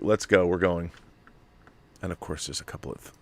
Let's go. We're going. And of course, there's a couple of.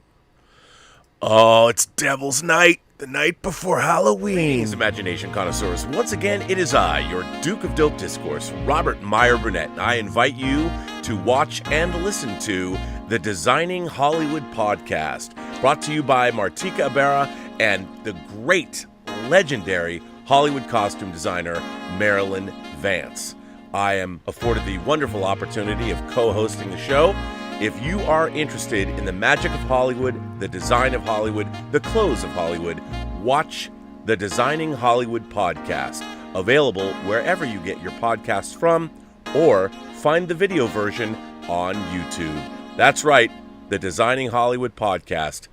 Oh, it's Devil's Night, the night before Halloween. Greetings, imagination connoisseurs. Once again, it is I, your Duke of Dope Discourse, Robert Meyer Burnett. And I invite you to watch and listen to the Designing Hollywood podcast, brought to you by Martika Ibarra and the great, legendary Hollywood costume designer, Marilyn Vance. I am afforded the wonderful opportunity of co-hosting the show. If you are interested in the magic of Hollywood, the design of Hollywood, the clothes of Hollywood, watch the Designing Hollywood podcast, available wherever you get your podcasts from, or find the video version on YouTube. That's right, the Designing Hollywood podcast.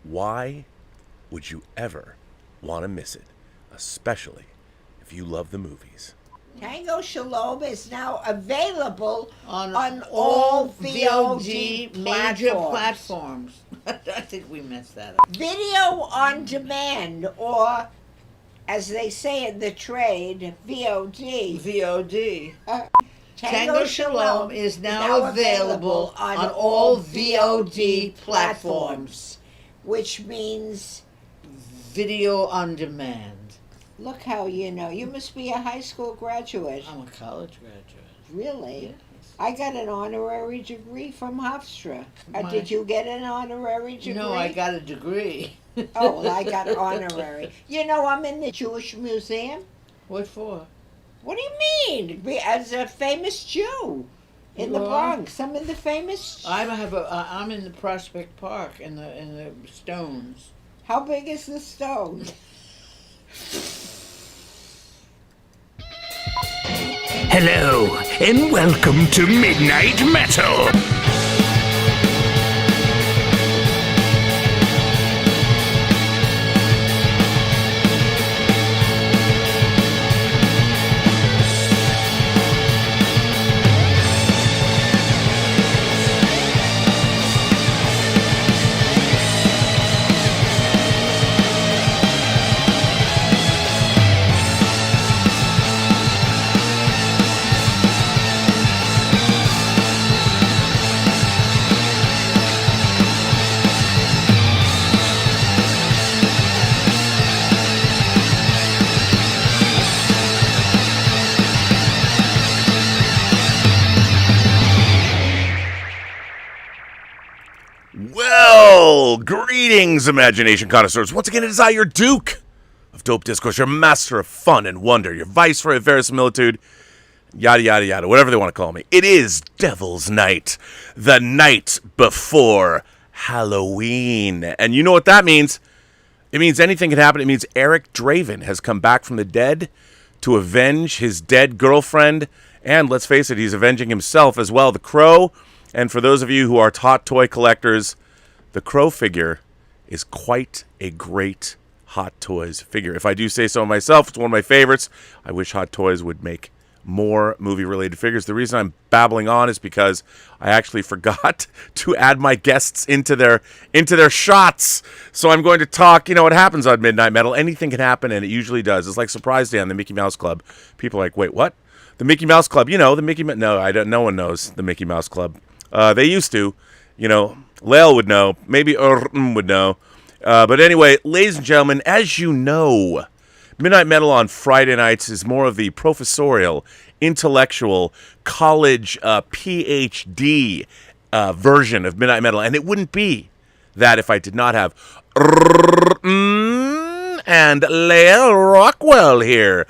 Why would you ever want to miss it, especially if you love the movies? Tango Shalom is now available on all VOD major platforms. I think we messed that up. Video on demand, or as they say in the trade, VOD. VOD. Tango Shalom is now available on all VOD platforms, which means video on demand. Look how you know. You must be a high school graduate. I'm a college graduate. Really? Yes. I got an honorary degree from Hofstra. Did you get an honorary degree? No, I got a degree. Oh, well, I got honorary. You know, I'm in the Jewish Museum. What for? What do you mean? As a famous Jew in the Bronx. I'm in the famous... I'm in the Prospect Park in the Stones. How big is the stone? Hello, and welcome to Midnight Metal. Greetings, imagination connoisseurs. Once again, it is I, your Duke of Dope Discourse, your master of fun and wonder, your viceroy of verisimilitude, yada, yada, yada, whatever they want to call me. It is Devil's Night, the night before Halloween. And you know what that means? It means anything can happen. It means Eric Draven has come back from the dead to avenge his dead girlfriend. And let's face it, he's avenging himself as well, the Crow. And for those of you who are hot toy collectors, the Crow figure is quite a great Hot Toys figure. If I do say so myself, it's one of my favorites. I wish Hot Toys would make more movie-related figures. The reason I'm babbling on is because I actually forgot to add my guests into their shots. So I'm going to talk, you know what happens on Midnight Metal. Anything can happen, and it usually does. It's like Surprise Day on the Mickey Mouse Club. People are like, wait, what? The Mickey Mouse Club. You know, the Mickey Mouse... No, I don't. No one knows the Mickey Mouse Club. They used to. You know, Lael would know. Maybe Rrrr would know. But anyway, ladies and gentlemen, as you know, Midnight Metal on Friday nights is more of the professorial, intellectual, college PhD version of Midnight Metal. And it wouldn't be that if I did not have Rrrr and Lael Rockwell here.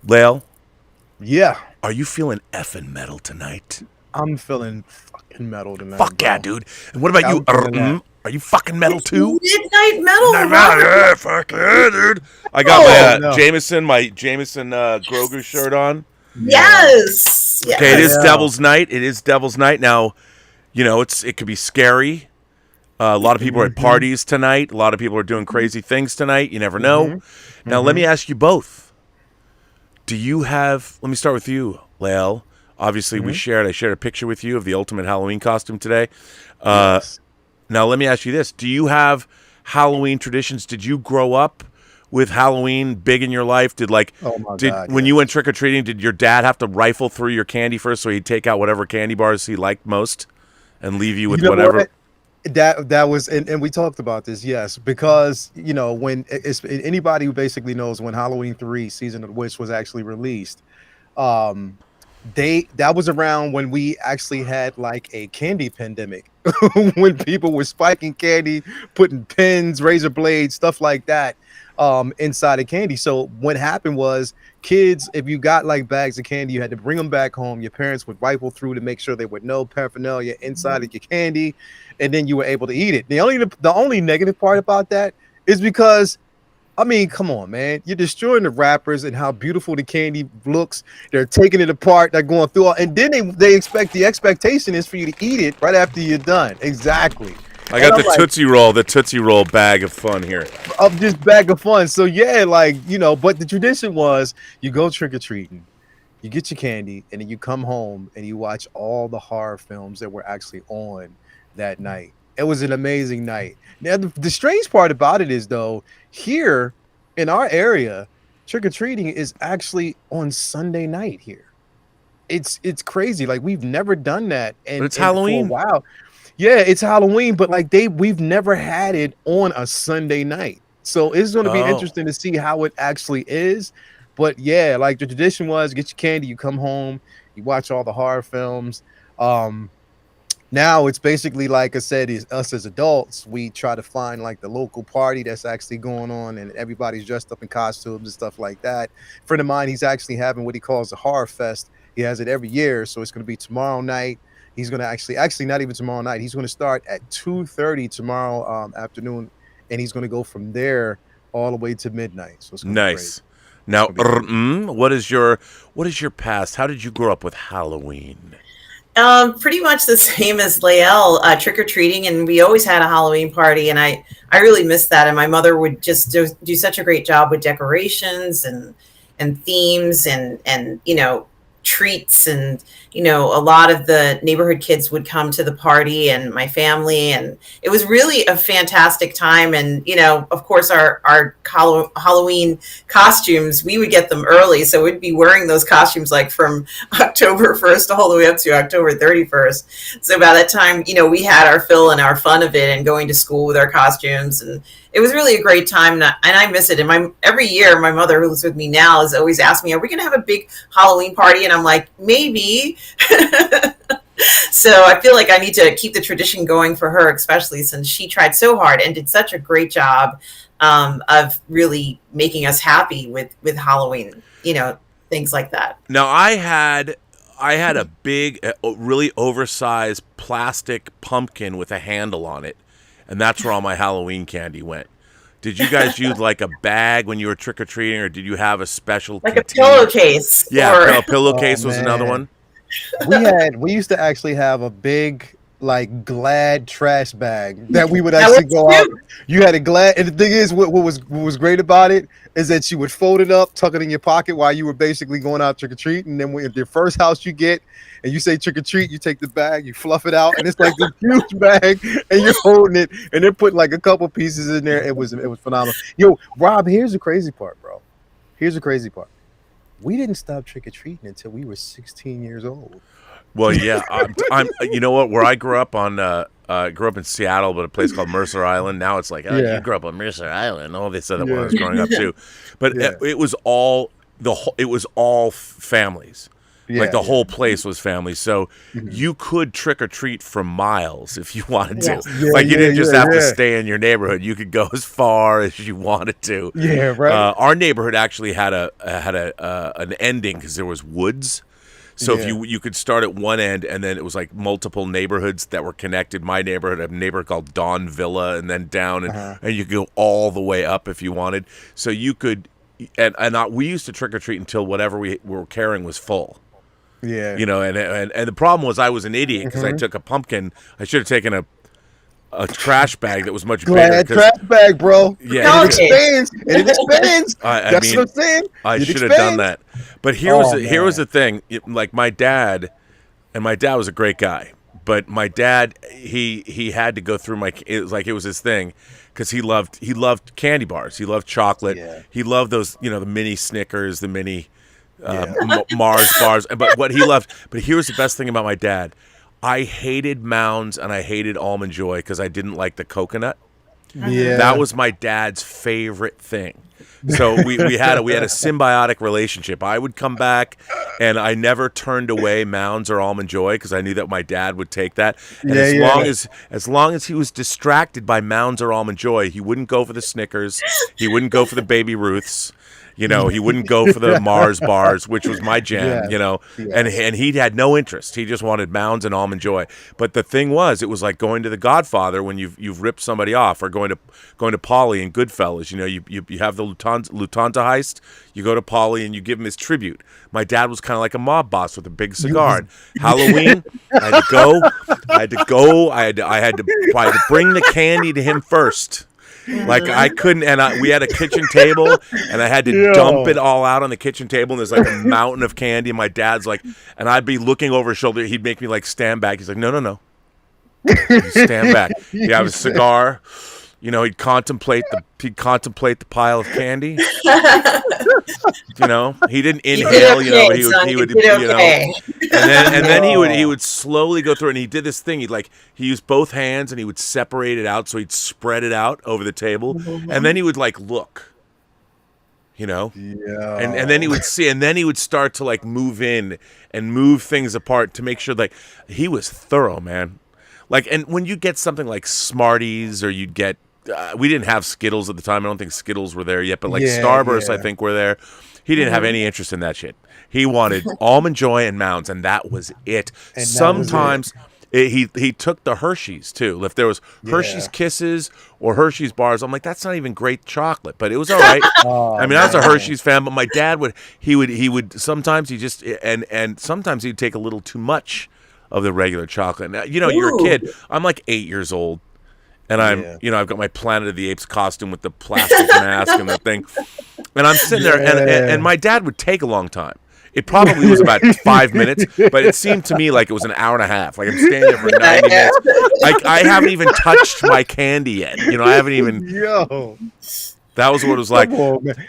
Lael? Yeah. Are you feeling effing metal tonight? I'm feeling fucking metal tonight. Fuck yeah, dude. And what about you? Are you fucking metal too? Midnight metal. Yeah, fuck yeah, dude. I got my Jameson Grogu shirt on. Yes. Okay, it is Devil's Night. It is Devil's Night. Now, you know, it could be scary. A lot of people are at parties tonight. A lot of people are doing crazy things tonight. You never know. Now, let me ask you both. Do you have... Let me start with you, Lael. Obviously, I shared a picture with you of the ultimate Halloween costume today. Yes. Now, let me ask you this. Do you have Halloween traditions? Did you grow up with Halloween big in your life? Did Oh my did God, when yeah. you went trick or treating, did your dad have to rifle through your candy first so he'd take out whatever candy bars he liked most and leave you with You know whatever? what? That was, and we talked about this, yes, because when anybody who basically knows when Halloween 3 Season of the Witch was actually released, um, that was around when we actually had like a candy pandemic, when people were spiking candy, putting pins, razor blades, stuff like that, inside of candy. So what happened was, kids, if you got like bags of candy, you had to bring them back home. Your parents would rifle through to make sure there were no paraphernalia inside of your candy, and then you were able to eat it. The only negative part about that is because, I mean, come on, man. You're destroying the wrappers and how beautiful the candy looks. They're taking it apart. They're going through all, and then the expectation is for you to eat it right after you're done. Exactly. I And got I'm the like, Tootsie Roll bag of fun here. of this bag of fun. So yeah, but the tradition was you go trick-or-treating, you get your candy, and then you come home and you watch all the horror films that were actually on that night. It was an amazing night. Now, the strange part about it is, though, here in our area, trick-or-treating is actually on Sunday night here. It's crazy. Like, we've never done that. But it's Halloween. For a while. Yeah, it's Halloween, but we've never had it on a Sunday night. So it's going to be interesting to see how it actually is. But yeah, like the tradition was, get your candy, you come home, you watch all the horror films. Now it's basically, like I said, is us as adults, we try to find like the local party that's actually going on, and everybody's dressed up in costumes and stuff like that. A friend of mine, he's actually having what he calls a horror fest. He has it every year, so it's going to be tomorrow night. He's going to actually not even tomorrow night. He's going to start at 2:30 tomorrow afternoon, and he's going to go from there all the way to midnight. So it's gonna be Nice. great. Now, It's gonna be Mmmm, what is your past? How did you grow up with Halloween? Pretty much the same as Lael, trick or treating, and we always had a Halloween party, and I really missed that. And my mother would just do such a great job with decorations and themes and treats, and a lot of the neighborhood kids would come to the party, and my family, and it was really a fantastic time. And of course, our Halloween costumes, we would get them early, so we'd be wearing those costumes like from October 1st all the way up to October 31st. So by that time, we had our fill and our fun of it, and going to school with our costumes, and it was really a great time, and I miss it. And every year, my mother, who lives with me now, has always asked me, "Are we going to have a big Halloween party?" And I'm like, maybe. So I feel like I need to keep the tradition going for her, especially since she tried so hard and did such a great job of really making us happy with Halloween. Things like that. Now, I had a big, really oversized plastic pumpkin with a handle on it, and that's where all my Halloween candy went. Did you guys use like a bag when you were trick or treating, or did you have a special Like container? a pillowcase. Yeah, a pillowcase Oh, was another man. one. We used to actually have a big like Glad trash bag that we would That actually was go out. cute. You had a Glad, and the thing is, what was great about it is that you would fold it up, tuck it in your pocket while you were basically going out trick or treat, and then when the first house you get, and you say trick or treat, you take the bag, you fluff it out, and it's like this huge bag, and you're holding it, and they're putting like a couple pieces in there. It was phenomenal. Yo, Rob, here's the crazy part, bro. Here's the crazy part. We didn't stop trick or treating until we were 16 years old. Well, yeah, I'm. You know what? Where I grew up grew up in Seattle, but a place called Mercer Island. Now it's like, Yeah. you grew up on Mercer Island. Oh, they said that when I Yeah. was growing up too. But Yeah. it was all families. Like the Yeah. whole place was family. So Mhm. you could trick or treat for miles if you wanted to. Yes. Yeah, Like you yeah, didn't just yeah, have to yeah. stay in your neighborhood. You could go as far as you wanted to. Yeah, right. Our neighborhood actually had an ending because there was woods. So if Yeah. you could start at one end, and then it was like multiple neighborhoods that were connected. My neighborhood had a neighborhood called Dawn Villa, and then down, and you could go all the way up if you wanted. So you could, we used to trick or treat until whatever we were carrying was full. Yeah. And the problem was I was an idiot because I took a pumpkin. I should have taken a trash bag that was much Glad bigger. trash bag, bro. Yeah, And it expands. And it expands. I That's mean, what I'm saying. I It should have done expands. that. But here was Oh, here was man. the thing. Like my dad was a great guy, But my dad, he had to go through it was his thing, because he loved candy bars. He loved chocolate. Yeah. He loved those, the mini Snickers, the mini Mars bars. But what he loved. But here's the best thing about my dad. I hated Mounds and I hated Almond Joy because I didn't like the coconut. Yeah. That was my dad's favorite thing. So we had a symbiotic relationship. I would come back, and I never turned away Mounds or Almond Joy because I knew that my dad would take that. And as long as he was distracted by Mounds or Almond Joy, he wouldn't go for the Snickers. He wouldn't go for the Baby Ruths. He wouldn't go for the Mars bars, which was my jam, and he had no interest. He just wanted Mounds and Almond Joy. But the thing was, it was like going to The Godfather when you've ripped somebody off, or going to Pauly and Goodfellas. You have the Lufthansa heist. You go to Pauly and you give him his tribute. My dad was kind of like a mob boss with a big cigar. And Halloween, I had to bring the candy to him first. Like I couldn't, and we had a kitchen table, and I had to dump it all out on the kitchen table, and there's like a mountain of candy, and my dad's like, and I'd be looking over his shoulder, he'd make me like stand back. He's like, no. You stand back. You have a cigar. He'd contemplate the pile of candy. He didn't inhale. He would. And then he would slowly go through it, and he did this thing. He used both hands, and he would separate it out, so he'd spread it out over the table, and then he would look. Yeah. And then he would see, and then he would start to move in and move things apart to make sure he was thorough, man. And when you get something like Smarties, or you'd get. We didn't have Skittles at the time. I don't think Skittles were there yet, but Starburst, I think, were there. He didn't have any interest in that shit. He wanted Almond Joy and Mounds, and that was it. And sometimes he took the Hershey's too. If there was Hershey's Kisses or Hershey's bars, I'm like, that's not even great chocolate, but it was all right. I was a Hershey's fan, but my dad would sometimes and sometimes he'd take a little too much of the regular chocolate. Now, you're a kid. I'm like 8 years old. And I've got my Planet of the Apes costume with the plastic mask and the thing. And I'm sitting there, and my dad would take a long time. It probably was about 5 minutes, but it seemed to me like it was an hour and a half. I'm standing there for 90 minutes. I haven't even touched my candy yet. I haven't even... Yo. That was what it was like.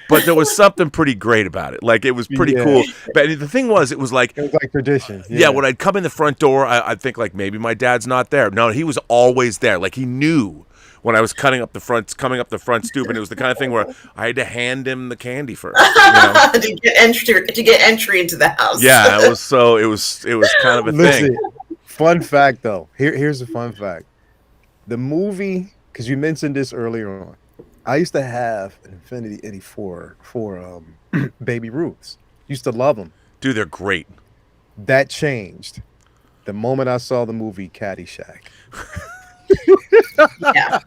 But there was something pretty great about it. It was pretty cool. But the thing was, it was like tradition. Yeah, when I'd come in the front door, I'd think maybe my dad's not there. No, he was always there. He knew when I was coming up the front stoop, and it was the kind of thing where I had to hand him the candy first. to get entry into the house. Yeah, it was kind of a thing. Fun fact though. Here's a fun fact. The movie, because you mentioned this earlier on. I used to have an Infinity 84 for Baby Ruths. Used to love them. Dude, they're great. That changed the moment I saw the movie Caddyshack. Yeah.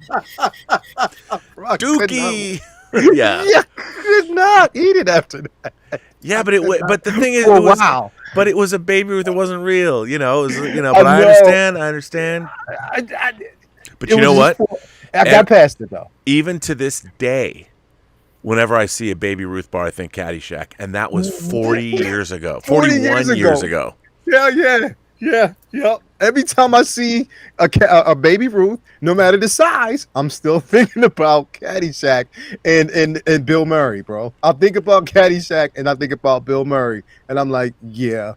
Dookie. Yeah, could not eat it after that. Yeah, but the thing is, wow. But it was a Baby Ruth. It wasn't real. It was, but I understand. But you know what? I got past it though. Even to this day, whenever I see a Baby Ruth bar, I think Caddyshack, and that was 40 years ago. 41 years ago. Yeah. Every time I see a Baby Ruth, no matter the size, I'm still thinking about Caddyshack and Bill Murray, bro. I think about Caddyshack and I think about Bill Murray, and I'm like, yeah.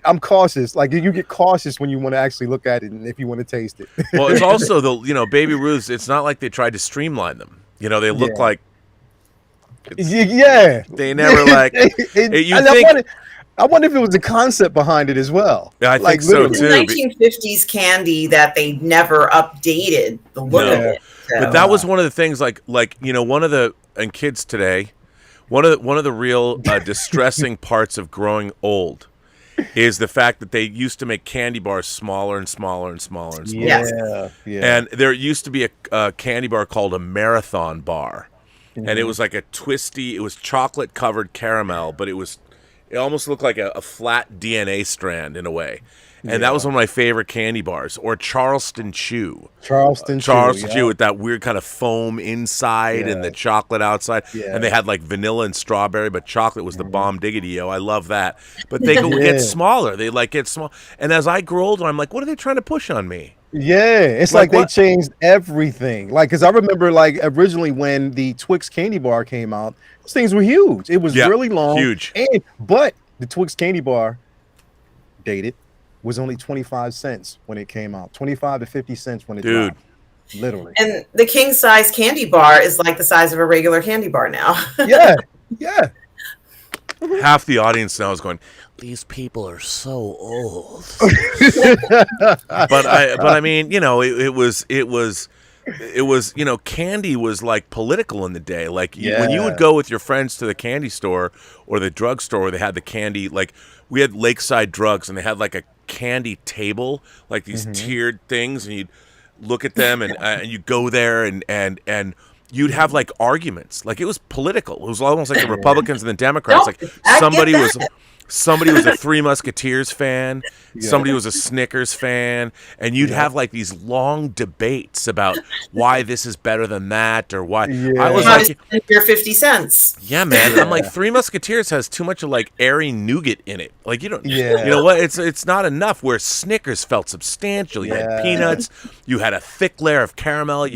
I'm cautious. You get cautious when you want to actually look at it and if you want to taste it. Well, it's also Baby Ruths. It's not like they tried to streamline them. They look like. They never I wonder if it was the concept behind it as well. Yeah, I think so too. 1950s candy that they never updated the look of it. So. But that was one of the things. One of the kids today, one of the real distressing parts of growing old. Is the fact that they used to make candy bars smaller and smaller and smaller and smaller. Yeah. And there used to be a candy bar called a marathon bar. Mm-hmm. And it was like it was chocolate covered caramel, but it almost looked like a flat DNA strand in a way. And that was one of my favorite candy bars. Or Charleston Chew. Charleston Chew with that weird kind of foam inside and the chocolate outside. Yeah. And they had like vanilla and strawberry, but chocolate was the bomb diggity, yo. I love that. But they get smaller. They like get small. And as I grow older, I'm like, what are they trying to push on me? Yeah, it's like they changed everything. Like, because I remember, like, originally when the Twix candy bar came out, those things were huge. It was really long, huge. But the Twix candy bar, dated, was only 25 cents when it came out. 25 to 50 cents when it dropped. Literally. And the king size candy bar is like the size of a regular candy bar now. Yeah. Half the audience now is going, these people are so old. but I mean, you know, it was, you know, candy was like political in the day. Like when you would go with your friends to the candy store or the drugstore where they had the candy, like we had Lakeside Drugs and they had like a candy table, like these tiered things, and you'd look at them and you go there and you'd have like arguments. Like it was political. It was almost like the Republicans and the Democrats. Like somebody was a Three Musketeers fan, somebody was a Snickers fan, and you'd have like these long debates about why this is better than that or why. I was like, your 50 cents. Yeah, man. I'm like, Three Musketeers has too much of like airy nougat in it. Like you know what? It's not enough. Where Snickers felt substantial. You had peanuts, you had a thick layer of caramel.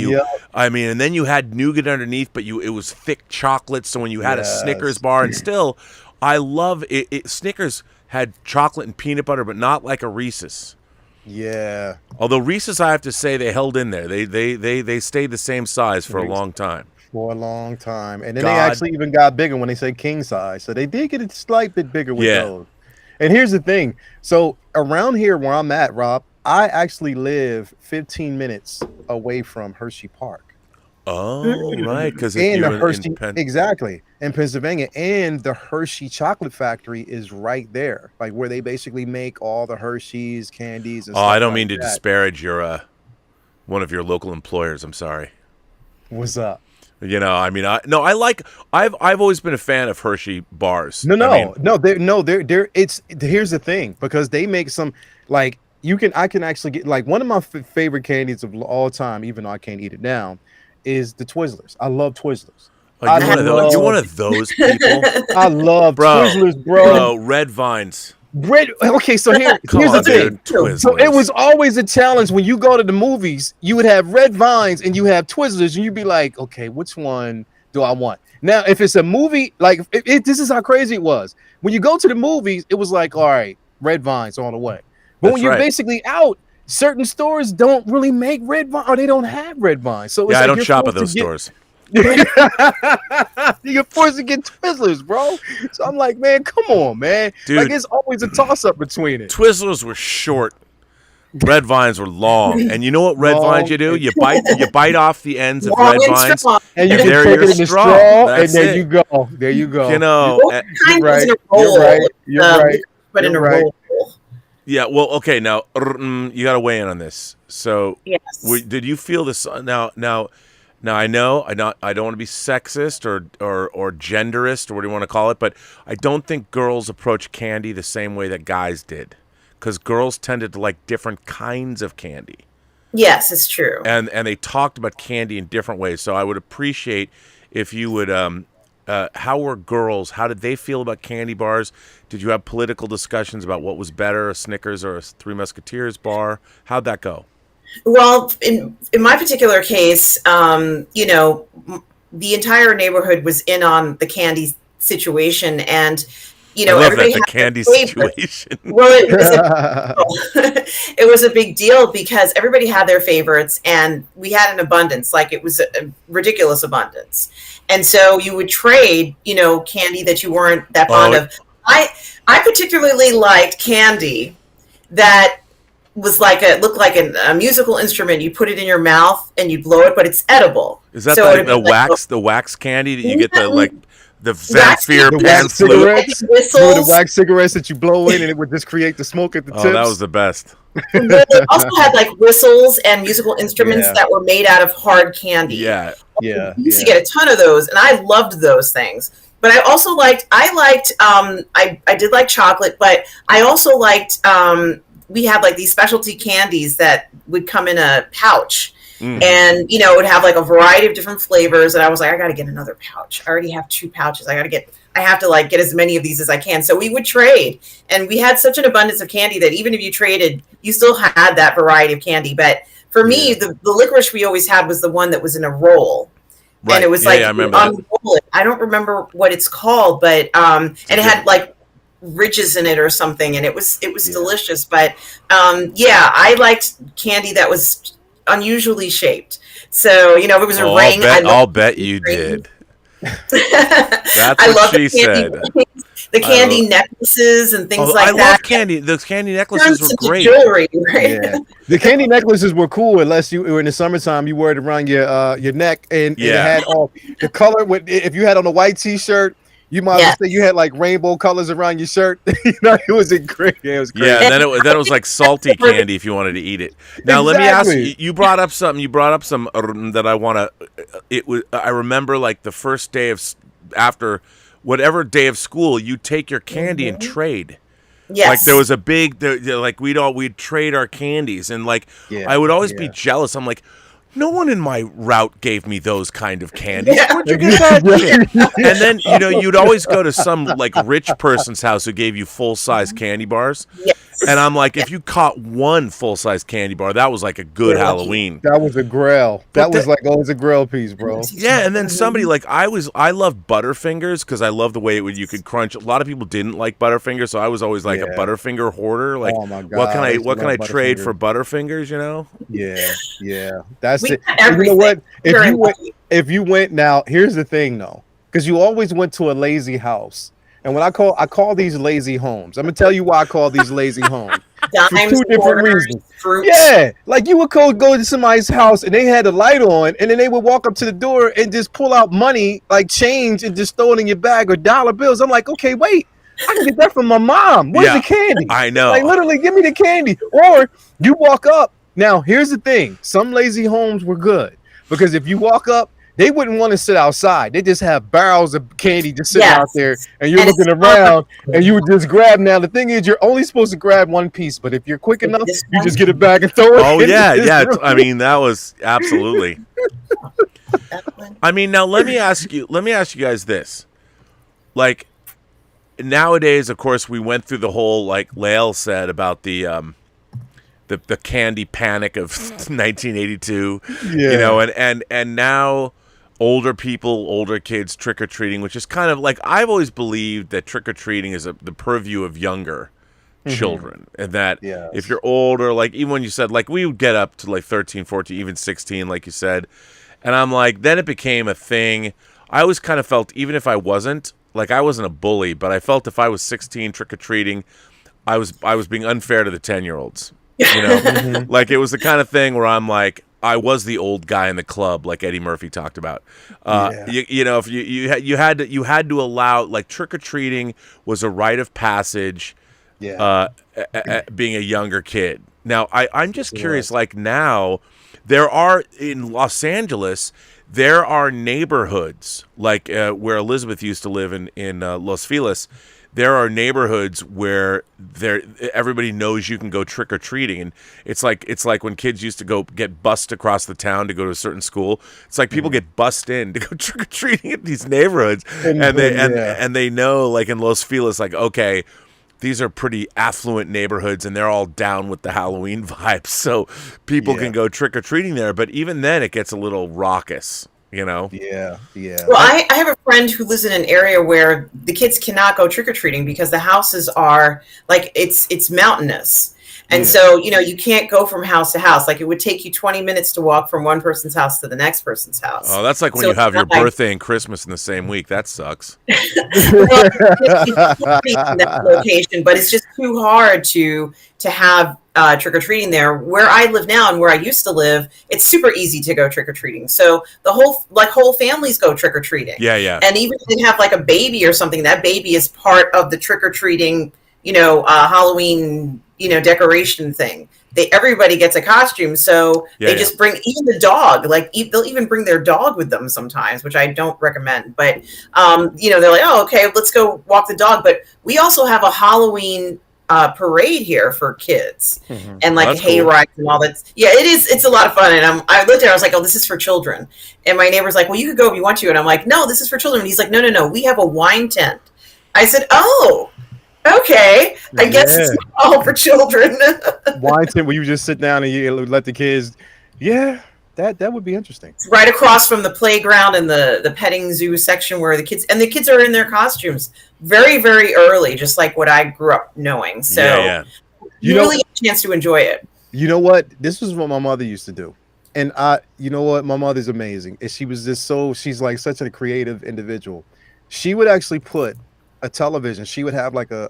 I mean, and then you had nougat underneath, but it was thick chocolate. So when you had a Snickers bar, and still. I love it. Snickers had chocolate and peanut butter, but not like a Reese's. Yeah. Although Reese's, I have to say, they held in there. They stayed the same size for a long time. For a long time. And then they actually even got bigger when they said king size. So they did get a slight bit bigger with those. And here's the thing. So around here where I'm at, Rob, I actually live 15 minutes away from Hershey Park. Oh, right, because and the Hershey exactly in Pennsylvania, and the Hershey chocolate factory is right there, like where they basically make all the Hershey's candies. And I don't mean to disparage your one of your local employers. I'm sorry. What's up? You know, I mean, I've always been a fan of Hershey bars. Here's the thing, because they make some like I can actually get like one of my favorite candies of all time, even though I can't eat it now. Is the Twizzlers. I love Twizzlers. Oh, you're one of those people. I love Twizzlers, bro. Red Vines. Okay, so here's the thing. So it was always a challenge when you go to the movies. You would have Red Vines and you have Twizzlers, and you'd be like, okay, which one do I want? Now, if it's a movie, like this is how crazy it was. When you go to the movies, it was like, all right, Red Vines all the way. But when you're basically out, certain stores don't really make red vine, or they don't have red vine. So it's I don't shop at those stores. You're forced to get Twizzlers, bro. So I'm like, man, come on, man. Dude, like it's always a toss up between it. Twizzlers were short. Red vines were long, and you know what red vines you do? You bite off the ends of red vines, and you can take it in the straw, and there you go. There you go. You know, you're right. But in a roll. Yeah, well, okay. Now you got to weigh in on this. So, yes, did you feel this? Now, I know I don't want to be sexist or genderist or what do you want to call it, but I don't think girls approach candy the same way that guys did, because girls tended to like different kinds of candy. Yes, it's true. And they talked about candy in different ways. So I would appreciate if you would. How were girls? How did they feel about candy bars? Did you have political discussions about what was better, a Snickers or a Three Musketeers bar? How'd that go? Well, in my particular case, you know, the entire neighborhood was in on the candy situation, and you know, everybody had the candy situation. Well, it was a big deal because everybody had their favorites, and we had an abundance. Like it was a ridiculous abundance. And so you would trade, you know, candy that you weren't that fond of. I particularly liked candy that was looked like a musical instrument. You put it in your mouth and you blow it, but it's edible. Is that the wax candy that you get the Zansphere pan flute? The wax cigarettes that you blow in and it would just create the smoke at the tips. Oh, that was the best. It also had like whistles and musical instruments that were made out of hard candy. Yeah. We used to get a ton of those, and I loved those things. But I also I did like chocolate, but I also liked we had like these specialty candies that would come in a pouch. Mm. And, you know, it would have like a variety of different flavors. And I was like, I got to get another pouch. I already have 2 pouches. I have to like get as many of these as I can. So we would trade. And we had such an abundance of candy that even if you traded, you still had that variety of candy. But for me, the licorice we always had was the one that was in a roll. Right. And it was I remember that. I don't remember what it's called, but and it had like ridges in it or something, and it was delicious. But I liked candy that was unusually shaped. So, you know, if it was a ring, I'll bet you did. That's what she said. The candy necklaces and things like that. I love candy. Those candy necklaces were great. Jewelry, right? Yeah. The candy necklaces were cool unless you were in the summertime. You wore it around your neck, and it had all the color. If you had on a white T-shirt, you might as well say you had like rainbow colors around your shirt. You know, it was great. Yeah, it was great. Yeah, and then it was like salty candy if you wanted to eat it. Now let me ask you. You brought up something. You brought up some that I want to. I remember like the first day after whatever day of school, you take your candy and trade. Yes. Like there was a big, like we'd trade our candies, and like I would always be jealous. I'm like, no one in my route gave me those kind of candies. Where'd you get that shit? And then, you know, you'd always go to some like rich person's house who gave you full-size candy bars. Yes. And I'm like, if you caught one full-size candy bar, that was like a good Halloween. That was a grail. That was like always a grail piece, bro. Yeah, and then somebody like I love Butterfingers because I love the way you could crunch. A lot of people didn't like Butterfingers, so I was always like a Butterfinger hoarder. Like, oh my God, what can I trade for Butterfingers? You know? Yeah. That's it. You know what? If you went now, here's the thing though, because you always went to a lazy house. And when I call these lazy homes. I'm gonna tell you why I call these lazy homes. For 2 different reasons. Fruits. Yeah, like you would go to somebody's house and they had the light on, and then they would walk up to the door and just pull out money, like change, and just throw it in your bag or dollar bills. I'm like, okay, wait, I can get that from my mom. Where's the candy? I know. Like literally, give me the candy. Or you walk up. Now, here's the thing: some lazy homes were good because if you walk up, they wouldn't want to sit outside. They just have barrels of candy just sitting out there, and you're looking around, and you would just grab. Now, the thing is, you're only supposed to grab one piece, but if you're quick enough, you just get it back and throw it. Oh, yeah. I mean, that was absolutely. I mean, now let me ask you guys this. Like, nowadays, of course, we went through the whole, like Lael said, about the candy panic of 1982, you know, and now older kids trick-or-treating, which is kind of like, I've always believed that trick-or-treating is the purview of younger children, and that if you're older, like even when you said, like we would get up to like 13, 14, even 16, like you said, and I'm like, then it became a thing. I always kind of felt, even if I wasn't a bully, but I felt if I was 16 trick-or-treating, I was being unfair to the 10-year-olds. You know, like it was the kind of thing where I'm like, I was the old guy in the club, like Eddie Murphy talked about. You know, if you had to allow, like, trick or treating was a rite of passage. Being a younger kid. Now, I'm just curious. Like now, there are in Los Angeles, there are neighborhoods like where Elizabeth used to live in Los Feliz. There are neighborhoods where everybody knows you can go trick or treating, and it's like when kids used to go get bussed across the town to go to a certain school. It's like people get bussed in to go trick or treating at these neighborhoods, and they know, like in Los Feliz, like, okay, these are pretty affluent neighborhoods, and they're all down with the Halloween vibes, so people can go trick or treating there. But even then, it gets a little raucous. You know? Yeah. Well, I have a friend who lives in an area where the kids cannot go trick-or-treating because the houses are like, it's mountainous. And so, you know, you can't go from house to house. Like it would take you 20 minutes to walk from one person's house to the next person's house. Oh, that's like when you have your birthday and Christmas in the same week. That sucks. That location, but it's just too hard to have trick-or-treating there. Where I live now and where I used to live, it's super easy to go trick-or-treating. So the whole families go trick-or-treating. Yeah. And even if they have like a baby or something, that baby is part of the trick-or-treating, Halloween, decoration thing. Everybody gets a costume, so they just bring even the dog. Like they'll even bring their dog with them sometimes, which I don't recommend. But they're like, oh, okay, let's go walk the dog. But we also have a Halloween parade here for kids, and Well, like that's hay cool. rides and all that. Yeah, it is. It's a lot of fun. And I looked at it, I was like, oh, this is for children. And my neighbor's like, well, you could go if you want to. And I'm like, no, this is for children. And he's like, no, we have a wine tent. I said, oh, okay. I guess it's not all for children. Wine tent where you just sit down and you let the kids. Yeah, that would be interesting. It's right across from the playground and the petting zoo section where the kids are in their costumes very, very early, just like what I grew up knowing. So Yeah. you really get a chance to enjoy it. You know what? This was what my mother used to do. And you know what? My mother's amazing. And she was just she's like such a creative individual. She would actually put a television. She would have like a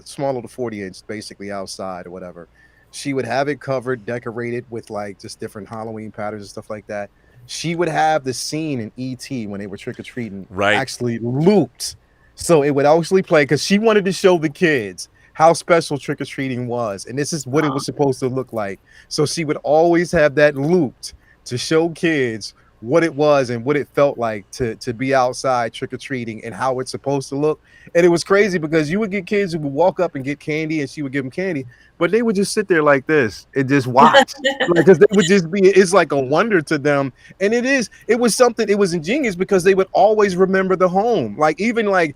small little 40-inch basically outside or whatever. She would have it covered, decorated with like just different Halloween patterns and stuff like that. She would have the scene in E.T. when they were trick-or-treating actually looped. So it would actually play because she wanted to show the kids how special trick-or-treating was. And this is what it was supposed to look like. So she would always have that looped to show kids what it was and what it felt like to be outside trick-or-treating and how it's supposed to look. And it was crazy because you would get kids who would walk up and get candy and she would give them candy, but they would just sit there like this and just watch. Because they would just be, it's like a wonder to them. And it was ingenious because they would always remember the home. Like even like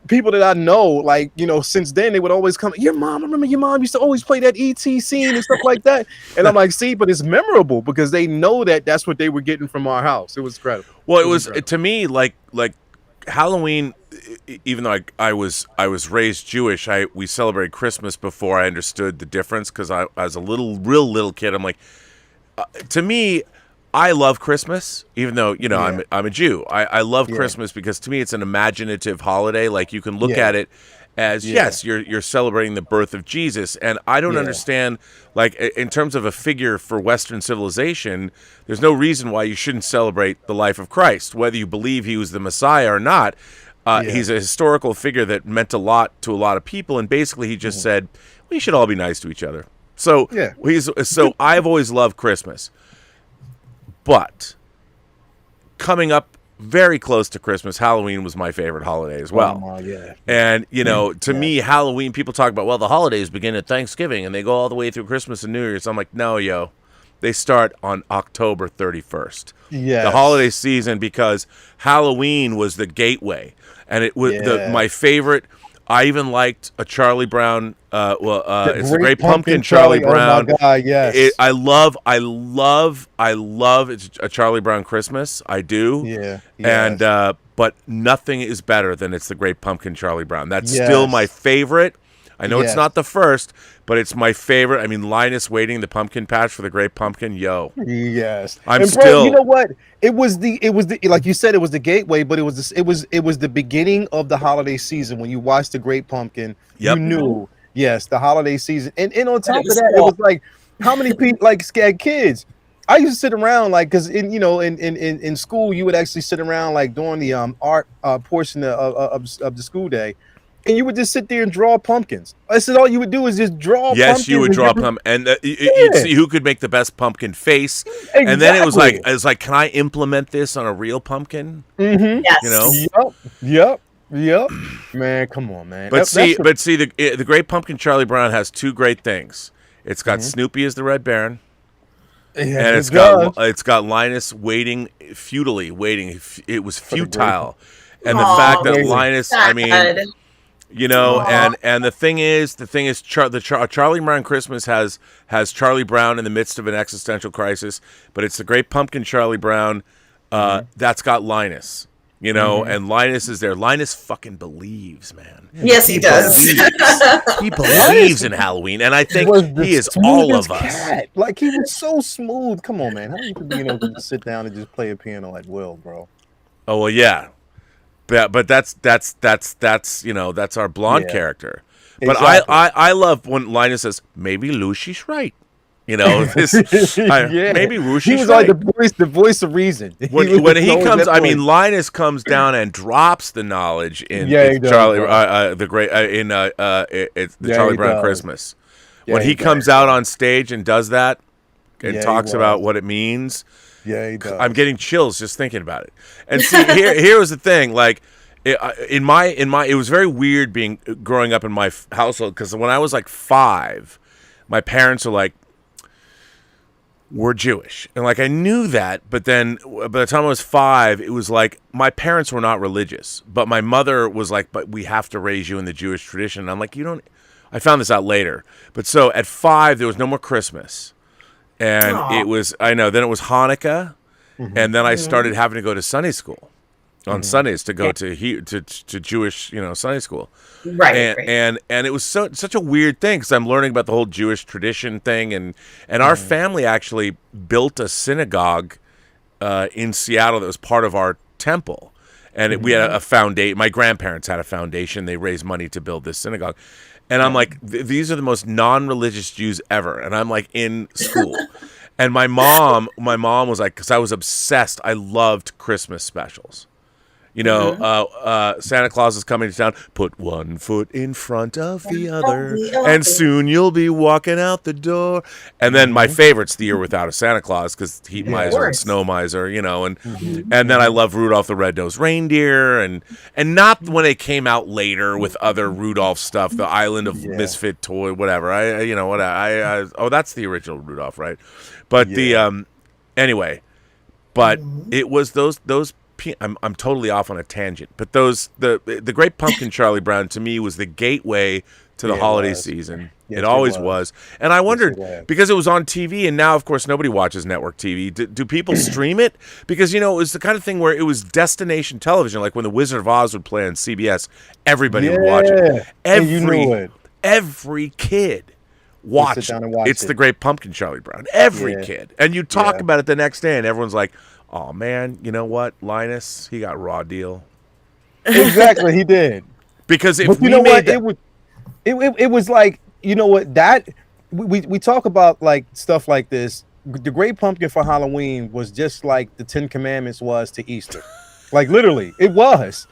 people that I know, like, you know, since then they would always come, I remember your mom used to always play that E.T. scene and stuff like that. And I'm like, see, but it's memorable because they know that that's what they were getting from our house. It was incredible. Well, it was to me like Halloween. Even though I was raised Jewish, we celebrated Christmas before I understood the difference because I was a real little kid. I'm like, to me, I love Christmas, even though, you know, I'm a Jew. I love Christmas because to me it's an imaginative holiday. Like you can look at it as yes, you're celebrating the birth of Jesus, and I don't understand. Like in terms of a figure for Western civilization, there's no reason why you shouldn't celebrate the life of Christ, whether you believe he was the Messiah or not. He's a historical figure that meant a lot to a lot of people, and basically he just said we should all be nice to each other. So so I've always loved Christmas. But coming up very close to Christmas, Halloween was my favorite holiday as well. And, you know, to me, Halloween, people talk about, well, the holidays begin at Thanksgiving and they go all the way through Christmas and New Year's. I'm like, no, they start on October 31st. The holiday season, because Halloween was the gateway. And it was my favorite. I even liked a Charlie Brown. It's the Great Pumpkin Charlie Brown. Oh my God, yes. I love a Charlie Brown Christmas. I do. Yeah. And but nothing is better than It's the Great Pumpkin Charlie Brown. That's still my favorite. I know it's not the first, but it's my favorite. I mean, Linus waiting the pumpkin patch for the Great Pumpkin. Yo. Yes. I'm and still. Bro, you know what? It was the like you said, it was the gateway, but it was the beginning of the holiday season when you watched the Great Pumpkin. You knew, the holiday season, and on top of that, it was like how many people like scared kids. I used to sit around like because in school you would actually sit around like during the art portion of the school day. And you would just sit there and draw pumpkins. I said all you would do is just draw pumpkins. Yes, you would draw pumpkin. And you'd see who could make the best pumpkin face. Exactly. And then it was like, can I implement this on a real pumpkin? Mm-hmm. Yes. You know? Yep. Man, come on, man. But see, the Great Pumpkin Charlie Brown has two great things. It's got Snoopy as the Red Baron. And it's got Linus waiting futilely. It was futile. And the fact that Linus, I mean... You know, and the thing is, Charlie Brown Christmas has Charlie Brown in the midst of an existential crisis, but it's the Great Pumpkin Charlie Brown that's got Linus, you know, and Linus is there. Linus fucking believes, man. Yes, he does. He believes in Halloween, and I think he is all of us. Like he was so smooth. Come on, man. How you being able to sit down and just play a piano at will, bro? Oh well, yeah. But that's you know, that's our blonde character. But exactly. I love when Linus says maybe Lucy's right. You know, maybe Lucy's He was right. like the voice of reason. When he comes, I mean, Linus comes down and drops the knowledge in Charlie Charlie Brown Christmas. When he comes out on stage and does that and talks about what it means. Yeah, he does. I'm getting chills just thinking about it. And see, here was the thing. Like, It was very weird growing up in my household, because when I was like 5, my parents were like, we're Jewish. And like I knew that, but then by the time I was 5, it was like my parents were not religious, but my mother was like, but we have to raise you in the Jewish tradition. And I'm like, I found this out later. But so at 5, there was no more Christmas. And Aww. then it was Hanukkah. And then I started having to go to Sunday school on Sundays to go to Jewish, Sunday school. Right. And it was such a weird thing, because I'm learning about the whole Jewish tradition thing, and our family actually built a synagogue in Seattle that was part of our temple, and we had a foundation. My grandparents had a foundation; they raised money to build this synagogue, and I'm like, these are the most non-religious Jews ever, and I'm like in school. And my mom was like, because I was obsessed. I loved Christmas specials. Santa Claus is coming to town. Put one foot in front of the other, and soon you'll be walking out the door. And then my favorite's The Year Without a Santa Claus, because Heat Miser and Snow Miser, and then I love Rudolph the Red-Nosed Reindeer, and not when it came out later with other Rudolph stuff, the Island of Misfit Toy, whatever. That's the original Rudolph, right? But anyway, but it was those. I'm totally off on a tangent, but the Great Pumpkin Charlie Brown to me was the gateway to the holiday season. It always was. And I wondered, because it was on TV, and now of course nobody watches network TV. Do people stream it? Because it was the kind of thing where it was destination television, like when The Wizard of Oz would play on CBS, everybody would watch it. Every kid watched it. It's the Great Pumpkin Charlie Brown. Every kid, and you talk about it the next day, and everyone's like, oh man, you know what? Linus, he got raw deal. Exactly, he did. Because if but we made that, it was like, that we talk about like stuff like this. The Great Pumpkin for Halloween was just like the 10 Commandments was to Easter. Like literally, it was.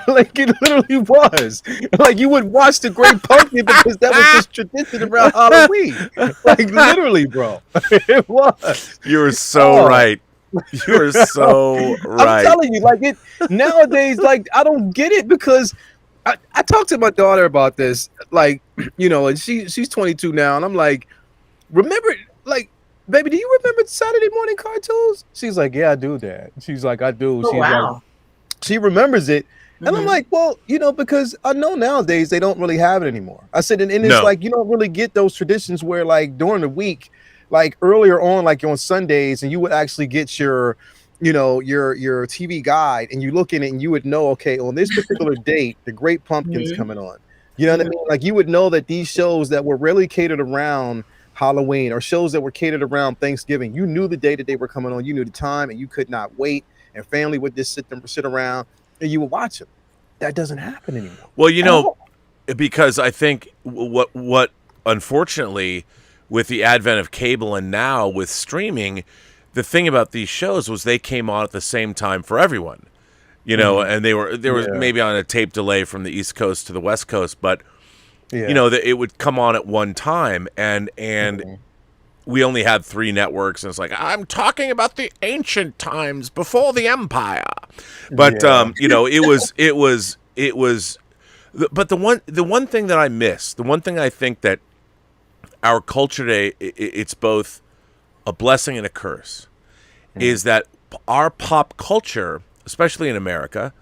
Like it literally was. Like you would watch the Great Pumpkin because that was just tradition around Halloween. Like literally, bro. It was. You're so right. You're so right. I'm telling you, like it nowadays, like I don't get it, because I talked to my daughter about this, like, and she's 22 now, and I'm like, remember, like, baby, do you remember Saturday morning cartoons? She's like, yeah, I do, Dad. She's like, I do. Oh, She's wow. like, she remembers it. And I'm like, well, because I know nowadays they don't really have it anymore. I said, and it's like, you don't really get those traditions where like during the week, like earlier on, like on Sundays, and you would actually get your TV guide, and you look in it and you would know, okay, on this particular date, the Great Pumpkin's coming on. You know what I mean? Like you would know that these shows that were really catered around Halloween, or shows that were catered around Thanksgiving, you knew the day that they were coming on, you knew the time, and you could not wait, and family would just sit around and you would watch them. That doesn't happen anymore. Well, because I think what unfortunately, with the advent of cable and now with streaming, the thing about these shows was they came on at the same time for everyone, and there was maybe on a tape delay from the East Coast to the West Coast, but it would come on at one time, and we only had 3 networks, and it's like, I'm talking about the ancient times before the empire, but it was. But the one thing that I miss, the one thing I think that our culture today, it's both a blessing and a curse, is that our pop culture, especially in America,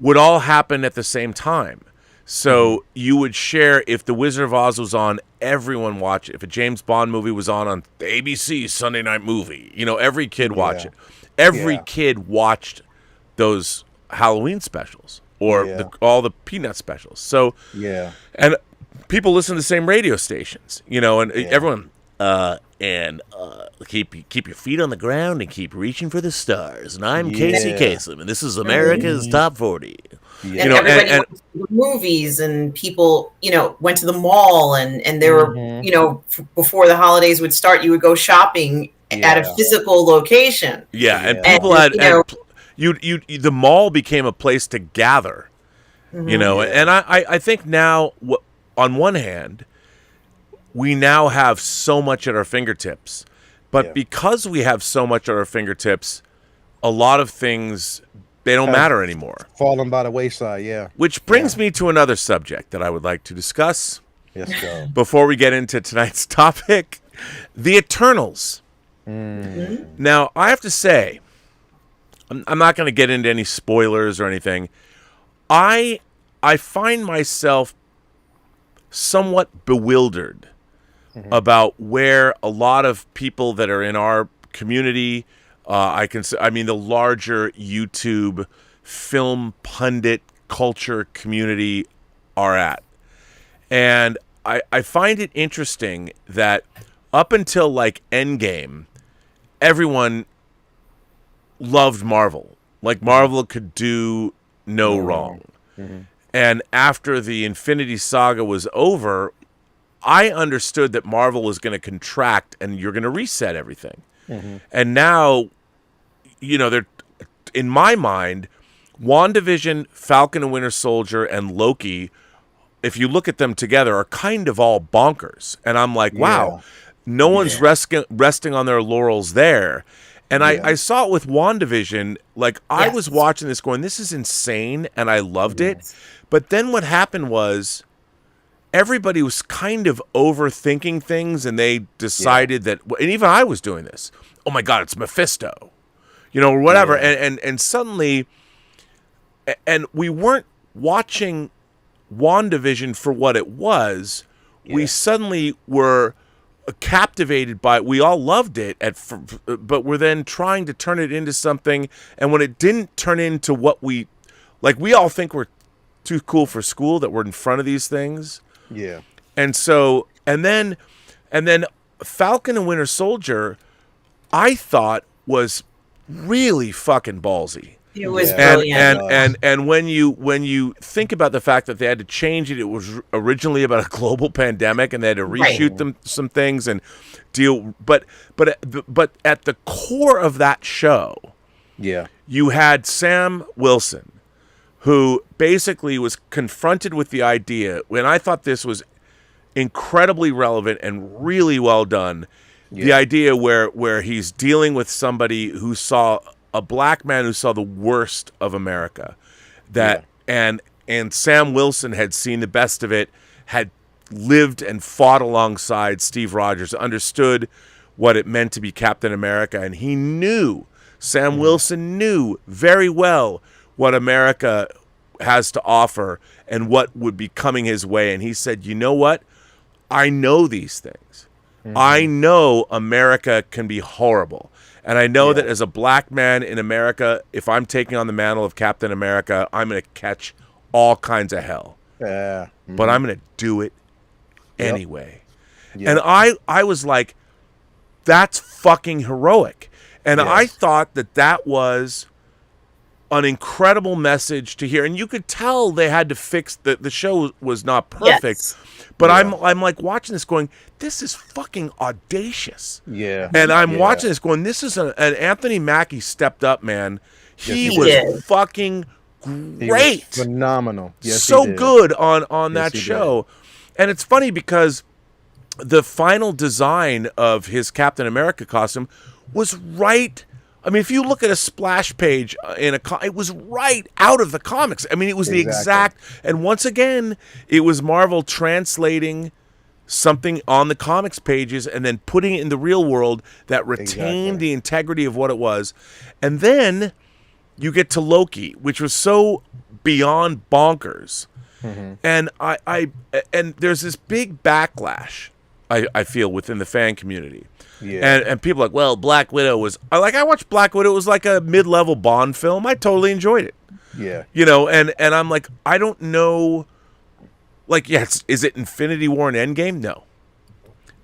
would all happen at the same time. So you would share, if The Wizard of Oz was on, everyone watched it. If a James Bond movie was on the ABC Sunday Night Movie, every kid watched it. Every kid watched those Halloween specials, or all the Peanut specials. So and people listen to the same radio stations, and everyone keep your feet on the ground and keep reaching for the stars. And I'm Casey Kasem, and this is America's Top 40. And everybody went to the movies, and people, went to the mall, and there were, before the holidays would start, you would go shopping at a physical location. Yeah, and people had, the mall became a place to gather, and I think now, on one hand, we now have so much at our fingertips, but because we have so much at our fingertips, a lot of things they don't matter anymore. Falling by the wayside, yeah. Which brings me to another subject that I would like to discuss. Yes, go. Before we get into tonight's topic, the Eternals. Now, I have to say, I'm not going to get into any spoilers or anything. I find myself somewhat bewildered about where a lot of people that are in our community, the larger YouTube film pundit culture community are at. And I find it interesting that up until like Endgame, everyone loved Marvel. Like Marvel could do no wrong. And after the Infinity Saga was over, I understood that Marvel was going to contract and you're going to reset everything. And now, they're, in my mind, WandaVision, Falcon and Winter Soldier, and Loki, if you look at them together, are kind of all bonkers. And I'm like, wow, no one's resting on their laurels there. And I saw it with WandaVision. Like, I was watching this going, this is insane, and I loved it. But then what happened was everybody was kind of overthinking things, and they decided that, and even I was doing this, oh my God, it's Mephisto, or whatever. And suddenly, and we weren't watching WandaVision for what it was. We suddenly were captivated by it. We all loved it, but we're then trying to turn it into something. And when it didn't turn into what we all think we're too cool for school, that we're in front of these things. Yeah. And so, and then Falcon and Winter Soldier, I thought was really fucking ballsy. It was brilliant. And when you think about the fact that they had to change it, it was originally about a global pandemic, and they had to reshoot some things and deal. But at the core of that show, you had Sam Wilson, who basically was confronted with the idea. When I thought this was incredibly relevant and really well done, the idea where he's dealing with somebody who saw a black man who saw the worst of America, and Sam Wilson had seen the best of it, had lived and fought alongside Steve Rogers, understood what it meant to be Captain America, and he knew, Sam Wilson knew very well what America has to offer and what would be coming his way. And he said, you know what? I know these things. I know America can be horrible. And I know that as a black man in America, if I'm taking on the mantle of Captain America, I'm going to catch all kinds of hell. But I'm going to do it anyway. And I was like, that's fucking heroic. And I thought that was an incredible message to hear. And you could tell they had to fix the show was not perfect. But I'm like watching this going, this is fucking audacious. And I'm watching this going, this is an Anthony Mackie stepped up, man. He was fucking great. He was phenomenal. So good on that show. And it's funny because the final design of his Captain America costume was right. I mean, if you look at a splash page it was right out of the comics. I mean, it was the exact, and once again, it was Marvel translating something on the comics pages and then putting it in the real world that retained the integrity of what it was. And then you get to Loki, which was so beyond bonkers. And and there's this big backlash, I feel, within the fan community. And people are like, well, Black Widow was... I watched Black Widow. It was like a mid-level Bond film. I totally enjoyed it. And I'm like, I don't know... Like, yes, is it Infinity War and Endgame? No.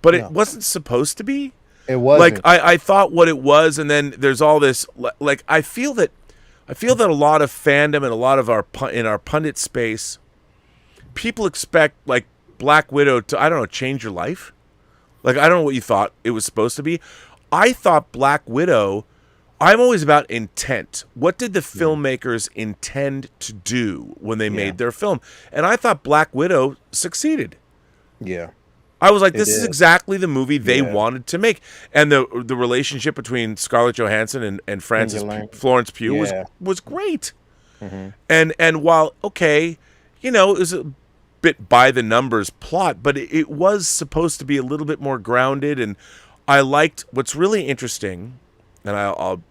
But it wasn't supposed to be. It wasn't. Like, I thought what it was, and then there's all this... Like, I feel that a lot of fandom and a lot of our pundit space, people expect, like, Black Widow to, I don't know, change your life. Like, I don't know what you thought it was supposed to be. I thought Black Widow, I'm always about intent. What did the filmmakers intend to do when they made their film? And I thought Black Widow succeeded. I was like, It this is did. exactly the movie they Yeah. wanted to make. And the relationship between Scarlett Johansson and Florence Pugh Yeah. was great. Mhm. And while, okay, it was a bit by the numbers plot, but it was supposed to be a little bit more grounded. And I liked what's really interesting, and I'll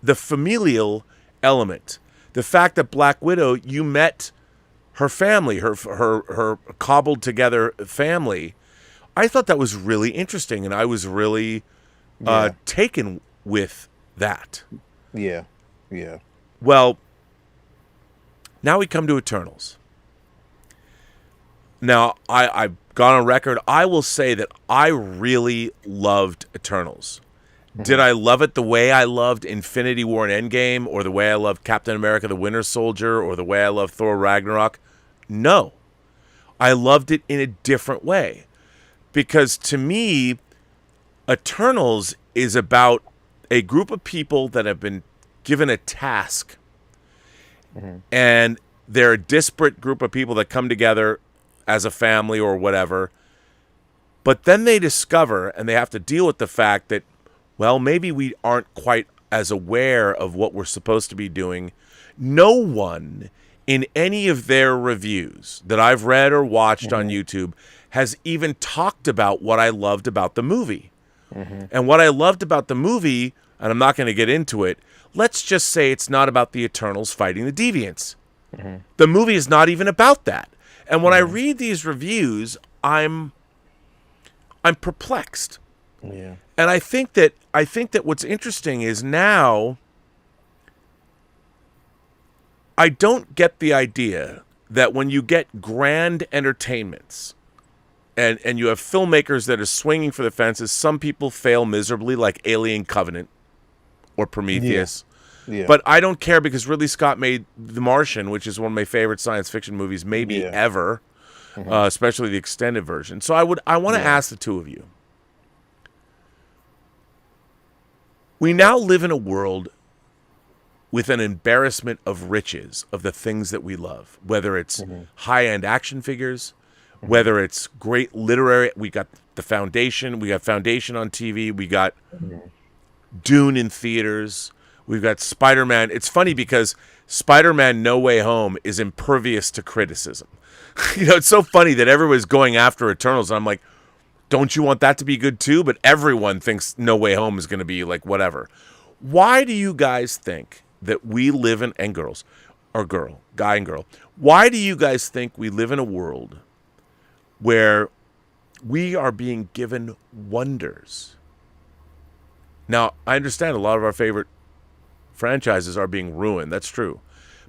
the familial element. The fact that Black Widow, you met her family, her cobbled together family. I thought that was really interesting, and I was really taken with that. Yeah. Yeah. Well, now we come to Eternals. Now, I've gone on record. I will say that I really loved Eternals. Did I love it the way I loved Infinity War and Endgame, or the way I loved Captain America the Winter Soldier, or the way I loved Thor Ragnarok? No. I loved it in a different way. Because to me, Eternals is about a group of people that have been given a task. And they're a disparate group of people that come together as a family or whatever. But then they discover, and they have to deal with the fact that, well, maybe we aren't quite as aware of what we're supposed to be doing. No one in any of their reviews that I've read or watched on YouTube has even talked about what I loved about the movie. And what I loved about the movie, and I'm not going to get into it, let's just say it's not about the Eternals fighting the Deviants. The movie is not even about that. And when I read these reviews, I'm perplexed. Yeah. And I think that what's interesting is now I don't get the idea that when you get grand entertainments and you have filmmakers that are swinging for the fences, some people fail miserably, like Alien Covenant or Prometheus. Yeah. But I don't care, because Ridley Scott made The Martian, which is one of my favorite science fiction movies maybe ever, especially the extended version. So I want to ask the two of you. We now live in a world with an embarrassment of riches of the things that we love, whether it's high-end action figures, whether it's great literary. We got The Foundation. We got Foundation on TV. We got Dune in theaters. We've got Spider-Man. It's funny because Spider-Man No Way Home is impervious to criticism. It's so funny that everyone's going after Eternals. And I'm like, don't you want that to be good too? But everyone thinks No Way Home is going to be like whatever. Why do you guys think that we live in, and girls, or guy and girl, why do you guys think we live in a world where we are being given wonders? Now, I understand a lot of our favorite franchises are being ruined. That's true.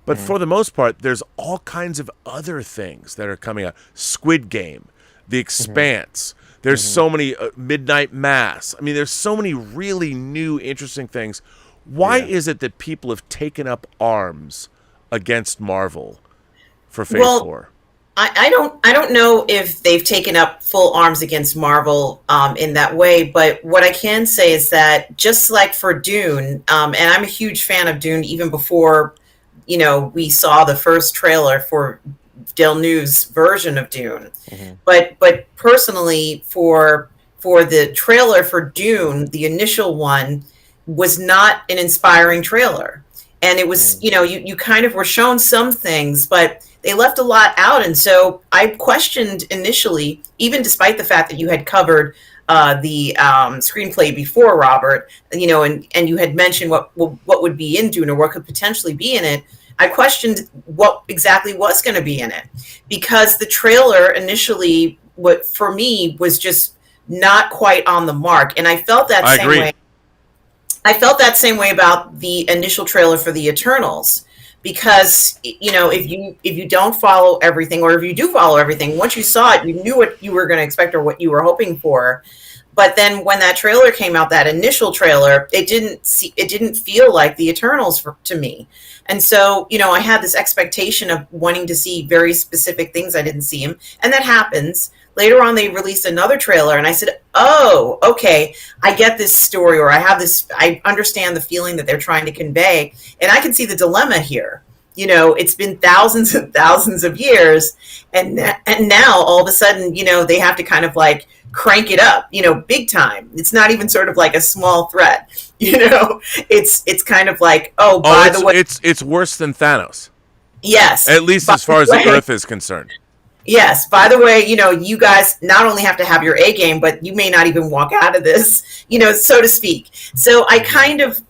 But for the most part, there's all kinds of other things that are coming out. Squid Game, The Expanse. There's so many Midnight Mass. I mean, there's so many really new, interesting things. Why is it that people have taken up arms against Marvel for Phase 4? I don't know if they've taken up full arms against Marvel in that way, but what I can say is that just like for Dune, and I'm a huge fan of Dune even before, we saw the first trailer for Villeneuve's version of Dune. But personally, for the trailer for Dune, the initial one was not an inspiring trailer. And it was, you kind of were shown some things, but they left a lot out. And so I questioned initially, even despite the fact that you had covered the screenplay before, Robert, and you had mentioned what would be in Dune or what could potentially be in it. I questioned what exactly was going to be in it, because the trailer initially, what for me was just not quite on the mark. And I felt that same way. I felt that same way about the initial trailer for the Eternals, because if you don't follow everything, or if you do follow everything, once you saw it, you knew what you were going to expect or what you were hoping for. But then when that trailer came out, that initial trailer, it didn't feel like the Eternals to me. And so, I had this expectation of wanting to see very specific things. I didn't see them. And that happens. Later on, they released another trailer, and I said, oh, okay, I get this story, or I understand the feeling that they're trying to convey, and I can see the dilemma here. it's been thousands and thousands of years, and now all of a sudden, they have to kind of like crank it up, big time. It's not even sort of like a small threat, it's kind of like, by the way, it's worse than Thanos. yes, At least as far as the Earth is concerned. yes, by the way, you guys not only have to have your A game, but you may not even walk out of this, so to speak. So I kind of,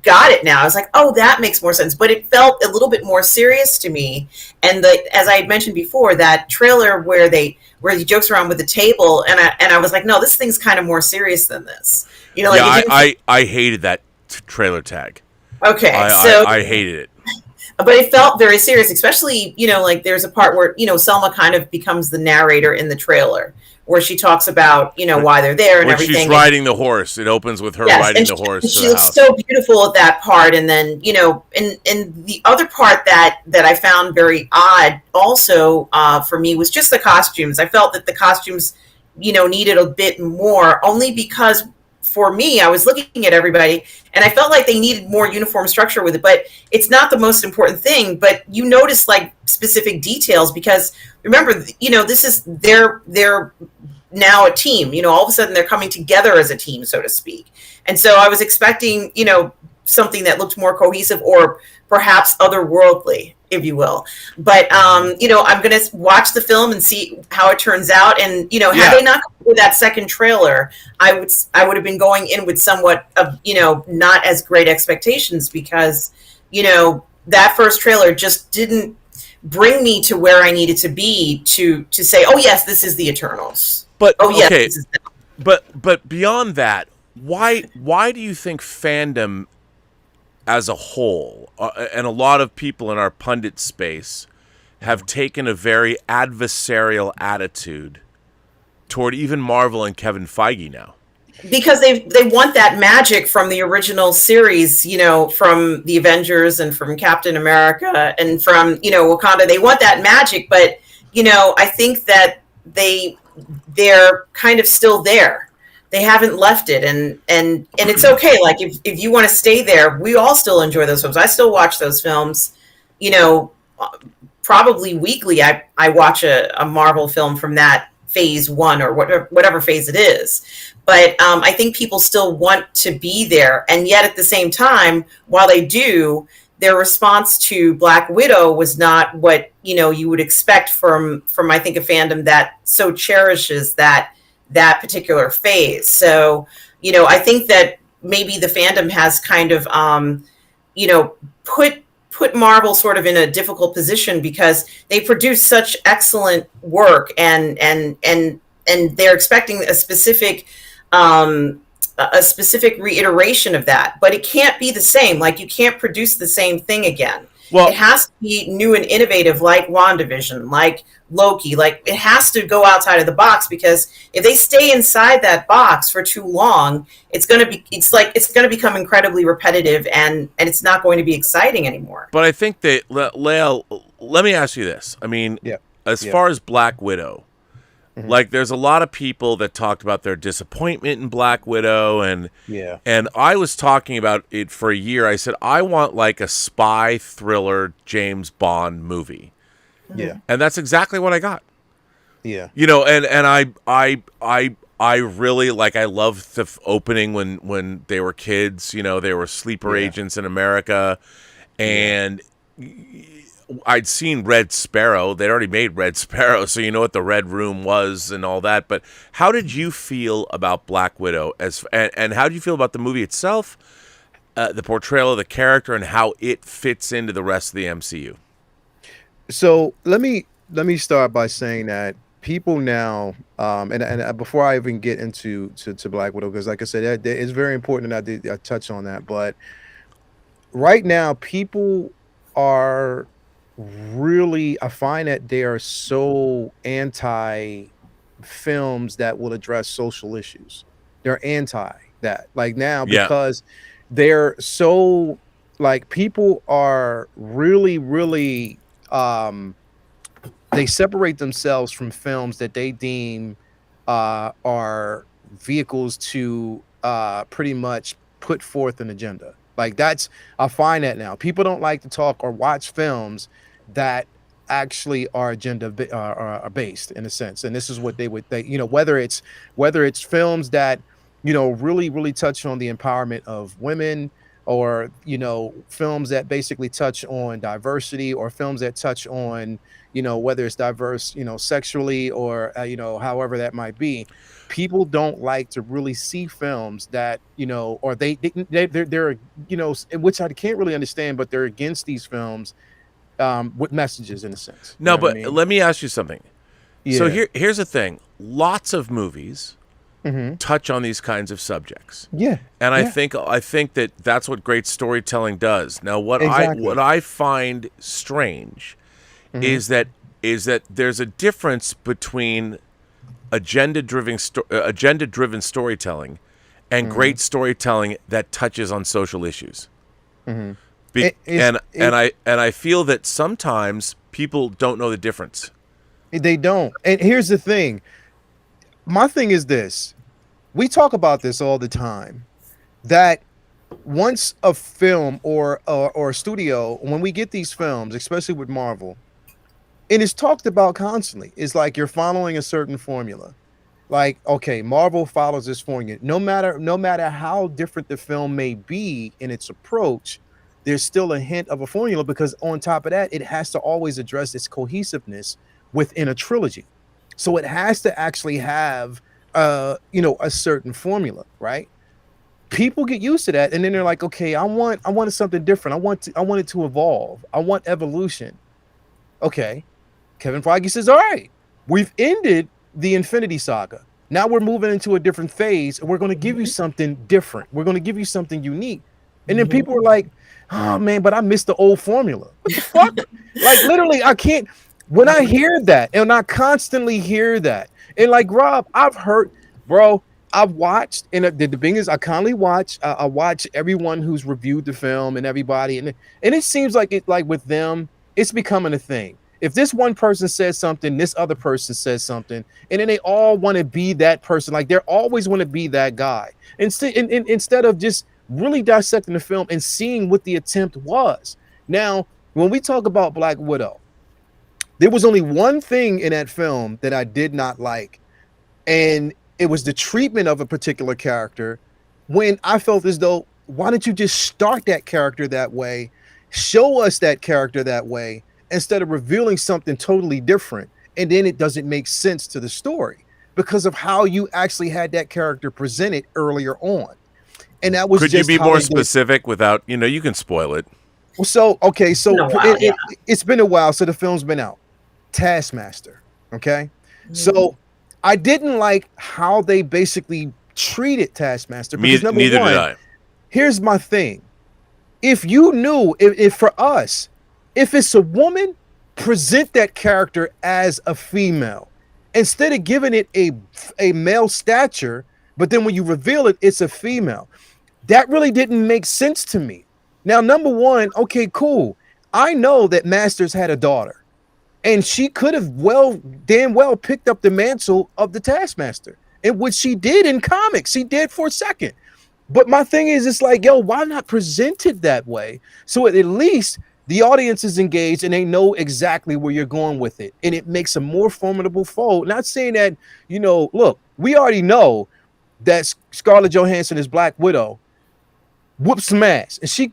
got it now. I was like, oh, that makes more sense. But it felt a little bit more serious to me. And as I had mentioned before, that trailer where he jokes around with the table, and I was like, no, this thing's kind of more serious than this. I hated that trailer tag. Okay, I hated it. But it felt very serious, especially, like there's a part where, Selma kind of becomes the narrator in the trailer, where she talks about, why they're there and when everything. She's riding the horse. It opens with her riding the horse. And she looks so beautiful at that part. And then, and the other part that I found very odd also for me was just the costumes. I felt that the costumes, needed a bit more, only because for me, I was looking at everybody and I felt like they needed more uniform structure with it, but it's not the most important thing. But you notice like specific details, because remember, this is they're now a team, all of a sudden they're coming together as a team, so to speak. And so I was expecting, something that looked more cohesive or perhaps otherworldly, if you will. But, I'm going to watch the film and see how it turns out. And, had they not come with that second trailer, I would have been going in with somewhat of, not as great expectations, because, that first trailer just didn't bring me to where I needed to be to say, oh, yes, this is the Eternals. But, oh, yes, okay. This is But beyond that, why do you think fandom as a whole, and a lot of people in our pundit space, have taken a very adversarial attitude toward even Marvel and Kevin Feige now? Because they want that magic from the original series, from the Avengers and from Captain America and from, Wakanda. They want that magic, but, I think that they're kind of still there. They haven't left it, and it's okay. Like if you want to stay there, we all still enjoy those films. I still watch those films, probably weekly. I watch a Marvel film from that phase one or whatever phase it is. But I think people still want to be there, and yet at the same time, while they do, their response to Black Widow was not what you would expect from I think a fandom that so cherishes that particular phase. So, I think that maybe the fandom has kind of, put Marvel sort of in a difficult position, because they produce such excellent work, and they're expecting a specific reiteration of that, but it can't be the same. Like, you can't produce the same thing again. Well, it has to be new and innovative, like WandaVision, like Loki. Like, it has to go outside of the box, because if they stay inside that box for too long, it's going to become incredibly repetitive, and it's not going to be exciting anymore. But I think that, Lael, let me ask you this. I mean, as far as Black Widow, like, there's a lot of people that talked about their disappointment in Black Widow, and I was talking about it for a year. I said, I want like a spy thriller James Bond movie. Yeah. And that's exactly what I got. Yeah. And I really, like, I loved the opening when they were kids, they were sleeper agents in America, and I'd seen Red Sparrow. They'd already made Red Sparrow, so you know what the Red Room was and all that. But how did you feel about Black Widow, and how do you feel about the movie itself, the portrayal of the character, and how it fits into the rest of the MCU? So let me start by saying that people now, and before I even get into Black Widow, because like I said, it's very important, and I touch on that. But right now, people are really, I find that they are so anti films that will address social issues. They're anti that, like, now, because they're so, like, people are really they separate themselves from films that they deem are vehicles to pretty much put forth an agenda. Like I find that now people don't like to talk or watch films that actually are are based in a sense, and this is what they would think. Whether it's films that really touch on the empowerment of women, or films that basically touch on diversity, or films that touch on whether it's diverse sexually, or however that might be. People don't like to really see films that or they're which I can't really understand, but they're against these films with messages in a sense. No, but I mean? let me ask you something. So Yeah. here's the thing. Lots of movies Mhm. touch on these kinds of subjects. Yeah. And Yeah. I think that that's what great storytelling does. Now Exactly. what I find strange Mhm. is that there's a difference between agenda-driven storytelling and great storytelling that touches on social issues. Mhm. And I feel that sometimes people don't know the difference. They don't. And here's the thing. My thing is this. We talk about this all the time, that once a film or a studio, when we get these films, especially with Marvel, it is talked about constantly. It's like you're following a certain formula. Like, okay, Marvel follows this formula. No matter how different the film may be in its approach, there's still a hint of a formula, because on top of that, it has to always address its cohesiveness within a trilogy. So it has to actually have a certain formula, right? People get used to that, and then they're like, okay, I wanted something different. I want it to evolve. I want evolution. Okay. Kevin Feige says, all right, we've ended the Infinity Saga. Now we're moving into a different phase, and we're going to give you something different. We're going to give you something unique. And then people are like, oh man, but I missed the old formula. What the fuck? Like, literally, I can't. When I hear that, and I constantly hear that, and like Rob, I've watched, and the thing is, I constantly watch. I watch everyone who's reviewed the film and everybody, and it seems like with them, it's becoming a thing. If this one person says something, this other person says something, and then they all want to be that person. Like, they always want to be that guy, instead of just really dissecting the film and seeing what the attempt was. Now, when we talk about Black Widow, there was only one thing in that film that I did not like, and it was the treatment of a particular character, when I felt as though, why don't you just start that character that way, show us that character that way, instead of revealing something totally different, and then it doesn't make sense to the story because of how you actually had that character presented earlier on. And that was Could just you be how more they did. specific without, you can spoil it. So, okay, so Been a while, yeah. it's been a while, so the film's been out. Taskmaster, okay? So I didn't like how they basically treated Taskmaster, because number Neither one, did I. here's my thing. If you knew, if for us, if it's a woman, present that character as a female instead of giving it a male stature, but then when you reveal it, it's a female. That really didn't make sense to me. Now, number one, okay, cool. I know that Masters had a daughter, and she could have damn well picked up the mantle of the Taskmaster, and which she did in comics. She did for a second. But my thing is, it's like, yo, why not present it that way? So at least the audience is engaged and they know exactly where you're going with it. And it makes a more formidable foe. Not saying that, look, we already know that Scarlett Johansson is Black Widow, whoops some ass, and she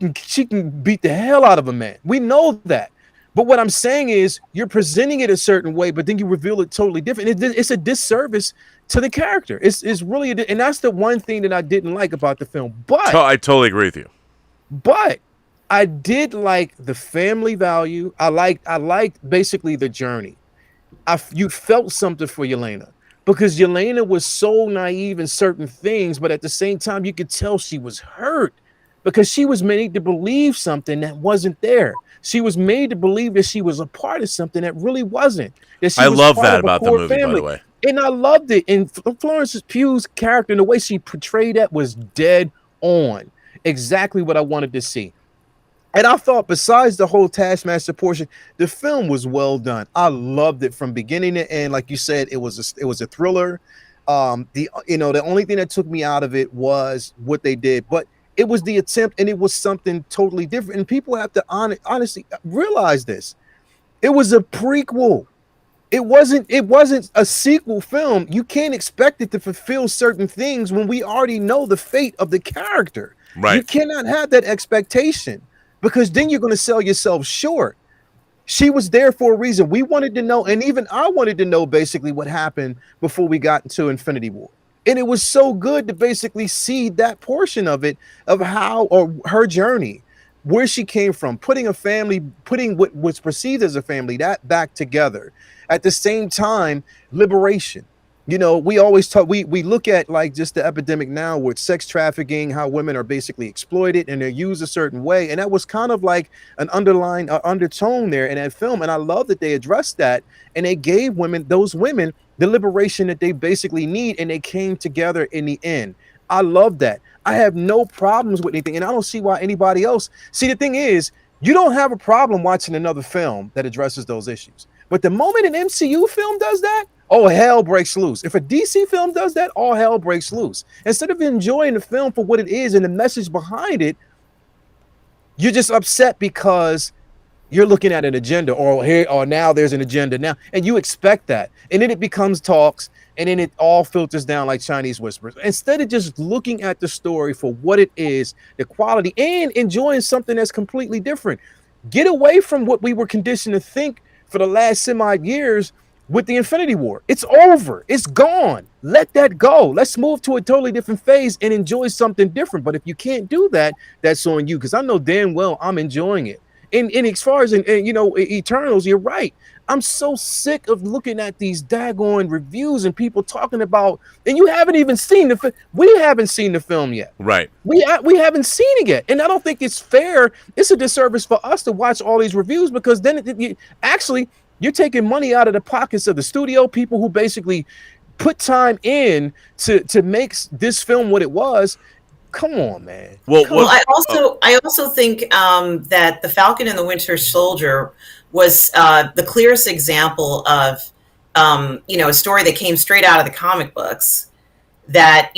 can beat the hell out of a man. We know that. But what I'm saying is, you're presenting it a certain way, but then you reveal it totally different. It's a disservice to the character. It's really, and that's the one thing that I didn't like about the film. But I totally agree with you. But I did like the family value. I liked basically the journey. You felt something for Yelena, because Yelena was so naive in certain things, but at the same time, you could tell she was hurt, because she was made to believe something that wasn't there. She was made to believe that she was a part of something that really wasn't. I love that about the movie, by the way. And I loved it. And Florence Pugh's character and the way she portrayed that was dead on. Exactly what I wanted to see. And I thought, besides the whole Taskmaster portion, the film was well done. I loved it from beginning to end. Like you said, it was a thriller. The only thing that took me out of it was what they did. But It was the attempt, and it was something totally different. And people have to honestly realize this. It was a prequel. It wasn't a sequel film. You can't expect it to fulfill certain things when we already know the fate of the character. Right. You cannot have that expectation, because then you're going to sell yourself short. She was there for a reason. We wanted to know, and even I wanted to know basically what happened before we got into Infinity War. And it was so good to basically see that portion of it, of how, or her journey, where she came from, putting what was perceived as a family, that back together. At the same time, liberation. You know, we always talk, we look at like just the epidemic now with sex trafficking, how women are basically exploited and they're used a certain way. And that was kind of like an underlying undertone there in that film. And I love that they addressed that, and they gave those women, the liberation that they basically need, and they came together in the end. I love that. I have no problems with anything, and I don't see why anybody else. See, the thing is, you don't have a problem watching another film that addresses those issues. But the moment an MCU film does that, oh, hell breaks loose. If a DC film does that, all hell breaks loose. Instead of enjoying the film for what it is and the message behind it, you're just upset because you're looking at an agenda, or now there's an agenda now, and you expect that. And then it becomes talks, and then it all filters down like Chinese whispers. Instead of just looking at the story for what it is, the quality, and enjoying something that's completely different. Get away from what we were conditioned to think for the last semi-years with the Infinity War. It's over. It's gone. Let that go. Let's move to a totally different phase and enjoy something different. But if you can't do that, that's on you, because I know damn well I'm enjoying it. And as far as, you know, Eternals, you're right. I'm so sick of looking at these daggone reviews and people talking about, and you haven't even seen the film. We haven't seen the film yet. Right. We haven't seen it yet. And I don't think it's fair. It's a disservice for us to watch all these reviews, because then you're taking money out of the pockets of the studio people who basically put time in to make this film what it was. Come on, man. Well, I also think that the Falcon and the Winter Soldier was the clearest example of a story that came straight out of the comic books that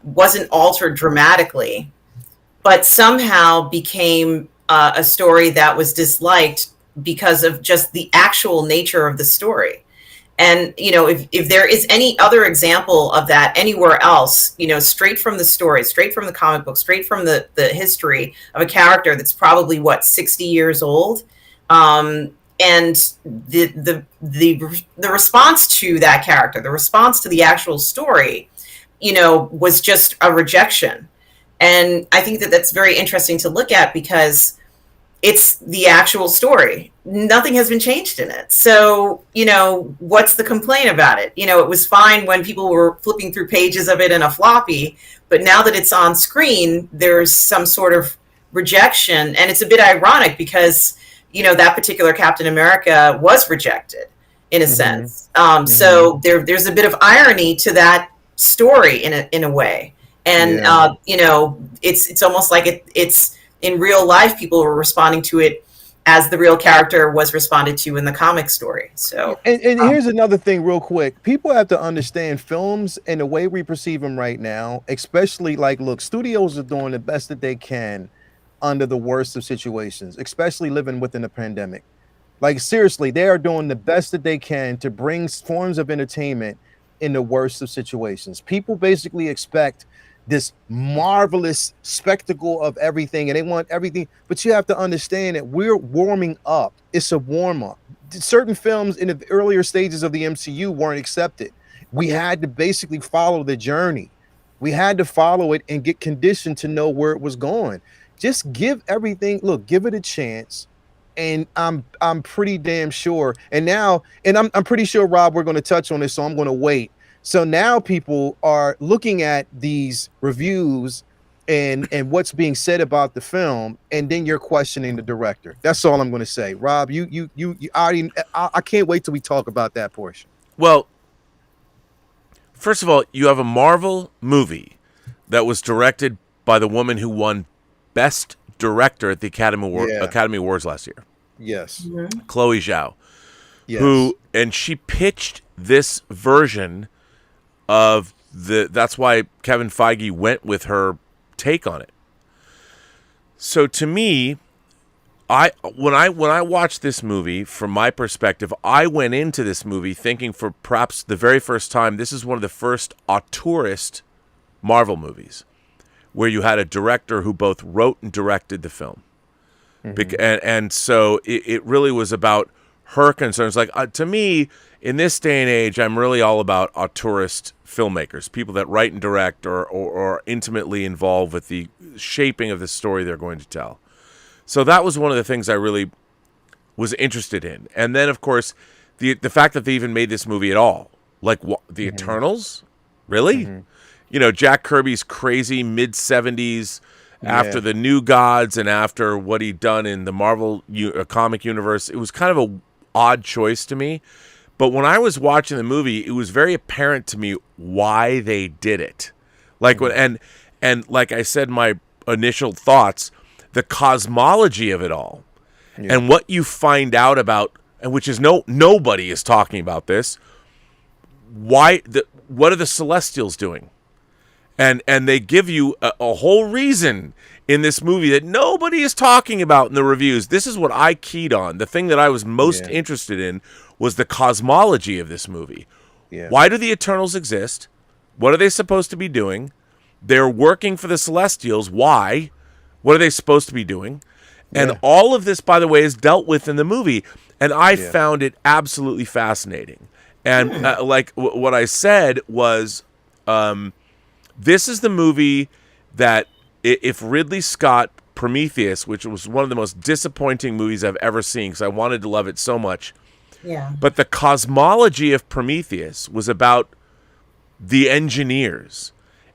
wasn't altered dramatically, but somehow became a story that was disliked because of just the actual nature of the story. And, if there is any other example of that anywhere else, straight from the story, straight from the comic book, straight from the history of a character that's probably 60 years old. And the response to that character, the response to the actual story, was just a rejection. And I think that that's very interesting to look at, because it's the actual story. Nothing has been changed in it. So, what's the complaint about it? It was fine when people were flipping through pages of it in a floppy, but now that it's on screen, there's some sort of rejection. And it's a bit ironic because, that particular Captain America was rejected in a sense. So there's a bit of irony to that story in a way. And, it's almost like it's in real life, people were responding to it as the real character was responded to in the comic story. So, and here's another thing real quick. People have to understand films and the way we perceive them right now, especially look, studios are doing the best that they can under the worst of situations, especially living within a pandemic. Seriously, they are doing the best that they can to bring forms of entertainment in the worst of situations. People basically expect this marvelous spectacle of everything, and they want everything, but you have to understand that we're warming up. It's a warm-up. Certain films in the earlier stages of the MCU weren't accepted. We had to basically follow the journey. We had to follow it and get conditioned to know where it was going. Just give everything, give it a chance. And I'm pretty damn sure. And I'm pretty sure, Rob, we're going to touch on this, so I'm going to wait. So now people are looking at these reviews and what's being said about the film, and then you're questioning the director. That's all I'm going to say. Rob, you already. I can't wait till we talk about that portion. Well, first of all, you have a Marvel movie that was directed by the woman who won Best Director at the Academy Awards last year. Yes, Chloe Zhao. Yes. And she pitched this version of that's why Kevin Feige went with her take on it. So to me, when I watched this movie, from my perspective, I went into this movie thinking for perhaps the very first time, this is one of the first auteurist Marvel movies where you had a director who both wrote and directed the film. And so it really was about her concerns. Like, to me, in this day and age, I'm really all about auteurist filmmakers, people that write and direct or are intimately involved with the shaping of the story they're going to tell. So that was one of the things I really was interested in. And then, of course, the fact that they even made this movie at all. Like, the Eternals? Really? You know, Jack Kirby's crazy mid-70s, after the New Gods and after what he'd done in the Marvel comic universe. It was kind of a odd choice to me. But when I was watching the movie, it was very apparent to me why they did it. Like, and like I said, my initial thoughts, the cosmology of it all, and what you find out about, and which is nobody is talking about this. What are the Celestials doing? And they give you a whole reason in this movie that nobody is talking about in the reviews. This is what I keyed on. The thing that I was most interested in was the cosmology of this movie. Why do the Eternals exist? What are they supposed to be doing? They're working for the Celestials. Why? What are they supposed to be doing? And all of this, by the way, is dealt with in the movie. And I found it absolutely fascinating. And like what I said was, this is the movie that if Ridley Scott Prometheus, which was one of the most disappointing movies I've ever seen because I wanted to love it so much. But the cosmology of Prometheus was about the engineers.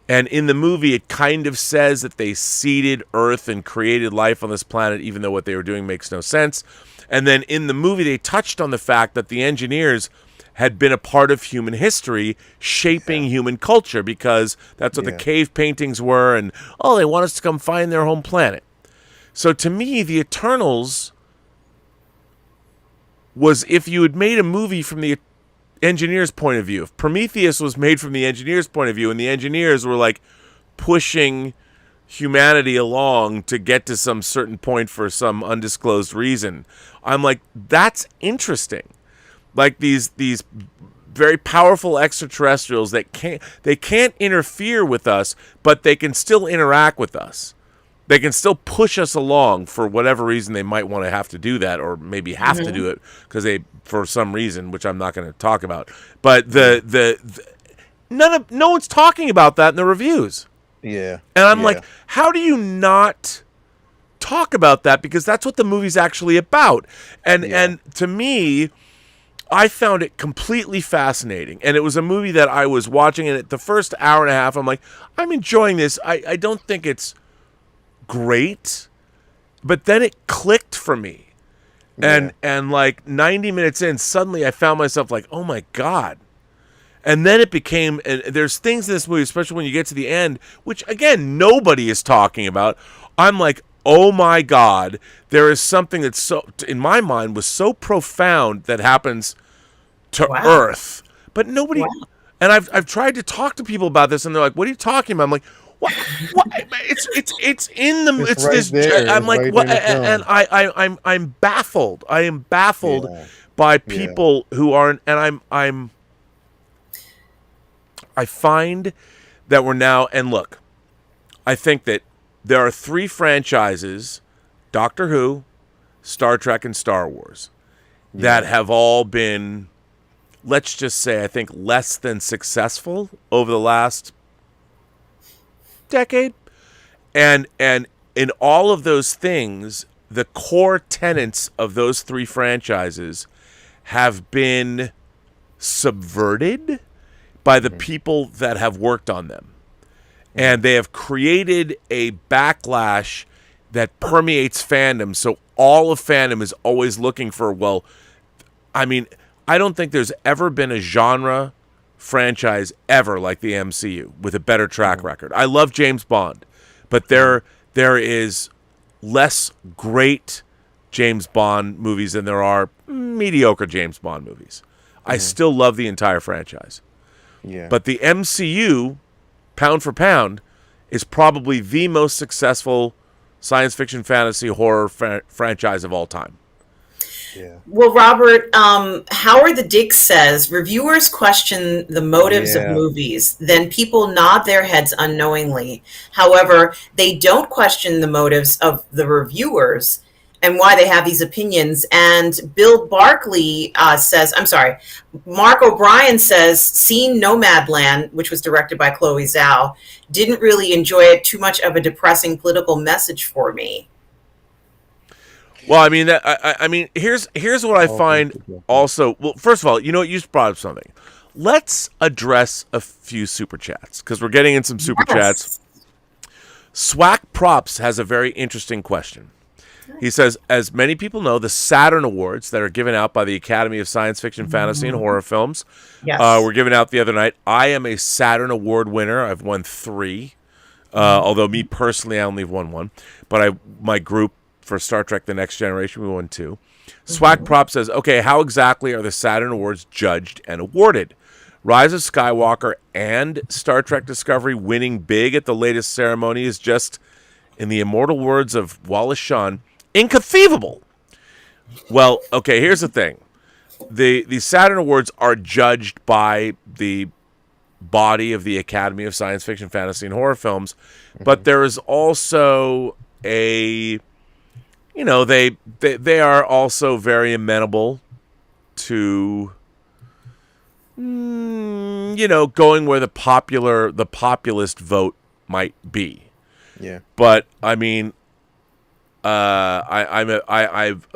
And in the movie, it kind of says that they seeded Earth and created life on this planet, even though what they were doing makes no sense. And then in the movie, they touched on the fact that the engineers had been a part of human history, shaping human culture, because that's what the cave paintings were, and, they want us to come find their home planet. So to me, the Eternals was, if you had made a movie from the engineers' point of view, if Prometheus was made from the engineers' point of view, and the engineers were like pushing humanity along to get to some certain point for some undisclosed reason, I'm like, that's interesting. Like these very powerful extraterrestrials that can't interfere with us, but they can still interact with us. They can still push us along for whatever reason they might want to have to do that, or maybe have to do it because for some reason, which I'm not going to talk about. But no one's talking about that in the reviews. And I'm like, how do you not talk about that? Because that's what the movie's actually about. And to me, I found it completely fascinating. And it was a movie that I was watching, and at the first hour and a half, I'm like, I'm enjoying this. I don't think it's great, but then it clicked for me. And like 90 minutes in, suddenly I found myself like, oh my God. And then it became, and there's things in this movie, especially when you get to the end, which again, nobody is talking about. I'm like, oh my God, there is something that's so, in my mind, was so profound that happens to Earth. But nobody, and I've tried to talk to people about this, and they're like, what are you talking about? I'm like, what? It's in the, it's right this, there. I'm like, right what? And I'm baffled. I am baffled by people who aren't, and I find that we're now, and look, I think that there are 3 franchises, Doctor Who, Star Trek, and Star Wars, that have all been, let's just say, I think less than successful over the last decade. And in all of those things, the core tenets of those 3 franchises have been subverted by the people that have worked on them. And they have created a backlash that permeates fandom. So all of fandom is always looking for, well, I mean, I don't think there's ever been a genre franchise ever like the MCU with a better track record. I love James Bond, but there is less great James Bond movies than there are mediocre James Bond movies. I still love the entire franchise. But the MCU, pound for pound, is probably the most successful science fiction, fantasy, horror franchise of all time. Yeah. Well, Robert, Howard the Dick says reviewers question the motives of Yeah. movies, then people nod their heads unknowingly. However, they don't question the motives of the reviewers and why they have these opinions. And Bill Barkley Mark O'Brien says, seen Nomadland, which was directed by Chloe Zhao, didn't really enjoy it. Too much of a depressing political message for me. Well, I mean, here's what I find also. Well, first of all, you know what? You just brought up something. Let's address a few super chats because we're getting in some super chats. Swack Props has a very interesting question. He says, as many people know, the Saturn Awards that are given out by the Academy of Science Fiction, Fantasy, and Horror Films were given out the other night. I am a Saturn Award winner. I've won 3, although me personally, I only won 1. But my group for Star Trek The Next Generation, we won 2. Swack Prop says, okay, how exactly are the Saturn Awards judged and awarded? Rise of Skywalker and Star Trek Discovery winning big at the latest ceremony is just, in the immortal words of Wallace Shawn, inconceivable. Well, okay, here's the thing. The Saturn Awards are judged by the body of the Academy of Science Fiction, Fantasy, and Horror Films, but there is also they are also very amenable to going where the populist vote might be. Yeah. But I mean, I've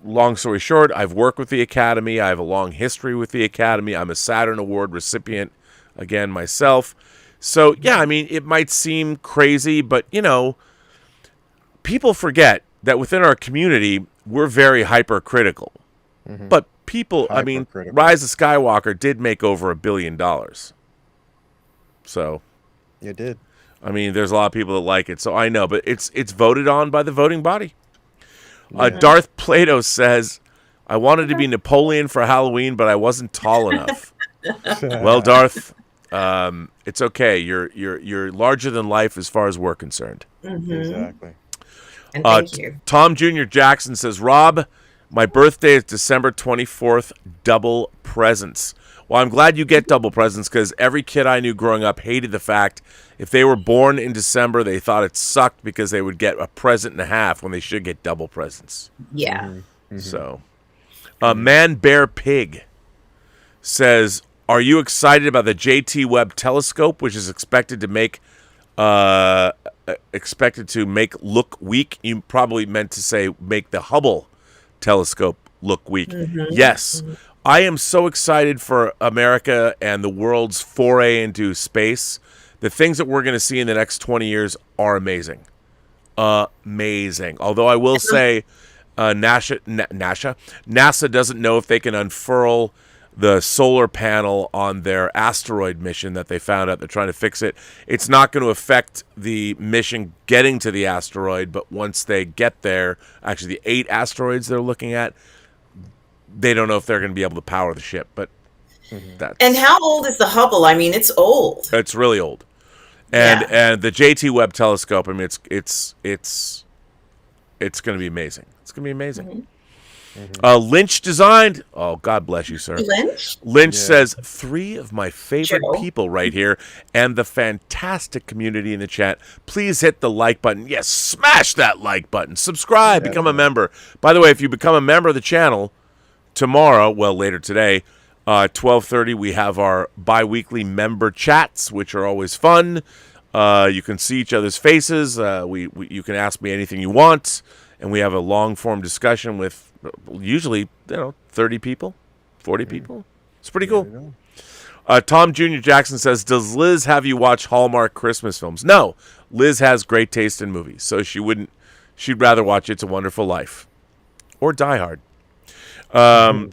long story short, I've worked with the Academy. I have a long history with the Academy. I'm a Saturn Award recipient again myself. So yeah, I mean, it might seem crazy, but people forget that within our community, we're very hypercritical. Mm-hmm. But people, I mean, Rise of Skywalker did make over $1 billion. So it did. I mean, there's a lot of people that like it, so I know, but it's voted on by the voting body. Darth Plato says, I wanted to be Napoleon for Halloween, but I wasn't tall enough. Well, Darth, it's okay. You're larger than life as far as we're concerned. Mm-hmm. Exactly. And thank you. Tom Jr. Jackson says, Rob, my birthday is December 24th, double presents. Well, I'm glad you get double presents because every kid I knew growing up hated the fact if they were born in December, they thought it sucked because they would get a present and a half when they should get double presents. Yeah. Mm-hmm. So, Man Bear Pig says, are you excited about the JT Webb telescope, which is expected to make look weak? You probably meant to say make the Hubble telescope look weak. Mm-hmm. Yes. Mm-hmm. I am so excited for America and the world's foray into space. The things that we're going to see in the next 20 years are amazing. Amazing. Although I will say NASA doesn't know if they can unfurl the solar panel on their asteroid mission that they found out. They're trying to fix it. It's not going to affect the mission getting to the asteroid, but once they get there, actually the 8 asteroids they're looking at, they don't know if they're going to be able to power the ship. But that's... And how old is the Hubble? I mean, it's old. It's really old. And the JT Webb telescope, I mean, it's going to be amazing. It's going to be amazing. Mm-hmm. Mm-hmm. Lynch designed. Oh, God bless you, sir. Lynch says 3 of my favorite people right here, and the fantastic community in the chat. Please hit the like button. Yes, smash that like button. Subscribe. Become a member. By the way, if you become a member of the channel tomorrow, well, later today, 12:30, we have our bi-weekly member chats, which are always fun. You can see each other's faces. You can ask me anything you want, and we have a long-form discussion with usually 30 people, 40 people. It's pretty cool. Tom Jr. Jackson says, does Liz have you watch Hallmark Christmas films? No. Liz has great taste in movies, so she'd rather watch It's a Wonderful Life or Die Hard.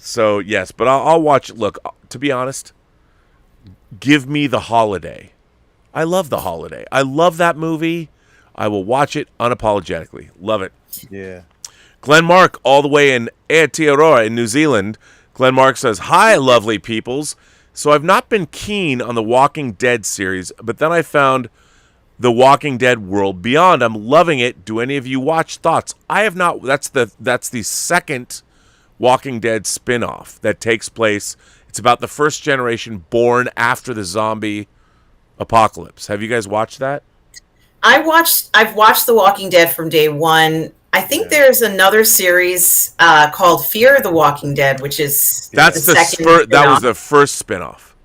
So yes, but I'll watch. Look, to be honest, give me The Holiday. I love The Holiday. I love that movie. I will watch it unapologetically. Love it. Yeah. Glenn Mark, all the way in Aotearoa in New Zealand. Glenn Mark says, hi, lovely peoples. So I've not been keen on the Walking Dead series, but then I found The Walking Dead World Beyond. I'm loving it. Do any of you watch? Thoughts? I have not. That's the second Walking Dead spin-off that takes place. It's about the first generation born after the zombie apocalypse. Have you guys watched that? I've watched The Walking Dead from day one. I think there's another series called Fear the Walking Dead, which is that was the first spin-off.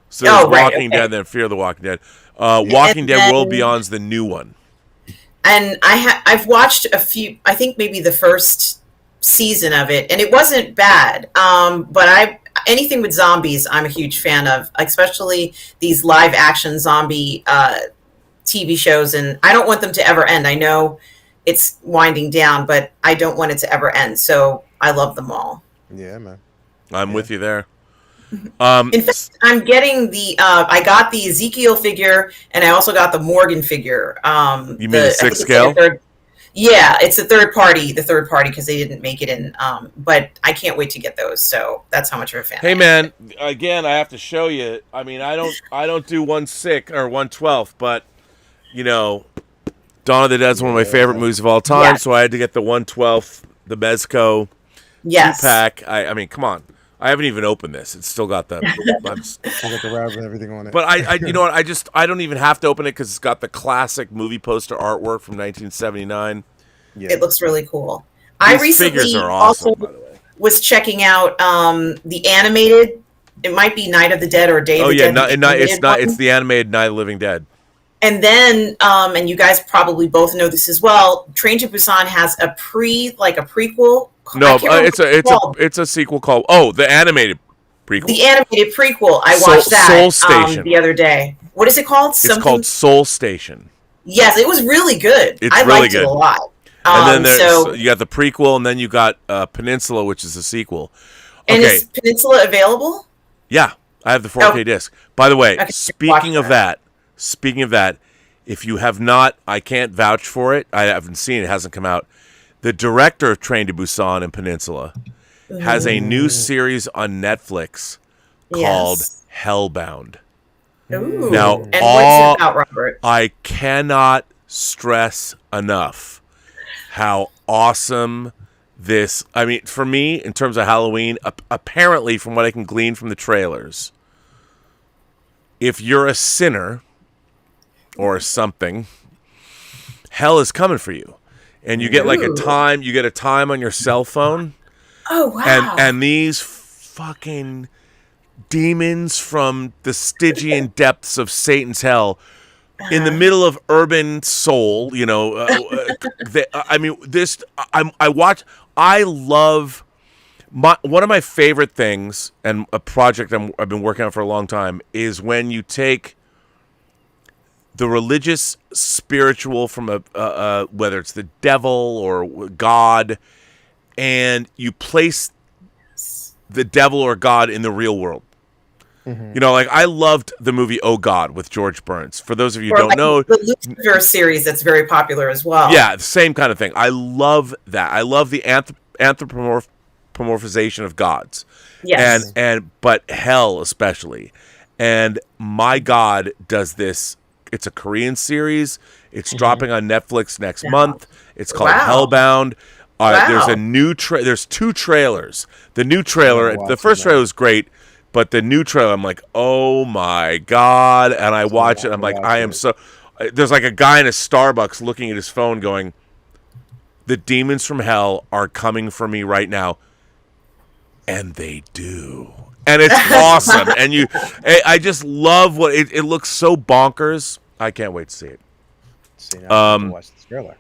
So there's Walking Dead, then Fear the Walking Dead. Walking Dead World Beyond's the new one. And I've watched a few. I think maybe the first season of it, and it wasn't bad. But anything with zombies, I'm a huge fan of, especially these live action zombie TV shows, and I don't want them to ever end. I know it's winding down, but I don't want it to ever end. So I love them all. Yeah, man. I'm with you there. In fact, I'm getting I got the Ezekiel figure, and I also got the Morgan figure. You mean the 6 scale? Yeah, it's the third party, because they didn't make it in. But I can't wait to get those. So that's how much of a fan. Hey, man, again, I have to show you. I mean, I don't do 1/6 or 1/12, but you know, Dawn of the Dead is one of my favorite movies of all time. So I had to get the 1/12, the Mezco 2-pack. I mean, come on. I haven't even opened this. It's still got the wrap and everything on it. But I you know what? I don't even have to open it because it's got the classic movie poster artwork from 1979. Yeah. It looks really cool. These I recently figures are awesome, by the way. Was checking out the animated. It might be Night of the Dead or Day of the Dead. It's the animated Night of the Living Dead. And then, and you guys probably both know this as well, Train to Busan has a prequel. No, it's a sequel called the animated prequel. The animated prequel. I watched that Soul Station the other day. What is it called? It's called Soul Station. Yes, it was really good. I liked it a lot. And then you got the prequel, and then you got Peninsula, which is the sequel. And is Peninsula available? Yeah, I have the 4K disc. By the way, speaking of that, if you have not, I can't vouch for it. I haven't seen it. It hasn't come out. The director of Train to Busan and Peninsula has a new series on Netflix called Hellbound. Ooh. Now, and what's it about, Robert? I cannot stress enough how awesome this. I mean, for me, in terms of Halloween, apparently, from what I can glean from the trailers, if you're a sinner or something, hell is coming for you. And you get a time on your cell phone. Oh, wow. And these fucking demons from the Stygian depths of Satan's hell in the middle of urban Seoul, you know, I love one of my favorite things, and a project I've been working on for a long time, is when you take the religious, spiritual from whether it's the devil or God, and you place the devil or God in the real world. Mm-hmm. You know, like I loved the movie Oh God with George Burns. For those of you who don't know, the Lucifer series that's very popular as well. Yeah, the same kind of thing. I love that. I love the anthropomorphization of gods. Yes. But hell especially. And my God does this. It's a Korean series. It's dropping on Netflix next month. It's called Hellbound. There's a new there's 2 trailers. The new trailer, the first trailer was great, but the new trailer, I'm like, oh my God. And I watch it. I'm like, I am so. There's like a guy in a Starbucks looking at his phone going, the demons from hell are coming for me right now. And they do. And it's awesome. And I just love what it looks so bonkers. I can't wait to see it. Watch the trailer.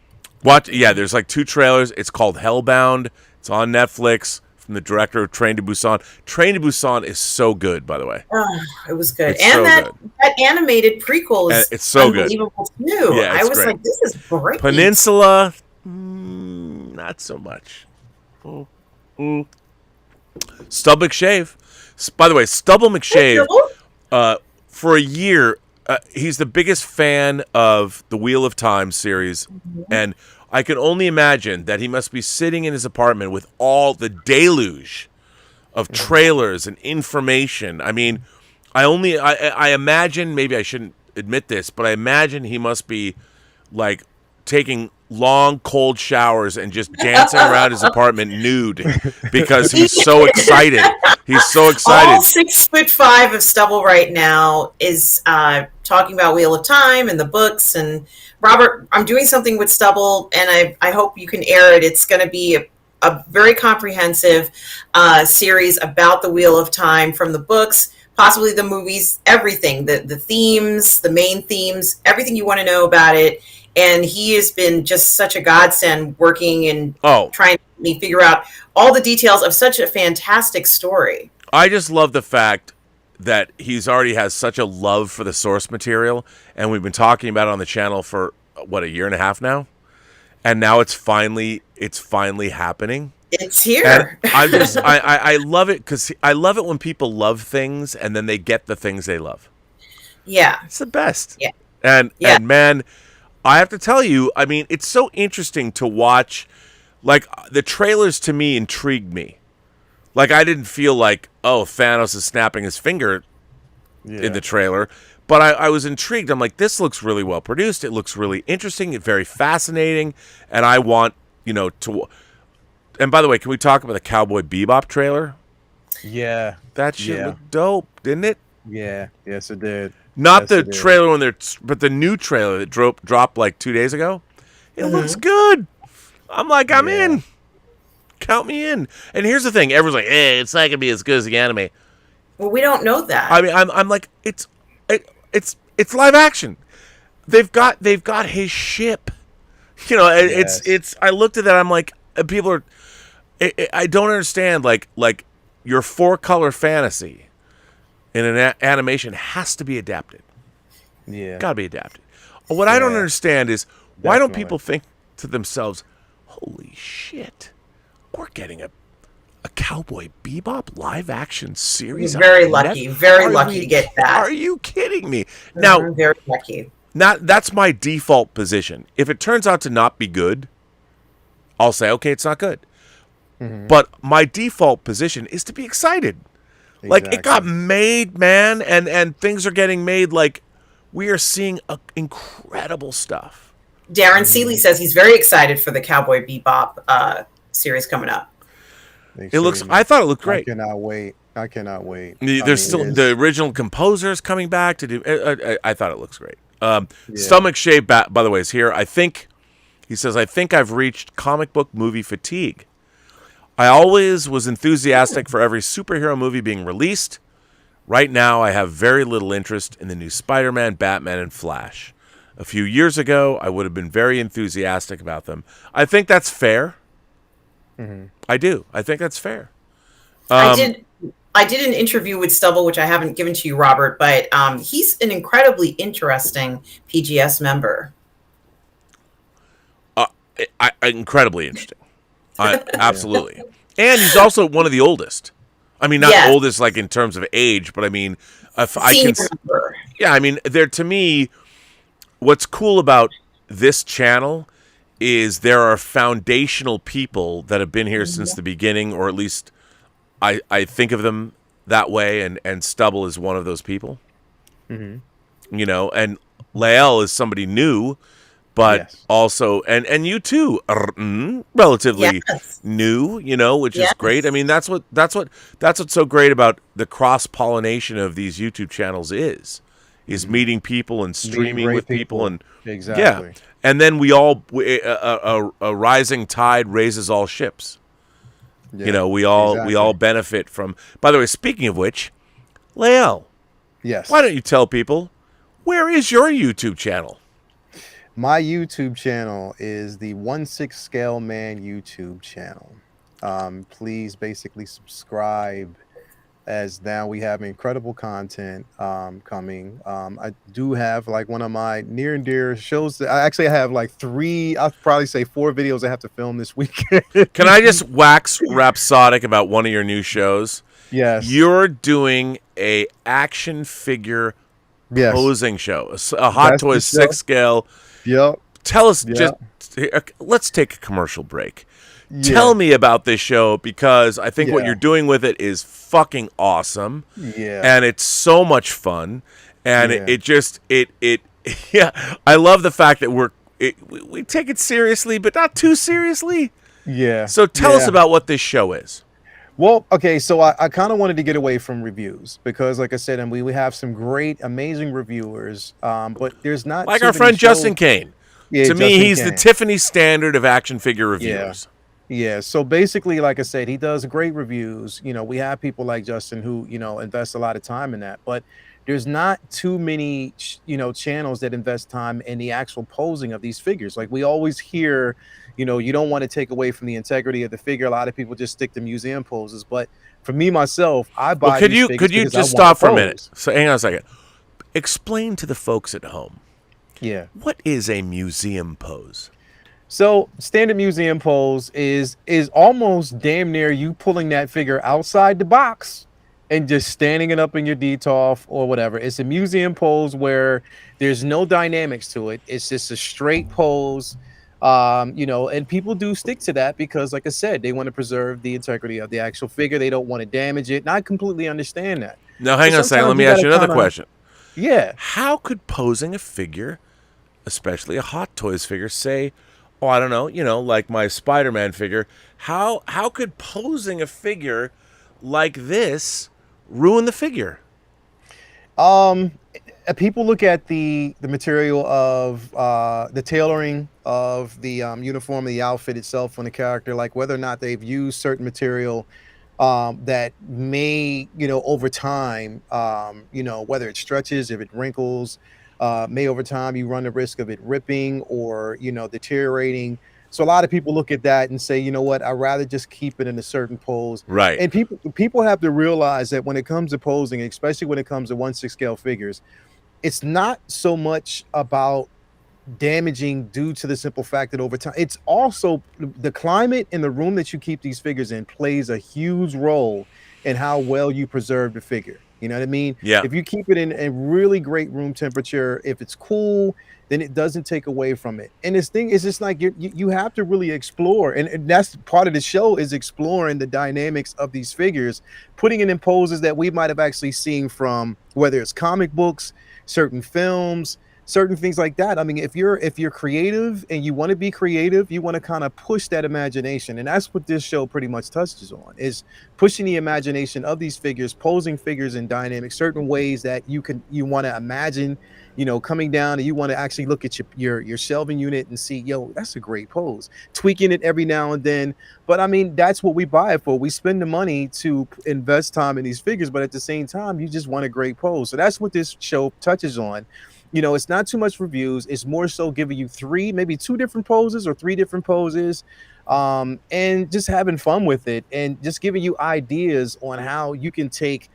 There's like 2 trailers. It's called Hellbound. It's on Netflix from the director of Train to Busan. Train to Busan is so good, by the way. Oh, it was good. It's and so that good. Animated prequel is it's so unbelievable too. Yeah, I was great. like, this is great. Peninsula, not so much. Stubble McShave. By the way, Stubble McShave, for a year, he's the biggest fan of the Wheel of Time series, and I can only imagine that he must be sitting in his apartment with all the deluge of trailers and information. I mean, I imagine, maybe I shouldn't admit this, but I imagine he must be like taking long cold showers and just dancing around his apartment nude because he's so excited. He's so excited. All 6'5" of Stubble right now is talking about Wheel of Time and the books. And Robert, I'm doing something with Stubble, and I hope you can air it. It's going to be a very comprehensive series about the Wheel of Time, from the books, possibly the movies, everything, the themes, the main themes, everything you want to know about it. And he has been just such a godsend, working and trying to help me figure out all the details of such a fantastic story. I just love the fact that he's already has such a love for the source material, and we've been talking about it on the channel for what, a year and a half now, and now it's finally happening. It's here. And I love it, because I love it when people love things and then they get the things they love. Yeah, it's the best. Yeah, and man, I have to tell you, I mean, it's so interesting to watch. Like, the trailers to me intrigued me. Like, I didn't feel like, oh, Thanos is snapping his finger in the trailer, but I was intrigued. I'm like, this looks really well produced. It looks really interesting. It's very fascinating, and I want, to. And by the way, can we talk about the Cowboy Bebop trailer? Yeah, that shit looked dope, didn't it? Yeah, yes, it did. Not the trailer but the new trailer that dropped like 2 days ago. It looks good. I'm like, I'm in. Count me in. And here's the thing: everyone's like, "Hey, it's not gonna be as good as the anime." Well, we don't know that. I mean, I'm like, it's live action. They've got his ship. It's. I looked at that. I'm like, people are. I don't understand. Like your 4-color fantasy in an animation has to be adapted. Yeah. Got to be adapted. What I don't understand is, why don't people think to themselves, holy shit, we're getting a Cowboy Bebop live action series? He's very lucky. Very lucky to get that. Are you kidding me? Now, very lucky. That's my default position. If it turns out to not be good, I'll say, okay, it's not good. But my default position is to be excited. Like, it got made, man, and things are getting made. Like, we are seeing incredible stuff. Darren Seeley says he's very excited for the Cowboy Bebop series coming up. It looks. I thought it looked great. I cannot wait. There's still the original composers coming back to do. I thought it looks great. Stomach Shave, by the way, is here. He says, I think I've reached comic book movie fatigue. I always was enthusiastic for every superhero movie being released. Right now, I have very little interest in the new Spider-Man, Batman, and Flash. A few years ago, I would have been very enthusiastic about them. I think that's fair. I do. I think that's fair. I did an interview with Stubble, which I haven't given to you, Robert, but he's an incredibly interesting PGS member. Incredibly interesting. Absolutely. And he's also one of the oldest. I mean, not oldest like in terms of age, but I mean, I mean, to me, what's cool about this channel is there are foundational people that have been here since the beginning, or at least I think of them that way, and Stubble is one of those people. And Lael is somebody new, but also, and you too, relatively new, which is great. I mean, that's what's so great about the cross pollination of these YouTube channels is meeting people and streaming with people and and then we all a rising tide raises all ships. We all benefit from. By the way, speaking of which, Lael, why don't you tell people, where is your YouTube channel? My YouTube channel is the 1/6 Scale Man YouTube channel. Please basically subscribe, as now we have incredible content coming. I do have like one of my near and dear shows. I have like 3, I'll probably say 4 videos I have to film this week. Can I just wax rhapsodic about one of your new shows? Yes. You're doing a action figure posing show, a Hot Toys 6 scale. Yep. Tell us, let's take a commercial break. Tell me about this show, because I think what you're doing with it is fucking awesome. And it's so much fun. And Yeah. it just yeah. I love the fact that we take it seriously, but not too seriously. Yeah. So tell us Yeah. about what this show is. Well, okay, so I kind of wanted to get away from reviews because, like I said, and we have some great, amazing reviewers, but there's not Like too our many friend Justin shows- Kane. Yeah, To me, Justin he's the Kane. Tiffany standard of action figure reviewers. Yeah, so basically, like I said, he does great reviews. We have people like Justin who, invest a lot of time in that, but there's not too many, channels that invest time in the actual posing of these figures. Like we always hear, you don't want to take away from the integrity of the figure. A lot of people just stick to museum poses, but for me myself, I buy. Well, could these you figures because I just want stop the for a minute? pose. So hang on a second. Explain to the folks at home, Yeah. what is a museum pose? So standard museum pose is almost damn near you pulling that figure outside the box and just standing it up in your DTOF or whatever. It's a museum pose where there's no dynamics to it. It's just a straight pose. And people do stick to that because, like I said, they want to preserve the integrity of the actual figure. They don't want to damage it. And I completely understand that. Now, hang So on a second. Let sometimes me you ask you gotta another kinda- question. Yeah. How could posing a figure, especially a Hot Toys figure, say, oh, I don't know, like my Spider-Man figure, how could posing a figure like this ruin the figure? People look at the material of the tailoring of the uniform, the outfit itself on the character, like whether or not they've used certain material that may, over time, whether it stretches, if it wrinkles, may over time you run the risk of it ripping or, deteriorating. So a lot of people look at that and say, you know what, I'd rather just keep it in a certain pose. Right. And people have to realize that when it comes to posing, especially when it comes to 1/6 scale figures, it's not so much about damaging due to the simple fact that over time, it's also the climate in the room that you keep these figures in plays a huge role in how well you preserve the figure. You know what I mean? Yeah. If you keep it in a really great room temperature, if it's cool, then it doesn't take away from it. And this thing is just like you have to really explore, and that's part of the show, is exploring the dynamics of these figures, putting it in poses that we might have actually seen from whether it's comic books, certain films, certain things like that. I mean, if you're creative and you want to be creative, you want to kind of push that imagination, and that's what this show pretty much touches on, is pushing the imagination of these figures, posing figures in dynamic certain ways that you want to imagine, coming down, and you want to actually look at your shelving unit and see, yo, that's a great pose, tweaking it every now and then. But I mean, that's what we buy it for. We spend the money to invest time in these figures, but at the same time, you just want a great pose. So that's what this show touches on. It's not too much reviews. It's more so giving you maybe two different poses or three different poses, and just having fun with it, and just giving you ideas on how you can take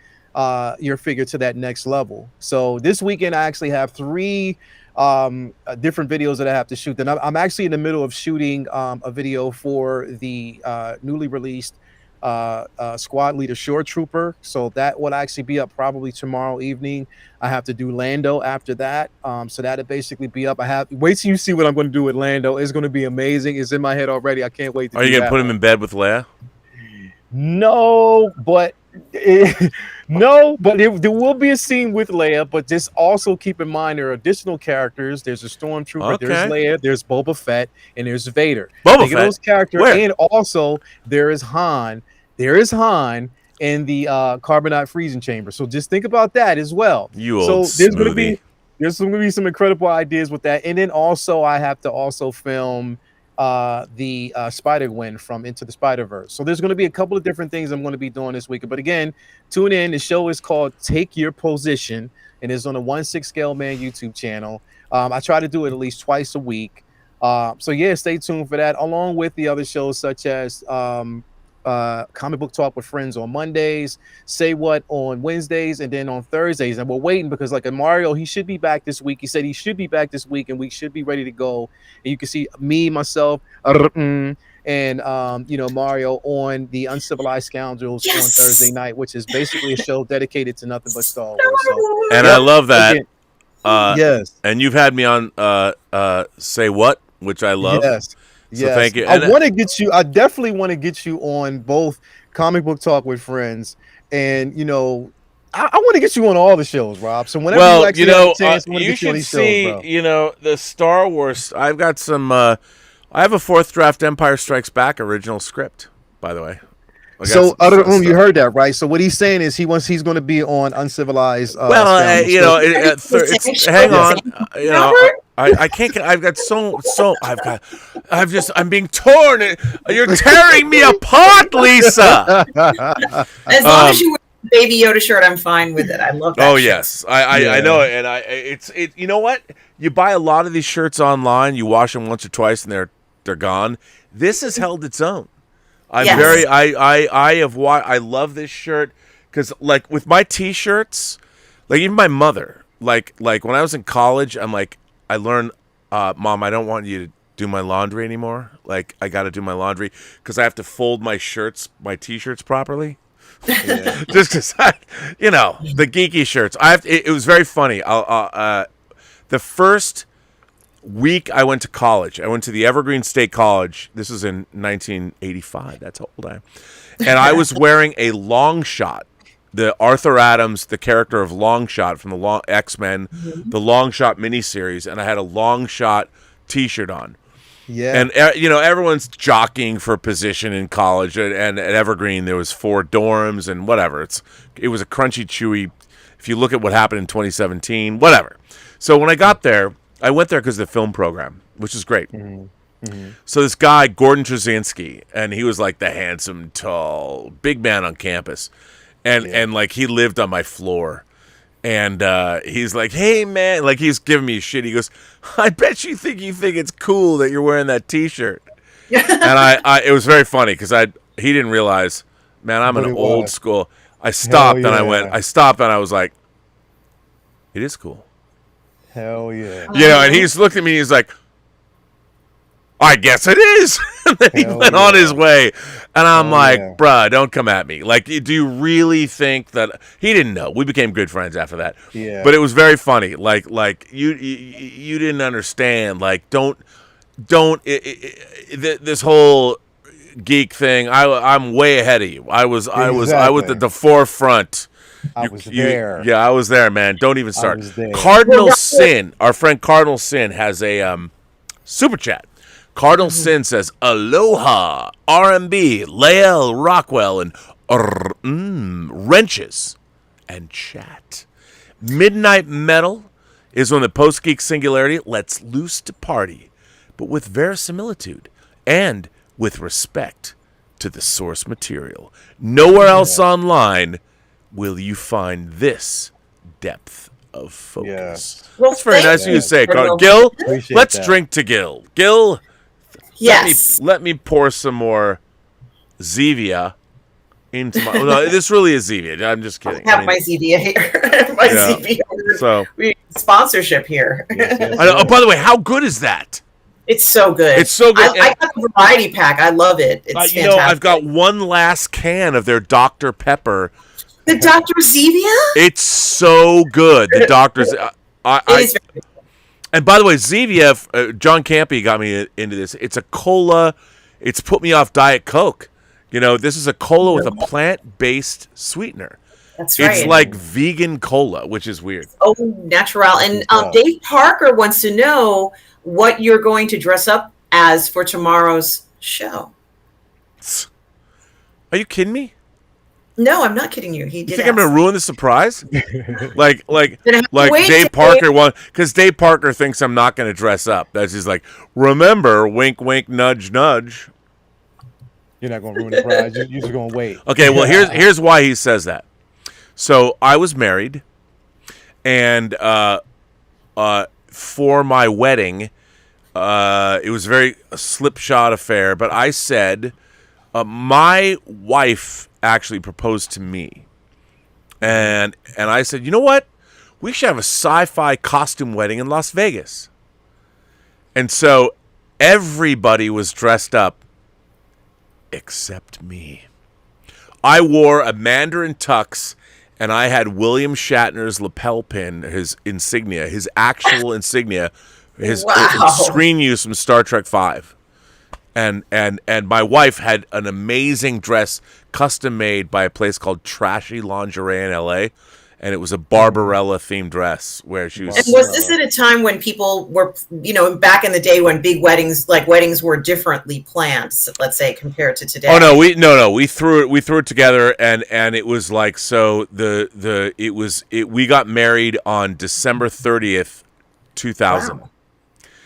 your figure to that next level. So this weekend, I actually have three different videos that I have to shoot. And I'm actually in the middle of shooting a video for the newly released Squad Leader Shore Trooper. So that will actually be up probably tomorrow evening. I have to do Lando after that. So that'll basically be up. Wait till you see what I'm going to do with Lando. It's going to be amazing. It's in my head already. I can't wait to Are you going to put him in bed with Leia? No, but there will be a scene with Leia, but just also keep in mind there are additional characters. There's a stormtrooper, Okay. there's Leia, there's Boba Fett, and there's Vader. Boba Think of Fett? those characters, Where? and also there is Han. There is Han in the carbonite freezing chamber. So just think about that as well. You old so there's going to smoothie. be some incredible ideas with that, and then also I have to also film the Spider-Gwen from Into the Spider-Verse. So there's going to be a couple of different things I'm going to be doing this week. But again, tune in. The show is called Take Your Position, and it's on the 1/6 Scale Man YouTube channel. I try to do it at least twice a week. So yeah, stay tuned for that, along with the other shows such as Comic Book Talk with Friends on Mondays, Say What on Wednesdays, and then on Thursdays. And we're waiting because, like, Mario, he should be back this week. He said he should be back this week, and we should be ready to go. And you can see me, myself, and Mario on the Uncivilized Scoundrels on Thursday night, which is basically a show dedicated to nothing but Star Wars. So, And I love that. again, Yes. And you've had me on Say What, which I love. Yes. So Yes. thank you. I And- want to get you. I definitely want to get you on both Comic Book Talk with Friends and I want to get you on all the shows, Rob. So whenever Well, you actually have a chance, I want to you get you on should these see, shows, bro. the Star Wars. I've got some. I have a fourth draft Empire Strikes Back original script, by the way. So, other you heard that, right? So, what he's saying is he's going to be on Uncivilized. Well, Scoundrels. hang on. I can't. I'm being torn. You're tearing me apart, Lisa. As long as you wear the Baby Yoda shirt, I'm fine with it. I love that. Oh shirt. yes, I know it, and it's. You know what? You buy a lot of these shirts online. You wash them once or twice, and they're gone. This has held its own. I love this shirt because, like, with my T-shirts, like even my mother, like when I was in college, I learned, Mom, I don't want you to do my laundry anymore. Like, I got to do my laundry because I have to fold my T-shirts properly. Yeah. Just because the geeky shirts. It was very funny. The first week I went to college. I went to the Evergreen State College. This was in 1985. That's how old I am. And I was wearing a long shot. The Arthur Adams, the character of Long Shot from the X-Men, the Long Shot miniseries, and I had a Long Shot T-shirt on. Yeah. And everyone's jockeying for position in college. And at Evergreen there was 4 dorms and whatever. It was a crunchy, chewy. If you look at what happened in 2017, whatever. So when I got there, I went there because of the film program, which is great. So this guy, Gordon Trzynski, and he was like the handsome, tall, big man on campus. And like he lived on my floor. And he's like, hey, man, like he's giving me shit. He goes, I bet you think it's cool that you're wearing that T-shirt. And it was very funny because he didn't realize, man, I'm an old school. I stopped and I was like, it is cool. Hell yeah. And he just looked at me and he's like, I guess it is. And then he went on his way. And I'm bruh, don't come at me. Like, do you really think that... He didn't know. We became good friends after that. Yeah. But it was very funny. Like you didn't understand. Like, this whole geek thing, I'm way ahead of you. I was at the forefront. I was there. Yeah, I was there, man. Don't even start. I was there. Cardinal Sin, our friend Cardinal Sin has a super chat. Cardinal Sin says, Aloha, RMB, Lael, Rockwell, and wrenches and chat. Midnight Metal is when the Post-Geek Singularity lets loose to party, but with verisimilitude and with respect to the source material. Nowhere else online will you find this depth of focus. Yes. Well, That's very nice of you to say, Carl. Gil, let's drink to Gil. Gil, yes. Let me pour some more Zevia into my... No, this really is Zevia. I'm just kidding. I have my Zevia here. Zevia. So, we need sponsorship here. Yes. oh, by the way, how good is that? It's so good. It's so good. I got the variety pack. I love it. It's fantastic. I've got one last can of their Dr. Pepper. The Dr. Zevia? It's so good. The Doctor's... It is very good. And by the way, Zevia, John Campy got me into this. It's a cola. It's put me off Diet Coke. This is a cola with a plant-based sweetener. That's right. It's like vegan cola, which is weird. Oh, natural. And Dave Parker wants to know what you're going to dress up as for tomorrow's show. Are you kidding me? No, I'm not kidding you. He You did. think I'm going to ruin the surprise? like wait Dave Parker won, because Dave Parker thinks I'm not going to dress up. That's just like, remember, wink, wink, nudge, nudge. You're not going to ruin the prize. You're just going to wait. Okay, well, here's why he says that. So I was married, and for my wedding, it was a slipshod affair, but I said, my wife actually proposed to me. And I said, you know what? We should have a sci-fi costume wedding in Las Vegas. And so everybody was dressed up except me. I wore a Mandarin tux, and I had William Shatner's lapel pin, his insignia, his actual insignia, his screen use from Star Trek V. And my wife had an amazing dress custom made by a place called Trashy Lingerie in LA. and it was a Barbarella themed dress where she was. And was this at a time when people were, back in the day when big weddings were differently planned, let's say, compared to today? Oh no, we threw it together, and it was like, so we got married on December 30th, 2000.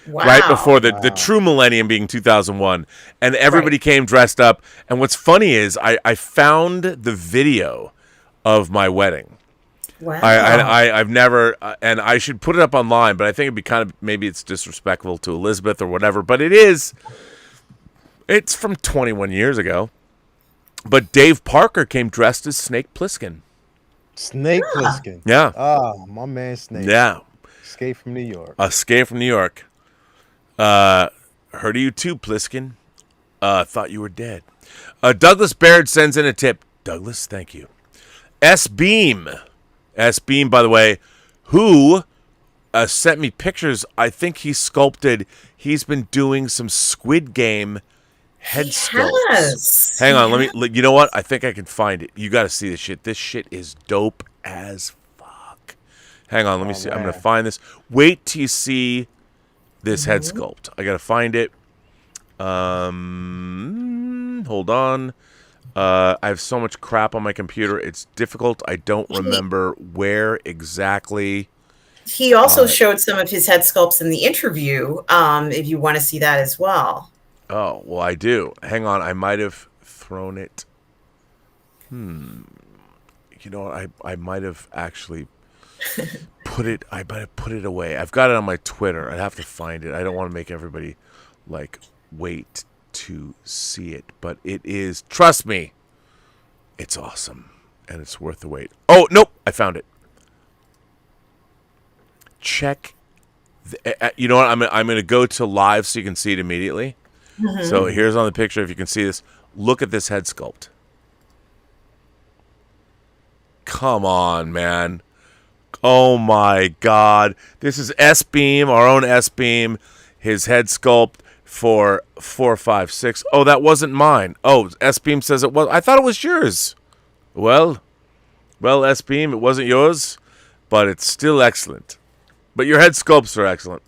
Wow. Right before the true millennium being 2001, and everybody came dressed up. And what's funny is I found the video of my wedding. Wow. I've never, and I should put it up online, but I think it'd be maybe it's disrespectful to Elizabeth or whatever, but it's from 21 years ago. But Dave Parker came dressed as Snake Plissken. Snake Plissken. Yeah. Oh, my man Snake. Yeah. Escape from New York. Escape from New York. Heard of you too, Plissken. Thought you were dead. Douglas Baird sends in a tip. Douglas, thank you. S-Beam, by the way, who sent me pictures. I think he's been doing some Squid Game head sculpts. Yes. Hang on, you know what? I think I can find it. You got to see this shit. This shit is dope as fuck. Hang on, let me see. I'm going to find this. Wait till you see this head sculpt. I got to find it. Hold on. I have so much crap on my computer. It's difficult. I don't remember where exactly. He also showed some of his head sculpts in the interview, if you want to see that as well. Oh, well, I do. Hang on. I might have thrown it. You know what? I might have actually put it away. I've got it on my Twitter. I'd have to find it. I don't want to make everybody, wait to see it. But it is, trust me, it's awesome. And it's worth the wait. Oh, nope. I found it. Check. You know what? I'm going to go to live so you can see it immediately. Mm-hmm. So here's on the picture. If you can see this, look at this head sculpt. Come on, man. Oh my God. This is S-Beam, our own S-Beam. His head sculpt for 456. Oh, that wasn't mine. Oh, S-Beam says it was. I thought it was yours. Well, S-Beam, it wasn't yours, but it's still excellent. But your head sculpts are excellent.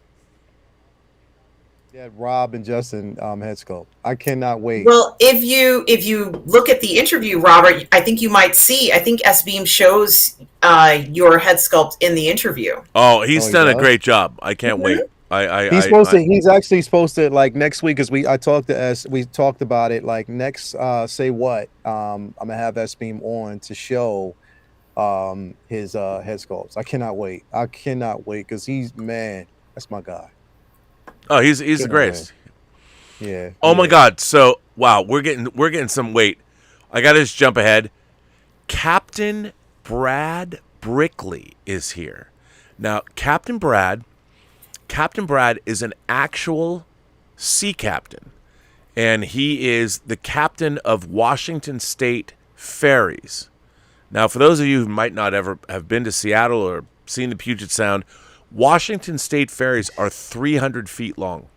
Yeah, Rob and Justin head sculpt. I cannot wait. Well, if you look at the interview, Robert, I think you might see. I think S-Beam shows your head sculpt in the interview. Oh, he's done a great job. I can't wait. He's actually supposed to next week, because we talked about it next say what I'm gonna have S-Beam on to show his head sculpts. I cannot wait because that's my guy. Oh, he's the greatest. Yeah. Oh my God. So wow, we're getting some weight. I gotta just jump ahead. Captain Brad Brickley is here. Now, Captain Brad is an actual sea captain, and he is the captain of Washington State Ferries. Now, for those of you who might not ever have been to Seattle or seen the Puget Sound, Washington State Ferries are 300 feet long.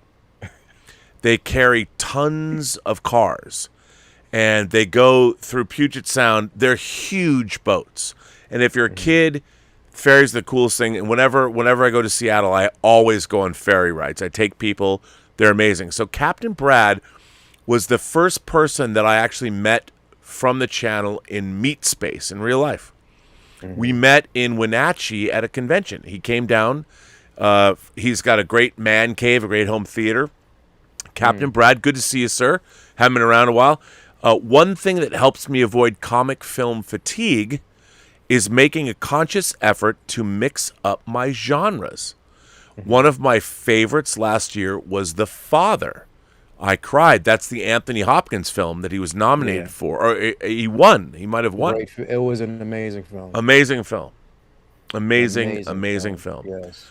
They carry tons of cars, and they go through Puget Sound. They're huge boats, and if you're a kid, ferries are the coolest thing. And whenever I go to Seattle, I always go on ferry rides. I take people. They're amazing. So Captain Brad was the first person that I actually met from the channel in meet space in real life. We met in Wenatchee at a convention. He came down. He's got a great man cave, a great home theater. Captain Brad, good to see you, sir. Haven't been around a while. One thing that helps me avoid comic film fatigue is making a conscious effort to mix up my genres. One of my favorites last year was The Father. I cried. That's the Anthony Hopkins film that he was nominated for. Or he won. He might have won. It was an amazing film. Amazing film. Amazing film. Yes.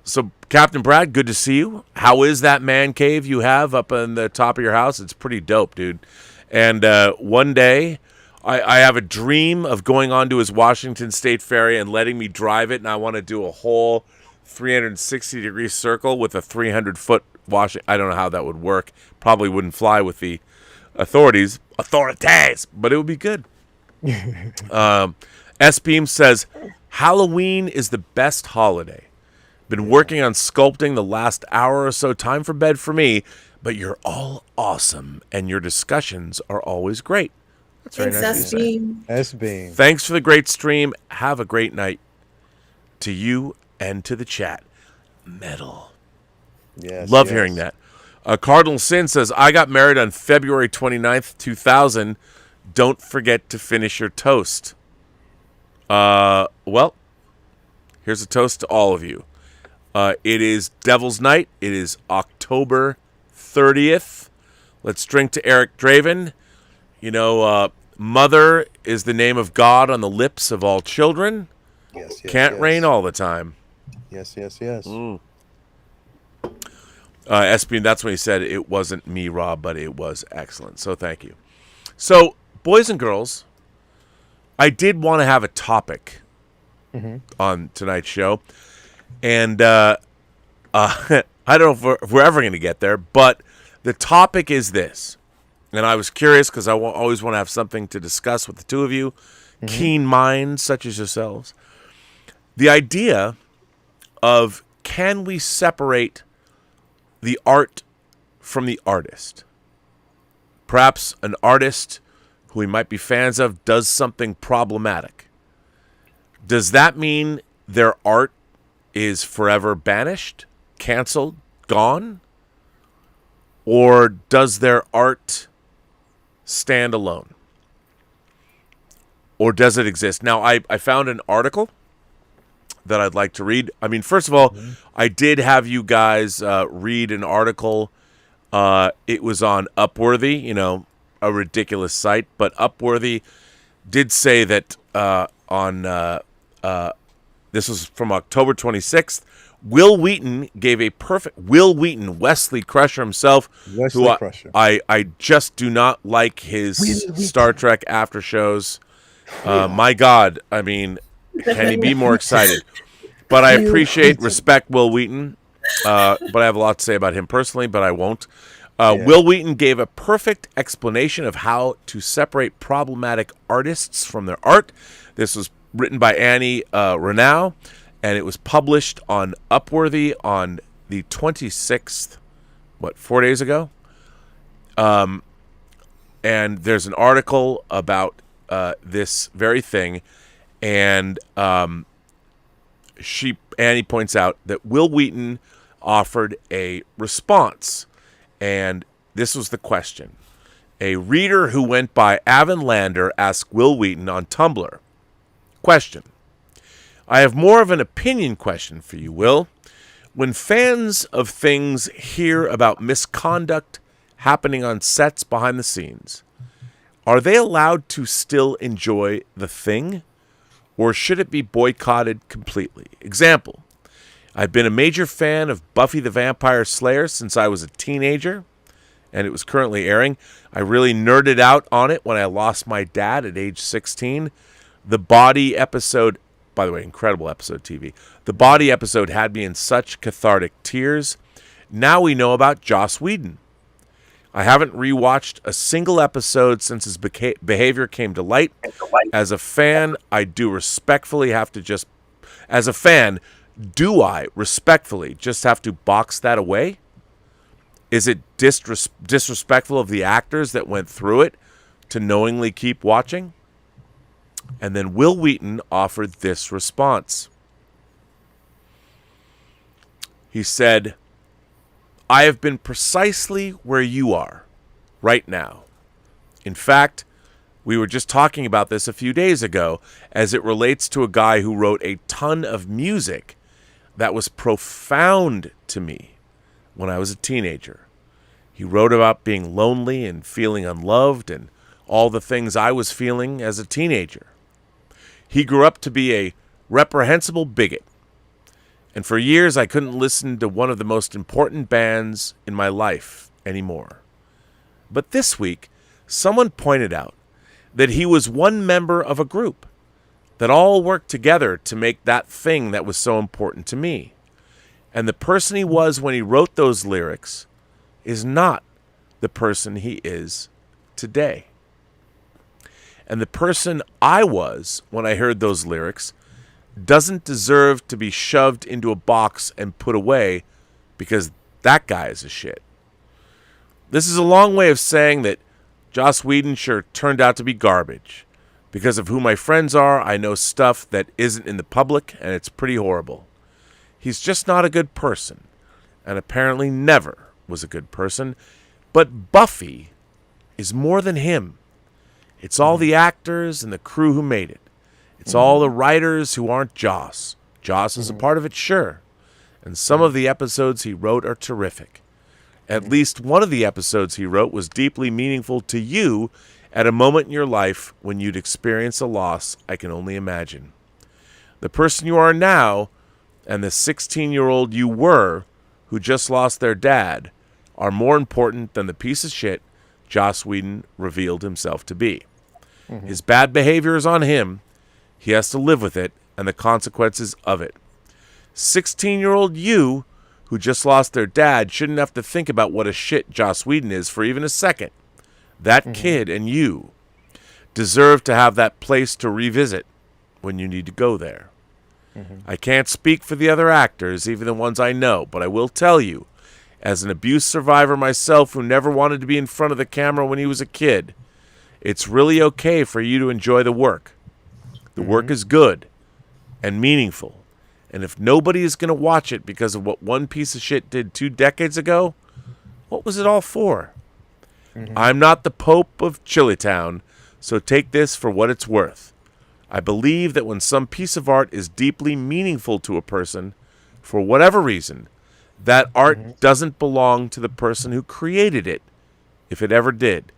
So, Captain Brad, good to see you. How is that man cave you have up on the top of your house? It's pretty dope, dude. And one day, I have a dream of going onto his Washington State ferry and letting me drive it, and I want to do a whole 360-degree circle with a 300-foot Washington. I don't know how that would work. Probably wouldn't fly with the authorities, but it would be good. S-Beam says, Halloween is the best holiday. Been working on sculpting the last hour or so. Time for bed for me, but you're all awesome, and your discussions are always great. That's very Thanks, nice of you to say. SB. S Bean. Thanks for the great stream. Have a great night to you and to the chat. Metal. Yes. Love yes. hearing that. Cardinal Sin says, I got married on February 29th, 2000. Don't forget to finish your toast. Well, here's a toast to all of you. It is Devil's Night. It is October 30th. Let's drink to Eric Draven. You know, Mother is the name of God on the lips of all children. Yes. Can't yes. rain all the time. Yes. SB, that's when he said it wasn't me, Rob, but it was excellent. So thank you. So, boys and girls, I did want to have a topic on tonight's show. And I don't know if we're ever going to get there, but the topic is this. And I was curious because I always want to have something to discuss with the two of you, keen minds such as yourselves. The idea of, can we separate the art from the artist? Perhaps an artist who we might be fans of does something problematic. Does that mean their art is forever banished, canceled, gone? Or does their art stand alone? Or does it exist? Now, I found an article that I'd like to read. I mean, first of all, I did have you guys read an article. It was on Upworthy, you know, a ridiculous site, but Upworthy did say that this was from October 26th. Will Wheaton gave a perfect... Will Wheaton, Wesley Crusher himself, Wesley Crusher. I just do not like his Star Trek after shows. My God, I mean, can he be more excited? But I appreciate, respect Will Wheaton, but I have a lot to say about him personally, but I won't. Will Wheaton gave a perfect explanation of how to separate problematic artists from their art. This was written by Annie Renaud, and it was published on Upworthy on the 26th, 4 days ago? And there's an article about this very thing, and Annie points out that Will Wheaton offered a response, and this was the question. A reader who went by Avon Lander asked Will Wheaton on Tumblr, question: I have more of an opinion question for you, Will. When fans of things hear about misconduct happening on sets behind the scenes, are they allowed to still enjoy the thing, or should it be boycotted completely? Example: I've been a major fan of Buffy the Vampire Slayer since I was a teenager, and it was currently airing. I really nerded out on it when I lost my dad at age 16. The Body episode, by the way, incredible episode TV. The Body episode had me in such cathartic tears. Now we know about Joss Whedon. I haven't rewatched a single episode since his behavior came to light. As a fan, I respectfully have to just box that away? Is it disrespectful of the actors that went through it to knowingly keep watching? And then Will Wheaton offered this response. He said, I have been precisely where you are right now. In fact, we were just talking about this a few days ago as it relates to a guy who wrote a ton of music that was profound to me when I was a teenager. He wrote about being lonely and feeling unloved and all the things I was feeling as a teenager. He grew up to be a reprehensible bigot. And for years, I couldn't listen to one of the most important bands in my life anymore. But this week, someone pointed out that he was one member of a group that all worked together to make that thing that was so important to me. And the person he was when he wrote those lyrics is not the person he is today. And the person I was when I heard those lyrics doesn't deserve to be shoved into a box and put away because that guy is a shit. This is a long way of saying that Joss Whedon sure turned out to be garbage. Because of who my friends are, I know stuff that isn't in the public, and it's pretty horrible. He's just not a good person, and apparently never was a good person. But Buffy is more than him. It's all the actors and the crew who made it. It's all the writers who aren't Joss. Joss is a part of it, sure. And some of the episodes he wrote are terrific. At least one of the episodes he wrote was deeply meaningful to you at a moment in your life when you'd experience a loss I can only imagine. The person you are now and the 16-year-old you were who just lost their dad are more important than the piece of shit Joss Whedon revealed himself to be. His bad behavior is on him. He has to live with it and the consequences of it. 16-year-old you who just lost their dad shouldn't have to think about what a shit Joss Whedon is for even a second. That kid and you deserve to have that place to revisit when you need to go there. I can't speak for the other actors, even the ones I know, but I will tell you, as an abuse survivor myself who never wanted to be in front of the camera when he was a kid, it's really okay for you to enjoy the work. The work is good and meaningful. And if nobody is going to watch it because of what one piece of shit did 2 decades ago, what was it all for? I'm not the Pope of Chilitown, so take this for what it's worth. I believe that when some piece of art is deeply meaningful to a person, for whatever reason, that art doesn't belong to the person who created it, if it ever did.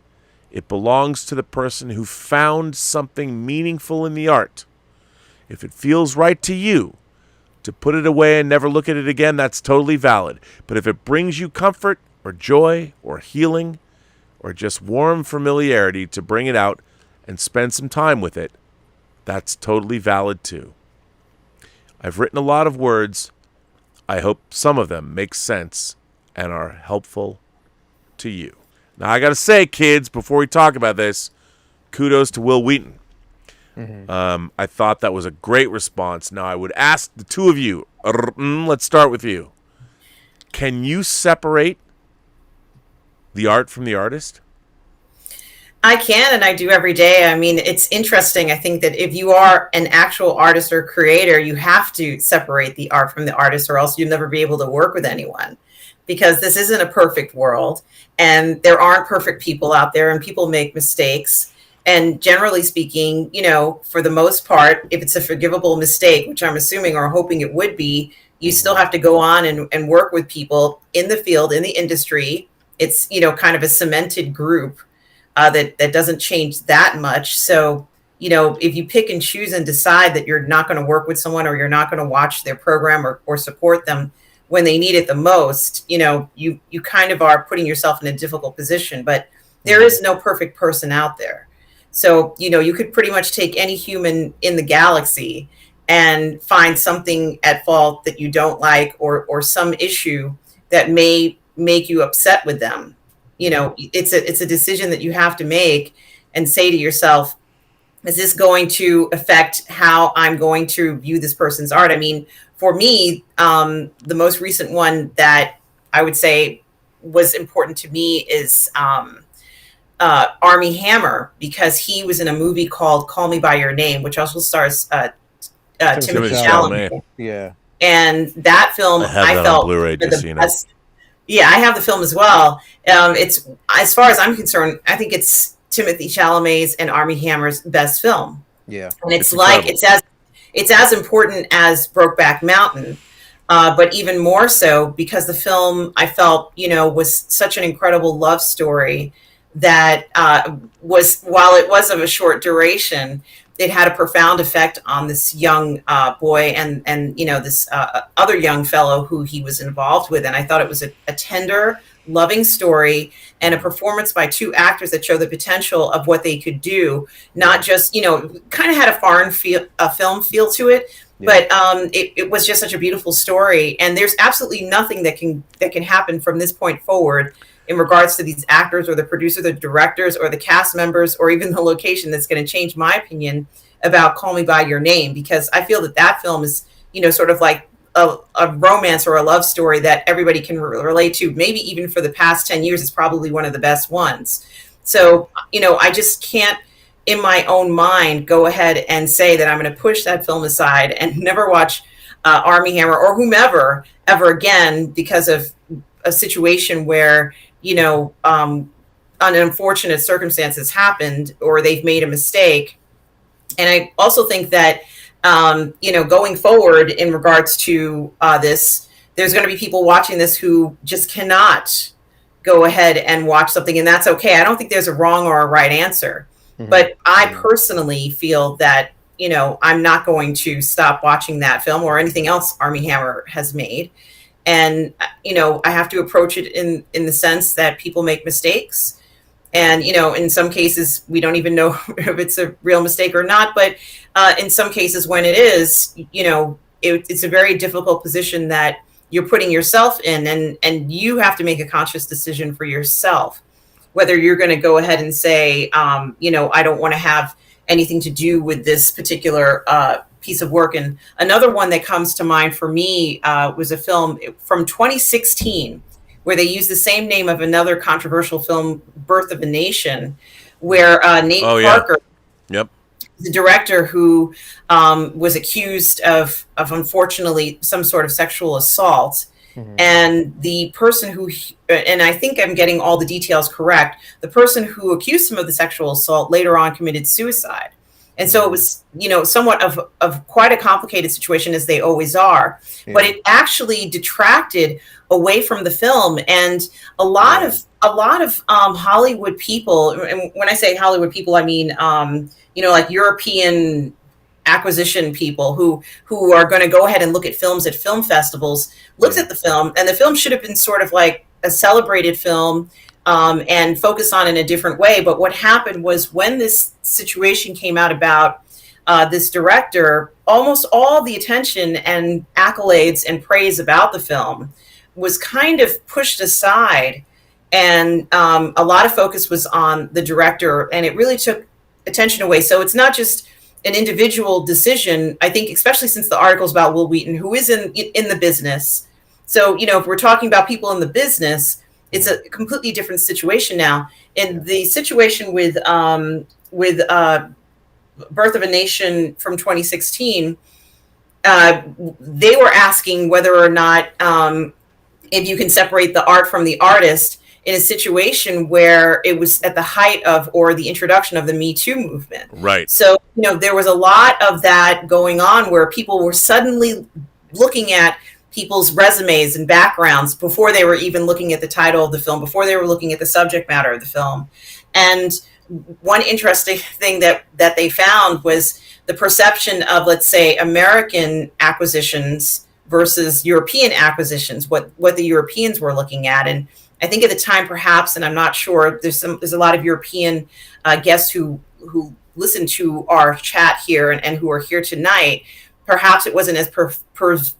It belongs to the person who found something meaningful in the art. If it feels right to you to put it away and never look at it again, that's totally valid. But if it brings you comfort or joy or healing or just warm familiarity to bring it out and spend some time with it, that's totally valid too. I've written a lot of words. I hope some of them make sense and are helpful to you. Now, I got to say, kids, before we talk about this, kudos to Will Wheaton. I thought that was a great response. Now, I would ask the two of you, let's start with you. Can you separate the art from the artist? I can, and I do every day. I mean, it's interesting. I think that if you are an actual artist or creator, you have to separate the art from the artist, or else you'll never be able to work with anyone. Because this isn't a perfect world, and there aren't perfect people out there, and people make mistakes. And generally speaking, you know, for the most part, if it's a forgivable mistake, which I'm assuming or hoping it would be, you still have to go on and work with people in the field, in the industry. It's, you know, kind of a cemented group that doesn't change that much. So, you know, if you pick and choose and decide that you're not going to work with someone, or you're not going to watch their program or support them when they need it the most, you know, you kind of are putting yourself in a difficult position. But there is no perfect person out there. So, you know, you could pretty much take any human in the galaxy and find something at fault that you don't like, or some issue that may make you upset with them. You know, it's a decision that you have to make and say to yourself, is this going to affect how I'm going to view this person's art? I mean, for me, the most recent one that I would say was important to me is Armie Hammer, because he was in a movie called Call Me By Your Name, which also stars Timothée Chalamet. Yeah. And that film, I felt on Blu-ray, just, you know. Yeah, I have the film as well. It's, as far as I'm concerned, I think it's Timothée Chalamet's and Armie Hammer's best film. Yeah. And it's like, it's as important as Brokeback Mountain, but even more so because the film, I felt, you know, was such an incredible love story that was, while it was of a short duration, it had a profound effect on this young boy and you know, this other young fellow who he was involved with. And I thought it was a tender, loving story, and a performance by two actors that show the potential of what they could do. Not just, you know, kind of had a foreign film feel to it, but it was just such a beautiful story. And there's absolutely nothing that can happen from this point forward in regards to these actors or the producers, the directors, or the cast members, or even the location that's going to change my opinion about Call Me by Your Name, because I feel that that film is, sort of like a romance or a love story that everybody can relate to. Maybe even for the past 10 years, it's probably one of the best ones. So, I just can't, in my own mind, go ahead and say that I'm going to push that film aside and never watch Armie Hammer or whomever ever again because of a situation where, unfortunate circumstances happened or they've made a mistake. And I also think that, going forward in regards to this, there's going to be people watching this who just cannot go ahead and watch something, and that's okay. I don't think there's a wrong or a right answer. Mm-hmm. But I personally feel that, I'm not going to stop watching that film or anything else Armie Hammer has made. And, I have to approach it in the sense that people make mistakes. And, in some cases, we don't even know if it's a real mistake or not. But in some cases, when it is, it's a very difficult position that you're putting yourself in. And you have to make a conscious decision for yourself, whether you're going to go ahead and say, I don't want to have anything to do with this particular piece of work. And another one that comes to mind for me was a film from 2016, where they used the same name of another controversial film, Birth of a Nation, where Nate Parker, the director who was accused of unfortunately some sort of sexual assault. Mm-hmm. And the person who, and I think I'm getting all the details correct, the person who accused him of the sexual assault later on committed suicide. And so it was, somewhat of quite a complicated situation, as they always are. Yeah. But it actually detracted away from the film, and a lot of Hollywood people. And when I say Hollywood people, I mean like European acquisition people who are going to go ahead and look at films at film festivals. Looked at the film, and the film should have been sort of like a celebrated film. And focus on in a different way. But what happened was, when this situation came out about this director, almost all the attention and accolades and praise about the film was kind of pushed aside. And a lot of focus was on the director, and it really took attention away. So it's not just an individual decision. I think, especially since the article's about Will Wheaton, who is in the business. So, if we're talking about people in the business, it's a completely different situation now. In the situation with Birth of a Nation from 2016, they were asking whether or not if you can separate the art from the artist in a situation where it was at the height of, or the introduction of, the Me Too movement. Right. So, there was a lot of that going on where people were suddenly looking at people's resumes and backgrounds before they were even looking at the title of the film, before they were looking at the subject matter of the film. And one interesting thing that they found was the perception of, let's say, American acquisitions versus European acquisitions, what the Europeans were looking at. And I think at the time, perhaps, and I'm not sure, there's a lot of European guests who listen to our chat here and who are here tonight. Perhaps it wasn't as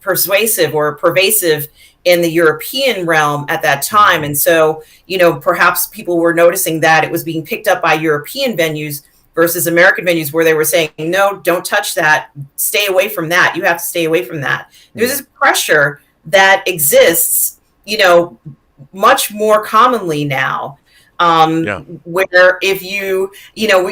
persuasive or pervasive in the European realm at that time. And so, perhaps people were noticing that it was being picked up by European venues versus American venues, where they were saying, no, don't touch that. Stay away from that. You have to stay away from that. There's this pressure that exists, much more commonly now. Where if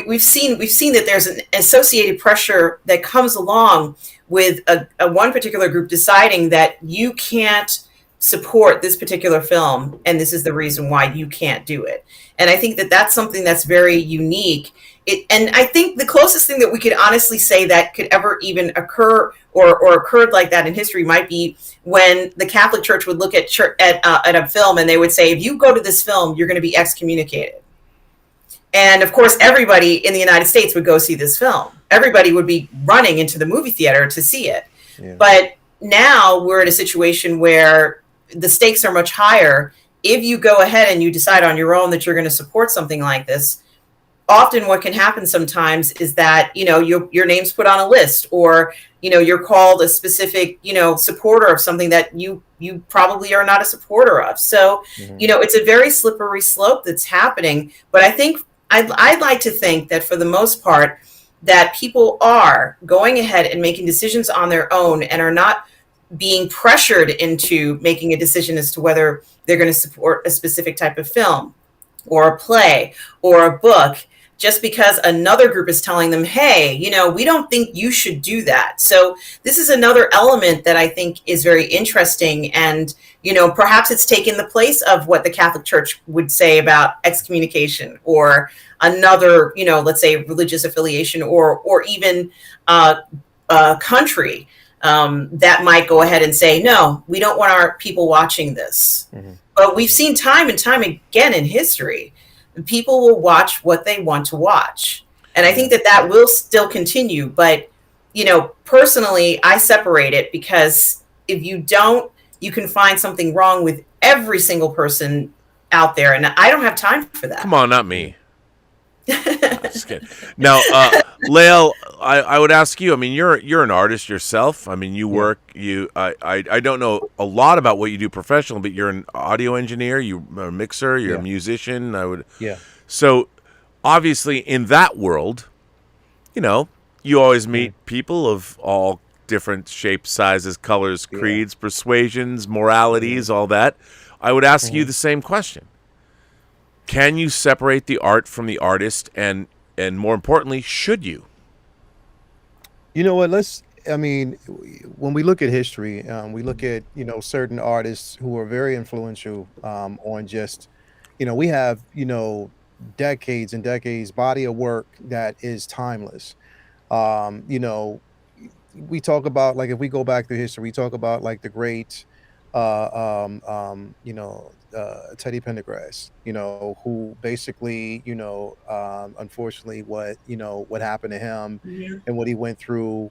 we've seen that there's an associated pressure that comes along with a one particular group deciding that you can't support this particular film, and this is the reason why you can't do it. And I think that that's something that's very unique. And I think the closest thing that we could honestly say that could ever even occur or occurred like that in history might be when the Catholic Church would look at a film and they would say, if you go to this film, you're going to be excommunicated. And of course, everybody in the United States would go see this film. Everybody would be running into the movie theater to see it. Yeah. But now we're in a situation where the stakes are much higher. If you go ahead and you decide on your own that you're going to support something like this, often what can happen sometimes is that, your name's put on a list, or, you're called a specific, supporter of something that you probably are not a supporter of. So, it's a very slippery slope that's happening. But I think I'd like to think that for the most part, that people are going ahead and making decisions on their own and are not being pressured into making a decision as to whether they're going to support a specific type of film or a play or a book, just because another group is telling them, hey, we don't think you should do that. So this is another element that I think is very interesting. And, perhaps it's taken the place of what the Catholic Church would say about excommunication, or another, let's say religious affiliation, or even a country that might go ahead and say, no, we don't want our people watching this. But we've seen time and time again in history, people will watch what they want to watch. And I think that will still continue. But, personally, I separate it, because if you don't, you can find something wrong with every single person out there. And I don't have time for that. Come on, not me. Just kidding. Now, Lael, I would ask you. I mean, you're an artist yourself. I mean, you work. I don't know a lot about what you do professionally, but you're an audio engineer. You're a mixer. You're a musician. So, obviously, in that world, you always meet people of all different shapes, sizes, colors, creeds, persuasions, moralities, all that. I would ask you the same question. Can you separate the art from the artist, and more importantly, should you? You know what? When we look at history, we look at, certain artists who are very influential on just, we have, decades and decades body of work that is timeless. We talk about, like, if we go back through history, we talk about, like, the great, Teddy Pendergrass, who basically, unfortunately, what happened to him and what he went through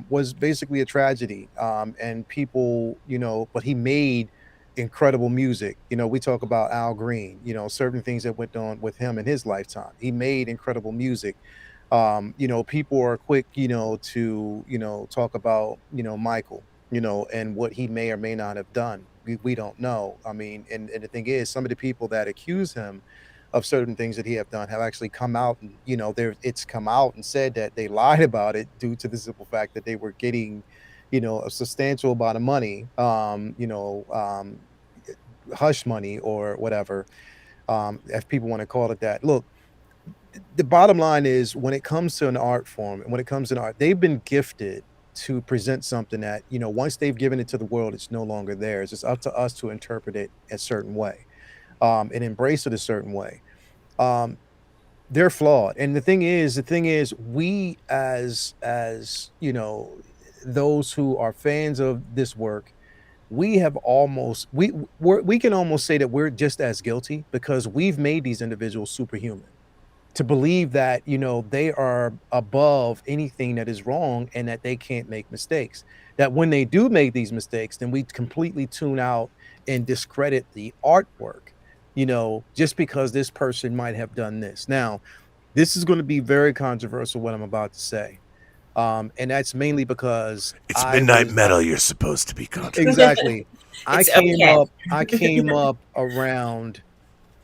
was basically a tragedy. And people, but he made incredible music. We talk about Al Green, certain things that went on with him in his lifetime. He made incredible music. People are quick, to, talk about, Michael, and what he may or may not have done. We don't know. I mean, and the thing is, some of the people that accuse him of certain things that he have done have actually come out and, it's come out and said that they lied about it due to the simple fact that they were getting, a substantial amount of money, hush money or whatever, if people want to call it that. Look, the bottom line is, when it comes to an art form and when it comes to art, they've been gifted to present something that, once they've given it to the world, it's no longer theirs. It's up to us to interpret it a certain way, and embrace it a certain way. They're flawed. And the thing is, we as those who are fans of this work, we can almost say that we're just as guilty, because we've made these individuals superhuman. To believe that, they are above anything that is wrong and that they can't make mistakes. That when they do make these mistakes, then we completely tune out and discredit the artwork, just because this person might have done this. Now, this is going to be very controversial, what I'm about to say. And that's mainly because it's midnight metal. You're supposed to be controversial. Exactly. I came up around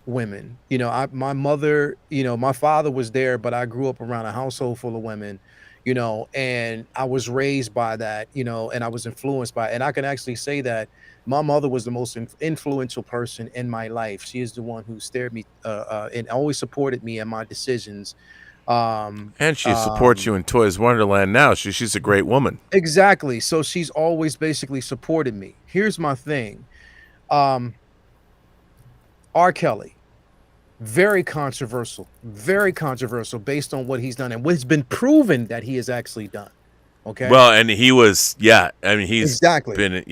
women. My mother, my father was there, but I grew up around a household full of women, and I was raised by that, and I was influenced by it. And I can actually say that my mother was the most influential person in my life. She is the one who steered me and always supported me in my decisions. And she supports you in Toys Wonderland now. She's a great woman. Exactly. So she's always basically supported me. Here's my thing. R. Kelly, very controversial based on what he's done and what's been proven that he has actually done. Okay. Well, and he was, he's been,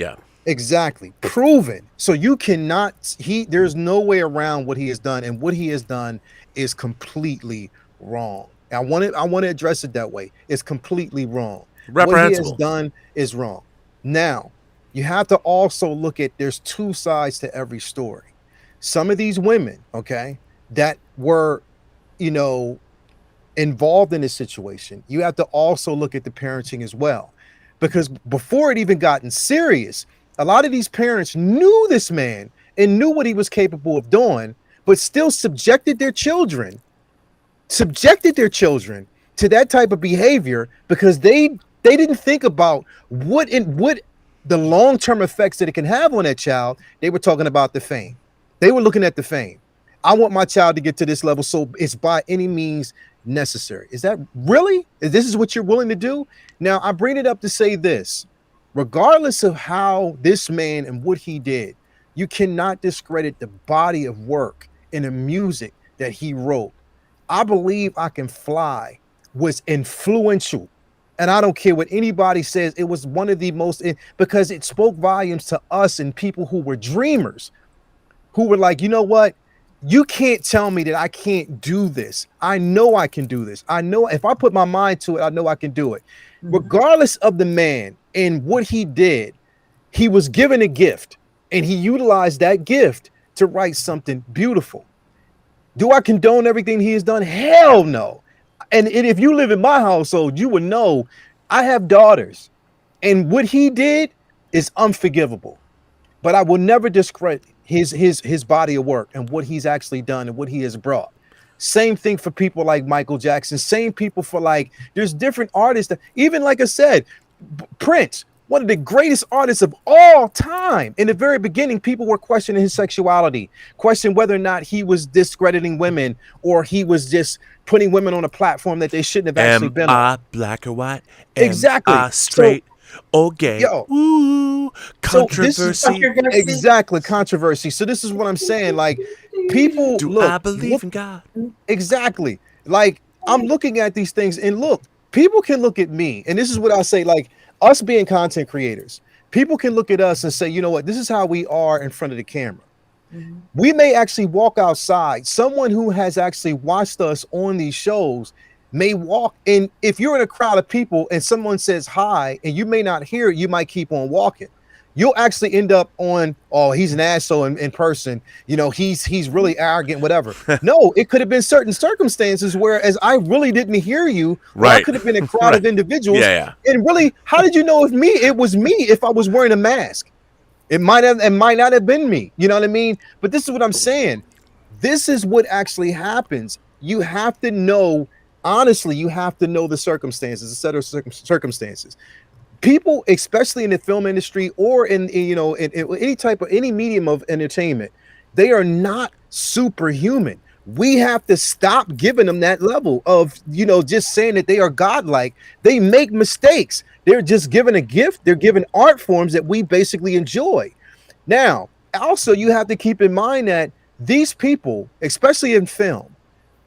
exactly proven. So you cannot, there's no way around what he has done, and what he has done is completely wrong. I want to address it that way. It's completely wrong. What he has done is wrong. Now, you have to also look at, there's two sides to every story. Some of these women, okay, that were, involved in this situation, you have to also look at the parenting as well. Because before it even gotten serious, a lot of these parents knew this man and knew what he was capable of doing, but still subjected their children to that type of behavior because they didn't think about what the long-term effects that it can have on that child. They were talking about the fame. They were looking at the fame. I want my child to get to this level, so it's by any means necessary. Is that really? This is what you're willing to do? Now, I bring it up to say this. Regardless of how this man and what he did, you cannot discredit the body of work and the music that he wrote. I Believe I Can Fly was influential. And I don't care what anybody says. It was one of the most, because it spoke volumes to us and people who were dreamers, who were like, you know what? You can't tell me that I can't do this. I know I can do this. I know if I put my mind to it, I know I can do it. Regardless of the man and what he did, he was given a gift and he utilized that gift to write something beautiful. Do I condone everything he has done? Hell no. And if you live in my household, you would know I have daughters and what he did is unforgivable. But I will never discredit his body of work and what he's actually done and what he has brought. Same thing for people like Michael Jackson. Same people for there's different artists that, even like I said, Prince, one of the greatest artists of all time. In the very beginning, people were questioning his sexuality, questioning whether or not he was discrediting women or he was just putting women on a platform that they shouldn't have actually been on. Am I black or white? Exactly. Am I straight or gay? Yo. Ooh, controversy. So exactly, controversy. So this is what I'm saying. Like, people I believe in God? Exactly. Like, I'm looking at these things and look, people can look at me, and this is what I say, like, us being content creators, people can look at us and say, you know what, this is how we are in front of the camera. We may actually walk outside. Someone who has actually watched us on these shows may walk in. If you're in a crowd of people and someone says hi and you may not hear it, you might keep on walking. You'll actually end up on, oh, he's an asshole in person. You know, he's really arrogant, whatever. No, it could have been certain circumstances whereas I really didn't hear you. Right. I could have been a crowd of individuals. Yeah. And really, how did you know it was me if I was wearing a mask? It might not have been me. You know what I mean? But this is what I'm saying. This is what actually happens. You have to know, honestly, you have to know the circumstances, a set of circumstances. People, especially in the film industry or in any medium of entertainment, they are not superhuman. We have to stop giving them that level of, just saying that they are godlike. They make mistakes. They're just given a gift. They're given art forms that we basically enjoy. Now, also, you have to keep in mind that these people, especially in film,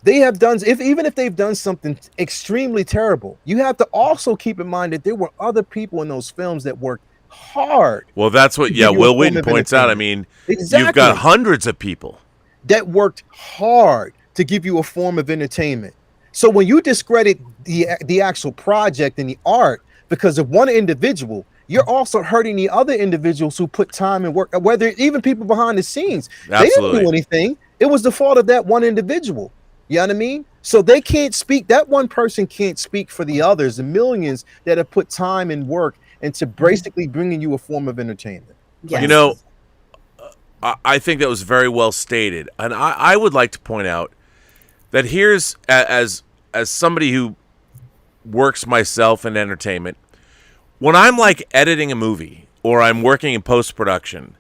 they have done, even if they've done something extremely terrible, you have to also keep in mind that there were other people in those films that worked hard. Well, that's what, Will Wheaton points out. I mean, You've got hundreds of people that worked hard to give you a form of entertainment. So when you discredit the actual project and the art because of one individual, you're also hurting the other individuals who put time and work, whether even people behind the scenes. Absolutely. They didn't do anything. It was the fault of that one individual. You know what I mean? So they can't speak. That one person can't speak for the others, the millions that have put time and work into basically bringing you a form of entertainment. Yes. I think that was very well stated. And I would like to point out that here's, as somebody who works myself in entertainment, when I'm like editing a movie or I'm working in post-production,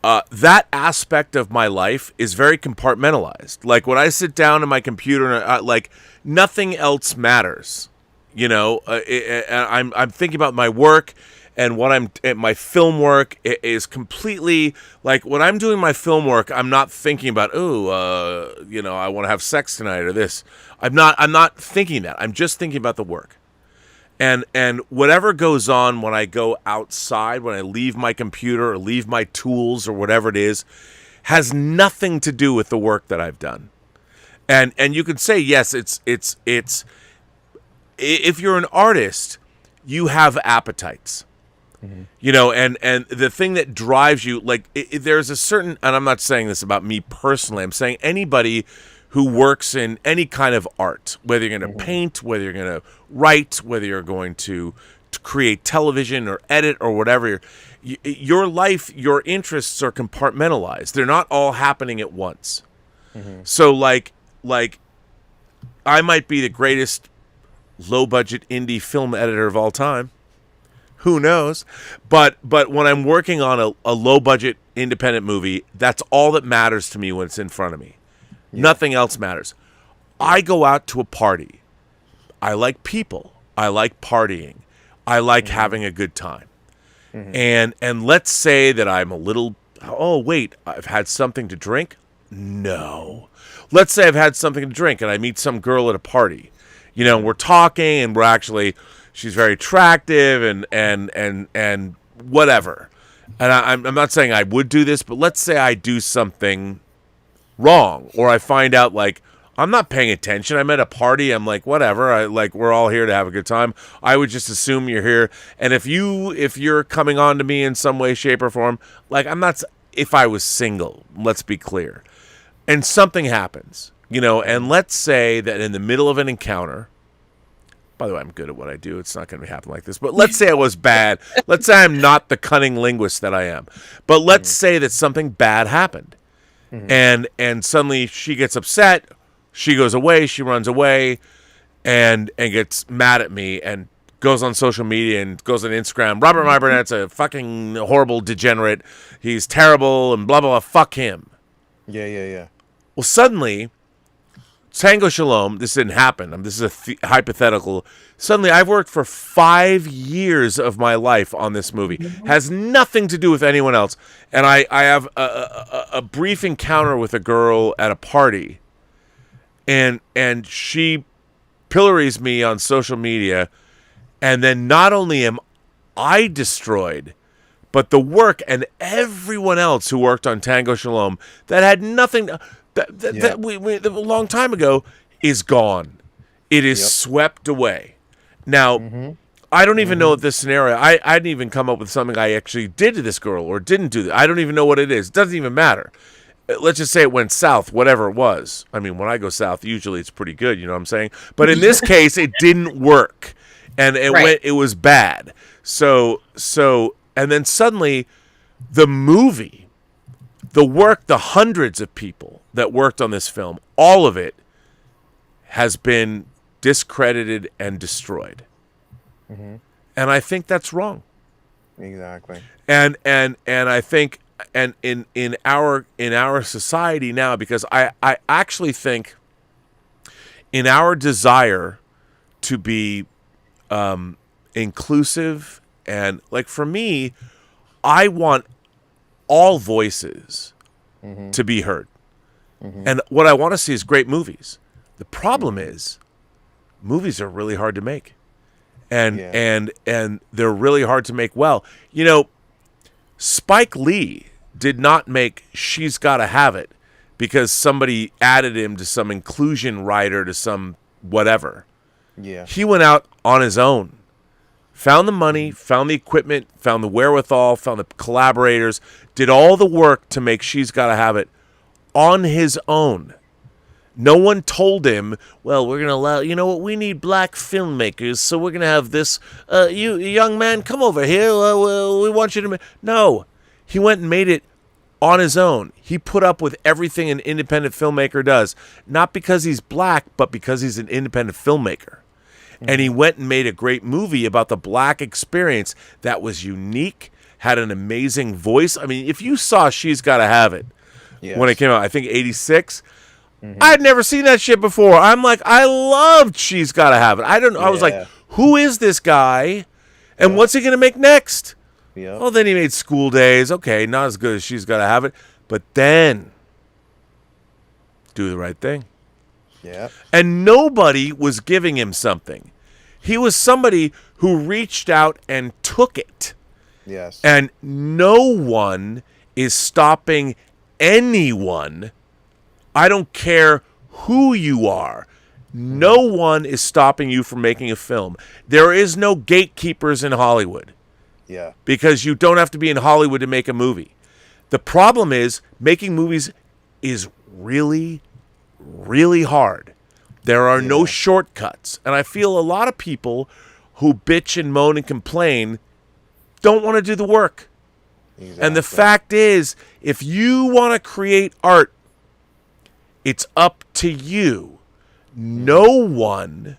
that aspect of my life is very compartmentalized. Like when I sit down in my computer, like nothing else matters. I'm thinking about my work and my film work is completely like when I'm doing my film work, I'm not thinking about, I want to have sex tonight or this. I'm not thinking that. I'm just thinking about the work. And whatever goes on when I go outside, when I leave my computer or leave my tools or whatever it is, has nothing to do with the work that I've done. And you could say, yes, it's if you're an artist, you have appetites. Mm-hmm. And the thing that drives you, like there's a certain, and I'm not saying this about me personally, I'm saying anybody who works in any kind of art, whether you're going to paint, whether you're going to write, whether you're going to create television or edit or whatever, your life, your interests are compartmentalized. They're not all happening at once. So like I might be the greatest low-budget indie film editor of all time. Who knows? But when I'm working on a low-budget independent movie, that's all that matters to me when it's in front of me. Nothing else matters. I go out to a party. I like people. I like partying. I like having a good time. And let's say that I'm a little, oh, wait, I've had something to drink? No. Let's say I've had something to drink and I meet some girl at a party. You know, we're talking and we're actually, she's very attractive and whatever. And I'm not saying I would do this, but let's say I do something wrong, or I find out like I'm not paying attention. I'm at a party. I'm like, whatever. We're all here to have a good time. I would just assume you're here. And if you're coming on to me in some way, shape, or form, like I'm not. If I was single, let's be clear, and something happens, you know, and let's say that in the middle of an encounter. By the way, I'm good at what I do. It's not going to happen like this. But let's say I was bad. Let's say I'm not the cunning linguist that I am. But let's say that something bad happened. And suddenly she gets upset. She goes away. She runs away and gets mad at me and goes on social media and goes on Instagram. Robert Meyer Burnett's a fucking horrible degenerate. He's terrible and blah, blah, blah. Fuck him. Yeah. Well, suddenly, Tango Shalom, this didn't happen. This is a hypothetical. Suddenly, I've worked for 5 years of my life on this movie. Has nothing to do with anyone else. And I have a brief encounter with a girl at a party. And she pillories me on social media. And then not only am I destroyed, but the work and everyone else who worked on Tango Shalom that had nothing... That we a long time ago is gone. It is swept away. Now, I don't even know this scenario. I didn't even come up with something I actually did to this girl or didn't do that. I don't even know what it is. It doesn't even matter. Let's just say it went south, whatever it was. I mean, when I go south, usually it's pretty good, you know what I'm saying? But in this case, it didn't work. And it was bad. So and then suddenly the movie, the work, the hundreds of people that worked on this film, all of it has been discredited and destroyed. And I think that's wrong. Exactly. And I think and in our society now, because I actually think in our desire to be inclusive and like for me, I want all voices to be heard. And what I want to see is great movies. The problem is movies are really hard to make. And they're really hard to make well. You know, Spike Lee did not make She's Gotta Have It because somebody added him to some inclusion writer to some whatever. Yeah. He went out on his own. Found the money, found the equipment, found the wherewithal, found the collaborators, did all the work to make She's Gotta Have It on his own. No one told him, well, we're going to allow, you know what, we need black filmmakers, so we're going to have this, you young man, come over here, we want you to make... No, he went and made it on his own. He put up with everything an independent filmmaker does, not because he's black, but because he's an independent filmmaker. And he went and made a great movie about the black experience that was unique, had an amazing voice. I mean, if you saw She's Gotta Have It when it came out, I think 86, I'd never seen that shit before. I'm like, I loved She's Gotta Have It. I was like, who is this guy? And what's he going to make next? Yeah. Well, then he made School Days. Okay, not as good as She's Gotta Have It. But then, Do the Right Thing. Yeah. And nobody was giving him something. He was somebody who reached out and took it. Yes. And no one is stopping anyone. I don't care who you are. No one is stopping you from making a film. There is no gatekeepers in Hollywood. Yeah. Because you don't have to be in Hollywood to make a movie. The problem is making movies is really, really hard. There are no shortcuts. And I feel a lot of people who bitch and moan and complain don't want to do the work. Exactly. And the fact is, if you want to create art, it's up to you. No one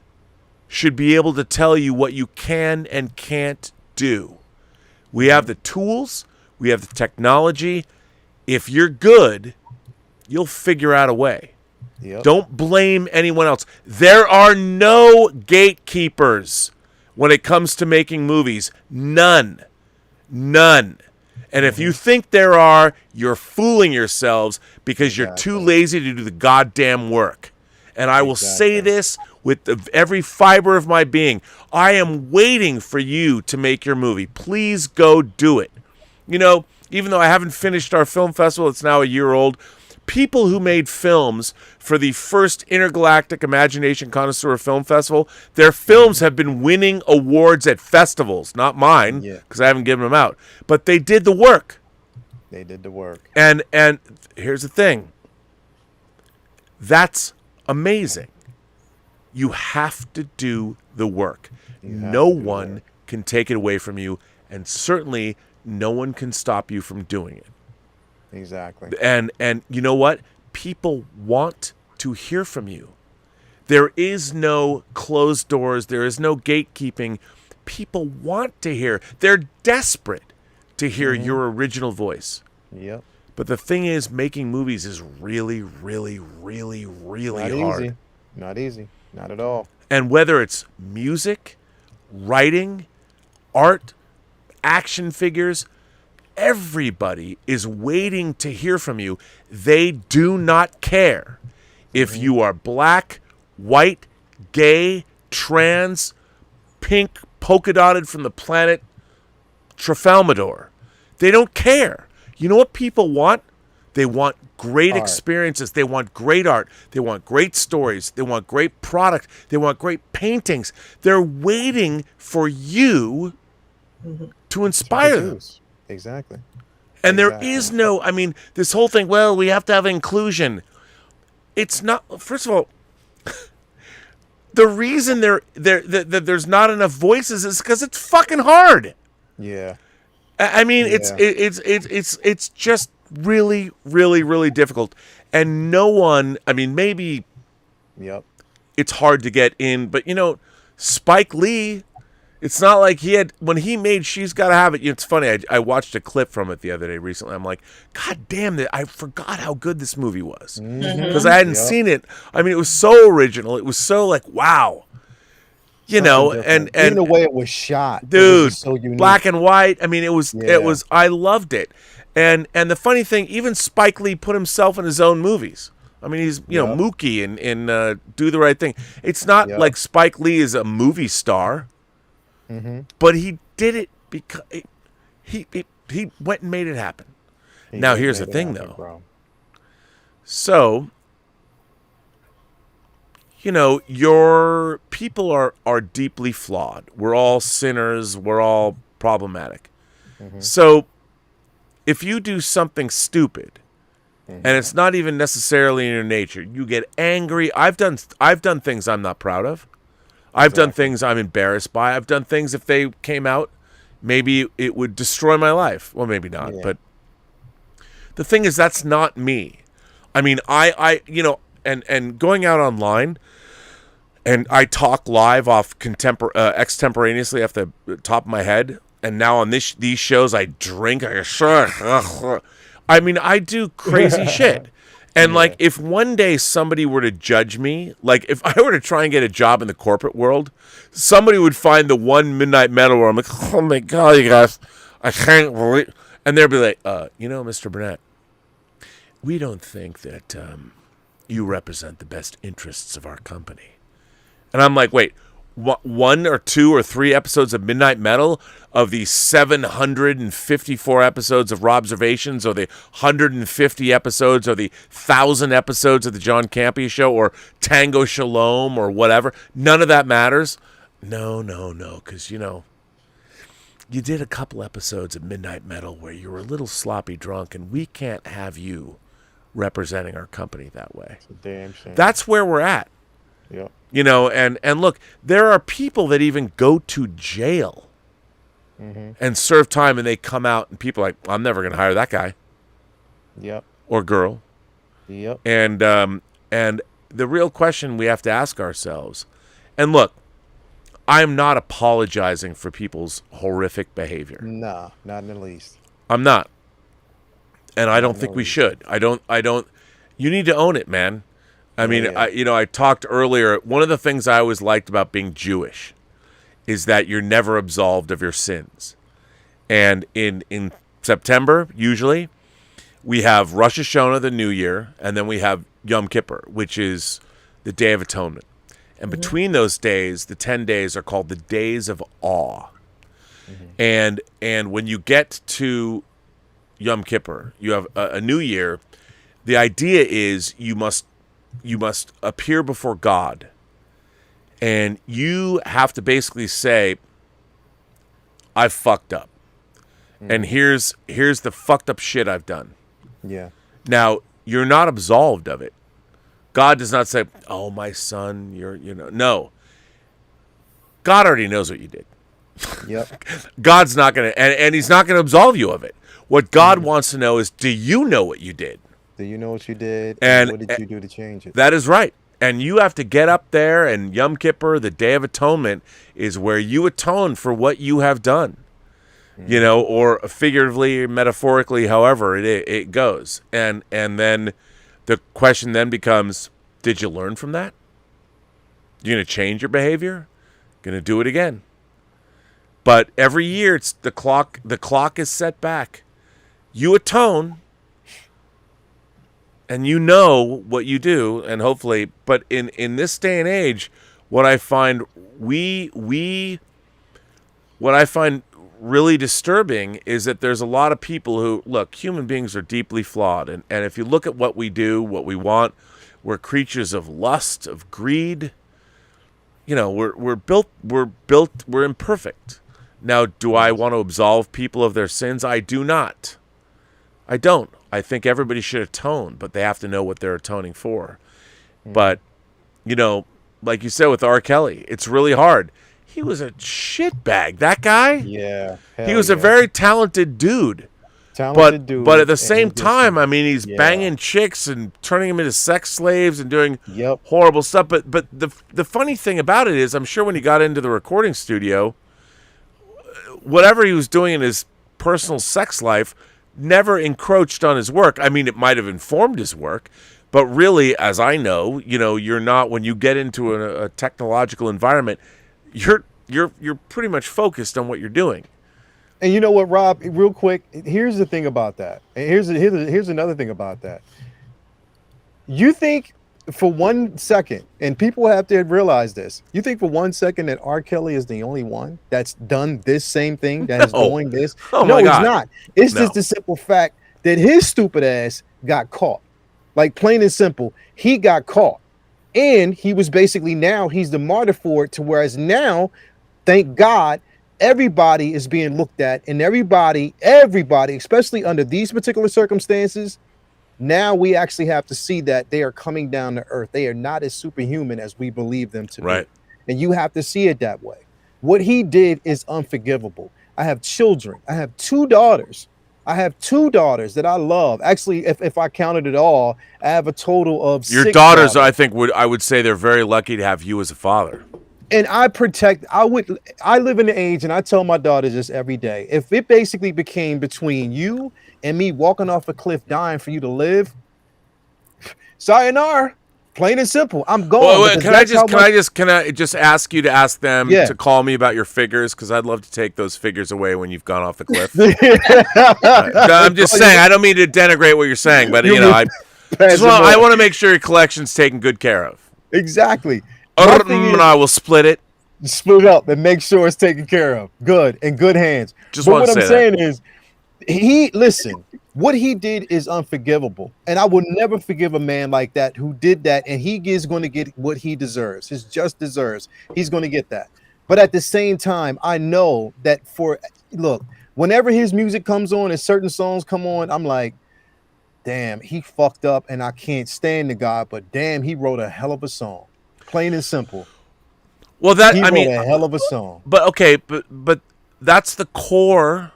should be able to tell you what you can and can't do. We have the tools. We have the technology. If you're good, you'll figure out a way. Yep. Don't blame anyone else. There are no gatekeepers when it comes to making movies. None. And if you think there are, you're fooling yourselves because you're too lazy to do the goddamn work. And I will say this with every fiber of my being. I am waiting for you to make your movie. Please go do it. You know, even though I haven't finished our film festival, it's now a year old, people who made films for the first Intergalactic Imagination Connoisseur Film Festival, their films have been winning awards at festivals. Not mine, because I haven't given them out. But they did the work. They did the work. And here's the thing. That's amazing. You have to do the work. No one can take it away from you, and certainly no one can stop you from doing it. Exactly. And you know what? People want to hear from you. There is no closed doors. There is no gatekeeping. People want to hear. They're desperate to hear your original voice. Yep. But the thing is, making movies is really, really, really, really hard. Easy. Not easy. Not at all. And whether it's music, writing, art, action figures, everybody is waiting to hear from you. They do not care if you are black, white, gay, trans, pink, polka dotted from the planet Trafalmador. They don't care. You know what people want? They want great experiences. They want great art. They want great stories. They want great product. They want great paintings. They're waiting for you to inspire them. Exactly. And there is no, I mean, this whole thing, well, we have to have inclusion. It's not, first of all, the reason there's not enough voices is because it's fucking hard. Yeah. I mean, it's just really, really, really difficult. And no one, I mean, maybe it's hard to get in, but you know, Spike Lee, it's not like he had, when he made She's Gotta Have It, you know, it's funny, I watched a clip from it the other day recently. I'm like, God damn it, I forgot how good this movie was. Because I hadn't seen it. I mean, it was so original. It was so like, wow. You know, and even the way it was shot, dude, was so unique. Black and white. I mean, it was, I loved it. And the funny thing, even Spike Lee put himself in his own movies. I mean, he's, you know, Mookie in Do the Right Thing. It's not like Spike Lee is a movie star, but he did it because he went and made it happen. Now, here's the thing, though. Bro. So, you know, your people are deeply flawed. We're all sinners. We're all problematic. So if you do something stupid, and it's not even necessarily in your nature, you get angry. I've done things I'm not proud of. I've done things I'm embarrassed by. I've done things, if they came out, maybe it would destroy my life. Well, maybe not. But the thing is, that's not me. I mean, I you know, and going out online, and I talk live off extemporaneously off the top of my head. And now on these shows, I drink. I mean, I do crazy shit. And like, if one day somebody were to judge me, like if I were to try and get a job in the corporate world, somebody would find the one Midnight Metal where I'm like, oh my God, you guys, I can't believe. And they'll be like, you know, Mr. Burnett, we don't think that you represent the best interests of our company. And I'm like, wait, one or two or three episodes of Midnight Metal of the 754 episodes of Robservations, or the 150 episodes, or the 1,000 episodes of the John Campea Show, or Tango Shalom, or whatever. None of that matters. No, because, you know, you did a couple episodes of Midnight Metal where you were a little sloppy drunk, and we can't have you representing our company that way. It's a damn shame. That's where we're at. Yep. You know, and look, there are people that even go to jail and serve time, and they come out, and people are like, I'm never going to hire that guy Yep. or girl. Yep. And the real question we have to ask ourselves, and look, I'm not apologizing for people's horrific behavior. Nah, not in the least. I'm not. And I don't think we should. I don't. You need to own it, man. I mean, Yeah. I talked earlier. One of the things I always liked about being Jewish is that you're never absolved of your sins. And in September, usually, we have Rosh Hashanah, the New Year, and then we have Yom Kippur, which is the Day of Atonement. And between those days, the 10 days are called the Days of Awe. And when you get to Yom Kippur, you have a new year. The idea is you must appear before God, and you have to basically say, I fucked up, and here's the fucked up shit I've done. Yeah. Now, you're not absolved of it. God does not say, oh, my son, no. God already knows what you did. Yep. God's not going to, and he's not going to absolve you of it. What God wants to know is, do you know what you did? Do you know what you did? And what did you do to change it? That is right. And you have to get up there, and Yom Kippur, the Day of Atonement, is where you atone for what you have done. You know, or figuratively, metaphorically, however it goes. And then the question then becomes, did you learn from that? You're going to change your behavior? Going to do it again. But every year it's the clock is set back. You atone, and you know what you do, and hopefully, but in this day and age, what I find what I find really disturbing is that there's a lot of people who, look, human beings are deeply flawed, and if you look at what we do, what we want, we're creatures of lust, of greed. You know, we're imperfect. Now, do I want to absolve people of their sins? I do not. I don't. I think everybody should atone, but they have to know what they're atoning for. But, you know, like you said with R. Kelly, it's really hard. He was a shitbag. That guy? Yeah. He was a very talented dude. Talented dude. But at the same time, I mean, he's Yeah. banging chicks and turning them into sex slaves and doing Yep. horrible stuff. But the funny thing about it is, I'm sure when he got into the recording studio, whatever he was doing in his personal sex life never encroached on his work. I mean, it might have informed his work, but really, as I know, you know, you're not, when you get into a technological environment, you're pretty much focused on what you're doing. And you know what, Rob? Real quick, here's the thing about that. And here's another thing about that. You think for 1 second, and people have to realize this, you think for 1 second that R. Kelly is the only one that's done this same thing, that is doing this? Oh no, my God. he's not. It's No. just the simple fact that his stupid ass got caught. Like, plain and simple, he got caught. And he was basically, now he's the martyr for it, to whereas now, thank God, everybody is being looked at, and everybody, especially under these particular circumstances, now we actually have to see that they are coming down to earth. They are not as superhuman as we believe them to Right. be. And you have to see it that way. What he did is unforgivable. I have children. I have two daughters. That I love. Actually, if I counted it all, I have a total of Your 6 daughters, I think, I would say they're very lucky to have you as a father. And I live in the age, and I tell my daughters this every day. If it basically became between you and me walking off a cliff dying for you to live, sayonara, plain and simple. I'm going. Wait, can I just ask you to ask them to call me about your figures? Because I'd love to take those figures away when you've gone off the cliff. I'm just saying, I don't mean to denigrate what you're saying, but you know, I want to make sure your collection's taken good care of. Exactly. And I will split it. Split up and make sure it's taken care of. Good, in good hands. Just but want what to I'm say saying is, what he did is unforgivable. And I will never forgive a man like that who did that. And he is going to get what he deserves, his just deserves. He's going to get that. But at the same time, I know that whenever his music comes on and certain songs come on, I'm like, damn, he fucked up and I can't stand the guy, but damn, he wrote a hell of a song. Plain and simple. Well, that He I wrote mean, a hell of a song. but okay, but that's the core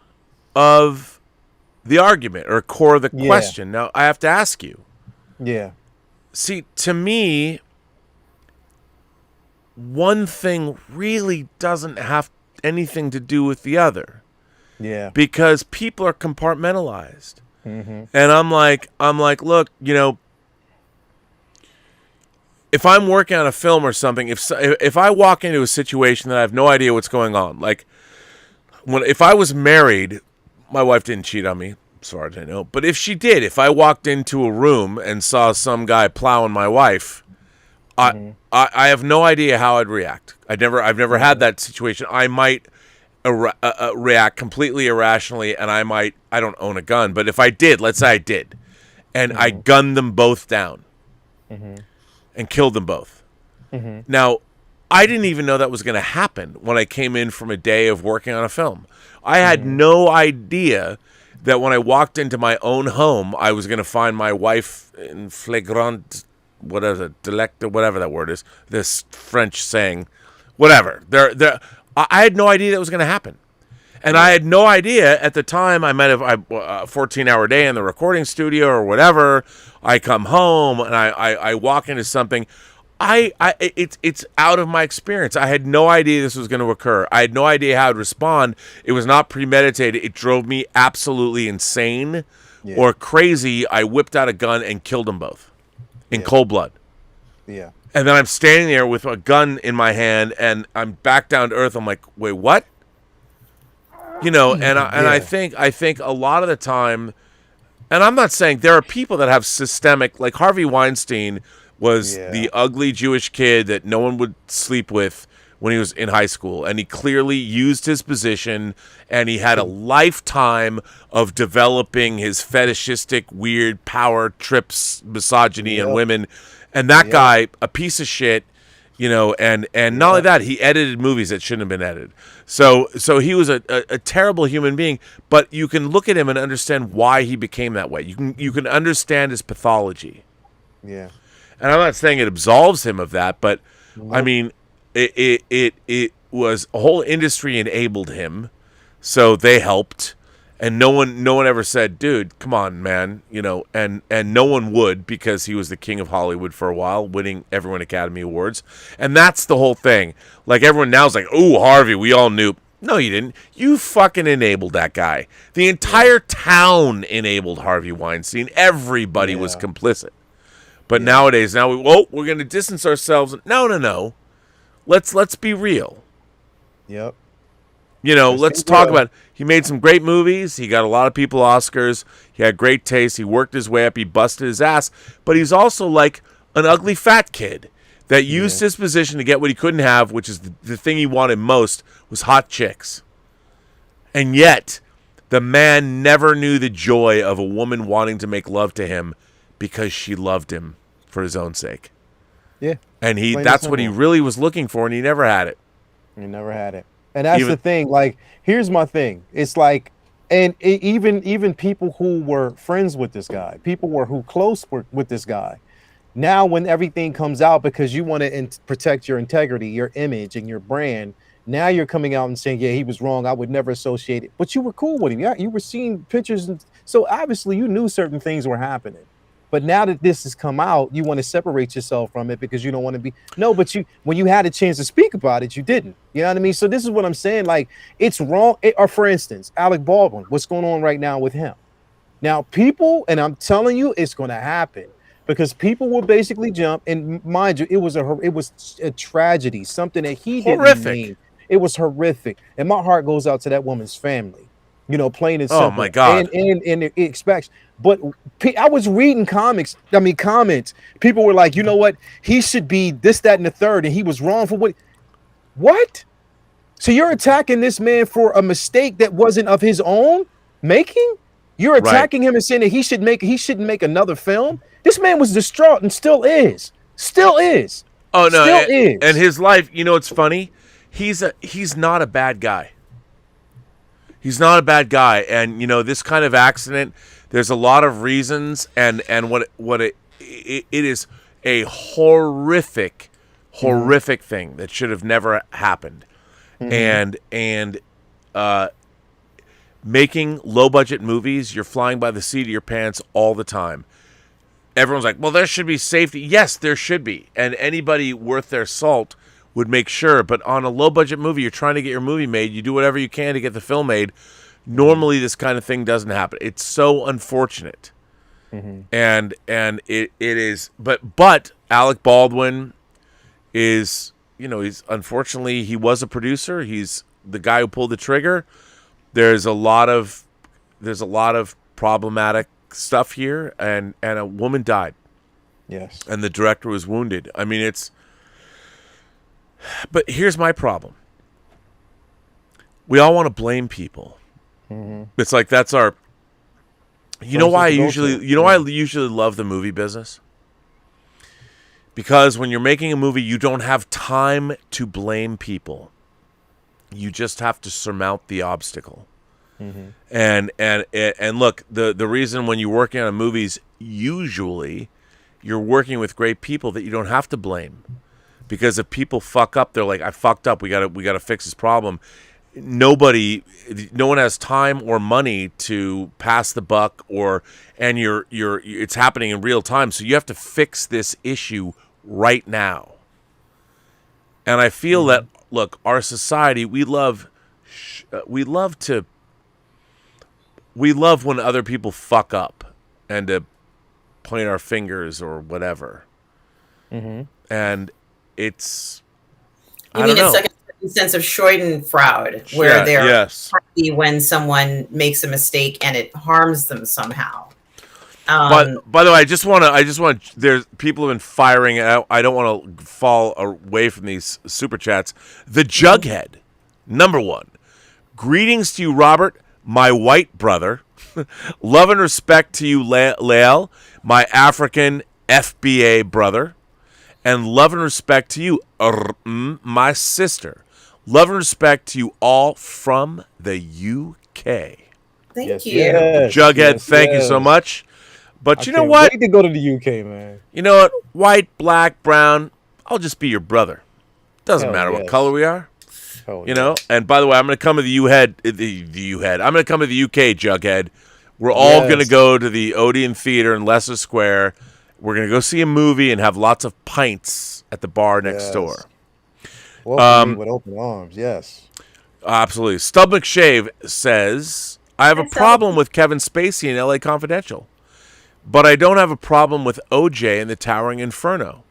of the argument or core of the question. Now I have to ask you. Yeah. See, to me, one thing really doesn't have anything to do with the other. Yeah. Because people are compartmentalized. Mm-hmm. And I'm like, look, you know, if I'm working on a film or something, if I walk into a situation that I have no idea what's going on, like if I was married, my wife didn't cheat on me, as far as I know. But if she did, if I walked into a room and saw some guy plowing my wife, I have no idea how I'd react. I've never had that situation. I might react completely irrationally, and I don't own a gun, but if I did, let's say I did, and I gunned them both down and killed them both. Now, I didn't even know that was going to happen when I came in from a day of working on a film. I had no idea that when I walked into my own home, I was going to find my wife in flagrant, whatever that word is, this French saying, whatever. I had no idea that was going to happen. And I had no idea at the time. I might have a 14-hour day in the recording studio or whatever. I come home and I walk into something. It's out of my experience. I had no idea this was going to occur. I had no idea how I'd respond. It was not premeditated. It drove me absolutely insane or crazy. I whipped out a gun and killed them both in cold blood. Yeah. And then I'm standing there with a gun in my hand, and I'm back down to earth. I'm like, wait, what? You know, I think a lot of the time, and I'm not saying there are people that have systemic, like Harvey Weinstein was the ugly Jewish kid that no one would sleep with when he was in high school, and he clearly used his position, and he had a lifetime of developing his fetishistic, weird power trips, misogyny, and women. And that guy, a piece of shit, you know, and not only that, he edited movies that shouldn't have been edited. So he was a terrible human being, but you can look at him and understand why he became that way. You can understand his pathology. Yeah. And I'm not saying it absolves him of that, but I mean, it was a whole industry enabled him, so they helped. And no one ever said, dude, come on, man, you know, and no one would, because he was the king of Hollywood for a while, winning everyone Academy Awards. And that's the whole thing. Like, everyone now is like, oh, Harvey, we all knew. No, you didn't. You fucking enabled that guy. The entire town enabled Harvey Weinstein. Everybody was complicit. But nowadays, we're going to distance ourselves. No. Let's be real. Yep. You know, let's talk about it. He made some great movies. He got a lot of people Oscars. He had great taste. He worked his way up. He busted his ass. But he's also like an ugly fat kid that used his position to get what he couldn't have, which is the thing he wanted most, was hot chicks. And yet, the man never knew the joy of a woman wanting to make love to him because she loved him for his own sake. Yeah. And that's what he really was looking for, and he never had it. He never had it. And that's the thing. Like, here's my thing. It's like, and even people who were friends with this guy, people who close with this guy, now when everything comes out, because you want to protect your integrity, your image, and your brand, now you're coming out and saying, yeah, he was wrong. I would never associate it. But you were cool with him. Yeah, you were seeing pictures. And so obviously you knew certain things were happening. But now that this has come out, you want to separate yourself from it because you don't want to be. No, but when you had a chance to speak about it, you didn't. You know what I mean? So this is what I'm saying. Like, it's wrong. Or for instance, Alec Baldwin, what's going on right now with him? Now, people, and I'm telling you, it's going to happen because people will basically jump. And mind you, it was a tragedy, something that he didn't mean. It was horrific. And my heart goes out to that woman's family. You know, plain and simple. Oh my God. And it expects. But I was reading comments. People were like, you know what? He should be this, that, and the third. And he was wrong for what? So you're attacking this man for a mistake that wasn't of his own making? You're attacking him and saying that he shouldn't make another film? This man was distraught and still is. Still is. Oh no. And his life, you know, it's funny. He's not a bad guy. He's not a bad guy, and this kind of accident. There's a lot of reasons, and it is a horrific thing that should have never happened, and making low budget movies, you're flying by the seat of your pants all the time. Everyone's like, well, there should be safety. Yes, there should be, and anybody worth their salt would make sure. But on a low budget movie, you're trying to get your movie made. You do whatever you can to get the film made. Normally, this kind of thing doesn't happen. It's so unfortunate, and it is. But Alec Baldwin is, he's unfortunately he was a producer. He's the guy who pulled the trigger. There's a lot of problematic stuff here, and a woman died. Yes. And the director was wounded. I mean, but here's my problem. We all want to blame people. It's like that's our. You know why I usually love the movie business? Because when you're making a movie, you don't have time to blame people. You just have to surmount the obstacle. And look, the reason when you're working on movies, usually you're working with great people that you don't have to blame. Because if people fuck up, they're like, I fucked up. We gotta fix this problem. No one has time or money to pass the buck, and it's happening in real time. So you have to fix this issue right now. And I feel that, look, our society, we love when other people fuck up and to point our fingers or whatever. And it's, it's like a sense of Schadenfreude, where they're happy when someone makes a mistake and it harms them somehow. But by the way, I just want. There's people have been firing out. I don't want to fall away from these super chats. The Jughead, number one. Greetings to you, Robert, my white brother. Love and respect to you, Lael, my African FBA brother. And love and respect to you, my sister. Love and respect to you all from the UK. Thank you. Yes, Jughead, thank you so much. But you know what? Wait to go to the UK, man. You know what? White, black, brown, I'll just be your brother. Doesn't matter what color we are. And by the way, I'm going to come to the U-Head. I'm going to come to the UK, Jughead. We're all going to go to the Odeon Theater in Leicester Square. We're going to go see a movie and have lots of pints at the bar next door. Welcome me with open arms, yes. Absolutely. Stub McShave says, I have a problem with Kevin Spacey in LA Confidential, but I don't have a problem with OJ in The Towering Inferno.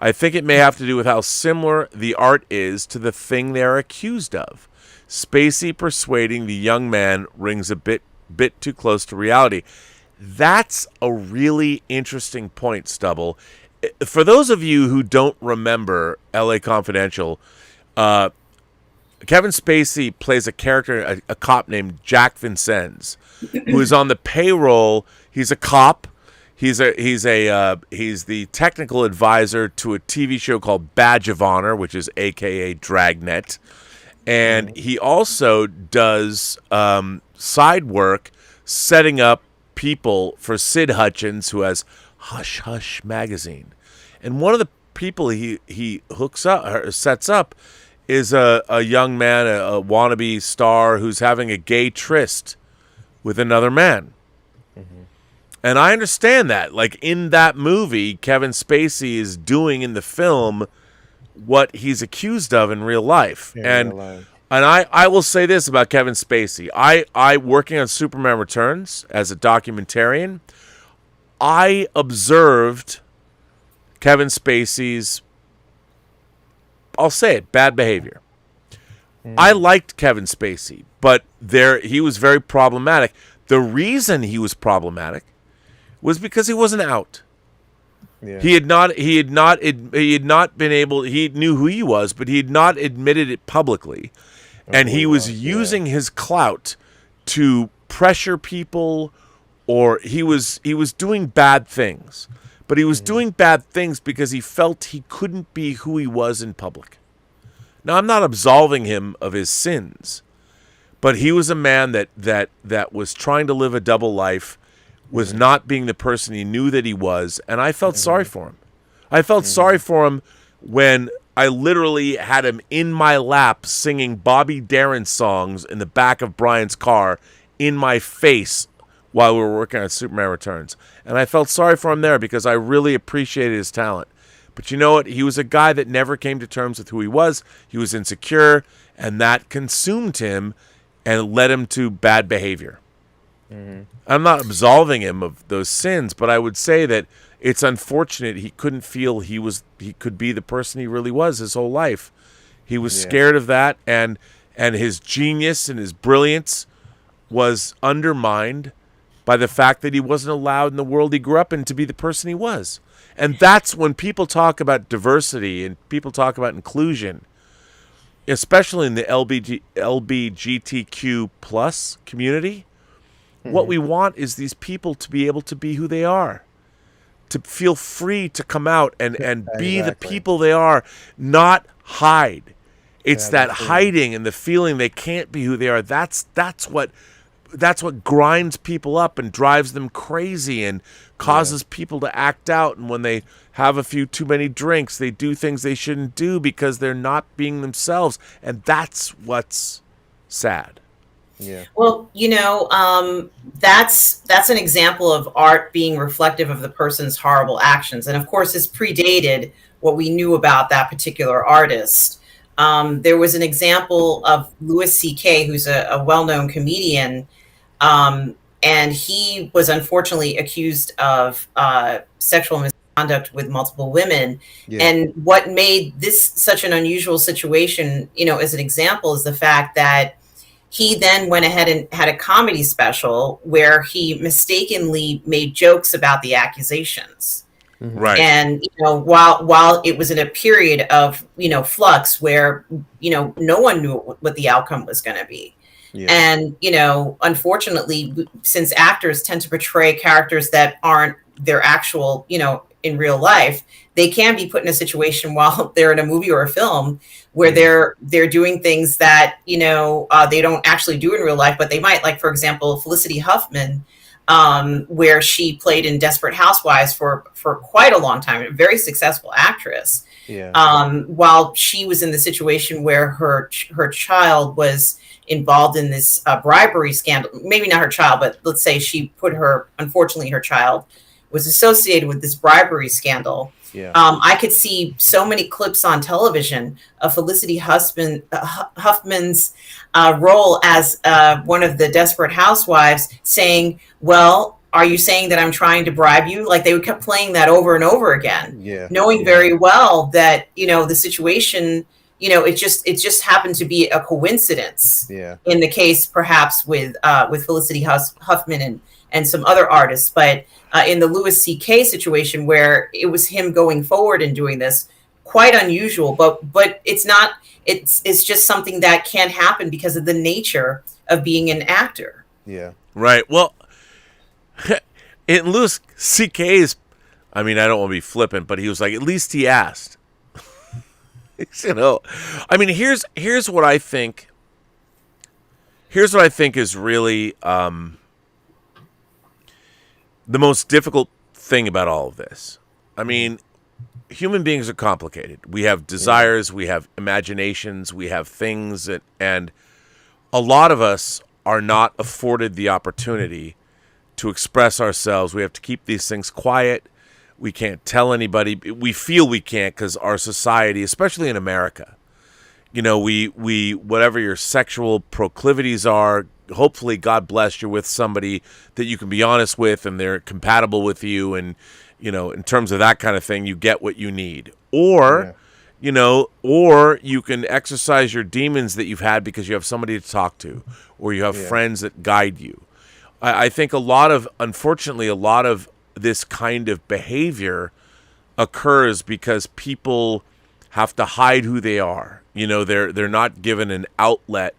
I think it may have to do with how similar the art is to the thing they're accused of. Spacey persuading the young man rings a bit too close to reality. That's a really interesting point, Stubble. For those of you who don't remember LA Confidential, Kevin Spacey plays a character, a cop named Jack Vincennes, who is on the payroll. He's a cop. He's the technical advisor to a TV show called Badge of Honor, which is AKA Dragnet, and he also does side work setting up people for Sid Hutchins, who has Hush Hush magazine. And one of the people he hooks up or sets up is a young man, a wannabe star who's having a gay tryst with another man. And I understand that. Like in that movie, Kevin Spacey is doing in the film what he's accused of in real life. And I will say this about Kevin Spacey. I working on Superman Returns as a documentarian, I observed Kevin Spacey's, I'll say it, bad behavior. I liked Kevin Spacey, but he was very problematic. The reason he was problematic was because he wasn't out. Yeah. He had not been able, he knew who he was, but he had not admitted it publicly. And he was using his clout to pressure people, or he was doing bad things. But he was doing bad things because he felt he couldn't be who he was in public. Now, I'm not absolving him of his sins, But he was a man that was trying to live a double life, was not being the person he knew that he was, and I felt sorry for him. I felt sorry for him when I literally had him in my lap singing Bobby Darin songs in the back of Brian's car in my face while we were working on Superman Returns. And I felt sorry for him there because I really appreciated his talent. But you know what? He was a guy that never came to terms with who he was. He was insecure, and that consumed him and led him to bad behavior. I'm not absolving him of those sins, but I would say that it's unfortunate he couldn't feel he could be the person he really was his whole life. He was scared of that, and his genius and his brilliance was undermined by the fact that he wasn't allowed in the world he grew up in to be the person he was. And that's when people talk about diversity and people talk about inclusion, especially in the LBGTQ plus community. What we want is these people to be able to be who they are, to feel free to come out and be the people they are, not hide. It's that hiding and the feeling they can't be who they are. That's what grinds people up and drives them crazy and causes people to act out. And when they have a few too many drinks, they do things they shouldn't do because they're not being themselves. And that's what's sad. Yeah. Well, that's an example of art being reflective of the person's horrible actions. And of course, it's predated what we knew about that particular artist. There was an example of Louis C.K., who's a well-known comedian, and he was unfortunately accused of sexual misconduct with multiple women. Yeah. And what made this such an unusual situation, as an example, is the fact that he then went ahead and had a comedy special where he mistakenly made jokes about the accusations. Right. And, while it was in a period of, flux where, no one knew what the outcome was going to be. Yeah. And, unfortunately, since actors tend to portray characters that aren't their actual, in real life, they can be put in a situation while they're in a movie or a film where they're doing things that, they don't actually do in real life, but they might, like, for example, Felicity Huffman, where she played in Desperate Housewives for quite a long time, a very successful actress. Yeah. While she was in the situation where her child was involved in this bribery scandal, maybe not her child, but let's say unfortunately her child was associated with this bribery scandal. Yeah. I could see so many clips on television of Felicity Huffman's role as one of the Desperate Housewives saying, well, are you saying that I'm trying to bribe you? Like, they would keep playing that over and over again, knowing very well that, the situation, it just happened to be a coincidence in the case, perhaps with Felicity Huffman and some other artists. But in the Louis C.K. situation, where it was him going forward and doing this, quite unusual, but it's not, it's just something that can happen because of the nature of being an actor. Yeah. Right. Well, in Louis C.K.'s, I don't want to be flippant, but he was like, at least he asked. Here's what I think. Here's what I think is really the most difficult thing about all of this. Human beings are complicated. We have desires, we have imaginations, we have things, and a lot of us are not afforded the opportunity to express ourselves. We have to keep these things quiet. We can't tell anybody. We feel we can't because our society, especially in America, we whatever your sexual proclivities are, hopefully, God bless, you're with somebody that you can be honest with and they're compatible with you. And, in terms of that kind of thing, you get what you need. Or, or you can exercise your demons that you've had because you have somebody to talk to or you have friends that guide you. I think unfortunately, a lot of this kind of behavior occurs because people have to hide who they are. They're not given an outlet.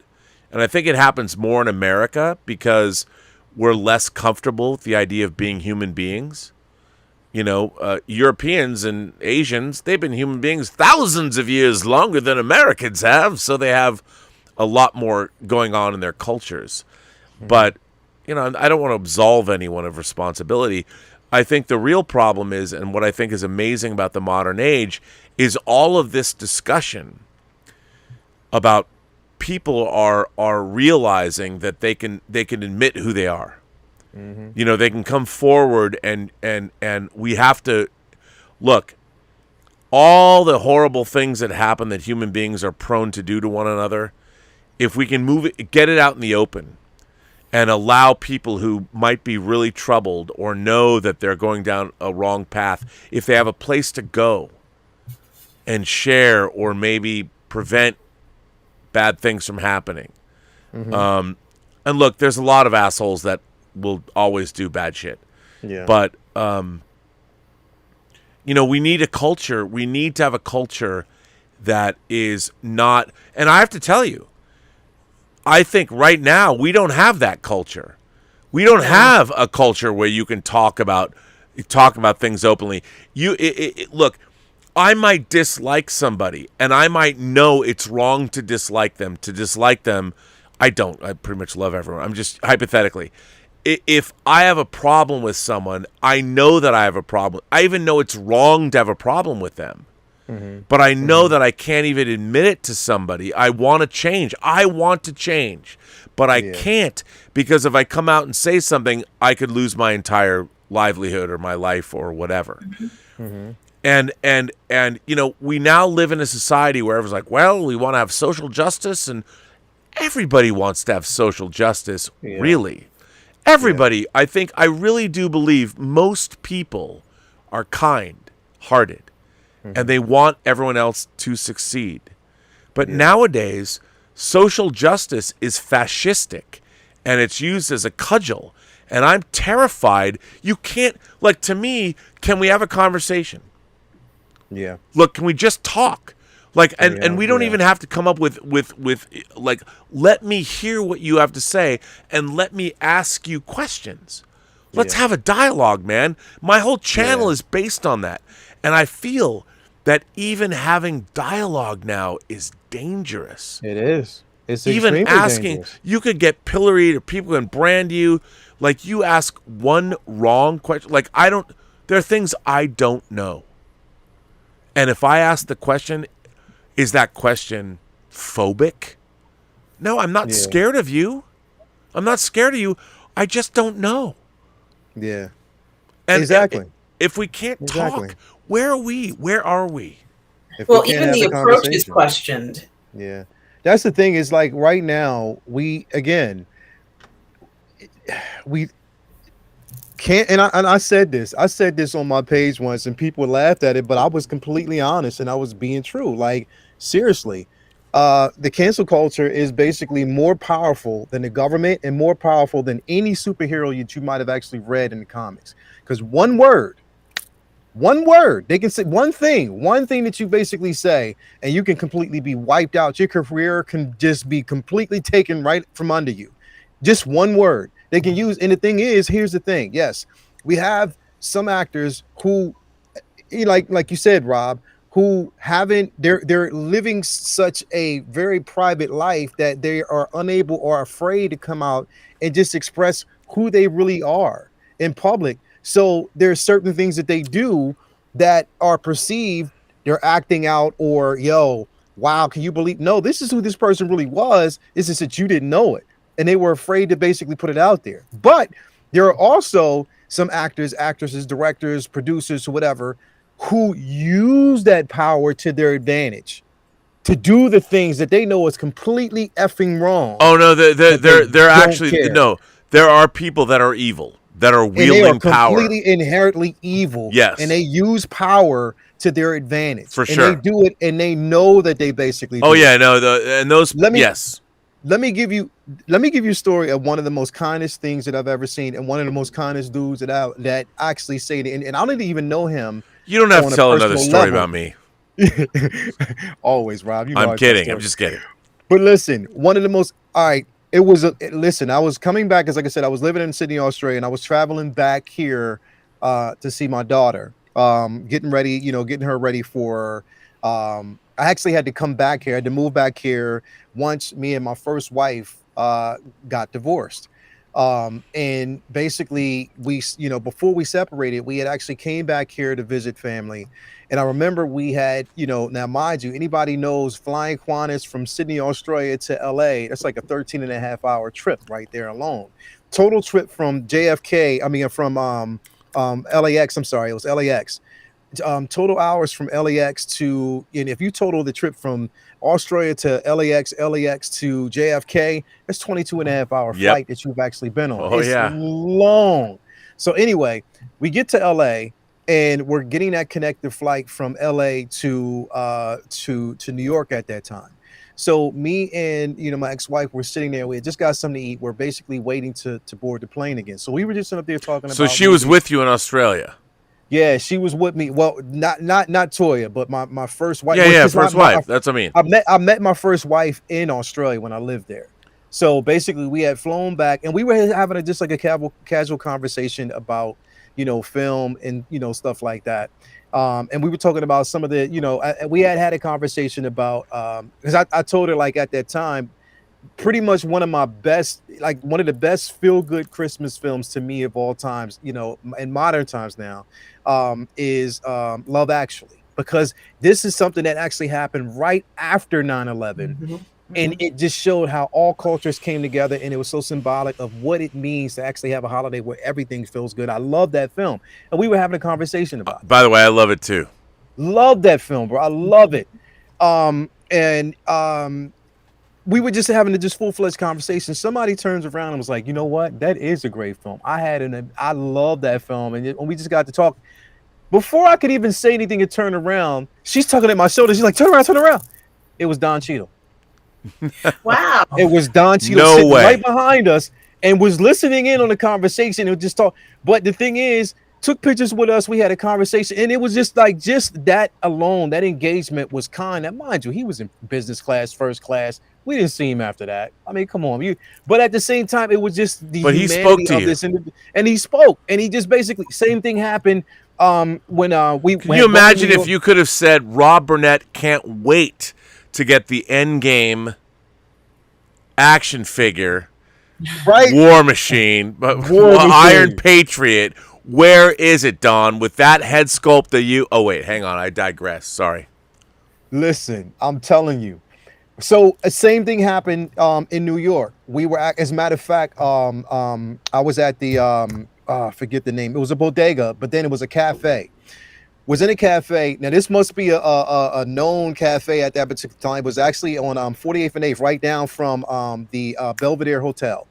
And I think it happens more in America because we're less comfortable with the idea of being human beings. Europeans and Asians, they've been human beings thousands of years longer than Americans have. So they have a lot more going on in their cultures. But, you know, I don't want to absolve anyone of responsibility. I think the real problem is, and what I think is amazing about the modern age, is all of this discussion about people are realizing that they can admit who they are. You know, they can come forward and we have to look. All the horrible things that happen that human beings are prone to do to one another, if we can move it, get it out in the open, and allow people who might be really troubled or know that they're going down a wrong path, if they have a place to go and share or maybe prevent bad things from happening. And look, there's a lot of assholes that will always do bad shit. Yeah. But you know, we need a culture. We need to have a culture that is not. And I have to tell you, I think right now we don't have that culture. We don't have a culture where you can talk about things openly. Look, I might dislike somebody, and I might know it's wrong to dislike them. I don't. I pretty much love everyone. I'm just hypothetically. If I have a problem with someone, I know that I have a problem. I even know it's wrong to have a problem with them. But I know that I can't even admit it to somebody. I want to change. But I can't, because if I come out and say something, I could lose my entire livelihood or my life or whatever. And you know, we now live in a society where everyone's like, well, we want to have social justice, and everybody wants to have social justice, really. Everybody, I really do believe most people are kind-hearted, and they want everyone else to succeed. But nowadays, social justice is fascistic, and it's used as a cudgel. And I'm terrified. You can't, like, to me, can we have a conversation? Yeah. Look, can we just talk? Like, and we don't even have to come up with like, let me hear what you have to say and let me ask you questions. Let's have a dialogue, man. My whole channel is based on that. And I feel that even having dialogue now is dangerous. It is. It's even extremely asking, dangerous. you could get pilloried or people can brand you. Like, you ask one wrong question. Like, there are things I don't know. And if I ask the question, is that question phobic? No, I'm not scared of you. I'm not scared of you. I just don't know. Yeah. And exactly. If we can't talk, where are we? Where are we? Well, even the approach is questioned. Yeah. That's the thing, is like right now, we can't, and I said this on my page once, and people laughed at it, but I was completely honest and I was being true. Like, seriously, the cancel culture is basically more powerful than the government and more powerful than any superhero that you might have actually read in the comics. Because one word, they can say one thing that you basically say, and you can completely be wiped out. Your career can just be completely taken right from under you. Just one word they can use. And the thing is, here's the thing. Yes, we have some actors who, like you said, Rob, who they're living such a very private life that they are unable or afraid to come out and just express who they really are in public. So there's certain things that they do that are perceived, they're acting out, or, yo, wow, can you believe? No, this is who this person really was. It's just that you didn't know it. And they were afraid to basically put it out there. But there are also some actors, actresses, directors, producers, whatever, who use that power to their advantage to do the things that they know is completely effing wrong. Oh no, they're actually no. There are people that are evil, that are wielding power, completely inherently evil. Yes, and they use power to their advantage. For sure, and they do it, and they know that they basically. Oh yeah, no, those. Yes. Let me give you a story of one of the most kindest things that I've ever seen, and one of the most kindest dudes that actually say it, and I don't even know him. You don't have to tell another story about me. Always, Rob. You know I'm kidding. I'm just kidding. But listen, one of the most. All right, listen. I was coming back, because like I said, I was living in Sydney, Australia, and I was traveling back here to see my daughter, getting her ready for I actually had to come back here. I had to move back here once me and my first wife got divorced. And basically before we separated, we had actually came back here to visit family. And I remember we had, now mind you, anybody knows flying Qantas from Sydney, Australia to LA, that's like a 13.5 hour trip right there alone. Total trip from LAX, I'm sorry, it was LAX. Total hours from LAX to, and if you total the trip from Australia to LAX to JFK, it's 22.5 hour flight that you've actually been on. Oh, it's yeah. long. So anyway, we get to LA and we're getting that connected flight from LA to New York at that time. So me and my ex-wife were sitting there. We had just got something to eat. We're basically waiting to board the plane again. So we were just up there talking about. So she was with you in Australia. Yeah, she was with me. Well, not Toya, but my first wife. Yeah, first wife. That's what I mean. I met my first wife in Australia when I lived there. So basically, we had flown back, and we were having just like a casual conversation about film and stuff like that. And we were talking about some of the we had a conversation about because I told her like at that time, pretty much one of the best feel-good Christmas films to me of all times, in modern times now, is Love Actually, because this is something that actually happened right after 9/11. Mm-hmm. And it just showed how all cultures came together, and it was so symbolic of what it means to actually have a holiday where everything feels good. I love that film, and we were having a conversation about it. By the way, I love it too. Love that film, bro. I love it. We were just having a full-fledged conversation. Somebody turns around and was like, you know what? That is a great film. I love that film. And when we just got to talk, before I could even say anything and turn around, she's tugging at my shoulder. She's like, turn around. It was Don Cheadle. Wow. It was Don Cheadle sitting right behind us and was listening in on the conversation. It was just talk. But the thing is, took pictures with us. We had a conversation, and it was just that alone, that engagement was kind. And mind you, he was in business class, first class. We didn't see him after that. I mean, come on, but at the same time, it was just the But he spoke to you, and he spoke, and he just basically same thing happened. When we can you imagine if you could have said Rob Burnett can't wait to get the Endgame action figure, right? War Machine, but Iron Patriot. Where is it, Don? With that head sculpt that you... Oh, wait, hang on. I digress. Sorry. Listen, I'm telling you. So, same thing happened in New York. We were, as a matter of fact, I was at the... I forget the name. It was a bodega, but then it was a cafe. Was in a cafe. Now, this must be a known cafe at that particular time. It was actually on 48th and 8th, right down from the Belvedere Hotel.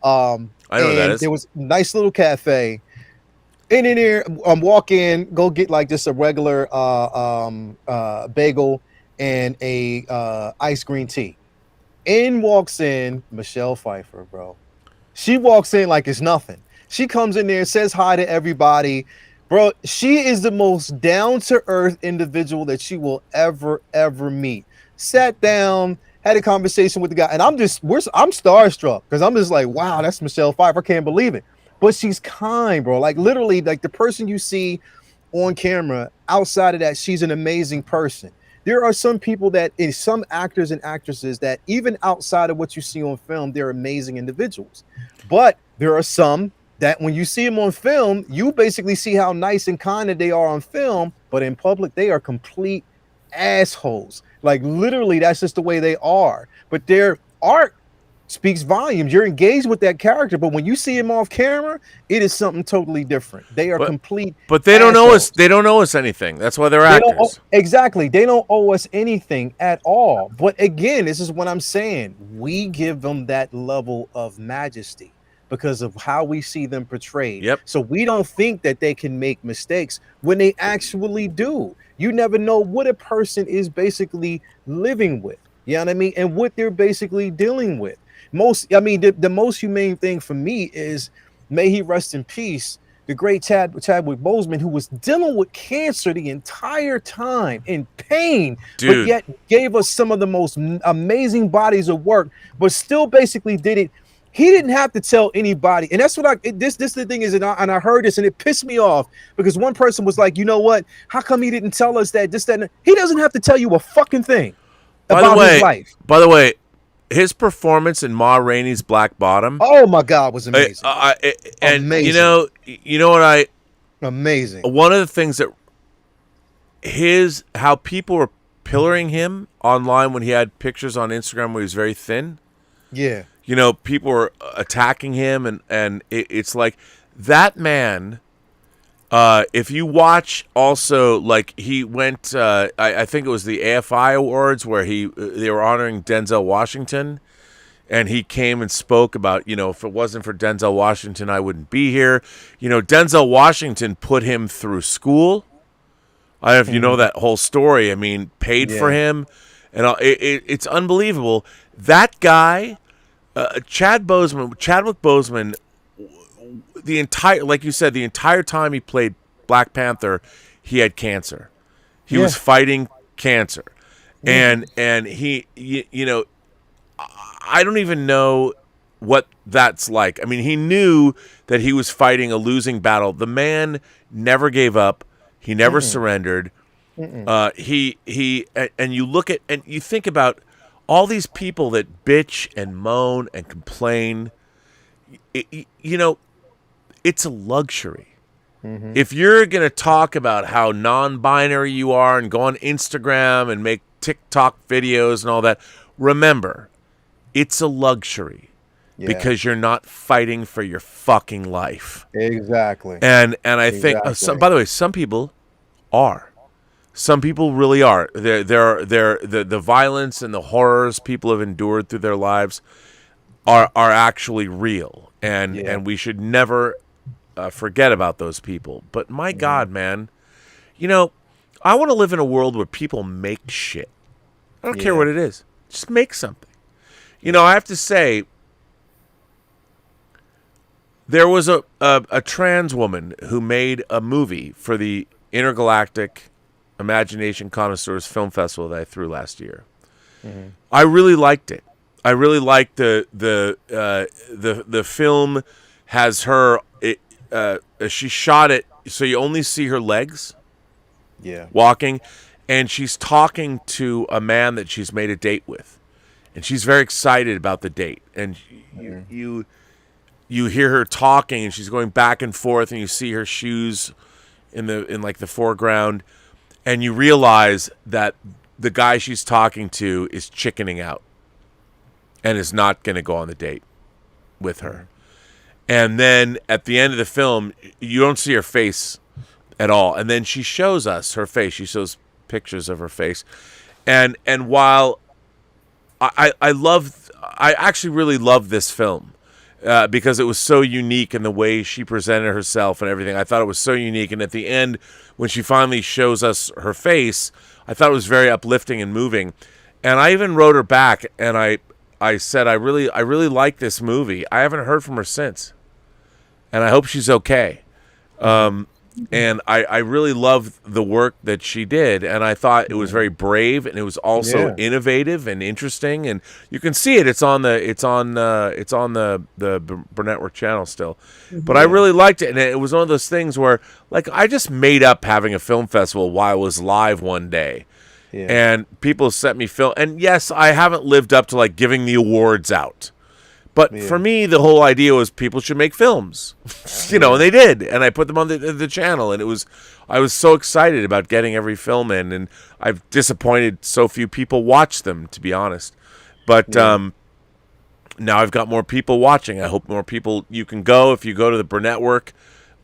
I know what that is. There was a nice little cafe. In there, walk in, go get like just a regular bagel and a iced green tea. In walks in Michelle Pfeiffer, bro. She walks in like it's nothing. She comes in there, says hi to everybody. Bro, she is the most down-to-earth individual that you will ever meet. Sat down, had a conversation with the guy, and I'm starstruck because I'm just like, wow, that's Michelle Pfeiffer. I can't believe it. But she's kind, bro. Like literally, like the person you see on camera, outside of that, she's an amazing person. There are some people some actors and actresses that even outside of what you see on film, they're amazing individuals. But there are some that when you see them on film, you basically see how nice and kind that they are on film, but in public, they are complete assholes. Like literally, that's just the way they are. But their art speaks volumes. You're engaged with that character, but when you see him off camera, it is something totally different. They are complete. But they don't know us. They don't know us anything. That's why they're actors. Exactly. They don't owe us anything at all. But again, this is what I'm saying. We give them that level of majesty because of how we see them portrayed. Yep. So we don't think that they can make mistakes when they actually do. You never know what a person is basically living with. You know what I mean? And what they're basically dealing with. The most humane thing for me is, may he rest in peace, the great Chadwick Boseman, who was dealing with cancer the entire time in pain, but yet gave us some of the most amazing bodies of work, but still basically did it. He didn't have to tell anybody, and that's what this the thing is, and I heard this, and it pissed me off because one person was like, you know what? How come he didn't tell us that? This, that, and he doesn't have to tell you a fucking thing about his life. By the way, his performance in Ma Rainey's Black Bottom. Oh my God, was amazing. And amazing. You know what amazing. One of the things that how people were pillaring him online when he had pictures on Instagram where he was very thin. Yeah. You know, people were attacking him, and it's like that man. If you watch, also, like, he went. I think it was the AFI Awards where they were honoring Denzel Washington, and he came and spoke about, if it wasn't for Denzel Washington, I wouldn't be here. Denzel Washington put him through school. I don't know if you know that whole story. I mean, paid for him, and it's unbelievable. That guy. Chadwick Boseman, like you said, the entire time he played Black Panther, he had cancer. He was fighting cancer, and he, I don't even know what that's like. I mean, he knew that he was fighting a losing battle. The man never gave up. He never surrendered. He and you look at and you think about all these people that bitch and moan and complain, it's a luxury. If you're going to talk about how non-binary you are and go on Instagram and make TikTok videos and all that, remember, it's a luxury because you're not fighting for your fucking life. Exactly. And I think, by the way, some people are. Some people really are. The violence and the horrors people have endured through their lives are actually real, and we should never forget about those people. But my God, man, I want to live in a world where people make shit. I don't care what it is. Just make something. I have to say, there was a trans woman who made a movie for the Intergalactic Imagination Connoisseurs Film Festival that I threw last year. I really liked it. I really liked the film. Has her. She shot it so you only see her legs. Walking, and she's talking to a man that she's made a date with, and she's very excited about the date. And you hear her talking, and she's going back and forth, and you see her shoes in the foreground. And you realize that the guy she's talking to is chickening out and is not going to go on the date with her. And then at the end of the film, you don't see her face at all. And then she shows us her face. She shows pictures of her face. And while I actually really love this film because it was so unique in the way she presented herself and everything. I thought it was so unique. And at the end, when she finally shows us her face, I thought it was very uplifting and moving. And I even wrote her back, and I said, I really like this movie. I haven't heard from her since, and I hope she's okay. And I really loved the work that she did, and I thought it was very brave, and it was also innovative and interesting. And you can see it; it's on the Burnettwork channel still. But I really liked it, and it was one of those things where, like, I just made up having a film festival while I was live one day, and people sent me film. And yes, I haven't lived up to like giving the awards out. But for me, the whole idea was people should make films, and they did. And I put them on the channel, and I was so excited about getting every film in, and I've disappointed so few people watch them, to be honest. But now I've got more people watching. I hope more people. You can go if you go to the Burnettwork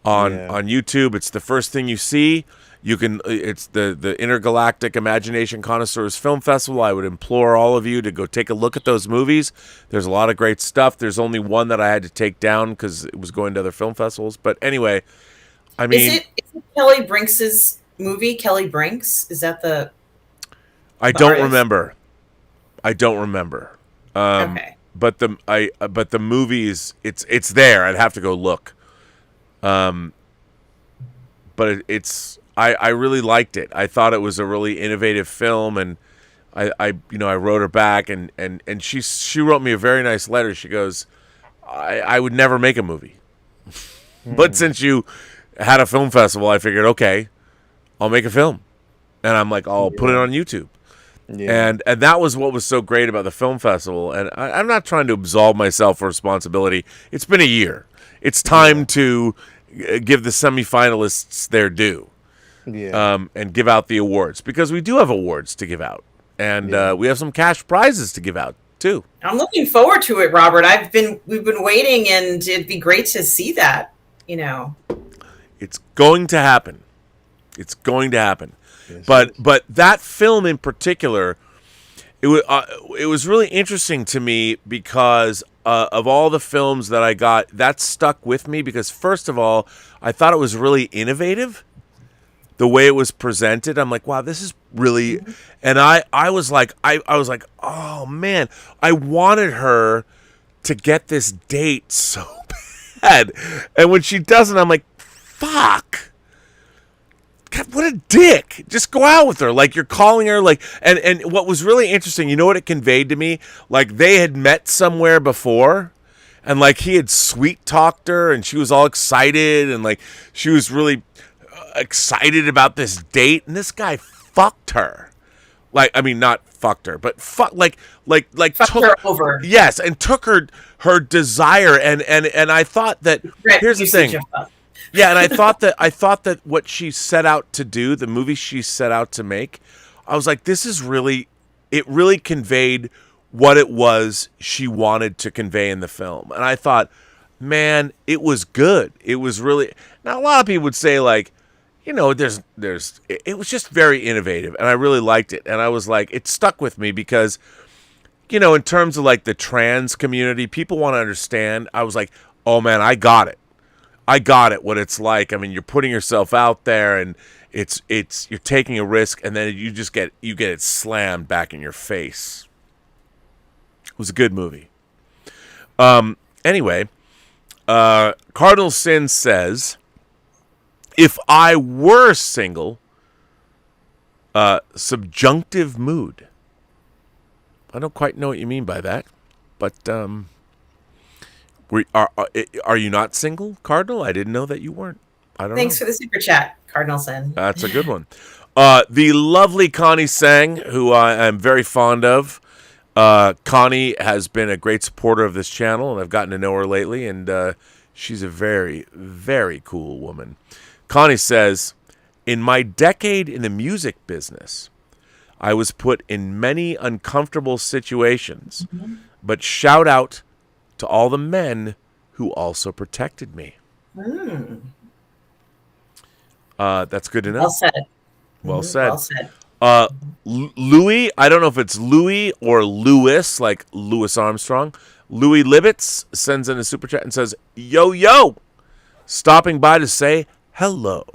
on YouTube. It's the first thing you see. You can. It's the Intergalactic Imagination Connoisseurs Film Festival. I would implore all of you to go take a look at those movies. There's a lot of great stuff. There's only one that I had to take down because it was going to other film festivals. But anyway, I mean, is it Kelly Brinks's movie? Kelly Brinks, is that the? I don't remember. Okay. But the movies, it's there. I'd have to go look. But I really liked it. I thought it was a really innovative film, and I wrote her back, and she wrote me a very nice letter. She goes, I would never make a movie. But since you had a film festival, I figured, okay, I'll make a film. And I'm like, I'll put it on YouTube. Yeah. And that was what was so great about the film festival. And I'm not trying to absolve myself for responsibility. It's been a year. It's time to give the semifinalists their due. Yeah. And give out the awards. Because we do have awards to give out. And we have some cash prizes to give out, too. I'm looking forward to it, Robert. We've been waiting, and it'd be great to see that, you know. It's going to happen. It's going to happen. Yes, But that film in particular, it was really interesting to me because of all the films that I got, that stuck with me because first of all, I thought it was really innovative. The way it was presented, I'm like, wow, this is really, and I was like, oh man, I wanted her to get this date so bad, and when she doesn't, I'm like, fuck. God, what a dick. Just go out with her. Like, you're calling her, like, and what was really interesting, you know what it conveyed to me? Like, they had met somewhere before, and, like, he had sweet-talked her, and she was all excited, and, like, she was really excited about this date, and this guy fucked her. Like, I mean, not fucked her, but fucked Fucked her over. Yes, and took her desire, and I thought that, here's the thing. Yeah, and I thought that what she set out to do, the movie she set out to make, I was like, this is really, it really conveyed what it was she wanted to convey in the film. And I thought, man, it was good. It was really, now a lot of people would say, like, you know, it was just very innovative, and I really liked it. And I was like, it stuck with me because, you know, in terms of like the trans community, people want to understand. I was like, oh man, I got it. What it's like. I mean, you're putting yourself out there, and it's you're taking a risk, and then you get it slammed back in your face. It was a good movie. Anyway, Cardinal Sin says, if I were single, subjunctive mood. I don't quite know what you mean by that, but are you not single, Cardinal? I didn't know that you weren't. I don't know. Thanks for the super chat, Cardinal Sin. That's a good one. The lovely Connie Sang, who I am very fond of. Connie has been a great supporter of this channel, and I've gotten to know her lately, and she's a very, very cool woman. Connie says, in my decade in the music business, I was put in many uncomfortable situations, but shout out to all the men who also protected me. That's good to know. Well said. Well said. Well said. Louis, I don't know if it's Louis or Louis, like Louis Armstrong. Louis Libetz sends in a super chat and says, yo, stopping by to say hello.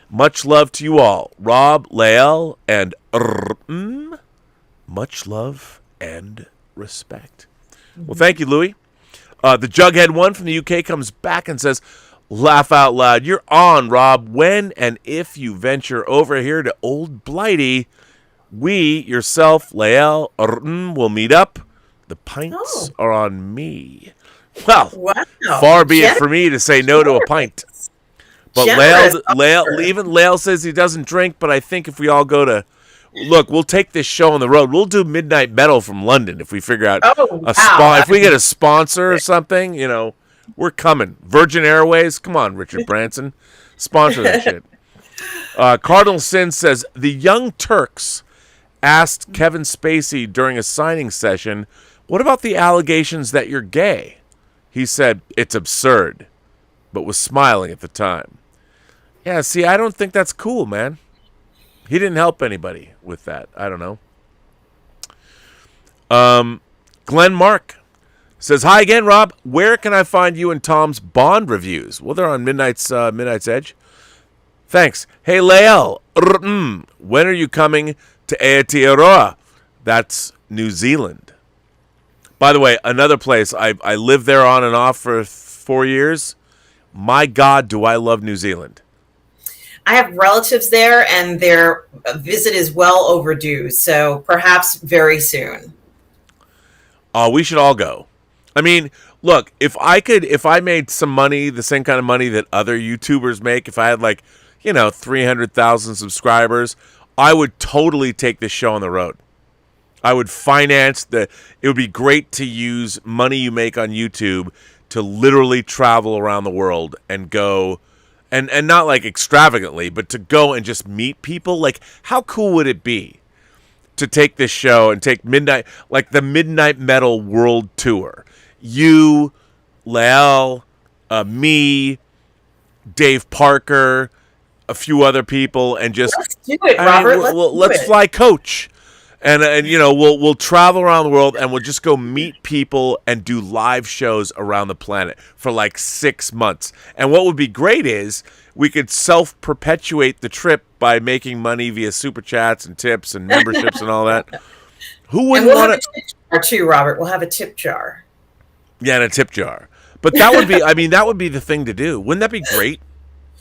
Much love to you all. Rob, Lael, and Mmmm. Much love and respect. Well, thank you, Louis. The Jughead one from the UK comes back and says, laugh out loud. You're on, Rob. When and if you venture over here to Old Blighty, we, yourself, Lael, will meet up. The pints are on me. Well, far be it for me to say no to a pint. But even Lael says he doesn't drink, but I think if we all go to, look, we'll take this show on the road. We'll do Midnight Metal from London if we figure out if we get a sponsor or something, you know, we're coming. Virgin Airways, come on, Richard Branson, sponsor that shit. Cardinal Sin says, the Young Turks asked Kevin Spacey during a signing session, what about the allegations that you're gay? He said, it's absurd, but was smiling at the time. Yeah, see, I don't think that's cool, man. He didn't help anybody with that. I don't know. Glenn Mark says, hi again, Rob. Where can I find you and Tom's Bond reviews? Well, they're on Midnight's Edge. Thanks. Hey, Lael. When are you coming to Aotearoa? That's New Zealand. By the way, another place. I lived there on and off for 4 years. My God, do I love New Zealand. I have relatives there, and their visit is well overdue, so perhaps very soon. We should all go. I mean, look, if I made some money, the same kind of money that other YouTubers make, if I had 300,000 subscribers, I would totally take this show on the road. I would finance it would be great to use money you make on YouTube to literally travel around the world and go, and not extravagantly, but to go and just meet people. Like, how cool would it be to take this show and take the Midnight Metal World Tour? You, Lael, me, Dave Parker, a few other people, and just Let's do it, Robert. Let's fly coach, and we'll travel around the world, and we'll just go meet people and do live shows around the planet for 6 months. And what would be great is we could self-perpetuate the trip by making money via super chats and tips and memberships and all that. Who wouldn't we'll want have a tip jar too, Robert. We'll have a tip jar. Yeah, and a tip jar. But that would be, that would be the thing to do. Wouldn't that be great?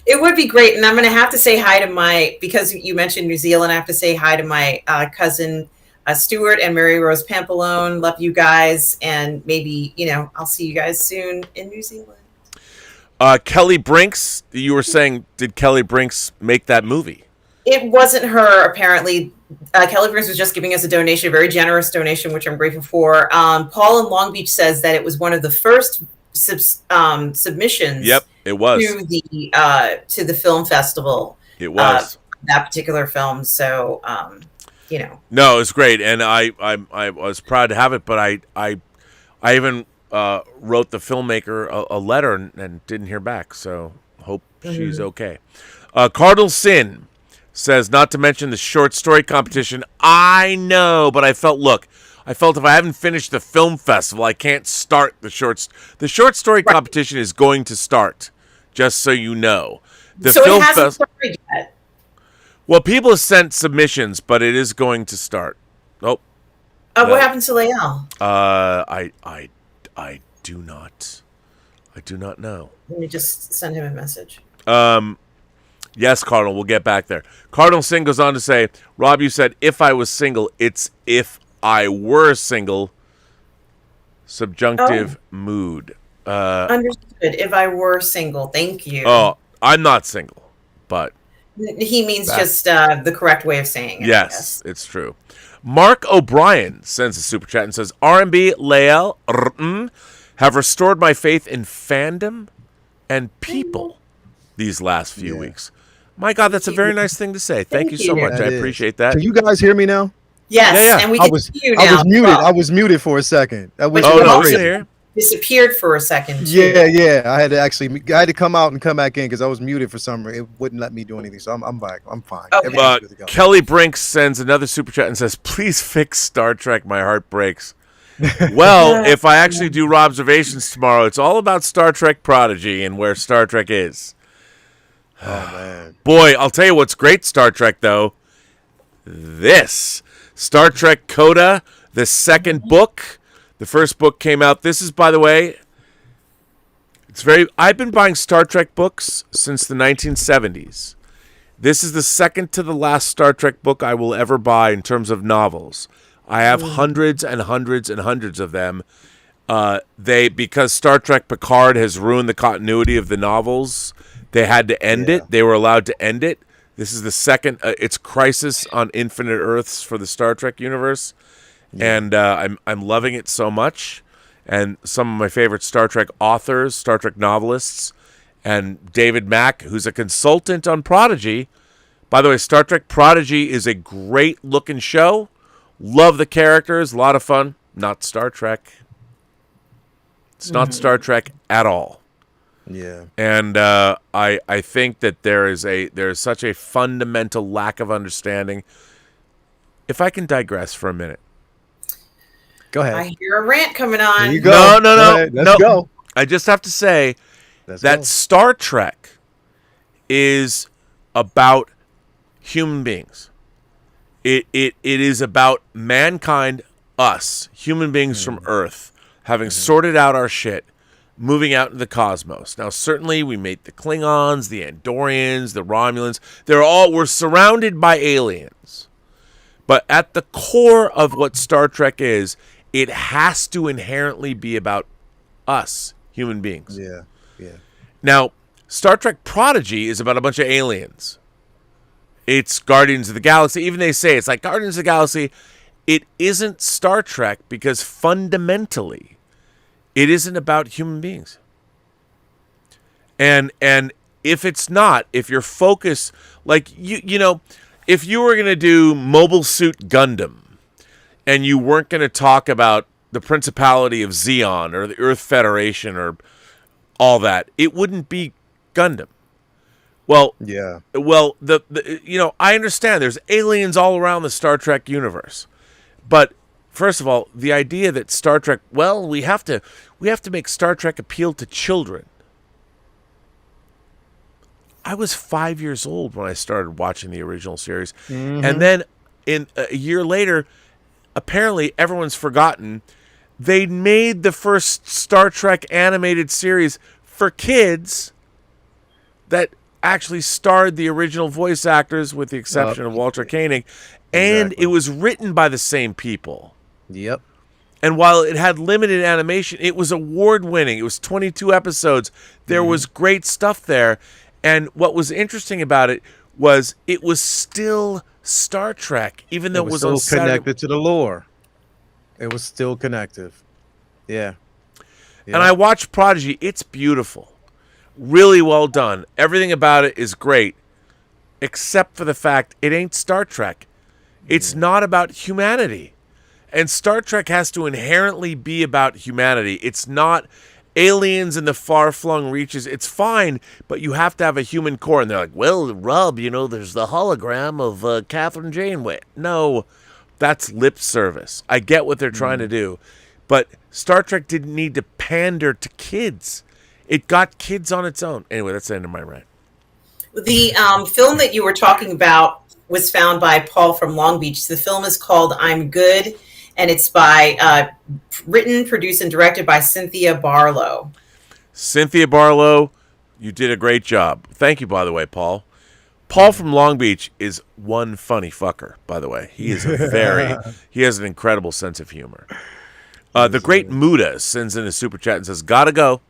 It would be great. And I'm going to have to say hi to because you mentioned New Zealand, I have to say hi to my cousin, Stuart and Mary Rose Pampalone. Love you guys. And maybe, I'll see you guys soon in New Zealand. Kelly Brinks, you were saying, did Kelly Brinks make that movie? It wasn't her, apparently. Kelly Brinks was just giving us a donation, a very generous donation, which I'm grateful for. Paul in Long Beach says that it was one of the first submissions. Yep, it was to the film festival. It was that particular film. So, No, it was great, and I was proud to have it. But I even wrote the filmmaker a letter and didn't hear back. So hope she's okay. Cardinal Sin says, not to mention the short story competition. I know, but I felt if I haven't finished the film festival, I can't start the short story competition is going to start, just so you know. The so film it hasn't started yet. Well, people have sent submissions, but it is going to start. Oh. No. What happened to Lael? I do not know. Let me just send him a message. Yes, Cardinal, we'll get back there. Cardinal Sin goes on to say, Rob, you said, if I was single, it's if I were single, subjunctive mood. Understood. If I were single, thank you. Oh, I'm not single, but... He means just the correct way of saying it. Yes, it's true. Mark O'Brien sends a super chat and says, R&B, Lael, Rrrr, have restored my faith in fandom and people these last few weeks. My God, that's a very nice thing to say. Thank you so much. I appreciate that. Can you guys hear me now? Yes, and we can see you now. I was muted. I was muted for a second. We can hear. Disappeared for a second. Too. Yeah. I had to come out and come back in because I was muted for some reason. It wouldn't let me do anything, so I'm back. I'm fine. Okay. Kelly Brinks sends another super chat and says, "Please fix Star Trek. My heart breaks." Well, if I actually do Robservations tomorrow, it's all about Star Trek Prodigy and where Star Trek is. Oh man, boy, I'll tell you what's great Star Trek though. This Star Trek Coda, the second book. The first book came out. This is, by the way, I've been buying Star Trek books since the 1970s. This is the second to the last Star Trek book I will ever buy in terms of novels. I have hundreds and hundreds and hundreds of them. Because Star Trek Picard has ruined the continuity of the novels, they had to end it. They were allowed to end it. This is the second. It's Crisis on Infinite Earths for the Star Trek universe. Yeah. And I'm loving it so much. And some of my favorite Star Trek authors, Star Trek novelists, and David Mack, who's a consultant on Prodigy. By the way, Star Trek Prodigy is a great-looking show. Love the characters, a lot of fun. Not Star Trek. It's not Star Trek at all. Yeah. And I think that there is such a fundamental lack of understanding. If I can digress for a minute. Go ahead. I hear a rant coming on. There you go. No. Let's go. I just have to say that Star Trek is about human beings. It is about mankind, us, human beings from Earth, having sorted out our shit, moving out into the cosmos. Now, certainly we meet the Klingons, the Andorians, the Romulans. We're surrounded by aliens. But at the core of what Star Trek is, it has to inherently be about us, human beings. Yeah. Yeah. Now, Star Trek Prodigy is about a bunch of aliens. It's Guardians of the Galaxy. Even they say it's like Guardians of the Galaxy. It isn't Star Trek because fundamentally, it isn't about human beings. And if it's not, if your focus, like you know, if you were going to do Mobile Suit Gundam, and you weren't going to talk about the Principality of Xeon or the Earth Federation or all that, it wouldn't be Gundam. Well, Yeah. well, the you know, I understand there's aliens all around the Star Trek universe, but first of all, the idea that Star Trek, well, we have to make Star Trek appeal to children. I was 5 years old when I started watching the original series, and then in a year later, apparently everyone's forgotten they made the first Star Trek animated series for kids that actually starred the original voice actors, with the exception of Walter Koenig, and Exactly. it was written by the same people. Yep. And while it had limited animation, it was award-winning. It was 22 episodes. There was great stuff there. And what was interesting about it was still Star Trek, even though it was on still Saturday. connected to the lore. It was still connective. Yeah. And I watched Prodigy. It's beautiful. Really well done. Everything about it is great, except for the fact it ain't Star Trek. It's not about humanity. And Star Trek has to inherently be about humanity. It's not aliens in the far-flung reaches. It's fine, but you have to have a human core. And they're like, well, Rob, you know, there's the hologram of Catherine Janeway. No, that's lip service. I get what they're trying to do. But Star Trek didn't need to pander to kids. It got kids on its own. Anyway, that's the end of my rant. The film that you were talking about was found by Paul from Long Beach. The film is called I'm Good, and it's by written, produced, and directed by Cynthia Barlow. Cynthia Barlow, you did a great job. Thank you, by the way, Paul. Paul from Long Beach is one funny fucker, by the way. He is he has an incredible sense of humor. The great Muda sends in a super chat and says, gotta go.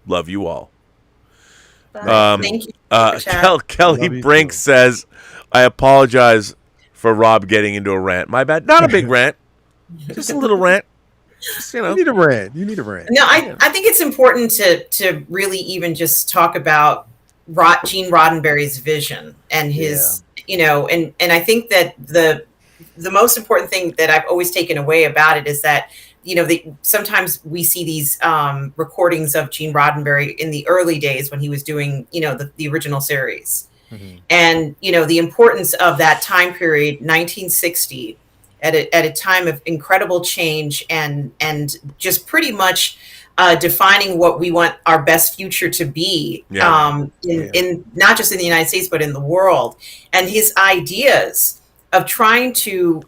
Love you all. Thank you. Kelly Brink says, I apologize for Rob getting into a rant. My bad. Not a big rant. Just a little rant. Just, you know. You need a rant. You need a rant. No, I think it's important to really even just talk about Gene Roddenberry's vision and his, you know, and I think that the most important thing that I've always taken away about it is that, you know, sometimes we see these recordings of Gene Roddenberry in the early days when he was doing, you know, the original series. And, you know, the importance of that time period, 1960, at a time of incredible change and just pretty much defining what we want our best future to be in not just in the United States, but in the world. And his ideas of trying to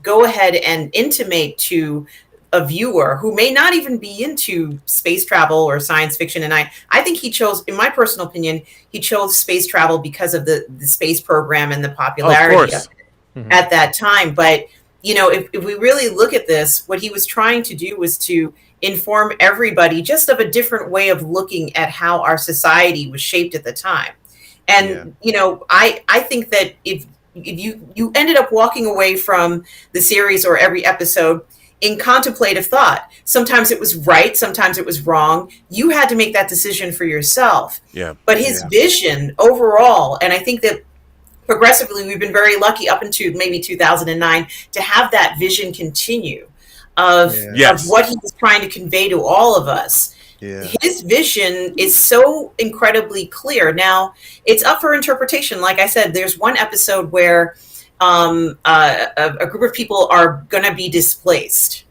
go ahead and intimate to a viewer who may not even be into space travel or science fiction. And I think he chose, in my personal opinion, he chose space travel because of the space program and the popularity of it at that time. But, you know, if we really look at this, what he was trying to do was to inform everybody just of a different way of looking at how our society was shaped at the time. And, you know, I think that if you ended up walking away from the series or every episode in contemplative thought. Sometimes it was right, sometimes it was wrong. You had to make that decision for yourself. But his vision overall, and I think that progressively we've been very lucky up into maybe 2009 to have that vision continue of what he was trying to convey to all of us. His vision is so incredibly clear. Now, it's up for interpretation. Like I said, there's one episode where a group of people are going to be displaced.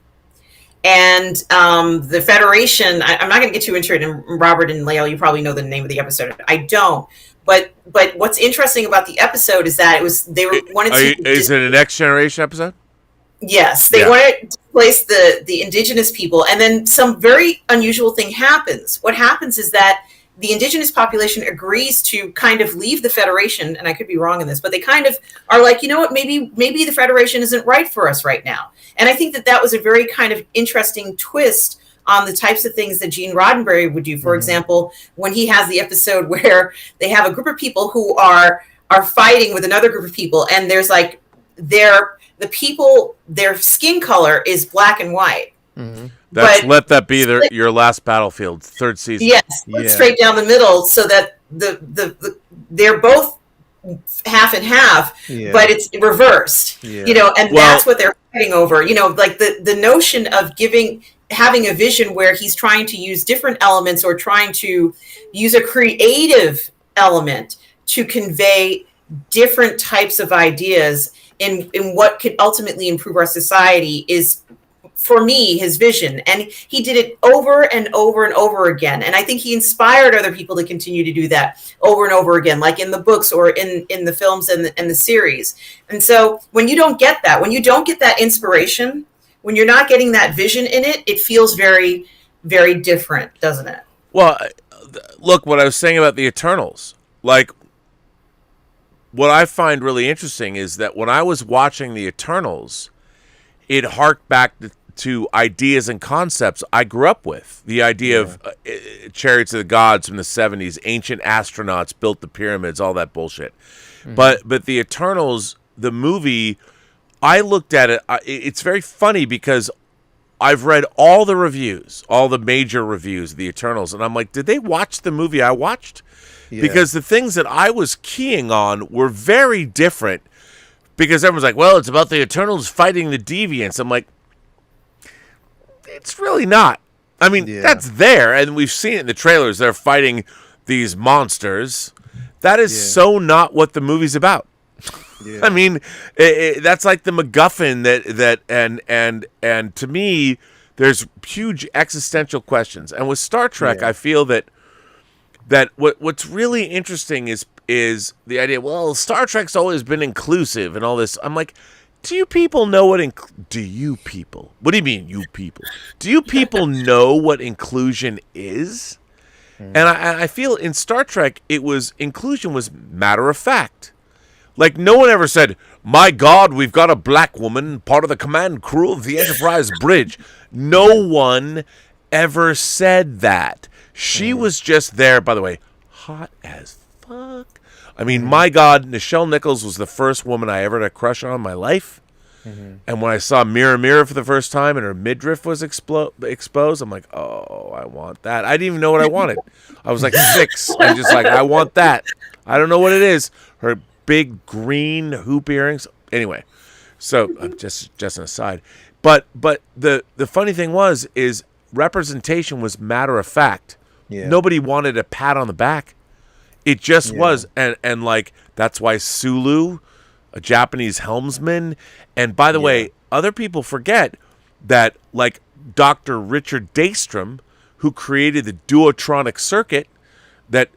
And the Federation, I'm not going to get too into it, and Robert and Lael, you probably know the name of the episode. I don't. But what's interesting about the episode is that is it a Next Generation episode? Yes, they want to displace the indigenous people, and then some very unusual thing happens. What happens is that the indigenous population agrees to kind of leave the Federation, and I could be wrong in this, but they kind of are like, you know what, maybe the Federation isn't right for us right now. And I think that was a very kind of interesting twist on the types of things that Gene Roddenberry would do. For example, when he has the episode where they have a group of people who are fighting with another group of people, and there's like their skin color is black and white. Let that be your last battlefield, third season. Yes, straight down the middle, so that they're both half and half, but it's reversed. And that's what they're fighting over. Like the notion of having a vision where he's trying to use different elements or trying to use a creative element to convey different types of ideas in what could ultimately improve our society is, for me, his vision. And he did it over and over and over again. And I think he inspired other people to continue to do that over and over again, like in the books or in the films and the series. And so when you don't get that inspiration, when you're not getting that vision in it, it feels very, very different, doesn't it? Well, look, what I was saying about the Eternals, like, what I find really interesting is that when I was watching the Eternals, it harked back to ideas and concepts I grew up with. The idea of chariots of the gods from the 70s, ancient astronauts built the pyramids, all that bullshit. But the Eternals, the movie, I looked at it, it's very funny because I've read all the reviews, all the major reviews of the Eternals, and I'm like, did they watch the movie I watched? Because the things that I was keying on were very different, because everyone's like, well, it's about the Eternals fighting the Deviants. I'm like, it's really not. I mean, that's there, and we've seen it in the trailers. They're fighting these monsters. That is so not what the movie's about. I mean, that's like the MacGuffin and to me, there's huge existential questions. And with Star Trek, I feel that what's really interesting is the idea, well, Star Trek's always been inclusive and all this. I'm like, do you people know what do you people? What do you mean, you people? Do you people know what inclusion is? And I feel in Star Trek, inclusion was matter of fact. Like, no one ever said, my God, we've got a black woman, part of the command crew of the Enterprise bridge. No one ever said that. She was just there, by the way, hot as fuck. I mean, my God, Nichelle Nichols was the first woman I ever had a crush on in my life. And when I saw Mirror Mirror for the first time and her midriff was exposed, I'm like, oh, I want that. I didn't even know what I wanted. I was like 6. I'm just like, I want that. I don't know what it is. Her big green hoop earrings. Anyway, so just an aside. But the funny thing is representation was matter of fact. Nobody wanted a pat on the back. It just was, and like that's why Sulu, a Japanese helmsman, and by the way, other people forget that like Dr. Richard Daystrom, who created the duotronic circuit that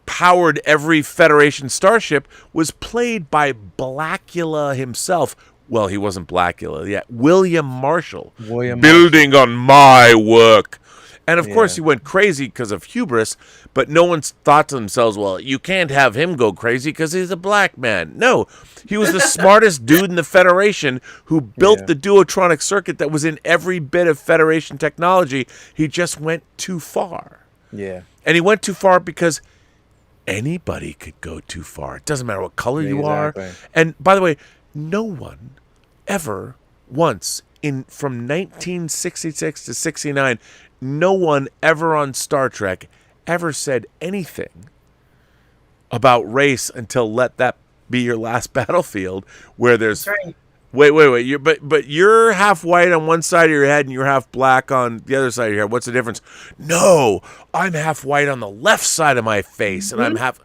powered every Federation starship, was played by Blackula himself. Well, he wasn't Blackula yet. William Marshall. Building on my work. And of course he went crazy because of hubris, but no one's thought to themselves, well, you can't have him go crazy because he's a black man. No, he was the smartest dude in the Federation who built the duotronic circuit that was in every bit of Federation technology. He just went too far. And he went too far because anybody could go too far. It doesn't matter what color you are. And by the way, no one ever once from 1966 to 69, no one ever on Star Trek ever said anything about race until Let That Be Your Last Battlefield, where there's wait, but you're half white on one side of your head and you're half black on the other side of your head. What's the difference? No, I'm half white on the left side of my face, and I'm half.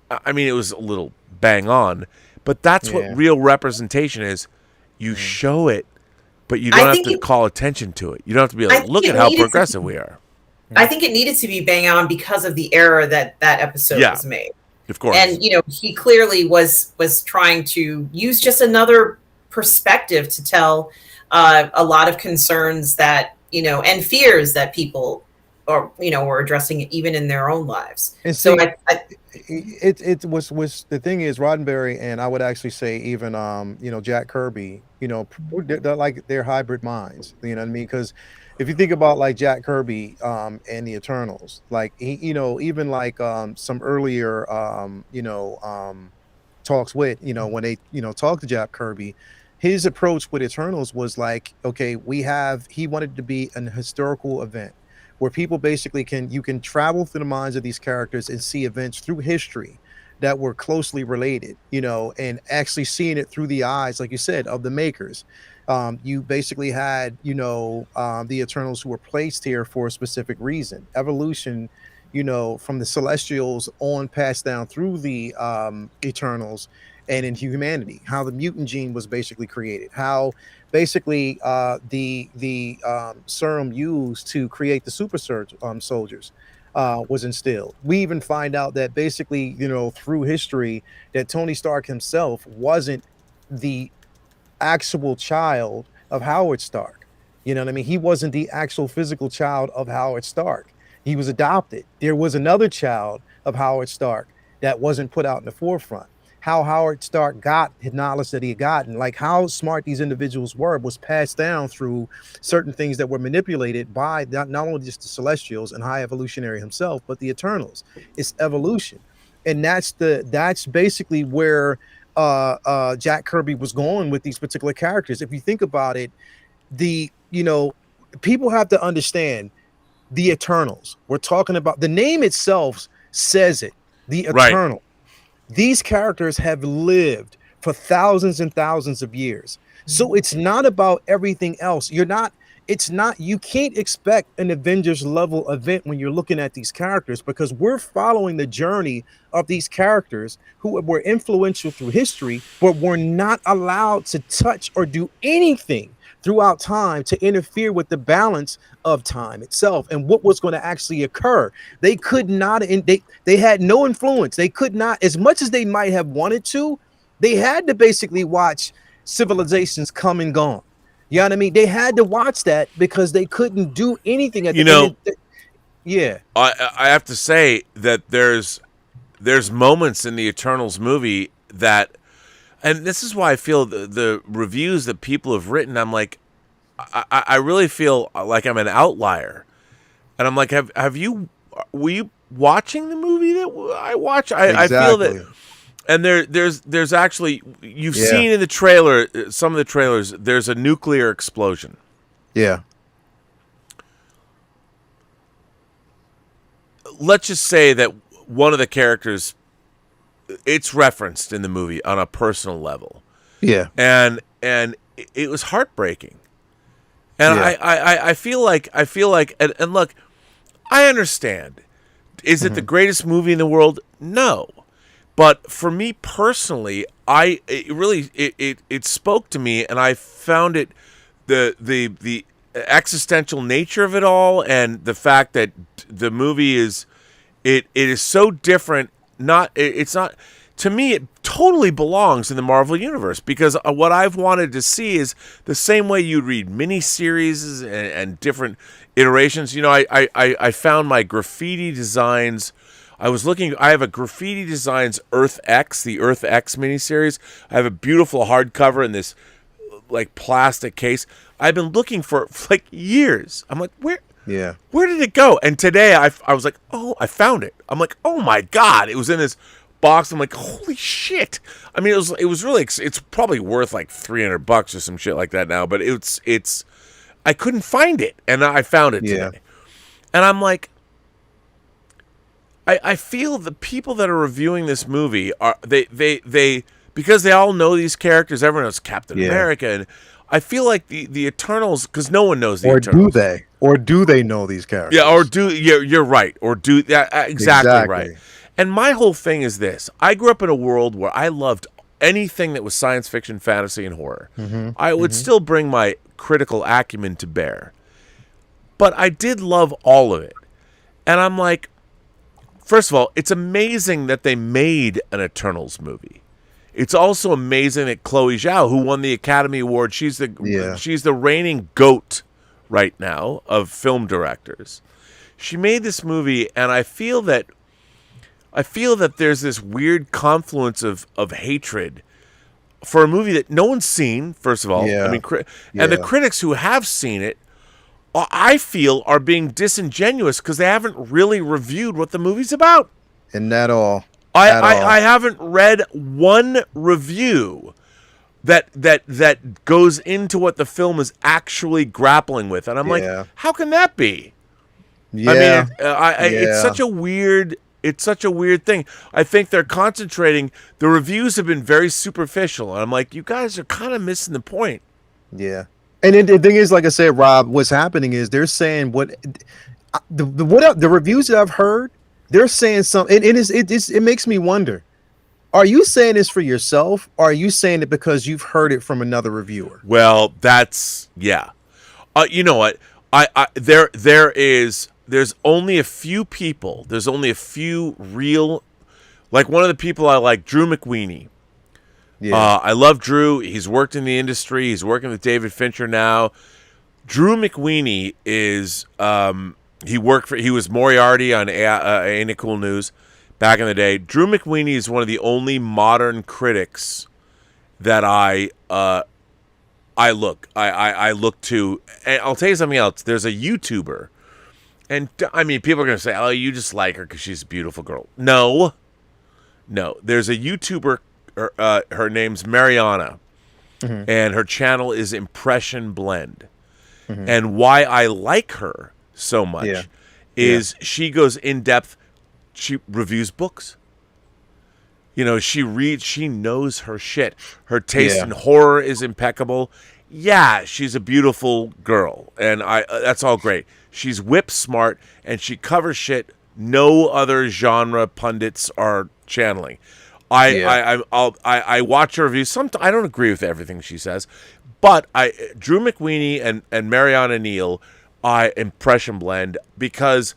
I mean, it was a little bang on, but that's what real representation is. You show it, but you don't have to call attention to it. You don't have to be like, look at how progressive we are. I think it needed to be bang on because of the era that episode was made. Of course. And, he clearly was trying to use just another perspective to tell a lot of concerns that, and fears that people were addressing even in their own lives. And so it was the thing is Roddenberry, and I would actually say even Jack Kirby, they're hybrid minds. You know what I mean? Because if you think about like Jack Kirby and the Eternals, like he, even like some earlier talks with when they talk to Jack Kirby, his approach with Eternals was like, okay, he wanted to be an historical event where people basically you can travel through the minds of these characters and see events through history that were closely related, and actually seeing it through the eyes, like you said, of the makers. You basically had, the Eternals who were placed here for a specific reason. Evolution, from the Celestials on passed down through the Eternals and in humanity, how the mutant gene was basically created, how basically the serum used to create the soldiers was instilled. We even find out that basically, through history, that Tony Stark himself wasn't the actual child of Howard Stark. You know what I mean? He wasn't the actual physical child of Howard Stark. He was adopted. There was another child of Howard Stark that wasn't put out in the forefront. How Howard Stark got his knowledge that he had gotten, like how smart these individuals were, was passed down through certain things that were manipulated by not only just the Celestials and High Evolutionary himself, but the Eternals. It's evolution. And that's basically where Jack Kirby was going with these particular characters. If you think about it, people have to understand the Eternals. We're talking about the name itself says it, the Eternal. Right. These characters have lived for thousands and thousands of years. So it's not about everything else. You can't expect an Avengers level event when you're looking at these characters, because we're following the journey of these characters who were influential through history, but were not allowed to touch or do anything throughout time to interfere with the balance of time itself and what was going to actually occur. They could not, they had no influence. They could not, as much as they might have wanted to, they had to basically watch civilizations come and gone. You know what I mean? They had to watch that because they couldn't do anything at the end. Yeah. I have to say that there's moments in the Eternals movie that, and this is why I feel the reviews that people have written, I'm like, I really feel like I'm an outlier. And I'm like, were you watching the movie that I watch? I feel that, and there's actually, you've seen in the trailer, some of the trailers, there's a nuclear explosion. Yeah. Let's just say that one of the characters, it's referenced in the movie on a personal level. Yeah. And it was heartbreaking. And I feel like, and look, I understand. Is it the greatest movie in the world? No. But for me personally, it spoke to me, and I found it the existential nature of it all, and the fact that the movie is so different. It's not, to me, it totally belongs in the Marvel Universe, because what I've wanted to see is the same way you'd read miniseries and different iterations. I found my graffiti designs. I have a graffiti designs Earth X, the Earth X miniseries. I have a beautiful hardcover in this like plastic case. I've been looking for like years. I'm like, where did it go? And today I was like, oh, I found it. I'm like, oh my God, it was in this box. I'm like, holy shit. I mean, it was really, it's probably worth like $300 or some shit like that now, but it's I couldn't find it, and I found it today. And I'm like, I feel the people that are reviewing this movie are they because they all know these characters. Everyone knows Captain America, and I feel like the Eternals, because no one knows the Eternals. Or do they know these characters? Yeah, you're right. Or do exactly right. And my whole thing is this: I grew up in a world where I loved anything that was science fiction, fantasy, and horror. I would still bring my critical acumen to bear, but I did love all of it. And I'm like, first of all, it's amazing that they made an Eternals movie. It's also amazing that Chloe Zhao, who won the Academy Award, she's the reigning GOAT right now of film directors. She made this movie, and I feel that I feel that there's this weird confluence of hatred for a movie that no one's seen, first of all. Yeah. I mean, and the Yeah. critics who have seen it, I feel, are being disingenuous because they haven't really reviewed what the movie's about. And that all. I haven't read one review that goes into what the film is actually grappling with, and I'm Yeah. like, how can that be? Yeah. I mean, it's such a weird. It's such a weird thing. I think they're concentrating. The reviews have been very superficial, and I'm like, you guys are kind of missing the point. Yeah. And then the thing is, like I said, Rob, what's happening is they're saying the reviews that I've heard, they're saying something, and it makes me wonder. Are you saying this for yourself, or are you saying it because you've heard it from another reviewer? Well, that's yeah. You know what? There's only a few people. There's only a few real, like one of the people I like, Drew McWeeny. Yeah. I love Drew. He's worked in the industry. He's working with David Fincher now. Drew McWeeny is he was Moriarty on Ain't It Cool News back in the day. Drew McWeeny is one of the only modern critics that I look to. And I'll tell you something else. There's a YouTuber, and I mean, people are gonna say, "Oh, you just like her because she's a beautiful girl." No. There's a YouTuber. Her name's Mariana, and her channel is Impression Blend. And why I like her so much is she goes in depth. She reviews books. You know, she reads. She knows her shit. Her taste in horror is impeccable. Yeah, she's a beautiful girl, and that's all great. She's whip smart, and she covers shit no other genre pundits are channeling. I watch her reviews. Sometimes I don't agree with everything she says, but Drew McWeeny and Mariana Neal, I Impression Blend, because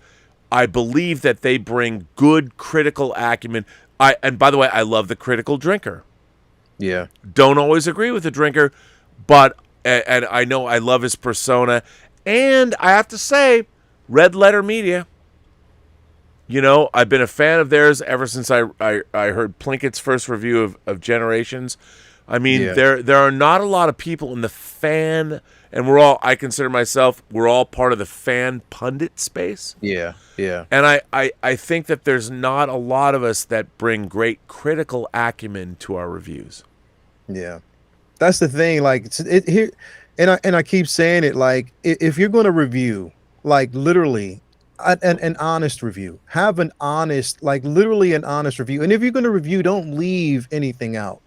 I believe that they bring good critical acumen. And by the way, I love the critical drinker. Yeah. Don't always agree with the drinker, but and I know I love his persona. And I have to say, Red Letter Media. You know, I've been a fan of theirs ever since I heard Plinkett's first review of Generations. I mean, there are not a lot of people in the fan, and I consider myself, we're all part of the fan pundit space. Yeah. Yeah. And I think that there's not a lot of us that bring great critical acumen to our reviews. Yeah. That's the thing. Like here, and I keep saying it, like, if you're going to review, like, literally, an honest review, have an honest, like, literally an honest review. And if you're going to review, don't leave anything out.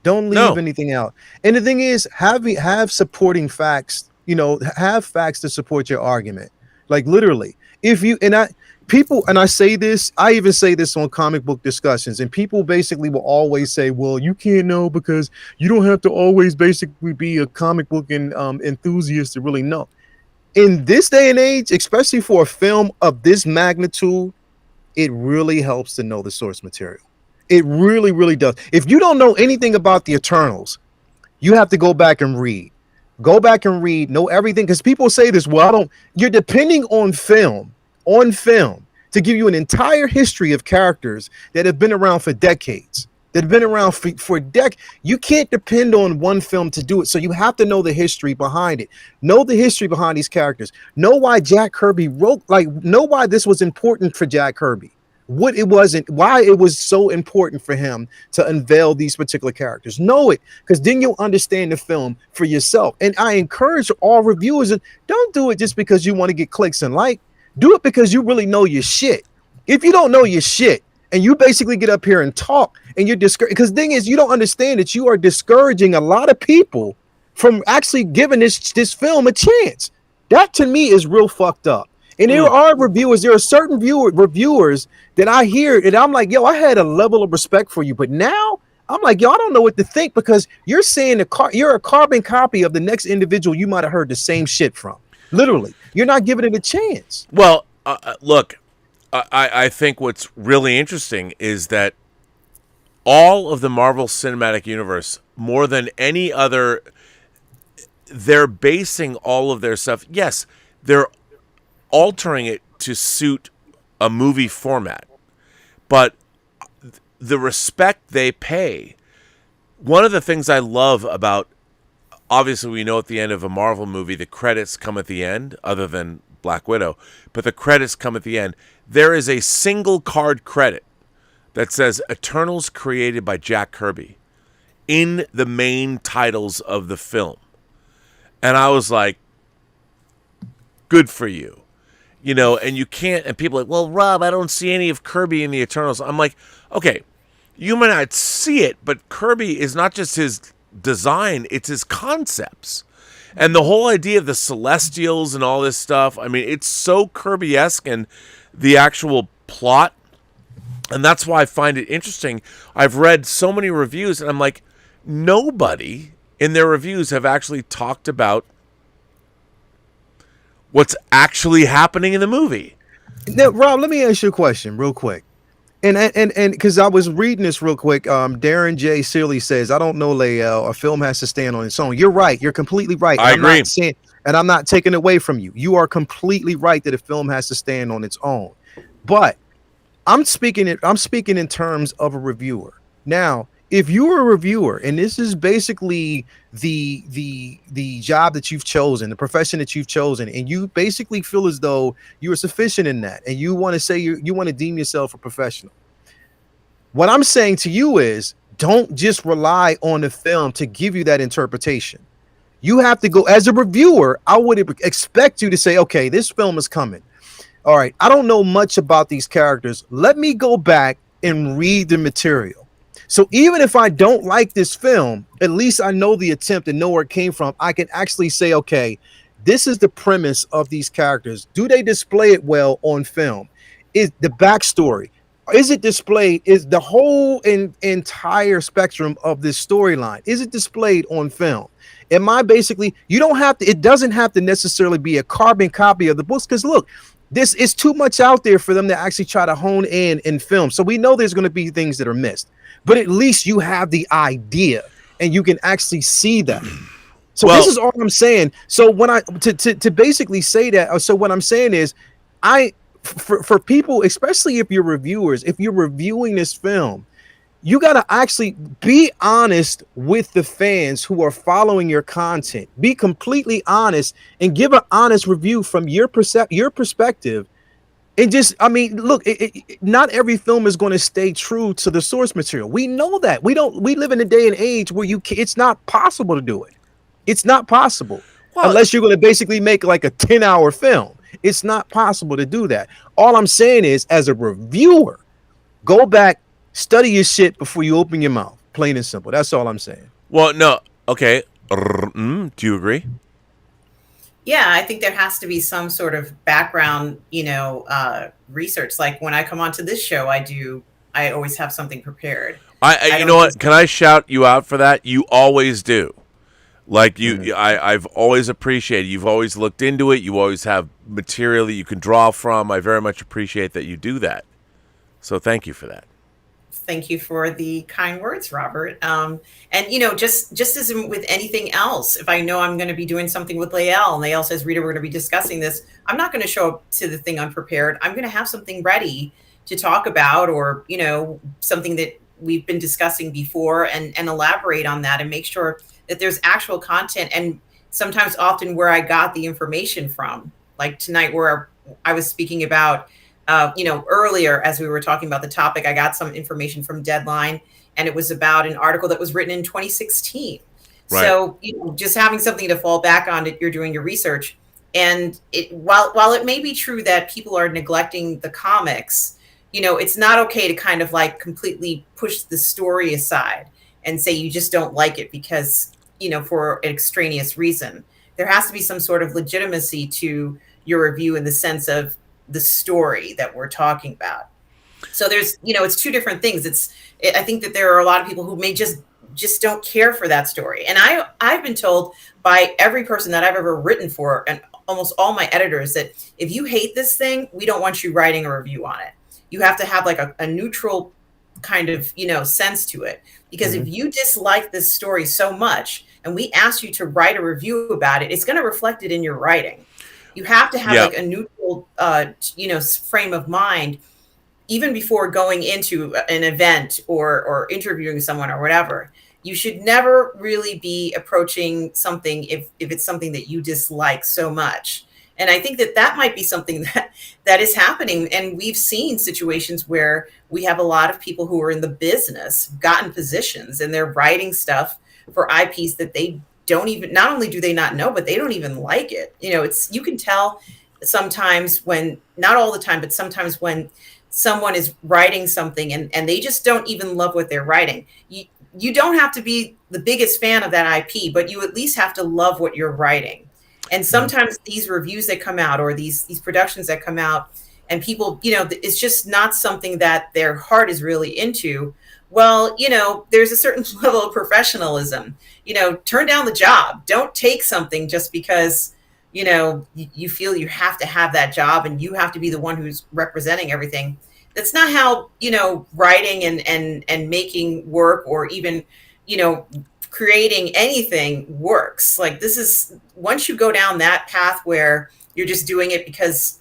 Don't leave anything out. And the thing is, have supporting facts, you know, have facts to support your argument. Like, literally, if you, and I say this, I even say this on comic book discussions, and people basically will always say, well, you can't know because you don't have to always basically be a comic book enthusiast to really know. In this day and age, especially for a film of this magnitude, it really helps to know the source material. It really, really does. If you don't know anything about the Eternals, you have to go back and read. Go back and read, know everything. Because people say this, well, you're depending on film to give you an entire history of characters that have been around for decades. That have been around for decades. You can't depend on one film to do it. So you have to know the history behind it. Know the history behind these characters. Know why Jack Kirby wrote, like, know why this was important for Jack Kirby. What it wasn't, why it was so important for him to unveil these particular characters. Know it, because then you'll understand the film for yourself. And I encourage all reviewers, don't do it just because you want to get clicks and like. Do it because you really know your shit. If you don't know your shit, and you basically get up here and talk, and you're discouraged, because the thing is, you don't understand that you are discouraging a lot of people from actually giving this film a chance. That to me is real fucked up. And there are reviewers, there are certain reviewers that I hear, and I'm like, yo, I had a level of respect for you, but now I'm like, yo, I don't know what to think, because you're saying you're a carbon copy of the next individual you might have heard the same shit from. Literally, you're not giving it a chance. Well, look. I think what's really interesting is that all of the Marvel Cinematic Universe, more than any other, they're basing all of their stuff. Yes, they're altering it to suit a movie format, but the respect they pay. One of the things I love about, obviously we know at the end of a Marvel movie, the credits come at the end, other than Black Widow, but the credits come at the end. There is a single card credit that says Eternals created by Jack Kirby in the main titles of the film. And I was like, good for you. You know, and you can't, and people are like, well, Rob, I don't see any of Kirby in the Eternals. I'm like, okay, you might not see it, but Kirby is not just his design, it's his concepts. And the whole idea of the Celestials and all this stuff, I mean, it's so Kirby-esque, and the actual plot, and that's why I find it interesting. I've read so many reviews, and I'm like, nobody in their reviews have actually talked about what's actually happening in the movie. Now, Rob, let me ask you a question real quick. And because I was reading this real quick, Darren J. Searley says, I don't know, Lael, a film has to stand on its own. You're right. You're completely right. I agree. And I'm not taking it away from you. You are completely right that a film has to stand on its own. But I'm speaking in terms of a reviewer. Now, if you're a reviewer, and this is basically the job that you've chosen, the profession that you've chosen, and you basically feel as though you are sufficient in that, and you want to say you want to deem yourself a professional, what I'm saying to you is, don't just rely on the film to give you that interpretation. You have to go, as a reviewer, I would expect you to say, okay, this film is coming. All right, I don't know much about these characters. Let me go back and read the material. So even if I don't like this film, at least I know the attempt and know where it came from. I can actually say, okay, this is the premise of these characters. Do they display it well on film? Is the backstory, is it displayed? Is the whole entire spectrum of this storyline, is it displayed on film? Am I basically, you don't have to, it doesn't have to necessarily be a carbon copy of the books, because look, this is too much out there for them to actually try to hone in film. So we know there's going to be things that are missed, but at least you have the idea and you can actually see that. So this is all I'm saying. So when I to basically say that, so what I'm saying is, for people, especially if you're reviewers, if you're reviewing this film, you got to actually be honest with the fans who are following your content. Be completely honest and give an honest review from your perspective. And just, I mean, look, not every film is going to stay true to the source material. We know that. We live in a day and age where it's not possible to do it. It's not possible unless you're going to basically make like a 10-hour film. It's not possible to do that. All I'm saying is, as a reviewer, go back, study your shit before you open your mouth. Plain and simple. That's all I'm saying. Well, no. Okay. Do you agree? Yeah, I think there has to be some sort of background, research. Like when I come onto this show, I always have something prepared. You know what? Can I shout you out for that? You always do. Like I've always appreciated. You've always looked into it. You always have material that you can draw from. I very much appreciate that you do that. So thank you for that. Thank you for the kind words, Robert. And just as with anything else, if I know I'm going to be doing something with Lael and Lael says, Rita, we're going to be discussing this, I'm not going to show up to the thing unprepared. I'm going to have something ready to talk about, or, something that we've been discussing before, and elaborate on that and make sure that there's actual content, and sometimes often where I got the information from, like tonight where I was speaking about, earlier as we were talking about the topic, I got some information from Deadline, and it was about an article that was written in 2016. Right. So just having something to fall back on that you're doing your research. And while it may be true that people are neglecting the comics, it's not okay to kind of like completely push the story aside and say you just don't like it because, for an extraneous reason. There has to be some sort of legitimacy to your review in the sense of the story that we're talking about. So there's, it's two different things. I think that there are a lot of people who may just don't care for that story. And I've been told by every person that I've ever written for, and almost all my editors, that if you hate this thing, we don't want you writing a review on it. You have to have like a neutral kind of, sense to it. Because if you dislike this story so much and we ask you to write a review about it, it's going to reflect it in your writing. You have to have like a neutral, frame of mind, even before going into an event or interviewing someone or whatever, you should never really be approaching something if it's something that you dislike so much. And I think that might be something that is happening. And we've seen situations where we have a lot of people who are in the business, gotten positions, and they're writing stuff for IPs that they don't even, not only do they not know, but they don't even like it. You know, you can tell sometimes when, not all the time, but sometimes when someone is writing something and they just don't even love what they're writing. You don't have to be the biggest fan of that IP, but you at least have to love what you're writing. And sometimes these reviews that come out or these productions that come out and people, you know, it's just not something that their heart is really into. Well, you know, there's a certain level of professionalism. You know, turn down the job. Don't take something just because, you know, you feel you have to have that job and you have to be the one who's representing everything. That's not how, you know, writing and making work or even, you know, creating anything works. Like, this is, once you go down that path where you're just doing it because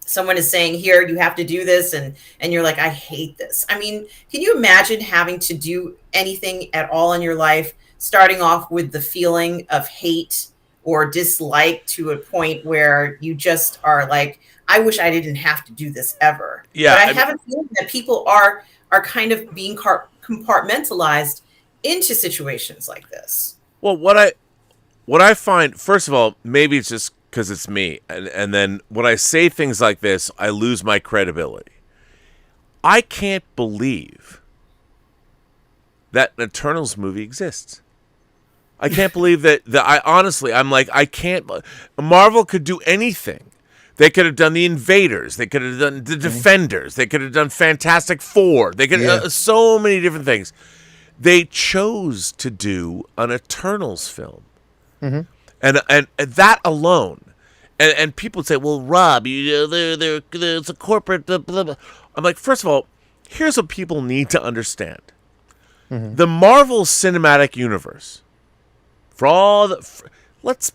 someone is saying, here, you have to do this, and you're like, I hate this. I mean, can you imagine having to do anything at all in your life, starting off with the feeling of hate or dislike to a point where you just are like, I wish I didn't have to do this ever. Yeah, but I have a feeling that people are kind of being compartmentalized into situations like this. Well, what I find, first of all, maybe it's just because it's me, and then when I say things like this, I lose my credibility. I can't believe that an Eternals movie exists. I can't believe that I'm like, I can't. Marvel could do anything. They could have done the Invaders. They could have done the Defenders. They could have done Fantastic Four. They could have done so many different things. They chose to do an Eternals film. And that alone. And people say, well, Rob, it's a corporate blah, blah, blah. I'm like, first of all, here's what people need to understand. The Marvel Cinematic Universe, let's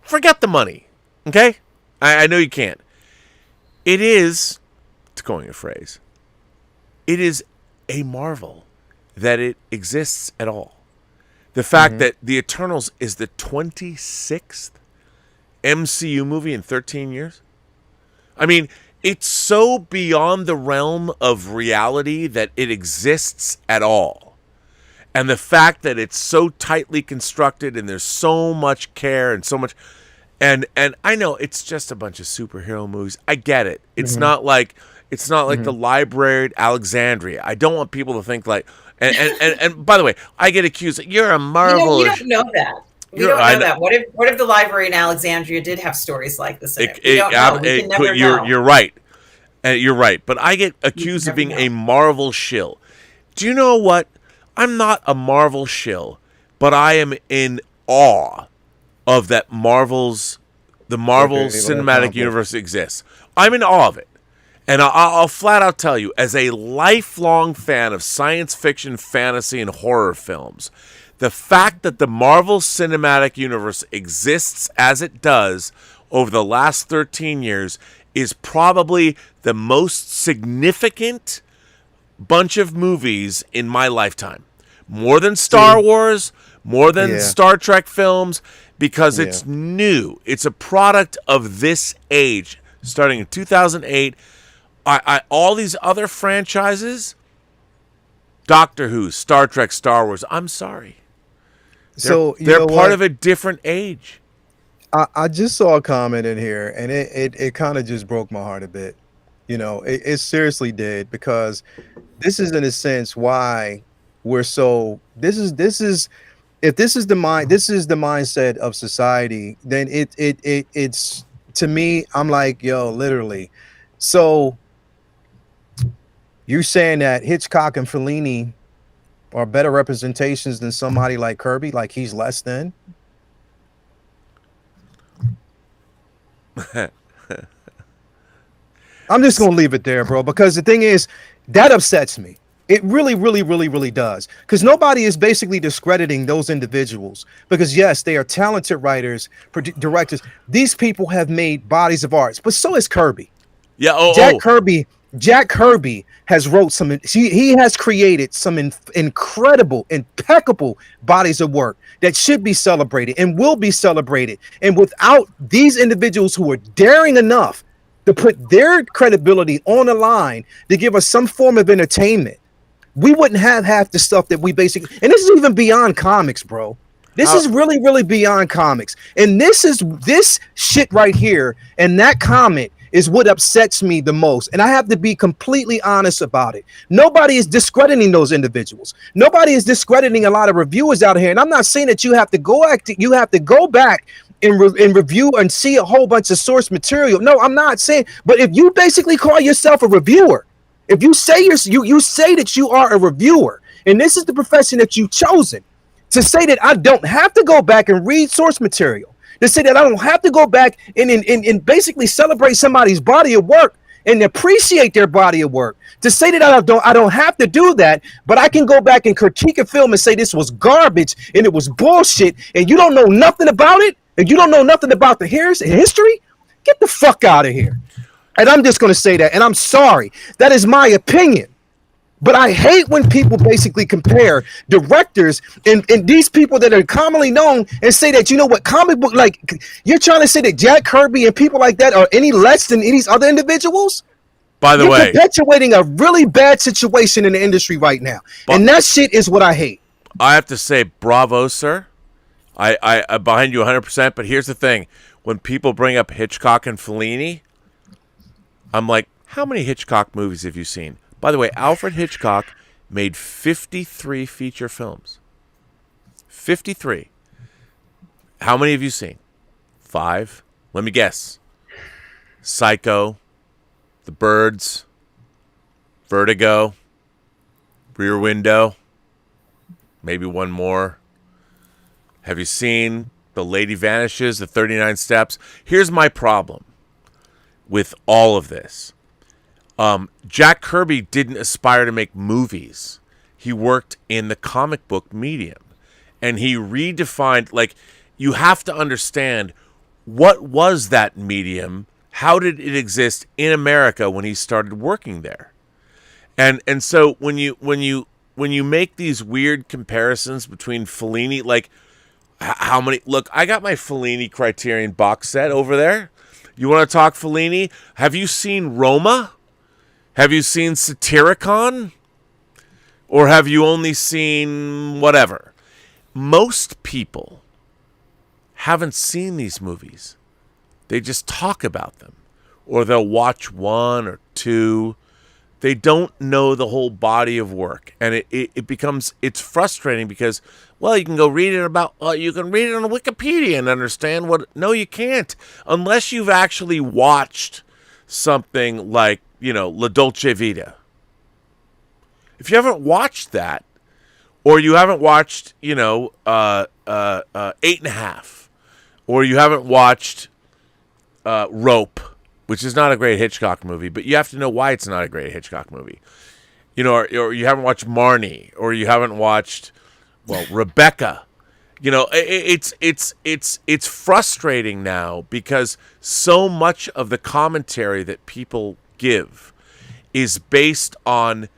forget the money, okay? I know you can't. It is, to coin a phrase, it is a marvel that it exists at all. The fact that The Eternals is the 26th MCU movie in 13 years. I mean, it's so beyond the realm of reality that it exists at all. And the fact that it's so tightly constructed and there's so much care and so much... And I know it's just a bunch of superhero movies. I get it. It's not like the Library at Alexandria. I don't want people to think like... And by the way, I get accused. You're a Marvel. You don't know that. We don't know that. What if the library in Alexandria did have stories like this? We don't know. We can never know. You're right. You're right. But I get accused of being a Marvel shill. Do you know what? I'm not a Marvel shill, but I am in awe of that the Marvel Cinematic Universe exists. I'm in awe of it. And I'll flat out tell you, as a lifelong fan of science fiction, fantasy, and horror films, the fact that the Marvel Cinematic Universe exists as it does over the last 13 years is probably the most significant bunch of movies in my lifetime. More than Star Wars, more than Star Trek films, because it's new. It's a product of this age, starting in 2008. All these other franchises, Doctor Who, Star Trek, Star Wars, I'm sorry. They're part of a different age. I just saw a comment in here, and it kind of just broke my heart a bit. You know, it seriously did, because this is, in a sense, why we're so. This is if this is the mindset of society, then it's to me. I'm like, yo, literally. So you're saying that Hitchcock and Fellini are better representations than somebody like Kirby, like he's less than? I'm just gonna leave it there, bro, because the thing is, that upsets me. It really, really, really, really does. Because nobody is basically discrediting those individuals. Because yes, they are talented writers, directors. These people have made bodies of arts, but so is Kirby. Yeah, Jack Kirby Jack Kirby has wrote some. He has created some incredible, impeccable bodies of work that should be celebrated and will be celebrated. And without these individuals who are daring enough to put their credibility on the line to give us some form of entertainment, we wouldn't have half the stuff that we basically. And this is even beyond comics, bro. This is really, really beyond comics. And this shit right here and that comment is what upsets me the most. And I have to be completely honest about it. Nobody is discrediting those individuals. Nobody is discrediting a lot of reviewers out here. And I'm not saying that you have to go back and review and see a whole bunch of source material. No, I'm not saying. But if you basically call yourself a reviewer, if you say you say that you are a reviewer, and this is the profession that you've chosen, to say that I don't have to go back and read source material, to say that I don't have to go back and basically celebrate somebody's body of work and appreciate their body of work, to say that I don't have to do that, but I can go back and critique a film and say this was garbage and it was bullshit, and you don't know nothing about it, and you don't know nothing about the history, get the fuck out of here. And I'm just going to say that, and I'm sorry. That is my opinion. But I hate when people basically compare directors and these people that are commonly known and say that, you know what, comic book, like, you're trying to say that Jack Kirby and people like that are any less than these other individuals? By the way, you're perpetuating a really bad situation in the industry right now. And that shit is what I hate. I have to say, bravo, sir. I'm behind you 100%. But here's the thing. When people bring up Hitchcock and Fellini, I'm like, how many Hitchcock movies have you seen? By the way, Alfred Hitchcock made 53 feature films. 53. How many have you seen? 5? Let me guess. Psycho, The Birds, Vertigo, Rear Window, maybe one more. Have you seen The Lady Vanishes, The 39 Steps? Here's my problem with all of this. Jack Kirby didn't aspire to make movies. He worked in the comic book medium. And he redefined, like, you have to understand, what was that medium? How did it exist in America when he started working there? And so when you make these weird comparisons between Fellini, like, how many, look, I got my Fellini Criterion box set over there. You want to talk Fellini? Have you seen Roma? Have you seen Satyricon? Or have you only seen whatever? Most people haven't seen these movies. They just talk about them. Or they'll watch 1 or 2. They don't know the whole body of work. And it becomes, it's frustrating because, well, you can go read it about, you can read it on Wikipedia and understand what, no, you can't. Unless you've actually watched something like, La Dolce Vita. If you haven't watched that, or you haven't watched, 8.5, or you haven't watched Rope, which is not a great Hitchcock movie, but you have to know why it's not a great Hitchcock movie. Or you haven't watched Marnie, or you haven't watched, Rebecca. It's frustrating now because so much of the commentary that people give is based on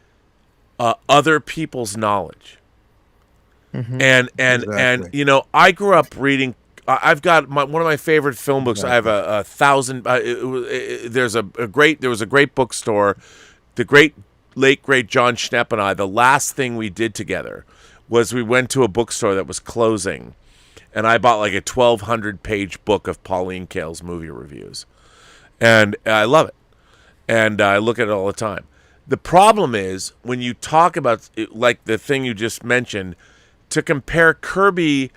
other people's knowledge. Mm-hmm. And I grew up reading. I've got one of my favorite film books. Exactly. I have a thousand. There was a great bookstore. The late great John Schnepp and I. The last thing we did together was we went to a bookstore that was closing, and I bought like a 1,200-page book of Pauline Kael's movie reviews, and I love it, and I look at it all the time. The problem is when you talk about like the thing you just mentioned, to compare Kirby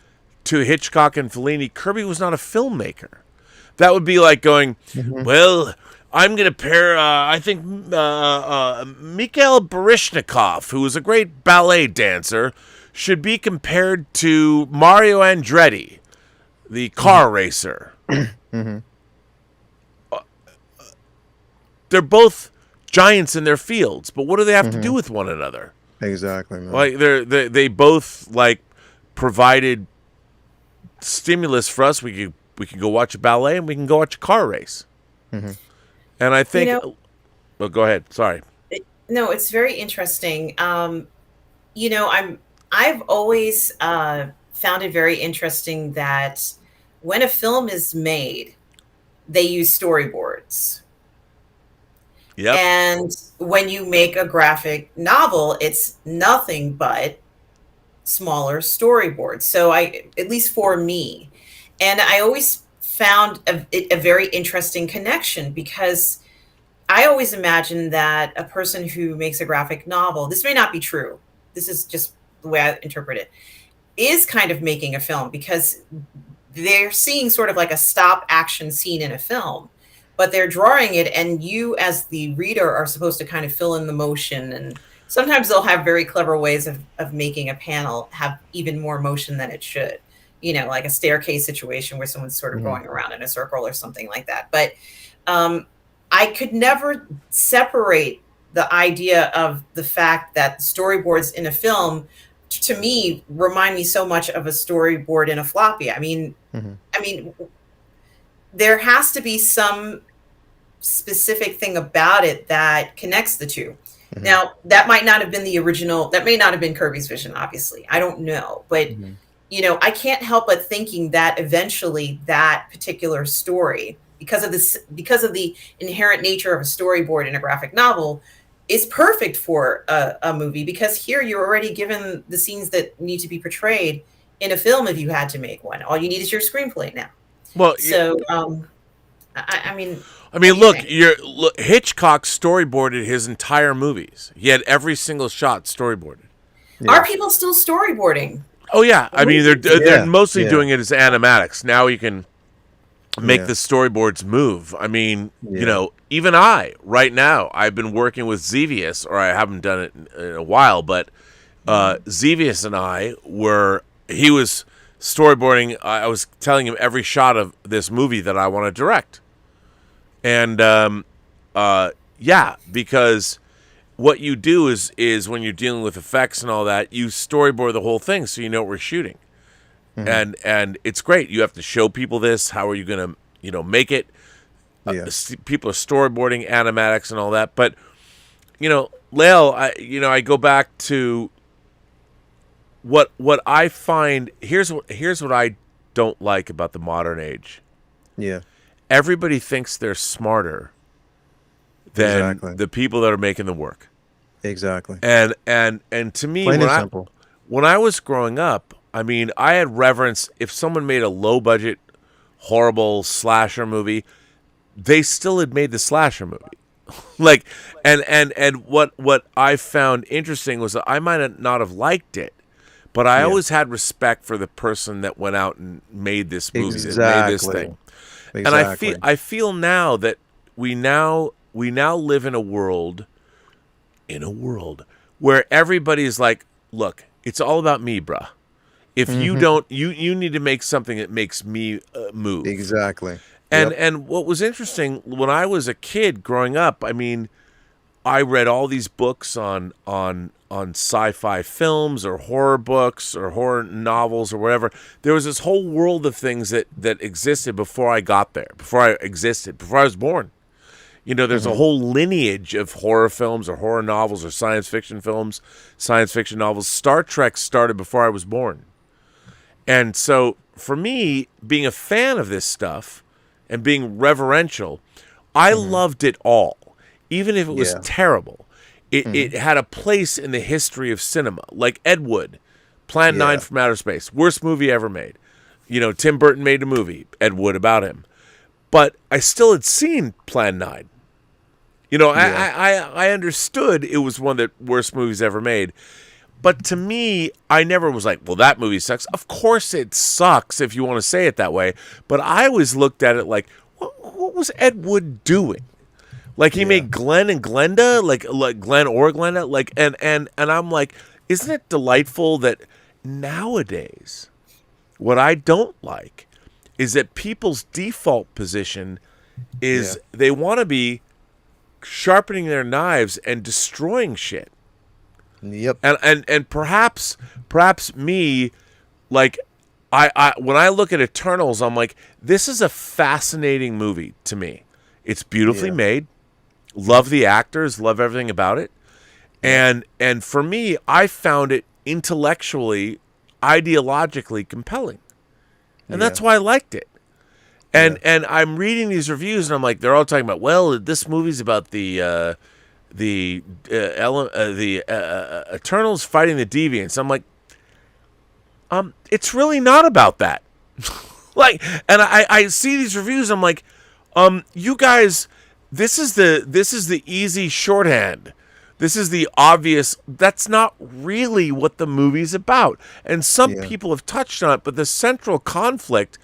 to Hitchcock and Fellini. Kirby was not a filmmaker. That would be like going, well, I'm going to pair, I think, Mikhail Baryshnikov, who was a great ballet dancer, should be compared to Mario Andretti, the car racer. They're both giants in their fields, but what do they have to do with one another? Exactly. Man. Like they both like provided stimulus for us. We can go watch a ballet and we can go watch a car race. And I think Well, go ahead. Sorry. No, it's very interesting. You know, I've always found it very interesting that when a film is made, they use storyboards. Yep. And when you make a graphic novel, it's nothing but smaller storyboards. So at least for me, and I always found a very interesting connection because I always imagine that a person who makes a graphic novel, this may not be true, this is just the way I interpret it, is kind of making a film because they're seeing sort of like a stop action scene in a film, but they're drawing it, and you as the reader are supposed to kind of fill in the motion. And sometimes they'll have very clever ways of making a panel have even more motion than it should, you know, like a staircase situation where someone's sort of going around in a circle or something like that. But I could never separate the idea of the fact that storyboards in a film, to me, remind me so much of a storyboard in a floppy. I mean, there has to be some specific thing about it that connects the two. Now, that might not have been the original, that may not have been Kirby's vision, obviously. I don't know. But, you know, I can't help but thinking that eventually that particular story, because of the inherent nature of a storyboard in a graphic novel, is perfect for a movie, because here you're already given the scenes that need to be portrayed in a film if you had to make one. All you need is your screenplay now. Well, so I mean, look, Hitchcock storyboarded his entire movies. He had every single shot storyboarded. Yeah. Are people still storyboarding? Oh yeah, I mean they're mostly doing it as animatics. Now you can make the storyboards move. I mean, you know, even right now, I've been working with Xevious, or I haven't done it in a while, but Xevious and he was storyboarding. I was telling him every shot of this movie that I want to direct. And, because what you do is when you're dealing with effects and all that, you storyboard the whole thing so you know what we're shooting. And it's great. You have to show people this. How are you going to, make it? People are storyboarding animatics and all that. But, Lael, I go back to what I find. Here's what I don't like about the modern age. Yeah. Everybody thinks they're smarter than the people that are making the work. Exactly. And to me, when I was growing up, I mean, I had reverence. If someone made a low budget, horrible slasher movie, they still had made the slasher movie. Like, and what I found interesting was that I might not have liked it, but I always had respect for the person that went out and made this movie, that made this thing. Exactly. And I feel now that we now live in a world where everybody's like, look, it's all about me, bruh. If you don't, you need to make something that makes me move. Exactly. And what was interesting, when I was a kid growing up, I mean, I read all these books on sci-fi films or horror books or horror novels or whatever. There was this whole world of things that existed before I got there, before I was born. There's a whole lineage of horror films or horror novels or science fiction films, science fiction novels. Star Trek started before I was born. And so for me, being a fan of this stuff and being reverential, I loved it all. Even if it was terrible, it had a place in the history of cinema. Like Ed Wood, Plan 9 from Outer Space, worst movie ever made. Tim Burton made a movie, Ed Wood, about him. But I still had seen Plan 9. I understood it was one of the worst movies ever made. But to me, I never was like, well, that movie sucks. Of course it sucks if you want to say it that way. But I always looked at it like, what was Ed Wood doing? Like he made Glenn and Glenda, like Glenn or Glenda, like and I'm like, isn't it delightful that nowadays, what I don't like is that people's default position is they want to be sharpening their knives and destroying shit. Yep. And perhaps me, like I when I look at Eternals, I'm like, this is a fascinating movie to me. It's beautifully made. love the actors, love everything about it. And for me, I found it intellectually, ideologically compelling. And that's why I liked it. And I'm reading these reviews, and I'm like, they're all talking about, well, this movie's about the Eternals fighting the Deviants. I'm like, it's really not about that. Like, and I see these reviews, I'm like, you guys, this is the easy shorthand. This is the obvious. That's not really what the movie's about. And some people have touched on it, but the central conflict,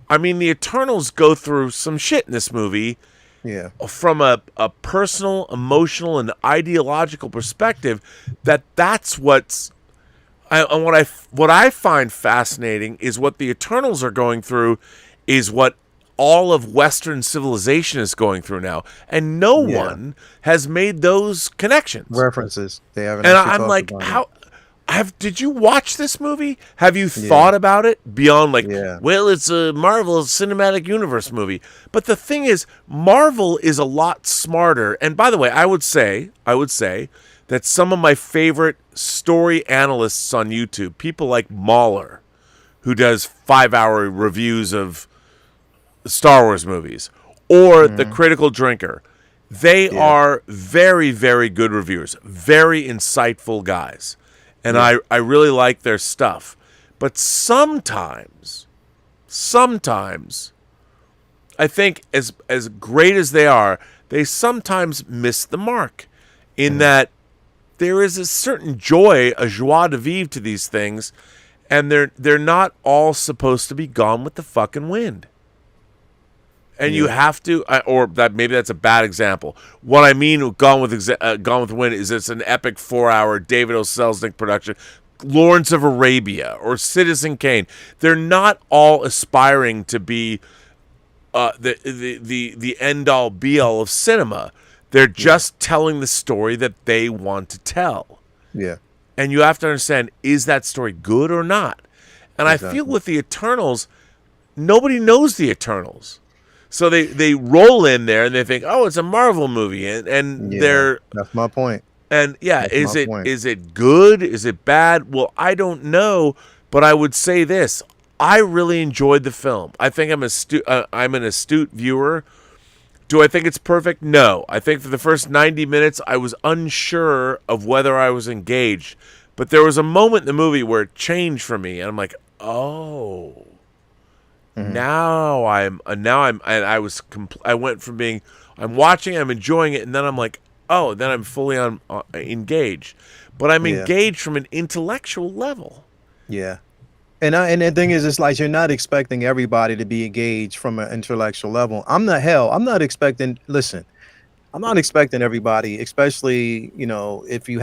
I mean, the Eternals go through some shit in this movie. Yeah. From a personal, emotional, and ideological perspective, that's what's. What I find fascinating is what the Eternals are going through, is what all of Western civilization is going through now, and no one has made those connections, references. They haven't. And I'm like, did you watch this movie? Have you thought about it beyond like, well, it's a Marvel Cinematic Universe movie? But the thing is, Marvel is a lot smarter. And by the way, I would say that some of my favorite story analysts on YouTube, people like Meyer, who does 5-hour reviews of Star Wars movies, or The Critical Drinker, they are very, very good reviewers, very insightful guys. And I really like their stuff. But sometimes, I think as great as they are, they sometimes miss the mark in that there is a certain joy, a joie de vivre to these things, and they're not all supposed to be gone with the fucking wind. And you have to, or that maybe that's a bad example. What I mean with Gone with the Wind is it's an epic 4-hour David O. Selznick production, Lawrence of Arabia or Citizen Kane. They're not all aspiring to be the end all be all of cinema. They're just telling the story that they want to tell. Yeah. And you have to understand, is that story good or not? And I feel with the Eternals, nobody knows the Eternals. So they roll in there and they think, oh, it's a Marvel movie, and they're. That's my point. And is it good? Is it bad? Well, I don't know, but I would say this: I really enjoyed the film. I think I'm an astute viewer. Do I think it's perfect? No. I think for the first 90 minutes, I was unsure of whether I was engaged, but there was a moment in the movie where it changed for me, and I'm like, oh. Now I went from being, I'm watching, I'm enjoying it, and then I'm like, oh, then I'm fully engaged. But I'm engaged from an intellectual level. Yeah. And the thing is, it's like you're not expecting everybody to be engaged from an intellectual level. I'm not expecting everybody, especially, if you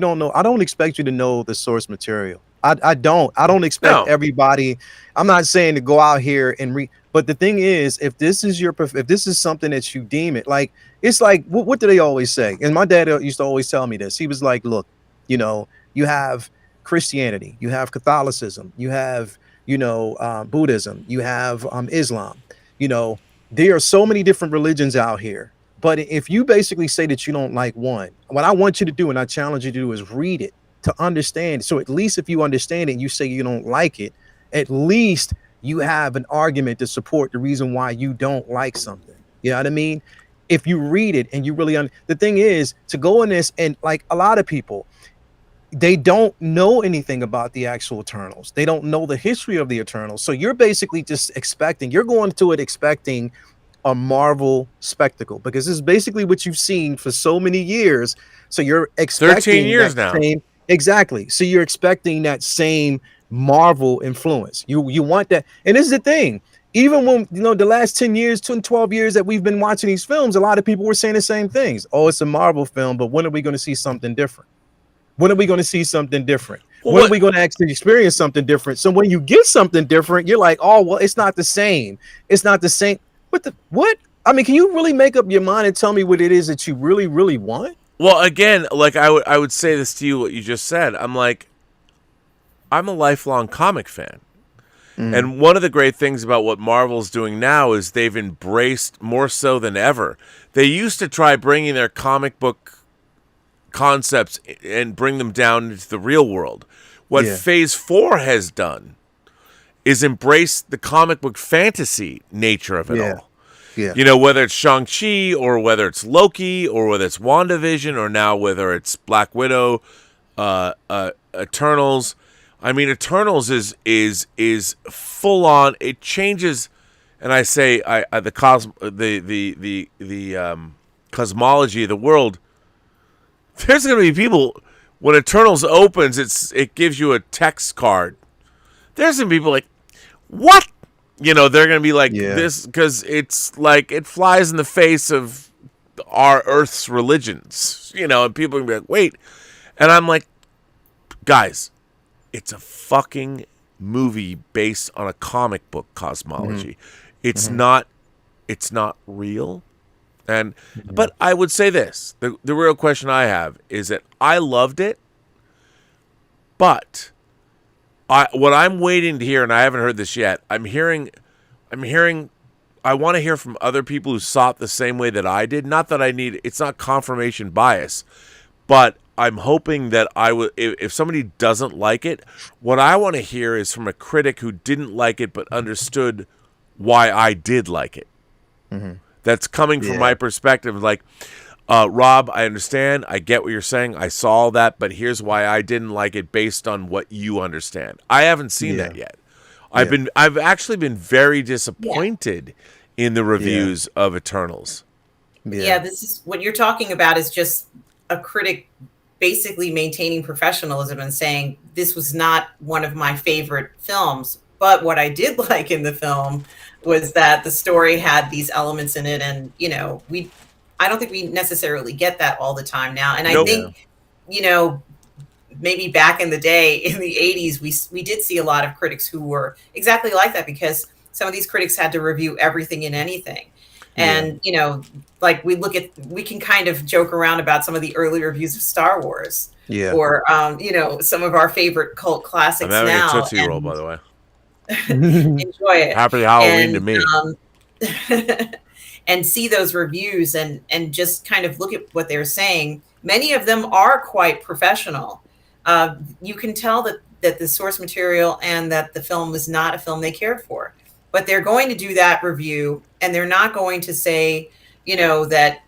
don't know, I don't expect you to know the source material. I don't expect everybody. I'm not saying to go out here and read, but the thing is, if this is something that you deem it, like, it's like, what do they always say? And my dad used to always tell me this. He was like, look, you have Christianity, you have Catholicism, you have, Buddhism, you have Islam, there are so many different religions out here. But if you basically say that you don't like one, what I want you to do, and I challenge you to do, is read it to understand. So at least if you understand it and you say you don't like it, at least you have an argument to support the reason why you don't like something. You know what I mean? If you read it and you really the thing is to go in this, and like a lot of people, they don't know anything about the actual Eternals. They don't know the history of the Eternals. So you're basically just you're going to it expecting a Marvel spectacle, because this is basically what you've seen for so many years. So you're expecting 13 years now. Exactly. So you're expecting that same Marvel influence. You want that. And this is the thing. Even when, the last 10 years, 12 years that we've been watching these films, a lot of people were saying the same things. Oh, it's a Marvel film, but when are we going to see something different? When are we going to see something different? When are we going to actually experience something different? So when you get something different, you're like, oh, well, it's not the same. It's not the same. What? I mean, can you really make up your mind and tell me what it is that you really, really want? Well, again, like I would say this to you, what you just said. I'm like, I'm a lifelong comic fan. And one of the great things about what Marvel's doing now is they've embraced more so than ever. They used to try bringing their comic book concepts and bring them down into the real world. What Phase 4 has done is embrace the comic book fantasy nature of it all. Yeah. You know, whether it's Shang-Chi or whether it's Loki or whether it's WandaVision or now whether it's Black Widow, Eternals. I mean, Eternals is full on. It changes, and I say the cosmology of the world. There's going to be people when Eternals opens. It gives you a text card. There's going to be people like, what? You know, they're going to be like this because it's like it flies in the face of our Earth's religions. You know, and people are going to be like, wait, and I'm like, guys. It's a fucking movie based on a comic book cosmology. It's not real. And but I would say this. The real question I have is that I loved it, but what I'm waiting to hear, and I haven't heard this yet, I'm hearing I want to hear from other people who saw it the same way that I did. Not that it's not confirmation bias, but I'm hoping that if somebody doesn't like it, what I want to hear is from a critic who didn't like it but understood why I did like it. That's coming from my perspective. Like, Rob, I understand. I get what you're saying. I saw all that, but here's why I didn't like it based on what you understand. I haven't seen that yet. I've actually been very disappointed in the reviews of Eternals. Yeah, this is what you're talking about is just a critic basically maintaining professionalism and saying this was not one of my favorite films, but what I did like in the film was that the story had these elements in it, and you know, I don't think we necessarily get that all the time now. And I think, you know, maybe back in the day in the 80s, we did see a lot of critics who were exactly like that because some of these critics had to review everything and anything. And, you know, like we can kind of joke around about some of the early reviews of Star Wars. Or, you know, some of our favorite cult classics now. I'm having a Tootsie Roll, by the way. Enjoy it. Happy Halloween to me. And see those reviews and just kind of look at what they're saying. Many of them are quite professional. You can tell that the source material and that the film was not a film they cared for. But they're going to do that review, and they're not going to say, you know, that,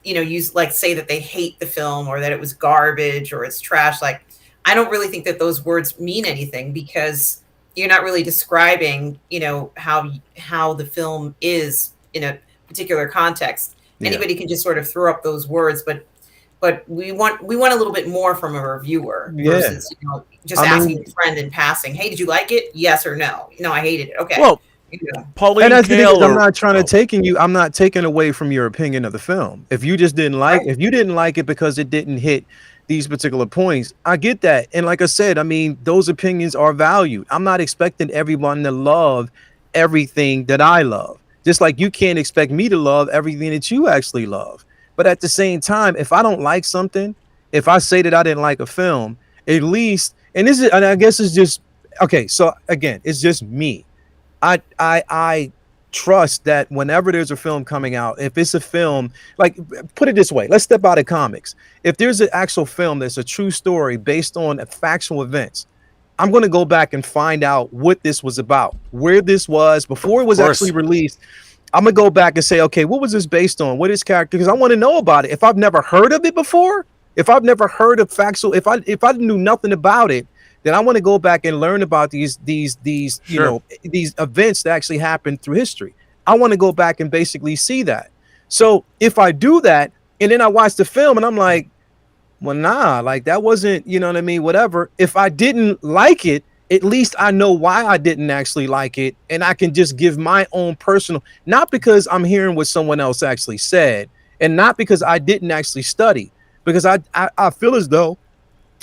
you know, say that they hate the film or that it was garbage or it's trash. Like, I don't really think that those words mean anything because you're not really describing, you know, how the film is in a particular context. Anybody can just sort of throw up those words, but we want a little bit more from a reviewer versus, you know, just asking a friend in passing, hey, did you like it? Yes or no? No, I hated it. Okay. Well, Pauline and that's the thing is, I'm not trying to I'm not taking away from your opinion of the film. If you just didn't like, if you didn't like it because it didn't hit these particular points, I get that. And like I said, I mean, those opinions are valued. I'm not expecting everyone to love everything that I love. Just like you can't expect me to love everything that you actually love. But at the same time, if I don't like something, if I say that I didn't like a film, at least, and I guess it's just, okay, so again, it's just me. I trust that whenever there's a film coming out, if it's a film, like, put it this way, let's step out of comics. If there's an actual film that's a true story based on factual events, I'm going to go back and find out what this was about, where this was before it was actually released. I'm going to go back and say, okay, what was this based on? What is character? Because I want to know about it. If I've never heard of it before, if I've never heard of factual, if I knew nothing about it, then I want to go back and learn about these you know, these events that actually happened through history. I want to go back and basically see that. So if I do that and then I watch the film and I'm like, well, nah, like that wasn't, you know what I mean? Whatever. If I didn't like it, at least I know why I didn't actually like it. And I can just give my own personal, not because I'm hearing what someone else actually said and not because I didn't actually study, because I feel as though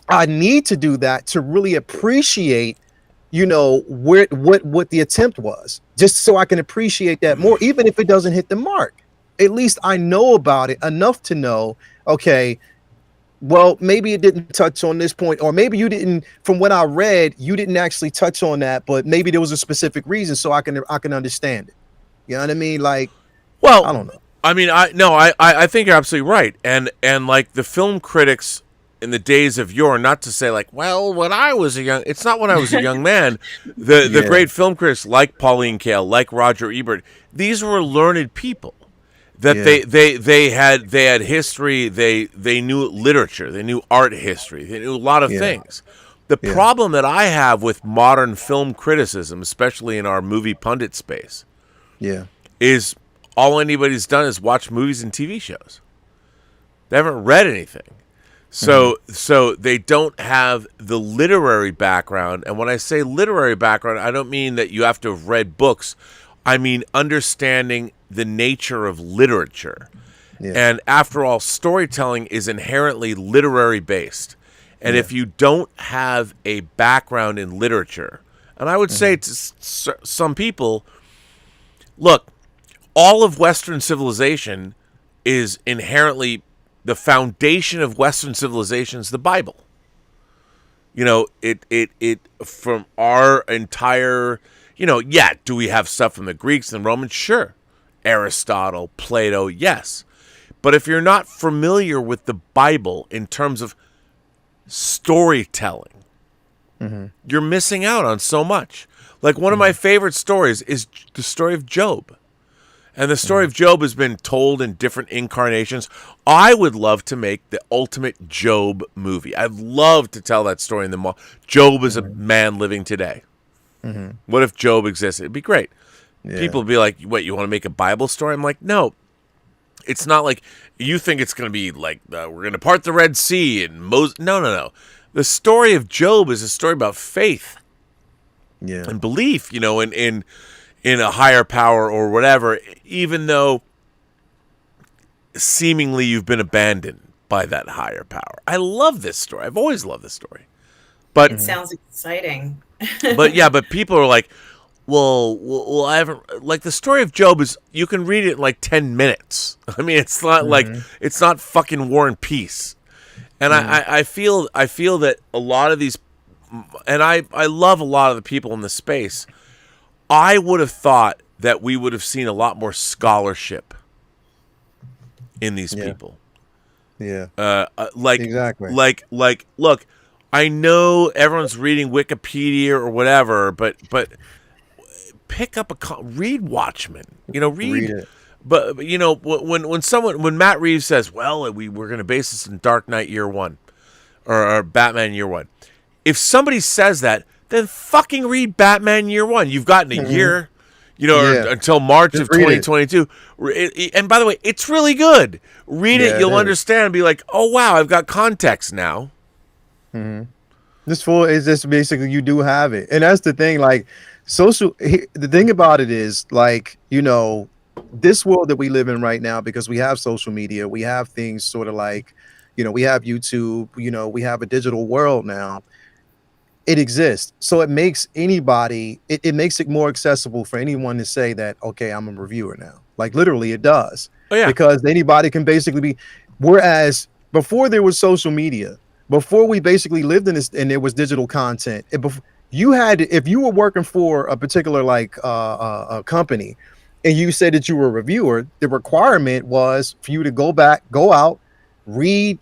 I need to do that to really appreciate, you know, what the attempt was, just so I can appreciate that more, even if it doesn't hit the mark. At least I know about it enough to know, okay, well, maybe it didn't touch on this point, or maybe you didn't. From what I read, you didn't actually touch on that, but maybe there was a specific reason, so I can understand it. You know what I mean? Like, I Well, don't know. I mean, I think you're absolutely right, and like the film critics in the days of yore, not to say like, well, when I was a young, it's not when I was a young man. The Yeah. great film critics like Pauline Kael, like Roger Ebert, these were learned people that Yeah. they had history, they knew literature, they knew art history, they knew a lot of Yeah. things. The Yeah. problem that I have with modern film criticism, especially in our movie pundit space, Yeah. is all anybody's done is watch movies and TV shows. They haven't read anything. So they don't have the literary background. And when I say literary background, I don't mean that you have to have read books. I mean understanding the nature of literature. Yeah. And after all, storytelling is inherently literary based. And if you don't have a background in literature, and I would say to some people, look, all of Western civilization is inherently the foundation of Western civilization is the Bible. You know, it from our entire, yeah, do we have stuff from the Greeks and Romans? Sure. Aristotle, Plato, yes. But if you're not familiar with the Bible in terms of storytelling, you're missing out on so much. Like one of my favorite stories is the story of Job. And the story of Job has been told in different incarnations. I would love to make the ultimate Job movie. I'd love to tell that story in the Job is a man living today. What if Job existed? It'd be great. Yeah. People would be like, what, you want to make a Bible story? I'm like, no. It's not like you think it's going to be like we're going to part the Red Sea and Moses. No. The story of Job is a story about faith Yeah. and belief, in a higher power or whatever, even though seemingly you've been abandoned by that higher power. I love this story. I've always loved this story. But It sounds exciting. but people are like, well, I haven't, like the story of Job is, you can read it in like 10 minutes. I mean, it's not like, it's not fucking War and Peace. And I feel that a lot of these, and I love a lot of the people in the space. I would have thought that we would have seen a lot more scholarship in these people. Yeah. Like Exactly. like look, I know everyone's reading Wikipedia or whatever, but pick up read Watchmen. Read it. But when Matt Reeves says, "Well, we're going to base this in Dark Knight Year One or Batman Year One," if somebody says that, then fucking read Batman Year One. You've gotten a year, until March Just of read it. 2022. And by the way, it's really good. Read Yeah, it, you'll it is. understand. And be like, oh wow, I've got context now. It's just basically you do have it, and that's the thing. Like the thing about it is, like, this world that we live in right now, because we have social media, we have things sort of like, we have YouTube, we have a digital world now. It exists, so it makes anybody. It makes it more accessible for anyone to say that, okay, I'm a reviewer now. Like literally, it does. Oh yeah. Because anybody can basically be. Whereas before there was social media, before we basically lived in this, and there was digital content, you had to, if you were working for a particular a company, and you said that you were a reviewer, the requirement was for you to go out, read,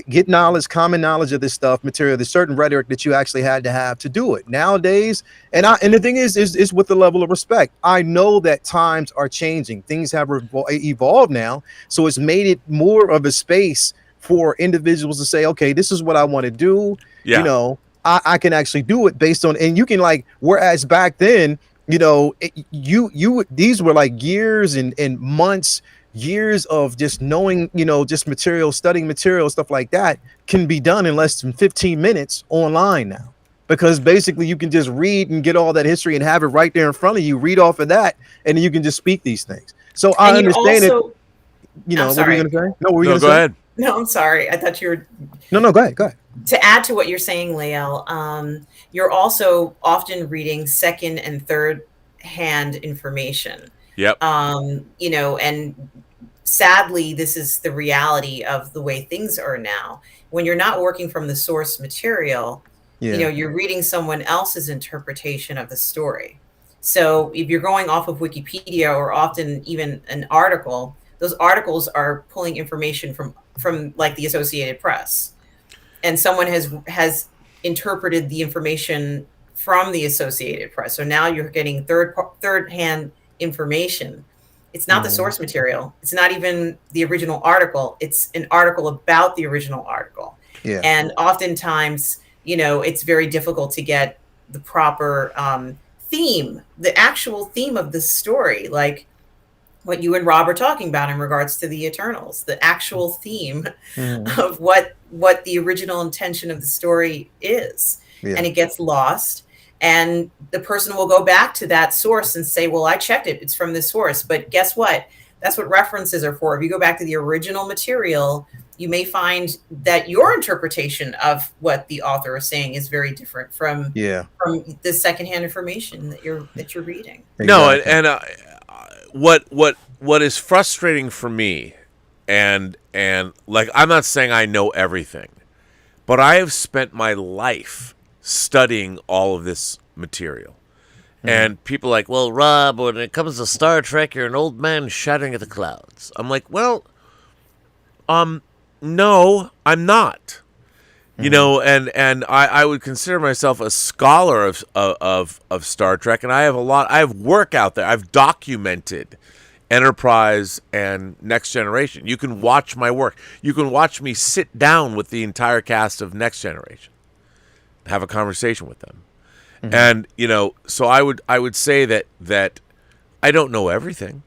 get knowledge, common knowledge of this stuff, material, the certain rhetoric that you actually had to have to do it. Nowadays, and the thing is with the level of respect. I know that times are changing. Things have evolved now, so it's made it more of a space for individuals to say, okay, this is what I want to do. Yeah. I can actually do it based on, and you can whereas back then, these were like years and months, years of just knowing, just material, studying material, stuff like that can be done in less than 15 minutes online now, because basically you can just read and get all that history and have it right there in front of you, read off of that, and then you can just speak these things. So I understand it. I'm What were you sorry. going to say? No, what were you No, going to go say? ahead. No, I'm sorry. I thought you were. No, go ahead. To add to what you're saying, Lael, you're also often reading second and third hand information. Yep. And sadly, this is the reality of the way things are now. When you're not working from the source material, Yeah. you're reading someone else's interpretation of the story. So if you're going off of Wikipedia or often even an article, those articles are pulling information from like the Associated Press, and someone has interpreted the information from the Associated Press. So now you're getting third hand information. It's not the source material. It's not even the original article. It's an article about the original article. Yeah. And oftentimes, it's very difficult to get the proper theme, the actual theme of the story, like what you and Rob are talking about in regards to the Eternals, the actual theme of what the original intention of the story is. Yeah. And it gets lost. And the person will go back to that source and say, well, I checked it. It's from this source. But guess what? That's what references are for. If you go back to the original material, you may find that your interpretation of what the author is saying is very different from the secondhand information that you're reading. Exactly. No, and what is frustrating for me, and like, I'm not saying I know everything, but I have spent my life studying all of this material. And people are like, well, Rob, when it comes to Star Trek, you're an old man shouting at the clouds. I'm like, well, no, I'm not. And I would consider myself a scholar of Star Trek, and I have work out there. I've documented Enterprise and Next Generation. You can watch my work. You can watch me sit down with the entire cast of Next Generation, have a conversation with them. And so I would say that I don't know everything,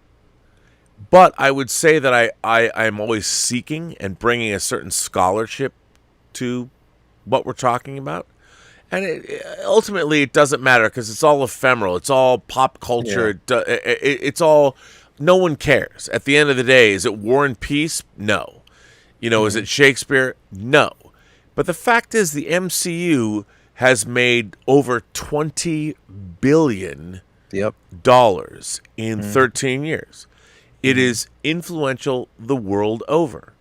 but I would say that I'm always seeking and bringing a certain scholarship to what we're talking about. And ultimately it doesn't matter, because it's all ephemeral. It's all pop culture. It's all, no one cares. At the end of the day, is it War and Peace? No. Is it Shakespeare? No. But the fact is, the MCU has made over $20 billion in 13 years. It is influential the world over.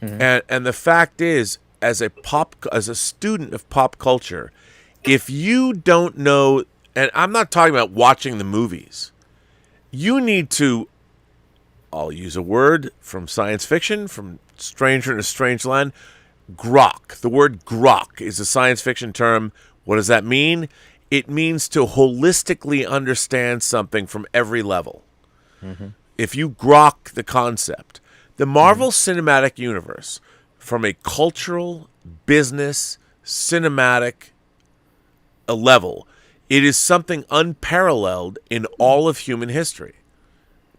And the fact is, as a student of pop culture, if you don't know, and I'm not talking about watching the movies, you need to, I'll use a word from science fiction, from Stranger in a Strange Land, grok. The word grok is a science fiction term. What does that mean? It means to holistically understand something from every level. If you grok the concept, the Marvel Cinematic Universe, from a cultural, business, cinematic level, it is something unparalleled in all of human history.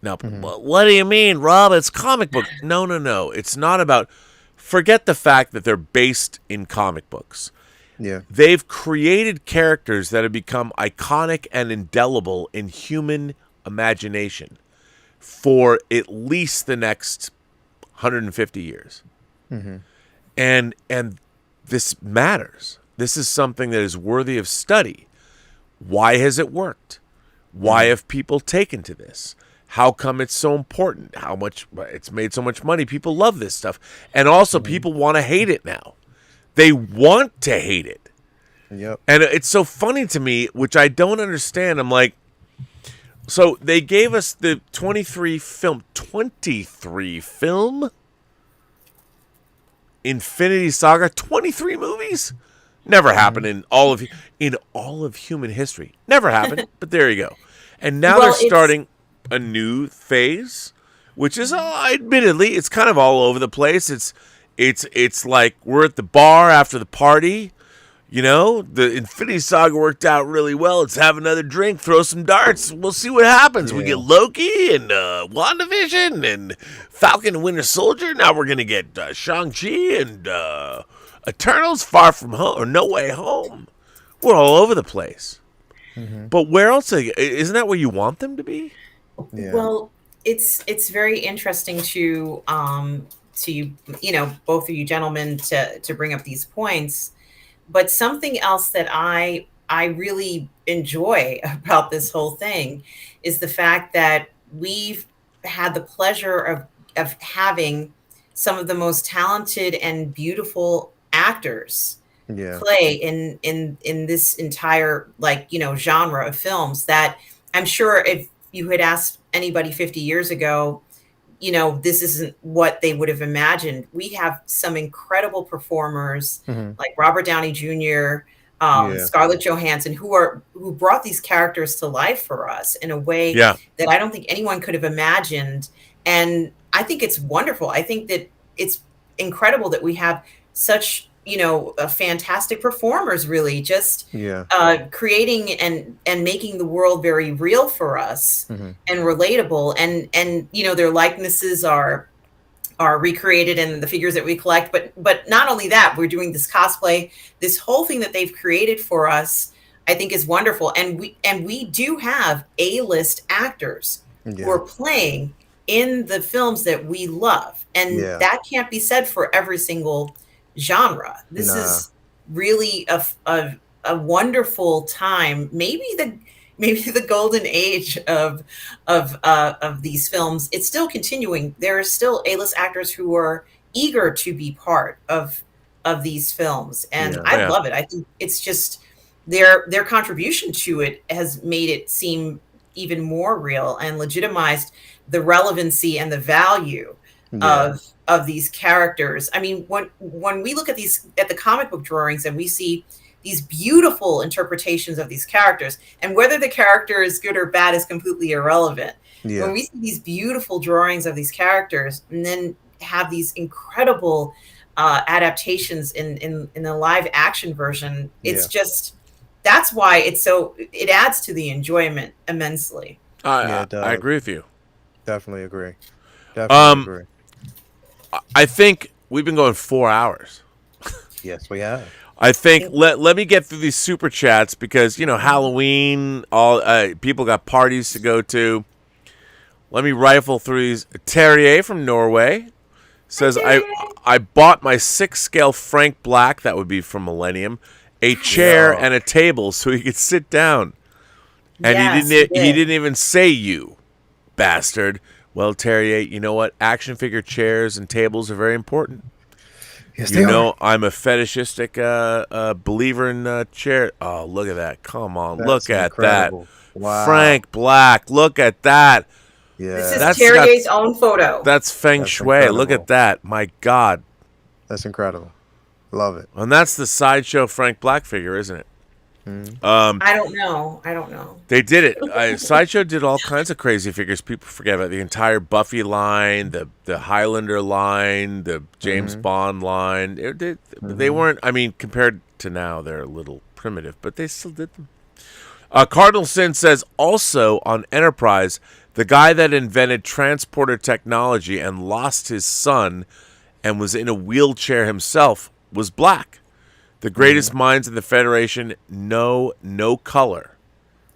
Now, what do you mean, Rob? It's comic book. No. It's not about... Forget the fact that they're based in comic books. Yeah. They've created characters that have become iconic and indelible in human imagination for at least the next 150 years. And this matters. This is something that is worthy of study. Why has it worked? Why have people taken to this? How come it's so important? How much it's made so much money? People love this stuff. And also people want to hate it now. They want to hate it. Yep. And it's so funny to me, which I don't understand. I'm like, so they gave us the 23 film Infinity Saga, 23 movies? Never happened in all of human history. Never happened, but there you go. And now they're starting a new phase, which is admittedly, it's kind of all over the place. It's like we're at the bar after the party. The Infinity Saga worked out really well. Let's have another drink, throw some darts. We'll see what happens. We get Loki and WandaVision and Falcon and Winter Soldier. Now we're going to get Shang-Chi and Eternals, Far From Home, or No Way Home. We're all over the place. But where else? Isn't that where you want them to be? Yeah. Well, it's very interesting to both of you gentlemen to bring up these points. But something else that I really enjoy about this whole thing is the fact that we've had the pleasure of of having some of the most talented and beautiful actors play in this entire genre of films that I'm sure if you had asked anybody 50 years ago, this isn't what they would have imagined. We have some incredible performers like Robert Downey Jr., Scarlett Johansson, who brought these characters to life for us in a way that I don't think anyone could have imagined. And I think it's wonderful. I think that it's incredible that we have such fantastic performers, really just creating and making the world very real for us and relatable, and their likenesses are recreated in the figures that we collect, but not only that, we're doing this cosplay, this whole thing that they've created for us, I think is wonderful. And we do have A-list actors who are playing in the films that we love, and that can't be said for every single genre. This is really a wonderful time. Maybe the golden age of these films. It's still continuing. There are still A-list actors who are eager to be part of these films, and I love it. I think it's just their contribution to it has made it seem even more real and legitimized the relevancy and the value of these characters. I mean, when we look at the comic book drawings and we see these beautiful interpretations of these characters, and whether the character is good or bad is completely irrelevant. When we see these beautiful drawings of these characters and then have these incredible adaptations in the live action version, it's just, that's why it adds to the enjoyment immensely. I agree with you. Definitely agree. Agree. I think we've been going 4 hours. Yes, we have. I think let me get through these super chats because Halloween, all people got parties to go to. Let me rifle through these. Terrier from Norway says I bought my 6-scale Frank Black, that would be from Millennium, a chair and a table so he could sit down, and he didn't even say you bastard. Well, Terrier, you know what? Action figure chairs and tables are very important. Yes, they are. I'm a fetishistic believer in chair. Oh, look at that. Come on. That's look at incredible. that. Wow. Frank Black. Look at that. Yeah. This is Terrier's own photo. That's feng shui. Incredible. Look at that. My God. That's incredible. Love it. And that's the Sideshow Frank Black figure, isn't it? I don't know. They did it. Sideshow did all kinds of crazy figures. People forget about the entire Buffy line, the Highlander line, the James Bond line. They weren't. I mean, compared to now, they're a little primitive, but they still did them. Cardinal Sin says also on Enterprise, the guy that invented transporter technology and lost his son, and was in a wheelchair himself, was black. The greatest minds in the Federation know no color.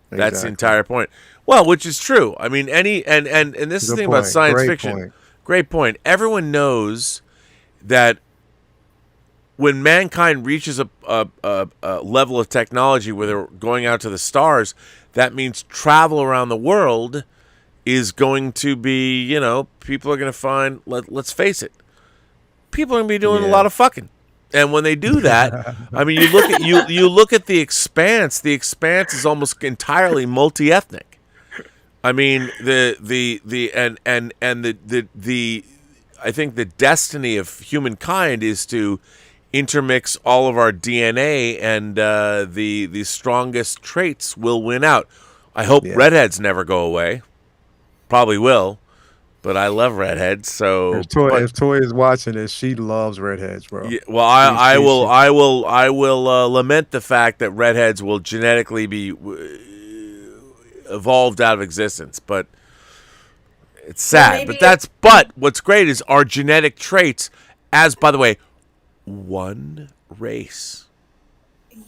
That's the entire point. Well, which is true. I mean, and this is the thing about science fiction. Great point. Everyone knows that when mankind reaches a level of technology where they're going out to the stars, that means travel around the world is going to be, people are going to find, let's face it, people are going to be doing a lot of fucking. And when they do that, I mean, you look at the Expanse. The Expanse is almost entirely multi-ethnic. I mean, the I think the destiny of humankind is to intermix all of our DNA, and the strongest traits will win out. I hope redheads never go away. Probably will. But I love redheads, so if Toy is watching this, she loves redheads, bro. Yeah, well, I will lament the fact that redheads will genetically be evolved out of existence, but it's sad. But what's great is our genetic traits, as by the way, one race.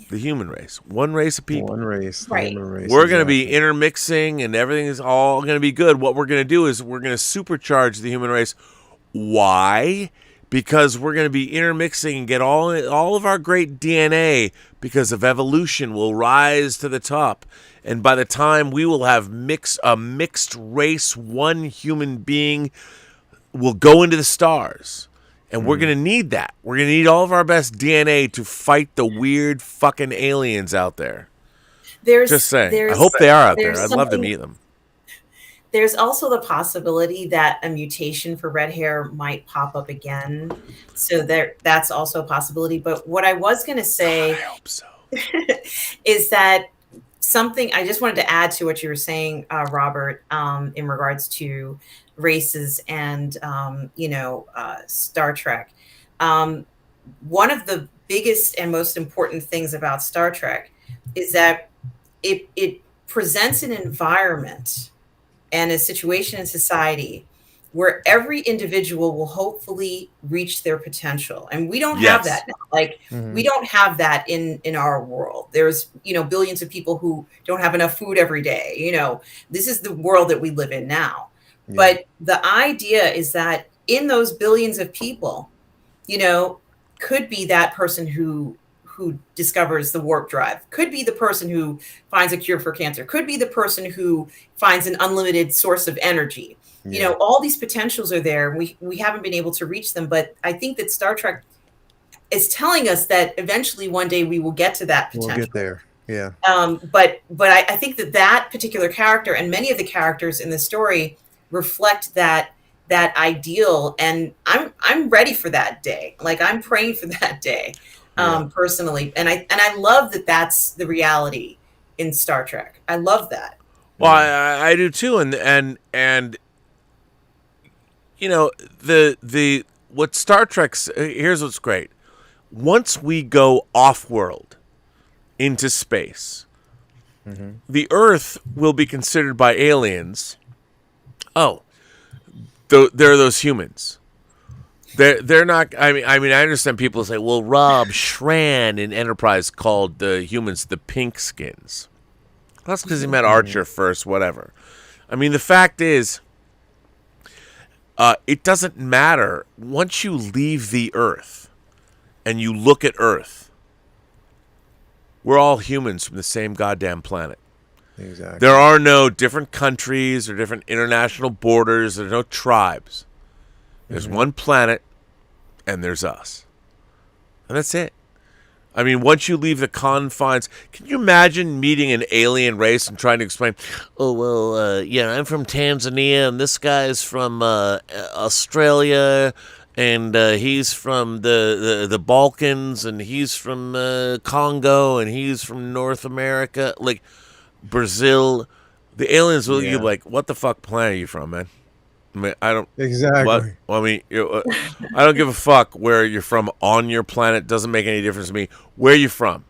The human race. One race of people. One race. Right. Human race. We're going to be intermixing, and everything is all going to be good. What we're going to do is we're going to supercharge the human race. Why? Because we're going to be intermixing and get all of our great DNA, because of evolution, will rise to the top. And by the time we will have a mixed race, one human being, will go into the stars. And we're going to need that. We're going to need all of our best DNA to fight the weird fucking aliens out there. Just saying. I hope they are out there. I'd love to meet them. There's also the possibility that a mutation for red hair might pop up again. So that's also a possibility. But what I was going to say I hope so. is that something I just wanted to add to what you were saying, Robert, in regards to races and, Star Trek. One of the biggest and most important things about Star Trek is that it presents an environment and a situation in society where every individual will hopefully reach their potential. And we don't have that now. Like, we don't have that in our world. There's, billions of people who don't have enough food every day. This is the world that we live in now. Yeah. But the idea is that in those billions of people, could be that person who discovers the warp drive, could be the person who finds a cure for cancer, could be the person who finds an unlimited source of energy. Yeah. All these potentials are there. We haven't been able to reach them, but I think that Star Trek is telling us that eventually one day we will get to that potential. We'll get there. Yeah. But I think that particular character and many of the characters in the story reflect that ideal, and I'm ready for that day. Like, I'm praying for that day. Personally, and I love that that's the reality in Star Trek. I love that. Well, I do too, and the what Star Trek's here's what's great. Once we go off-world into space, the Earth will be considered by aliens. Oh, there are those humans. They're not. I mean, I understand people say, "Well, Rob Schran in Enterprise called the humans the pink skins." That's because he met Archer first. Whatever. I mean, the fact is, it doesn't matter once you leave the Earth and you look at Earth. We're all humans from the same goddamn planet. Exactly. There are no different countries or different international borders. There's no tribes. There's one planet, and there's us. And that's it. I mean, once you leave the confines, can you imagine meeting an alien race and trying to explain, oh, well, I'm from Tanzania, and this guy's from Australia, and he's from the Balkans, and he's from Congo, and he's from North America, like Brazil. The aliens will be like, what the fuck planet are you from, man? I mean, I don't exactly. I mean, I don't give a fuck where you're from on your planet. Doesn't make any difference to me. Where you from?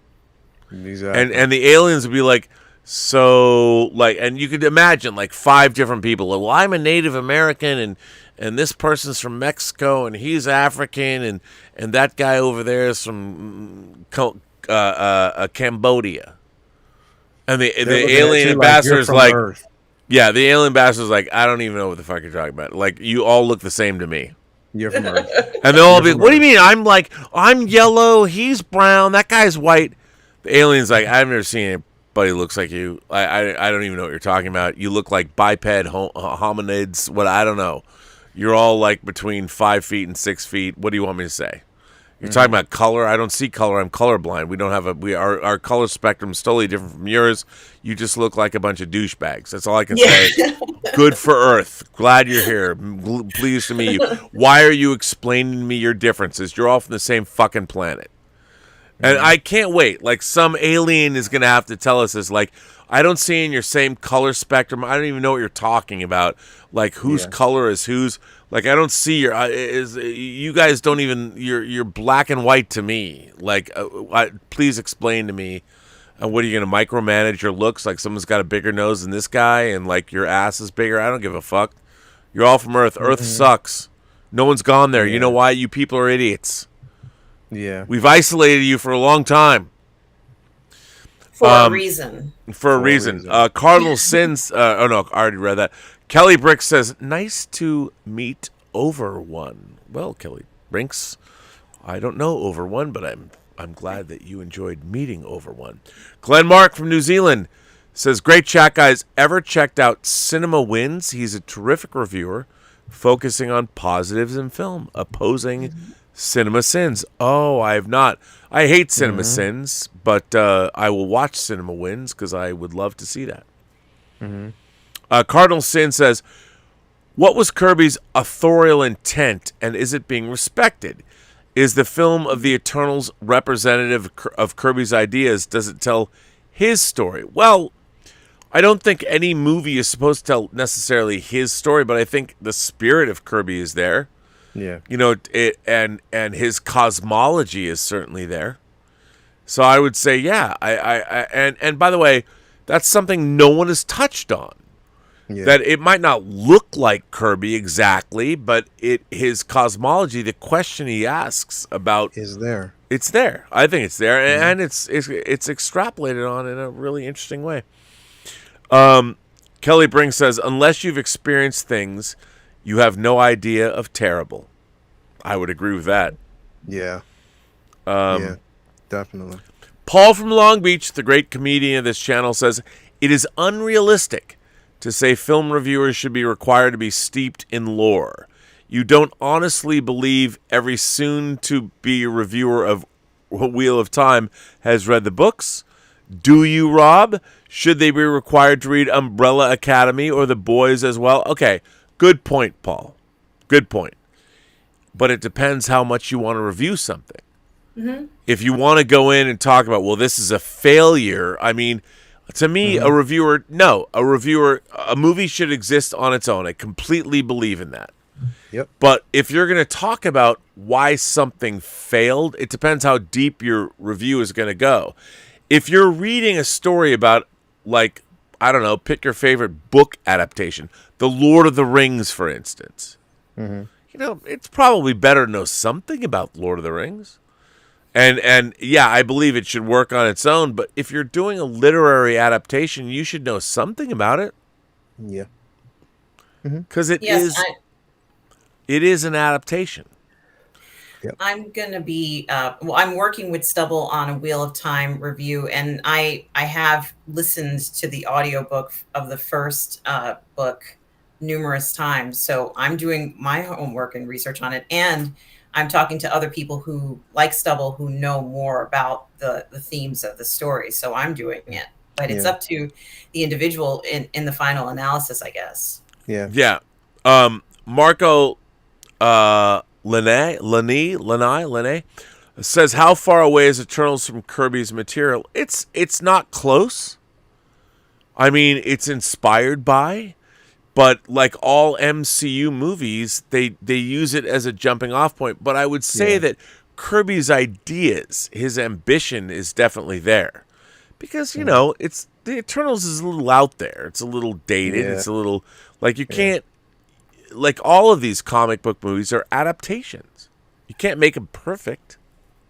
Exactly. And the aliens would be like, so like, and you could imagine like 5 different people. Like, well, I'm a Native American, and this person's from Mexico, and he's African, and that guy over there is from Cambodia. And the alien ambassador's like. Earth. Yeah, the alien ambassador's like, I don't even know what the fuck you're talking about. Like, you all look the same to me. You're from Earth. And they'll all be, what do you mean? I'm yellow, he's brown, that guy's white. The alien's like, I've never seen anybody who looks like you. I don't even know what you're talking about. You look like biped hominids. What, I don't know. You're all like between 5 feet and 6 feet. What do you want me to say? You're talking about color. I don't see color. I'm colorblind. We don't have our color spectrum is totally different from yours. You just look like a bunch of douchebags. That's all I can say. Good for Earth. Glad you're here. Pleased to meet you. Why are you explaining to me your differences? You're all from the same fucking planet. And I can't wait. Like, some alien is going to have to tell us this. Like, I don't see in your same color spectrum. I don't even know what you're talking about. Like, whose color is whose. Like, I don't see your. You guys don't even. You're black and white to me. Like, please explain to me. What are you going to micromanage your looks? Like, someone's got a bigger nose than this guy, and like your ass is bigger. I don't give a fuck. You're all from Earth. Earth sucks. No one's gone there. You know why? You people are idiots. Yeah. We've isolated you for a long time. For a reason. For a reason. Cardinal Sins. Oh, no. I already read that. Kelly Brick says, nice to meet over one. Well, Kelly Brinks, I don't know over one, but I'm glad that you enjoyed meeting over one. Glenn Mark from New Zealand says, great chat, guys. Ever checked out Cinema Wins? He's a terrific reviewer. focusing on positives in film, opposing cinema sins. Oh, I have not. I hate cinema sins, but I will watch cinema wins because I would love to see that. Cardinal Sin says, what was Kirby's authorial intent, and is it being respected? Is the film of the Eternals representative of Kirby's ideas? Does it tell his story? Well, I don't think any movie is supposed to tell necessarily his story, but I think the spirit of Kirby is there. Yeah. You know, and his cosmology is certainly there. So I would say, yeah. And by the way, that's something no one has touched on. Yeah. That it might not look like Kirby exactly, but his cosmology, the question he asks about, is there. It's there. I think it's there, and it's extrapolated on in a really interesting way. Kelly Brink says, unless you've experienced things, you have no idea of terrible. I would agree with that. Yeah. Yeah, definitely. Paul from Long Beach, the great comedian of this channel, says, it is unrealistic to say film reviewers should be required to be steeped in lore. You don't honestly believe every soon-to-be reviewer of Wheel of Time has read the books? Do you, Rob? Should they be required to read Umbrella Academy or The Boys as well? Okay, good point, Paul. Good point. But it depends how much you want to review something. If you want to go in and talk about, well, this is a failure, I mean, to me, a movie should exist on its own. I completely believe in that. Yep. But if you're going to talk about why something failed, it depends how deep your review is going to go. If you're reading a story about, like, I don't know, pick your favorite book adaptation, The Lord of the Rings, for instance. You know, it's probably better to know something about Lord of the Rings. And yeah, I believe it should work on its own, but if you're doing a literary adaptation, you should know something about it. Yeah. Because it is an adaptation. I'm going to be, I'm working with Stubble on a Wheel of Time review, and I have listened to the audiobook of the first book numerous times. So I'm doing my homework and research on it, and I'm talking to other people who, like Stubble, who know more about the themes of the story. So I'm doing it. But it's up to the individual in the final analysis, I guess. Yeah. Yeah. Marco Lene says, how far away is Eternals from Kirby's material? It's not close. I mean, it's inspired by, but like all MCU movies, they use it as a jumping off point. But I would say that Kirby's ideas, his ambition is definitely there. Because, you know, it's the Eternals is a little out there. It's a little dated. Yeah. It's a little, like, you can't, like, all of these comic book movies are adaptations. You can't make them perfect.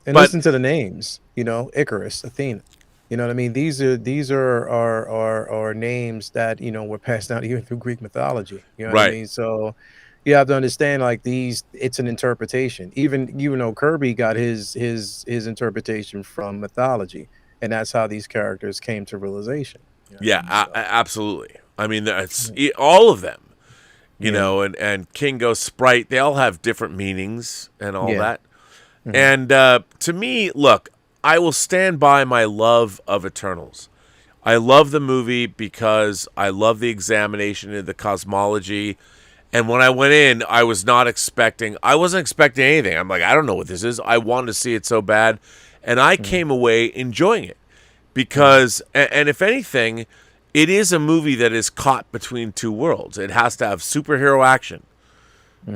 And listen to the names, you know, Icarus, Athena. You know what I mean? These are names that, you know, were passed down even through Greek mythology. You know what I mean? So you have to understand, like, it's an interpretation. Even though Kirby got his interpretation from mythology, and that's how these characters came to realization. You know absolutely. I mean, that's all of them. You know, and Kingo, Sprite, they all have different meanings and all that. And to me, look, I will stand by my love of Eternals. I love the movie because I love the examination of the cosmology. And when I went in, I wasn't expecting anything. I'm like, I don't know what this is. I wanted to see it so bad. And I came away enjoying it because, and if anything, it is a movie that is caught between two worlds. It has to have superhero action.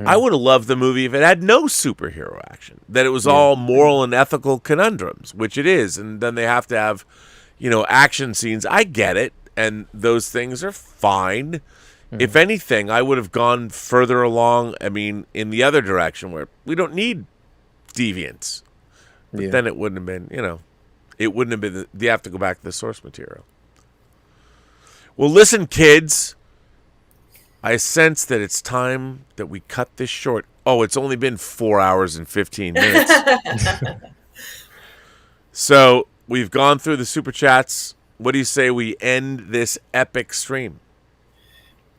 I would have loved the movie if it had no superhero action, that it was all moral and ethical conundrums, which it is. And then they have to have, you know, action scenes. I get it. And those things are fine. If anything, I would have gone further along, I mean, in the other direction where we don't need deviants. But then it wouldn't have been, you know, it wouldn't have been, you have to go back to the source material. Well, listen, kids. I sense that it's time that we cut this short. Oh, it's only been 4 hours and 15 minutes. So we've gone through the super chats. What do you say we end this epic stream?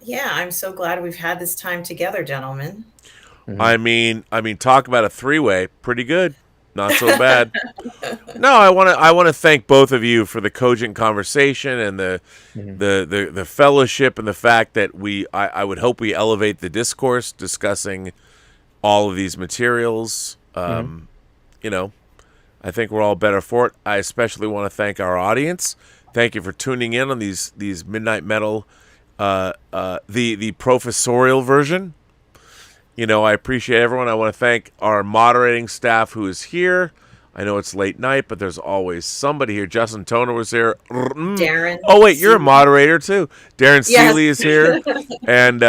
Yeah, I'm so glad we've had this time together, gentlemen. I mean, talk about a three-way. Pretty good. Not so bad. No, I want to thank both of you for the cogent conversation and the fellowship and the fact that I would hope we elevate the discourse discussing all of these materials. You know, I think we're all better for it. I especially want to thank our audience. Thank you for tuning in on these Midnight Metal, the professorial version. You know, I appreciate everyone. I want to thank our moderating staff who is here. I know it's late night, but there's always somebody here. Justin Toner was here. Darren. Oh, wait, you're a moderator, too. Darren Yes. Seeley is here. And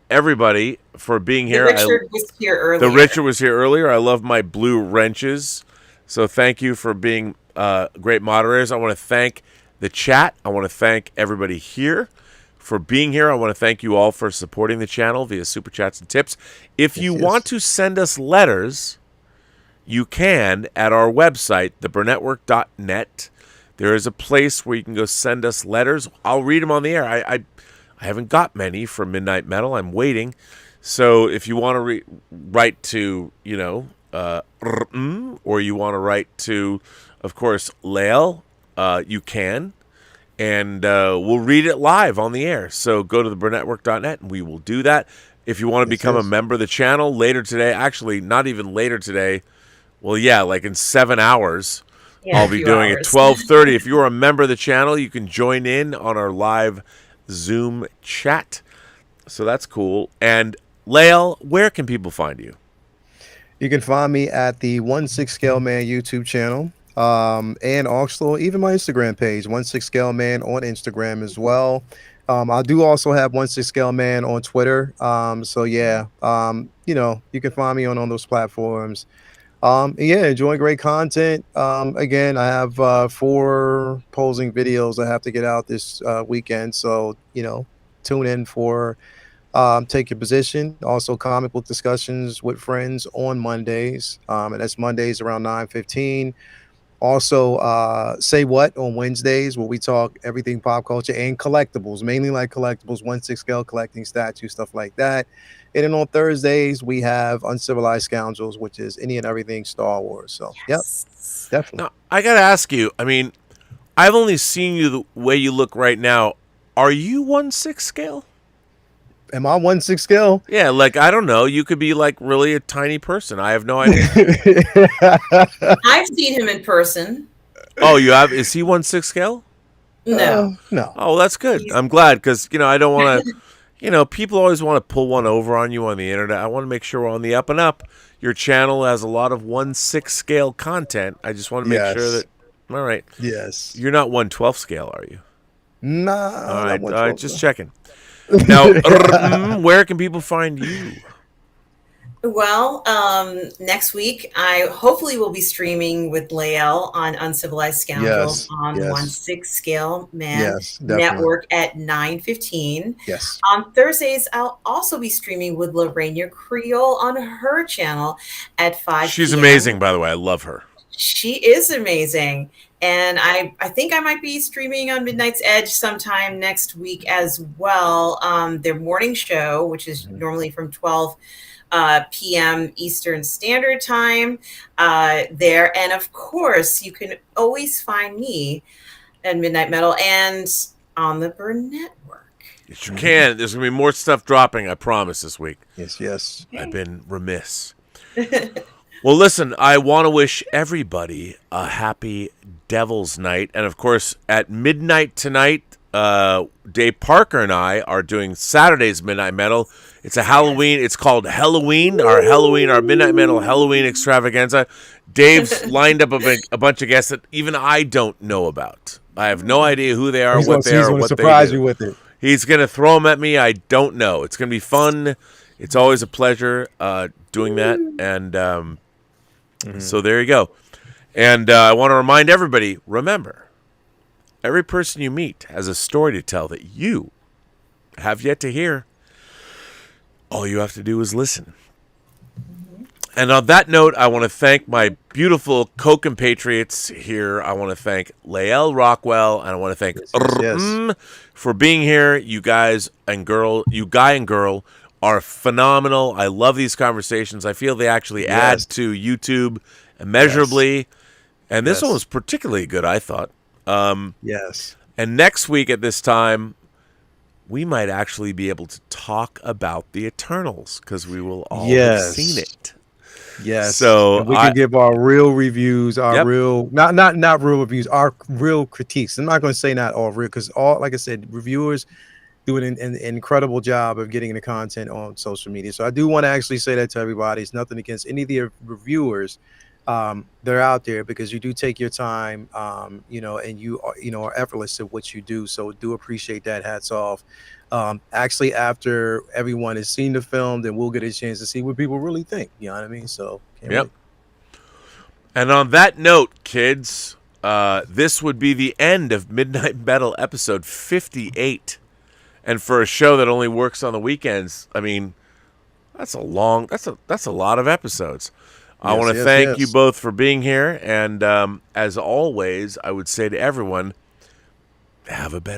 everybody for being here. Richard was here earlier. The Richard was here earlier. I love my blue wrenches. So thank you for being great moderators. I want to thank the chat. I want to thank everybody here for being here. I want to thank you all for supporting the channel via super chats and tips. If you want to send us letters, you can at our website, theburnettwork.net. There is a place where you can go send us letters. I'll read them on the air. I haven't got many for Midnight Metal. I'm waiting. So if you want to write to, you know, Rrrr, or you want to write to, of course, Lael, you can. And we'll read it live on the air. So go to theburnettwork.net and we will do that. If you want to become a member of the channel later today, actually not even later today, well, yeah, like in 7 hours, I'll be doing it 12:30. If you're a member of the channel, you can join in on our live Zoom chat. So that's cool. And Lael, where can people find you? You can find me at the 1/6 Scale Man YouTube channel. And also even my Instagram page, 1/6 Scale Man on Instagram as well. I do also have 1/6 Scale Man on Twitter. So yeah, you know, you can find me on those platforms. Yeah, enjoying great content. Again, I have 4 posing videos I have to get out this weekend. So, you know, tune in for Take Your Position. Also comic book discussions with friends on Mondays. And that's Mondays around 9:15. Also, Say What on Wednesdays, where we talk everything pop culture and collectibles, mainly like collectibles, 1/6 scale collecting, statues, stuff like that. And then on Thursdays, we have Uncivilized Scoundrels, which is any and everything Star Wars. So, yep, definitely. Now, I got to ask you, I mean, I've only seen you the way you look right now. Are you 1/6 scale? Am I 1/6 scale? Yeah, like, I don't know. You could be, like, really a tiny person. I have no idea. I've seen him in person. Oh, you have? Is he 1/6 scale? No. No. Oh, that's good. I'm glad because, you know, I don't want to, you know, people always want to pull one over on you on the internet. I want to make sure we're on the up and up. Your channel has a lot of 1/6 scale content. I just want to make sure that, all right. Yes. You're not 1/12 scale, are you? Nah. All right, just checking. Now, where can people find you? Well, next week I hopefully will be streaming with Lael on Uncivilized Scoundrels on 1/6 Scale Man Network at 9:15. Yes. On Thursdays, I'll also be streaming with Lorraine Creole on her channel at 5 She's p.m. amazing, by the way. I love her. She is amazing. And I think I might be streaming on Midnight's Edge sometime next week as well. Their morning show, which is normally from 12 p.m. Eastern Standard Time there. And of course, you can always find me at Midnight Metal and on the Burnettwork. Yes, you can. There's going to be more stuff dropping, I promise, this week. Yes. I've been remiss. Well, listen, I want to wish everybody a happy Devil's Night. And, of course, at midnight tonight, Dave Parker and I are doing Saturday's Midnight Metal. It's a Halloween. It's called Halloween, our Midnight Metal Halloween extravaganza. Dave's lined up a bunch of guests that even I don't know about. I have no idea who they are, what they are, what they do. Surprise you with it. He's going to throw them at me. I don't know. It's going to be fun. It's always a pleasure doing that. And so there you go. And I want to remind everybody, remember, every person you meet has a story to tell that you have yet to hear. All you have to do is listen. And on that note, I want to thank my beautiful co-compatriots here. I want to thank Lael Rockwell, and I want to thank Mmmm for being here. You guys and girl, you guy and girl are phenomenal. I love these conversations. I feel they actually add to YouTube immeasurably. And this one was particularly good, I thought. Yes. And next week at this time, we might actually be able to talk about the Eternals because we will all have seen it. Yes. So and we can give our real reviews, our real not real reviews, our real critiques. I'm not going to say not all real because all, like I said, reviewers do an incredible job of getting the content on social media. So I do want to actually say that to everybody. It's nothing against any of the reviewers. They're out there because you do take your time, you know, and you are effortless at what you do. So do appreciate that. Hats off. Actually, after everyone has seen the film, then we'll get a chance to see what people really think. You know what I mean? So, can't wait. And on that note, kids, this would be the end of Midnight Metal episode 58. And for a show that only works on the weekends, I mean, that's a lot of episodes. I want to thank you both for being here. And as always, I would say to everyone, have a better